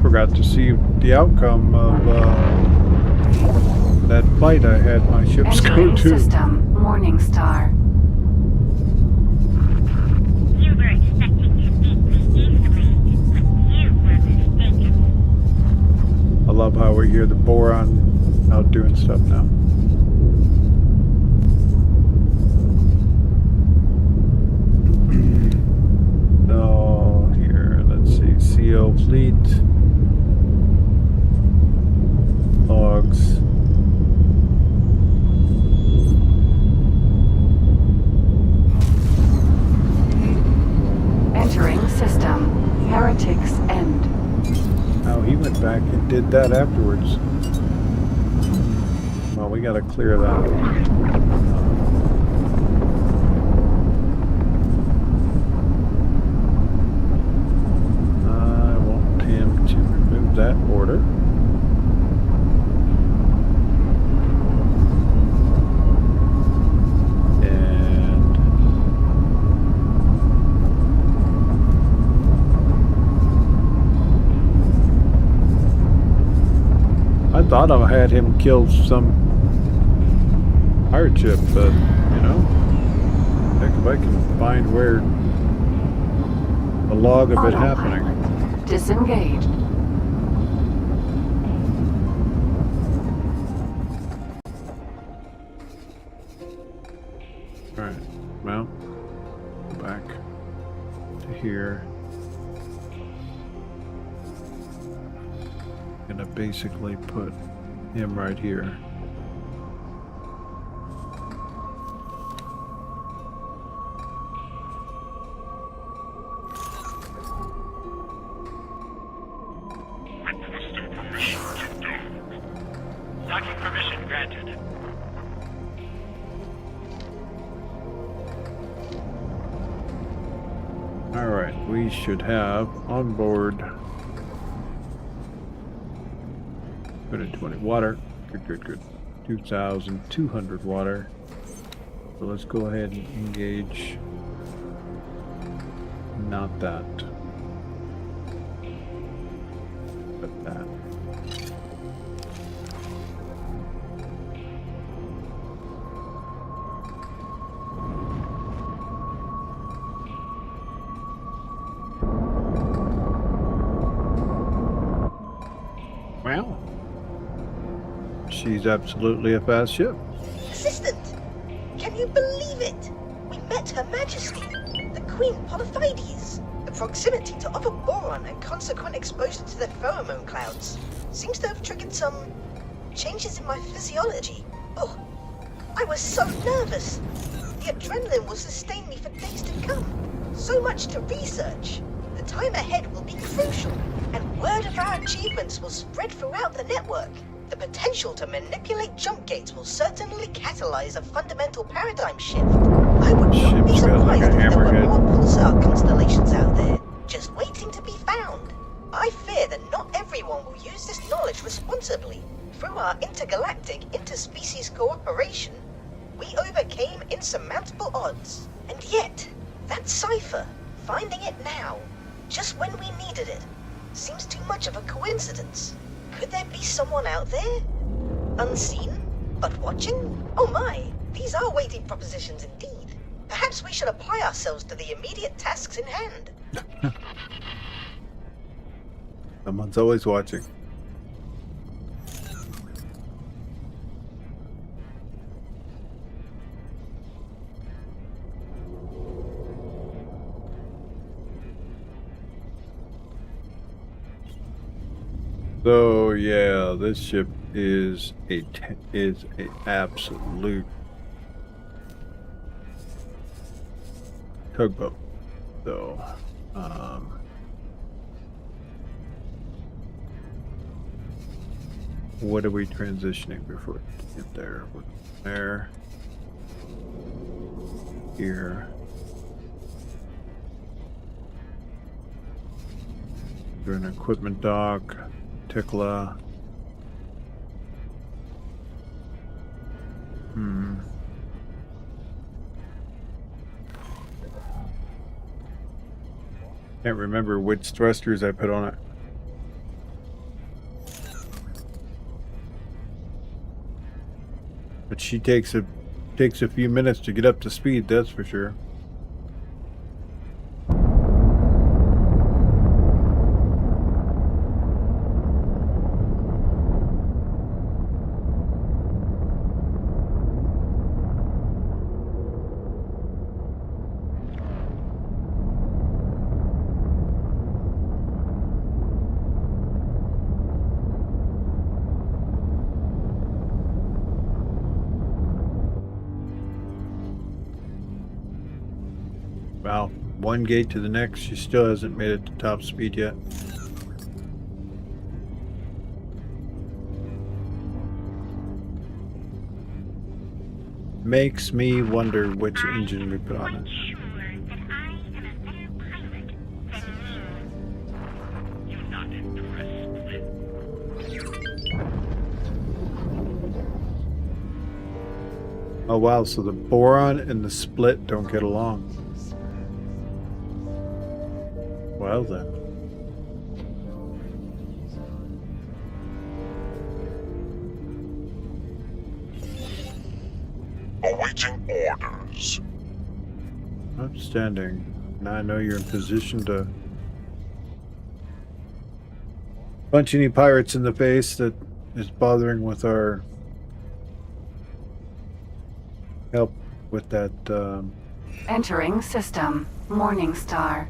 Forgot to see the outcome of that flight I had my ships go to.
System Morningstar.
You were expecting to beat me easily, but you were mistaken.
I love how we hear the Boron out doing stuff now. So here, let's see, CO fleet. Logs.
Entering system. Heretics End.
Oh, he went back and did that afterwards. Well, we gotta clear that. I want him to remove that order. I thought I had him kill some pirate ship, but, you know, heck, if I can find where the log of it happening.
Disengaged.
Alright, well, go back to here. Gonna basically put him right here.
Requesting permission to dock. Docking permission granted.
we should have on board 220 water. Good. 2,200 water. So let's go ahead and engage. Not that. But that. Well, she's absolutely a fast ship.
Assistant, can you believe it? We met Her Majesty, the Queen Polyphides. The proximity to other boron and consequent exposure to the pheromone clouds seems to have triggered some changes in my physiology. Oh, I was so nervous. The adrenaline will sustain me for days to come. So much to research. The time ahead will be crucial, and word of our achievements will spread throughout the network. The potential to manipulate jump gates will certainly catalyze a fundamental paradigm shift. I would not be surprised if there were more pulsar constellations out there, just waiting to be found. I fear that not everyone will use this knowledge responsibly. Through our intergalactic interspecies cooperation, we overcame insurmountable odds. And yet, that cipher, finding it now, just when we needed it, seems too much of a coincidence. Could there be someone out there? Unseen, but watching? Oh my, these are weighty propositions indeed. Perhaps we should apply ourselves to the immediate tasks in hand.
Someone's always watching. So yeah, this ship is a absolute tugboat. So, what are we transitioning before we get there? We're there, here. We're in equipment dock. Tikla. Can't remember which thrusters I put on it. But she takes a few minutes to get up to speed, that's for sure. Wow, one gate to the next, she still hasn't made it to top speed yet. Makes me wonder which engine we put on it. Oh wow, so the boron and the split don't get along. Well then.
Awaiting orders.
Outstanding. Now I know you're in position to punch any pirates in the face that is bothering with our help with that.
Entering system. Morningstar.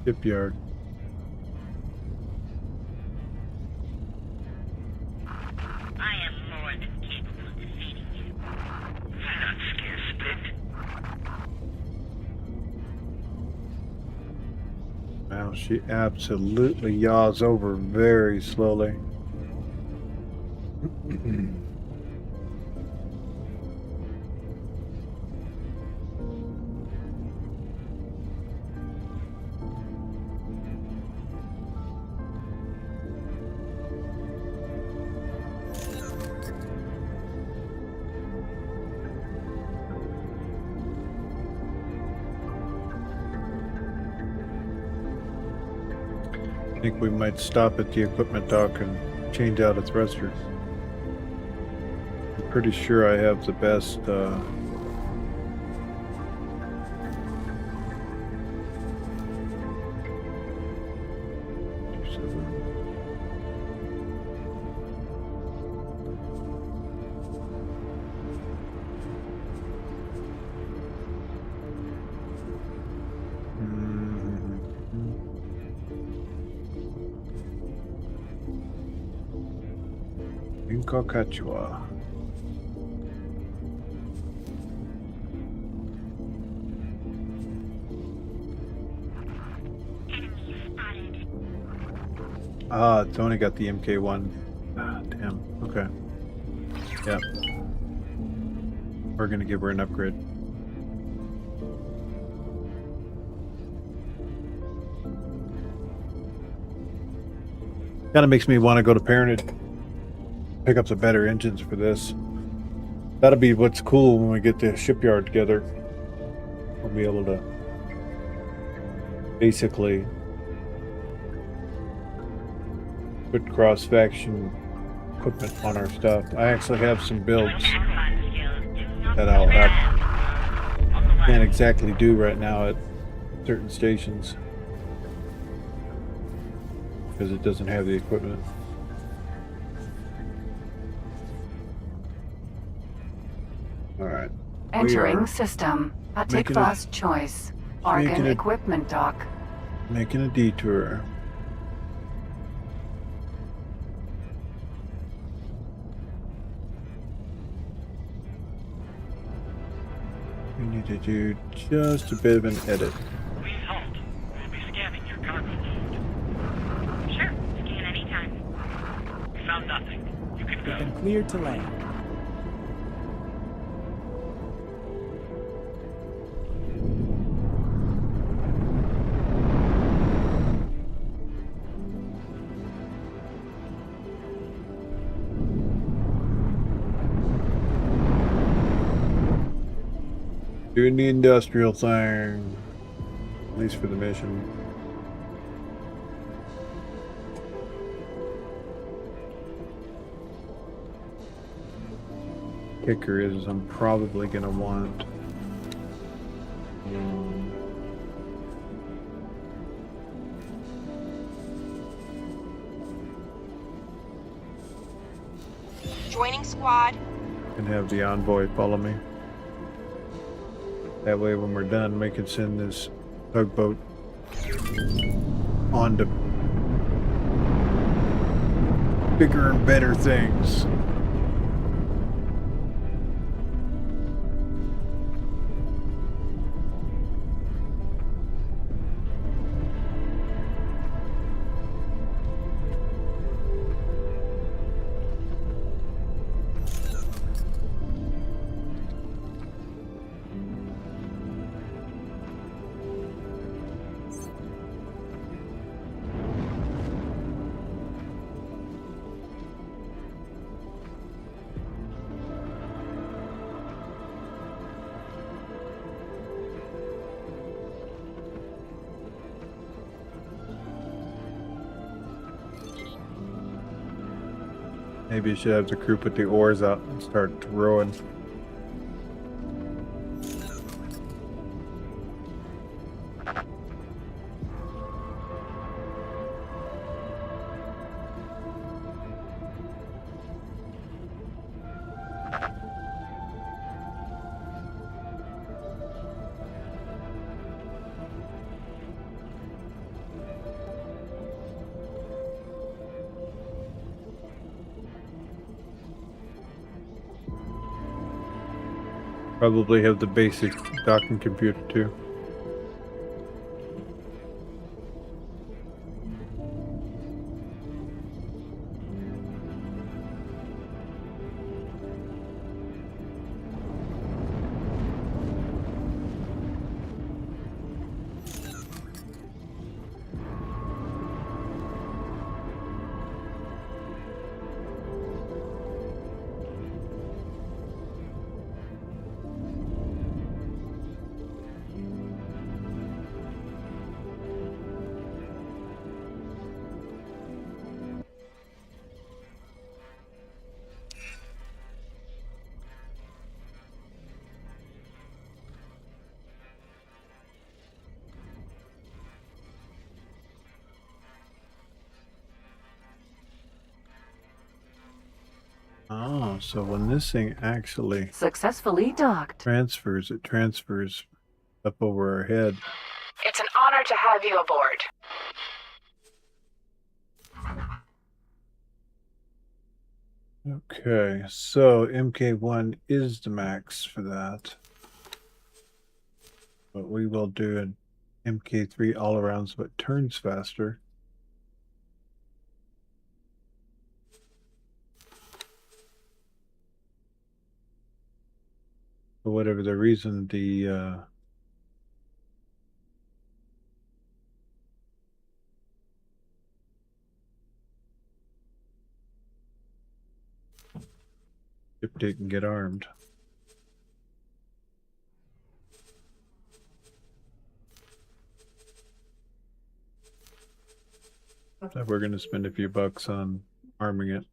Shipyard.
I am more than capable of defeating you. Do not scare Split.
Wow, she absolutely yaws over very slowly. think we might stop at the equipment dock and change out a thruster. I'm pretty sure I have the best Incocachua. Ah, it's only got the MK1. Ah, damn. Okay. Yep. We're gonna give her an upgrade. Kinda makes me want to go to Parentage. Pick up the better engines for this. That'll be what's cool when we get the shipyard together. We'll be able to basically put cross-faction equipment on our stuff. I actually have some builds that I'll have. Can't exactly do right now at certain stations because it doesn't have the equipment. Alright.
Entering system. Atikva's choice. Argon equipment dock.
Making a detour. We need to do just a bit of an edit.
Please halt. We'll be scanning your cargo load. Sure, scan anytime. We found nothing. You can go.
You've been cleared to land.
Doing the industrial thing, at least for the mission. Kicker is I'm probably gonna want
Joining squad.
and have the envoy follow me. That way when we're done, we can send this tugboat on to bigger and better things. Maybe you should have the crew put the oars out and start rowing. Probably have the basic docking computer too. Oh, so when this thing actually
Successfully docked.
transfers, it transfers up over our head.
It's an honor to have you aboard.
Okay, so MK1 is the max for that. But we will do an MK3 all around so it turns faster. For whatever the reason, the ship didn't get armed. So we're going to spend a few bucks on arming it.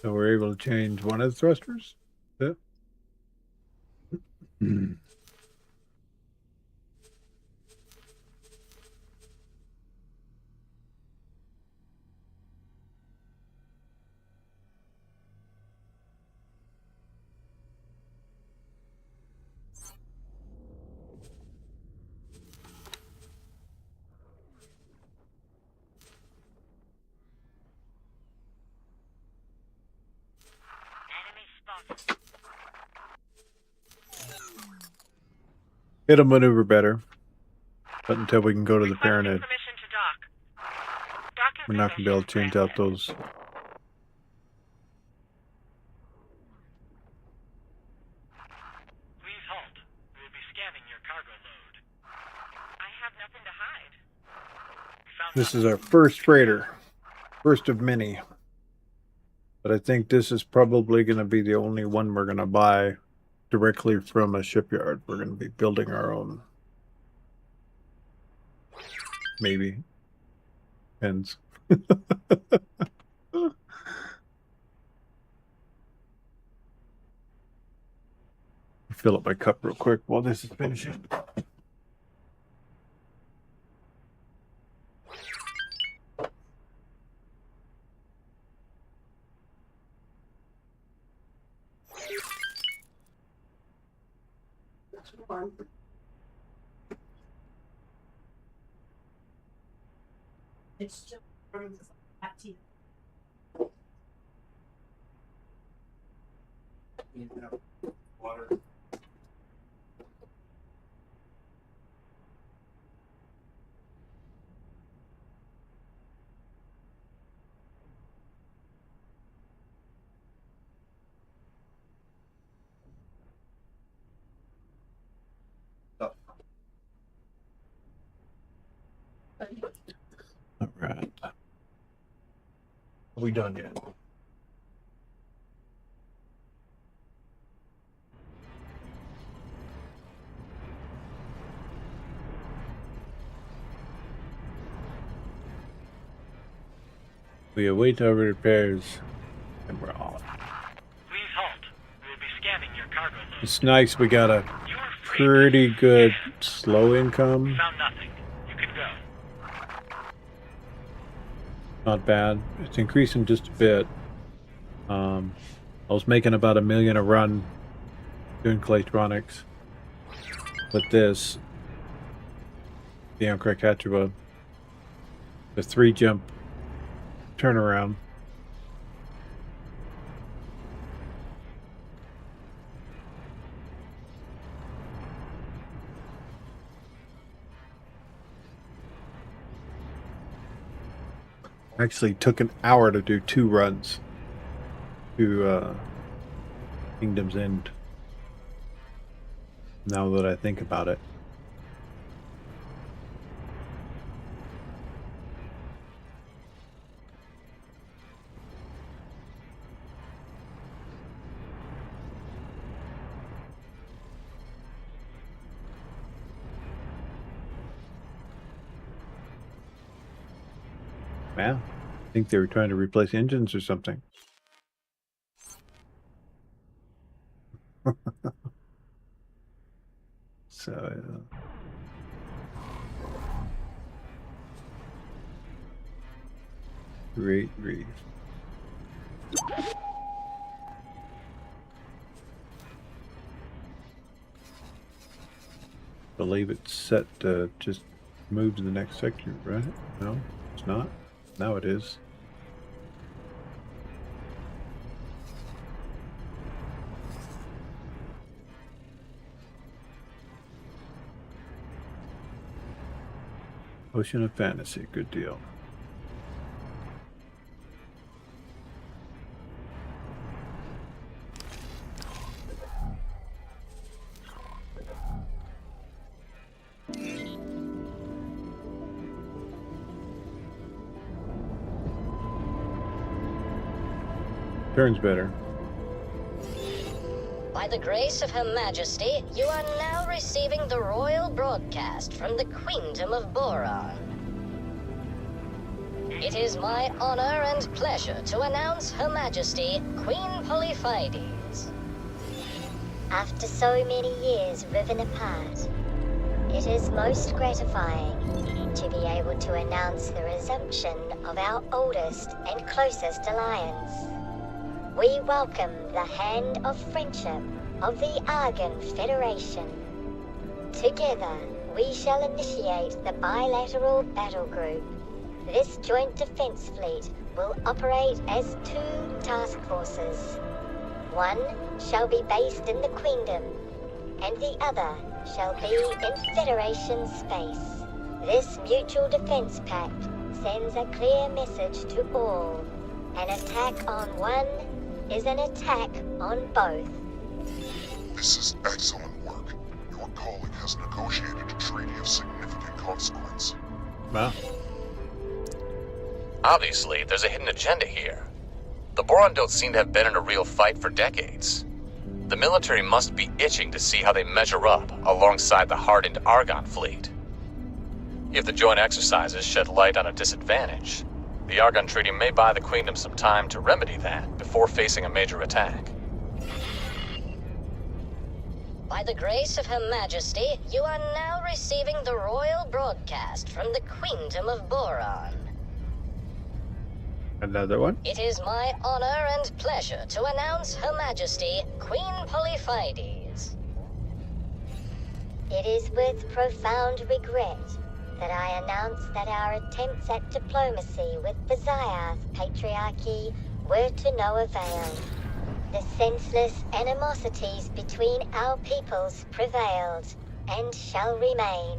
So we're able to change one of the thrusters. Yep. It'll maneuver better, but until we can go to the Pyramid, we're not going to be able to change out those.
Please halt. We'll be scanning your cargo load. I have nothing to hide.
This is our first freighter, first of many. But I think this is probably going to be the only one we're going to buy directly from a shipyard. We're going to be building our own. Maybe. Depends. Fill up my cup real quick while this is finishing.
It's just that tea.
Water. All right. Are we done yet? We await our repairs, and we're off.
Please halt. We'll be scanning your cargo load.
It's nice we got a pretty good slow income.
Found nothing. You can go.
Not bad. It's increasing just a bit. I was making about $1 million a run doing Claytronics. But this, the Krakatoa, the 3-jump turnaround. Actually took an hour to do 2 runs to Kingdom's End. Now that I think about it. Wow. I think they were trying to replace engines or something. So, Great Reef. Believe it's set to just move to the next sector, right? No, it's not. Now it is. Ocean of Fantasy, good deal. Turns better.
By the grace of Her Majesty, you are now receiving the royal broadcast from the Queendom of Boron. It is my honor and pleasure to announce Her Majesty, Queen Polyphides.
After so many years riven apart, it is most gratifying to be able to announce the resumption of our oldest and closest alliance. We welcome the hand of friendship of the Argon Federation. Together, we shall initiate the bilateral battle group. This joint defense fleet will operate as 2 task forces. One shall be based in the Queendom, and the other shall be in Federation space. This mutual defense pact sends a clear message to all. An attack on one is an attack on both.
This is excellent work. Your colleague has negotiated a treaty of significant consequence.
Wow.
Obviously, there's a hidden agenda here. The Boron don't seem to have been in a real fight for decades. The military must be itching to see how they measure up alongside the hardened Argon fleet. If the joint exercises shed light on a disadvantage, the Argon Treaty may buy the Queendom some time to remedy that before facing a major attack.
By the grace of Her Majesty, you are now receiving the royal broadcast from the Queendom of Boron.
Another one?
It is my honor and pleasure to announce Her Majesty, Queen Polyphides.
It is with profound regret that I announce that our attempts at diplomacy with the Zyath Patriarchy were to no avail. The senseless animosities between our peoples prevailed and shall remain.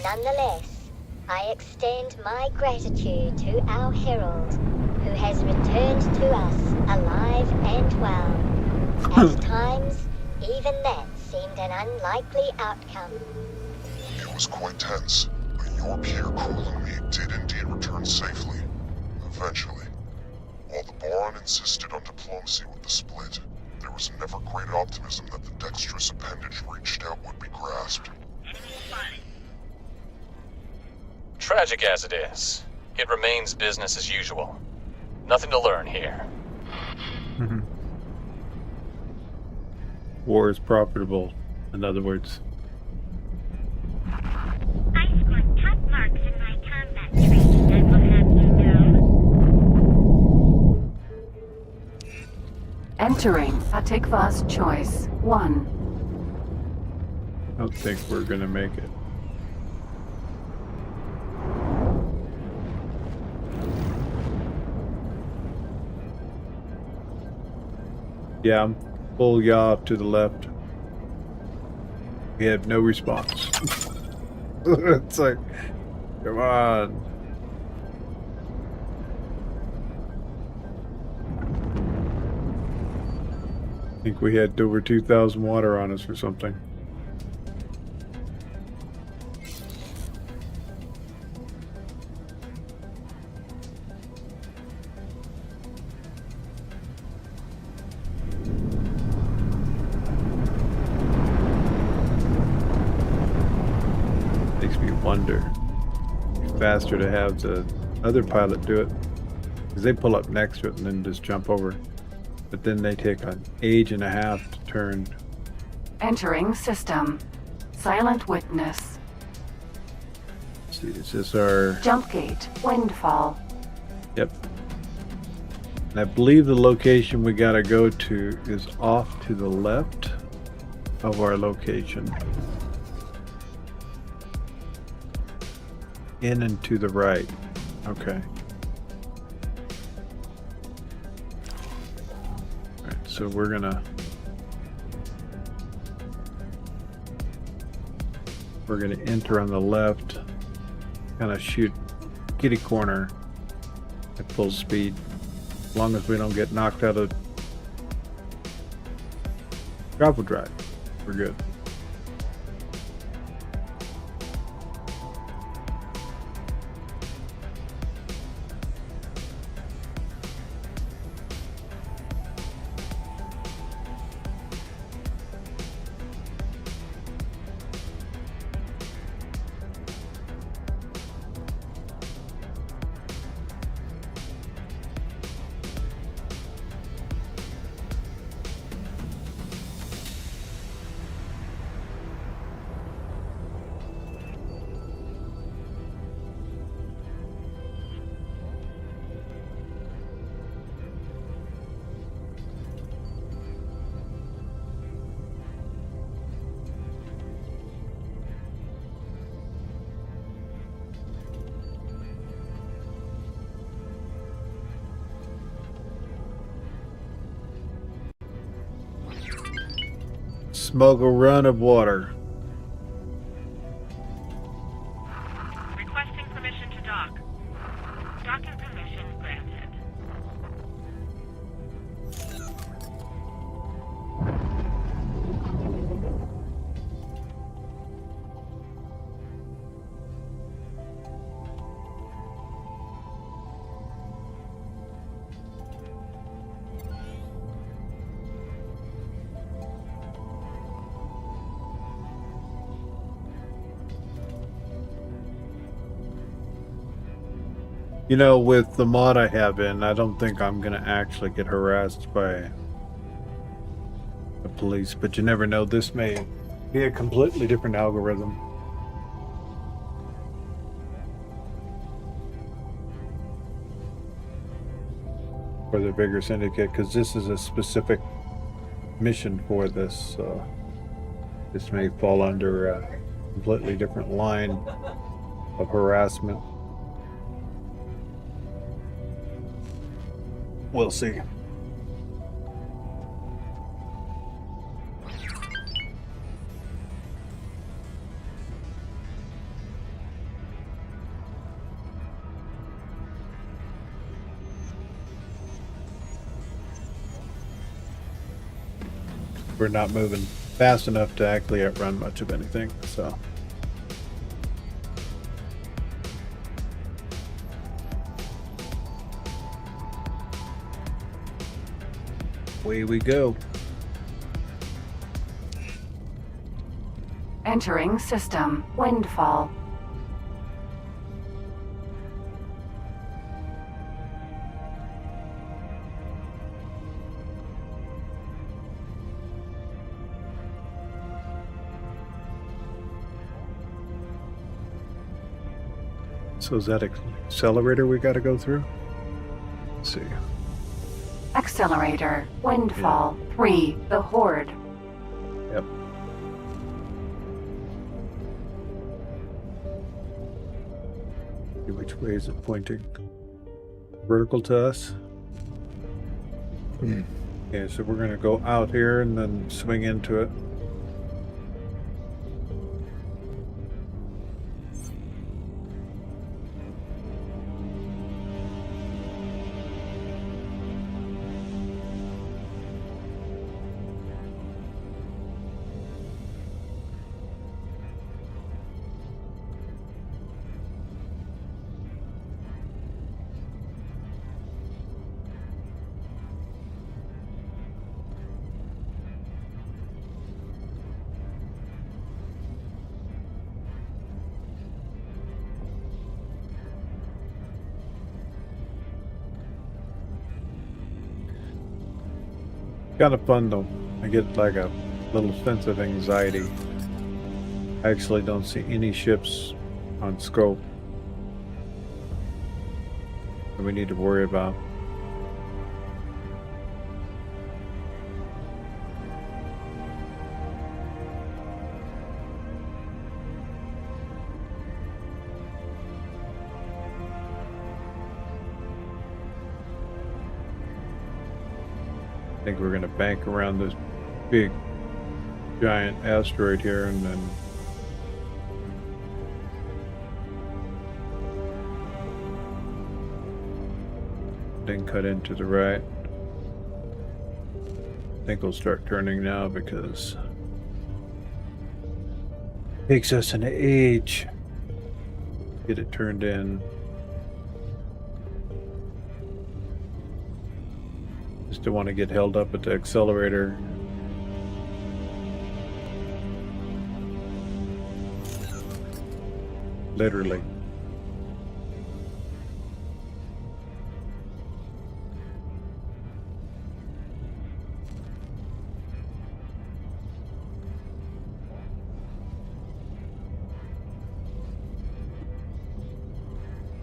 Nonetheless, I extend my gratitude to our herald, who has returned to us alive and well. At times, even that seemed an unlikely outcome.
It was quite tense, but your peer Krul and me did indeed return safely. Eventually. While the Boron insisted on diplomacy with the Split, there was never greater optimism that the dexterous appendage reached out would be grasped.
Tragic as it is, it remains business as usual. Nothing to learn here.
War is profitable, in other words.
I scored top marks in my combat training, I will have you know.
Entering Atikva's Choice 1.
I don't think we're gonna make it. Yeah, I'm full yaw to the left. We have no response. It's like, come on. I think we had over 2,000 water on us or something. Makes me wonder. It's faster to have the other pilot do it, because they pull up next to it and then just jump over. but then they take an age and a half to turn.
Entering system. Silent witness.
Let's see, is this our...
Jump gate. Windfall.
Yep. And I believe the location we gotta go to is off to the left of our location. In and to the right. Okay. Alright, so we're gonna enter on the left, kind of shoot kitty corner at full speed. As long as we don't get knocked out of travel drive, we're good. Smuggle run of water.
Requesting permission to dock. Docking permission granted.
You know, with the mod I have in, I don't think I'm gonna actually get harassed by the police, but you never know. This may be a completely different algorithm. For the bigger syndicate, because this is a specific mission for this, so this may fall under a completely different line of harassment. We'll see. We're not moving fast enough to actually outrun much of anything, so. Away we go.
Entering system. Windfall.
So is that accelerator we got to go through? Let's see.
Accelerator. Windfall. 3. The Horde.
Yep. See which way is it pointing? Vertical to us? Okay, so we're going to go out here and then swing into it. Kind of fun though. I get like a little sense of anxiety. I actually don't see any ships on scope that we need to worry about. I think we're going to bank around this big giant asteroid here and then cut into the right. I think we'll start turning now because it takes us an age to get it turned in. Just don't want to get held up at the accelerator. Literally.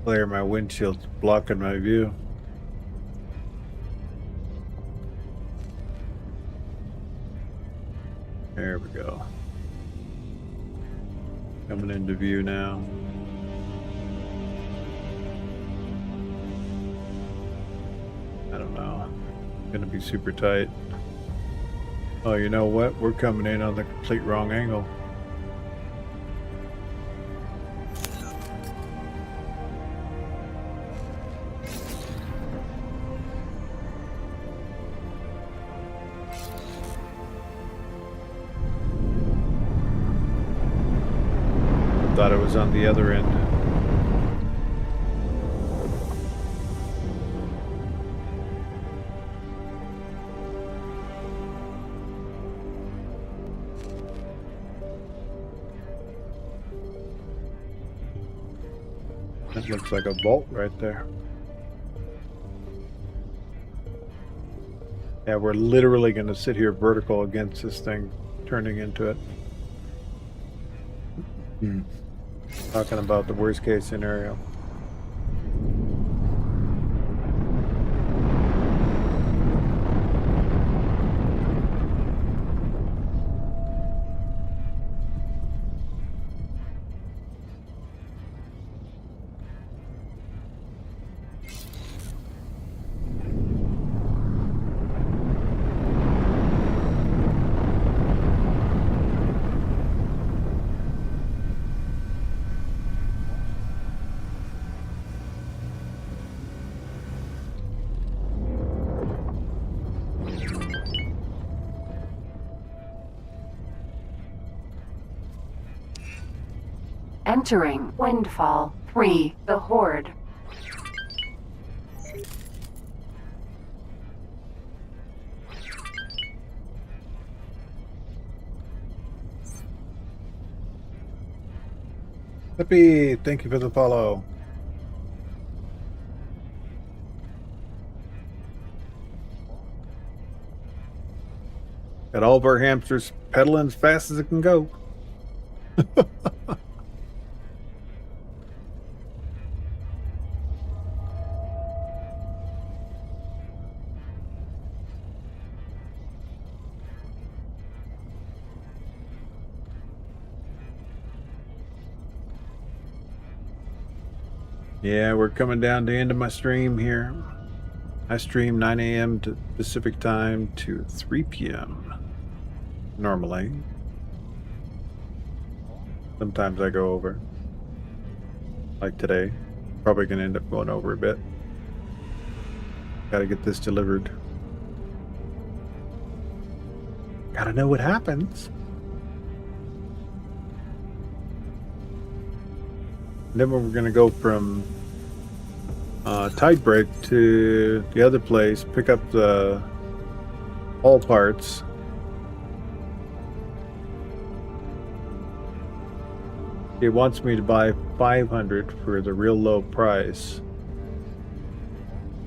Clear, my windshield's blocking my view. There we go. Coming into view now. I don't know. Gonna be super tight. Oh, you know what? We're coming in on the complete wrong angle. Thought it was on the other end. That looks like a vault right there. Yeah, we're literally going to sit here vertical against this thing, turning into it. Talking about the worst case scenario.
Entering Windfall 3, the Horde.
Hippie, thank you for the follow. Got all of our hamsters pedaling as fast as it can go. Yeah, we're coming down to the end of my stream here. I stream 9 a.m. to Pacific time to 3 p.m. normally. Sometimes I go over. Like today. Probably gonna end up going over a bit. Gotta get this delivered. Gotta know what happens. Then we're going to go from Tidebreak to the other place, pick up the all parts. It wants me to buy 500 for the real low price.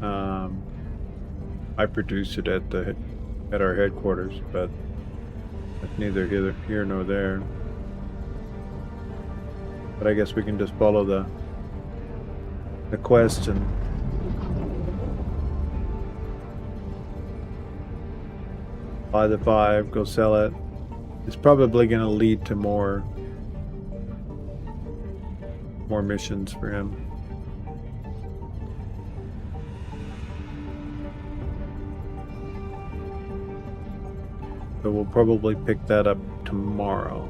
I produce it at the at our headquarters, but that's neither here nor there. But I guess we can just follow the quest and buy the 5, go sell it. It's probably going to lead to more missions for him. So we'll probably pick that up tomorrow.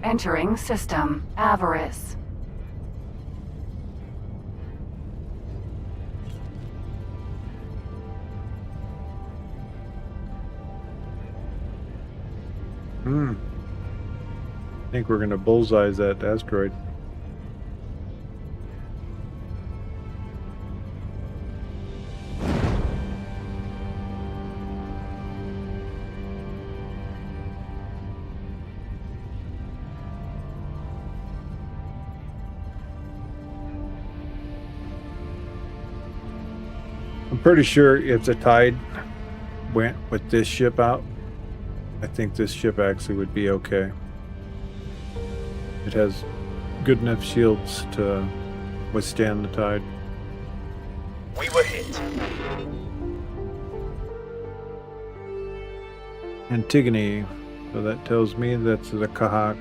Entering system. Avarice.
I think we're gonna bullseye that asteroid. I'm pretty sure if the tide went with this ship out, I think this ship actually would be okay. It has good enough shields to withstand the tide.
We were hit.
Antigone. So that tells me that's the Kahak.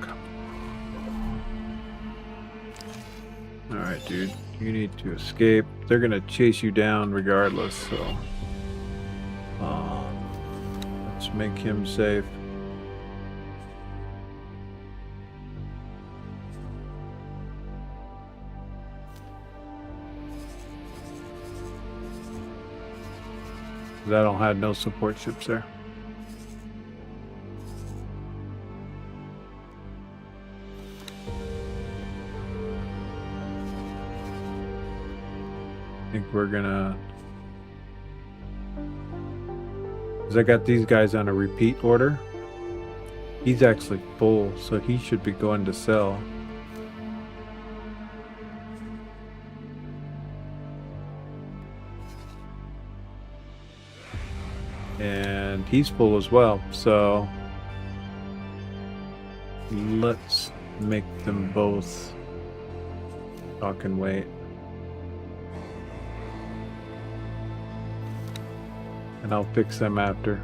Alright, dude. You need to escape. They're gonna chase you down regardless, so let's make him safe. I don't have no support ships there. I think we're gonna, because I got these guys on a repeat order. He's actually full, so he should be going to sell. And he's full as well, so let's make them both talk and wait. And I'll fix them after.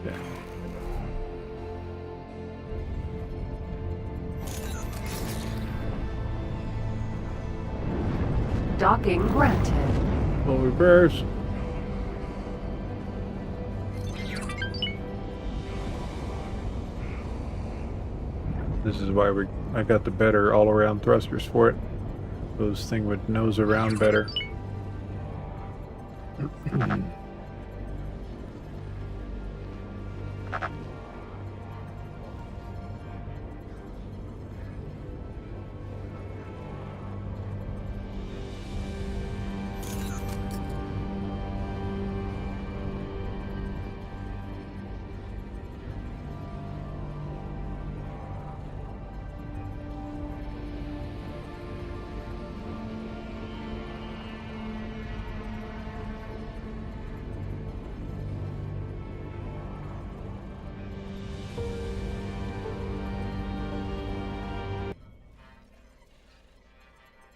Yeah.
Docking granted.
Full reverse. This is why I got the better all-around thrusters for it. Those thing would nose around better.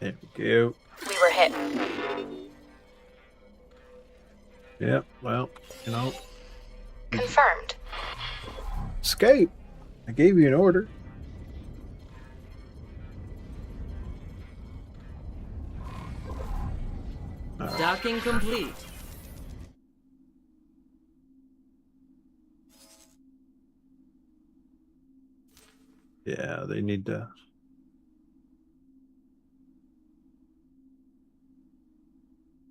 There we go.
We were hit.
Yep, well, you know.
Confirmed.
Escape! I gave you an order.
Docking complete.
Yeah, they need to.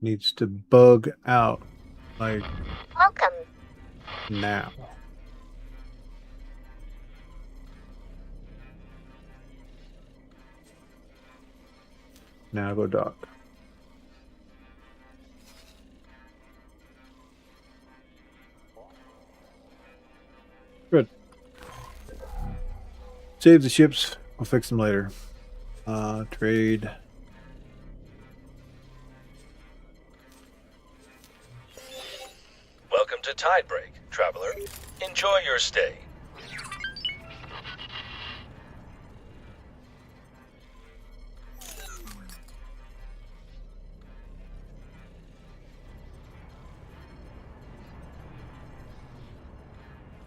needs to bug out like
Welcome.
now. Now go dock. Good. Save the ships. We'll fix them later. Trade.
Welcome to Tidebreak, traveler. Enjoy your stay.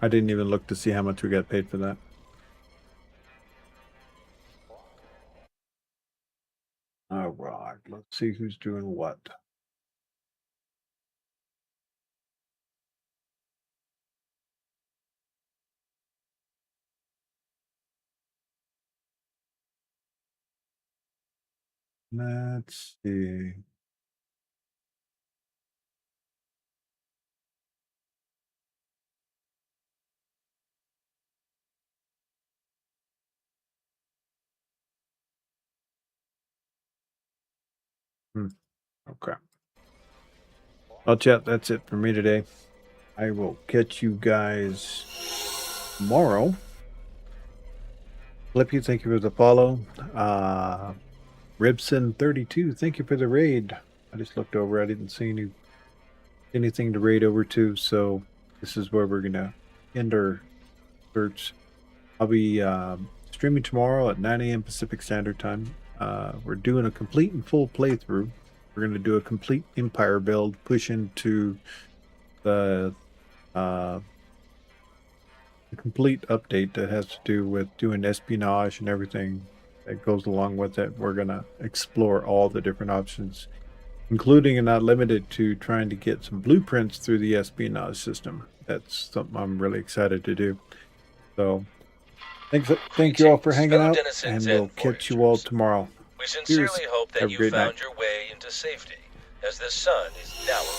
I didn't even look to see how much we got paid for that. All right, let's see who's doing what. Let's see. Okay. Well, chat, that's it for me today. I will catch you guys tomorrow. Flippy, thank you for the follow. Ribson32, thank you for the raid. I just looked over. I didn't see anything to raid over to, so this is where we're going to end our search. I'll be streaming tomorrow at 9 a.m. Pacific Standard Time. We're doing a complete and full playthrough. We're going to do a complete Empire build, push into the complete update that has to do with doing espionage and everything that goes along with it. We're going to explore all the different options, including and not limited to trying to get some blueprints through the espionage system. That's something I'm really excited to do. So thank you all for hanging out, and we'll catch you all tomorrow.
We sincerely hope that
Have a
you
great
found
night.
your way into safety, as the sun is now arriving.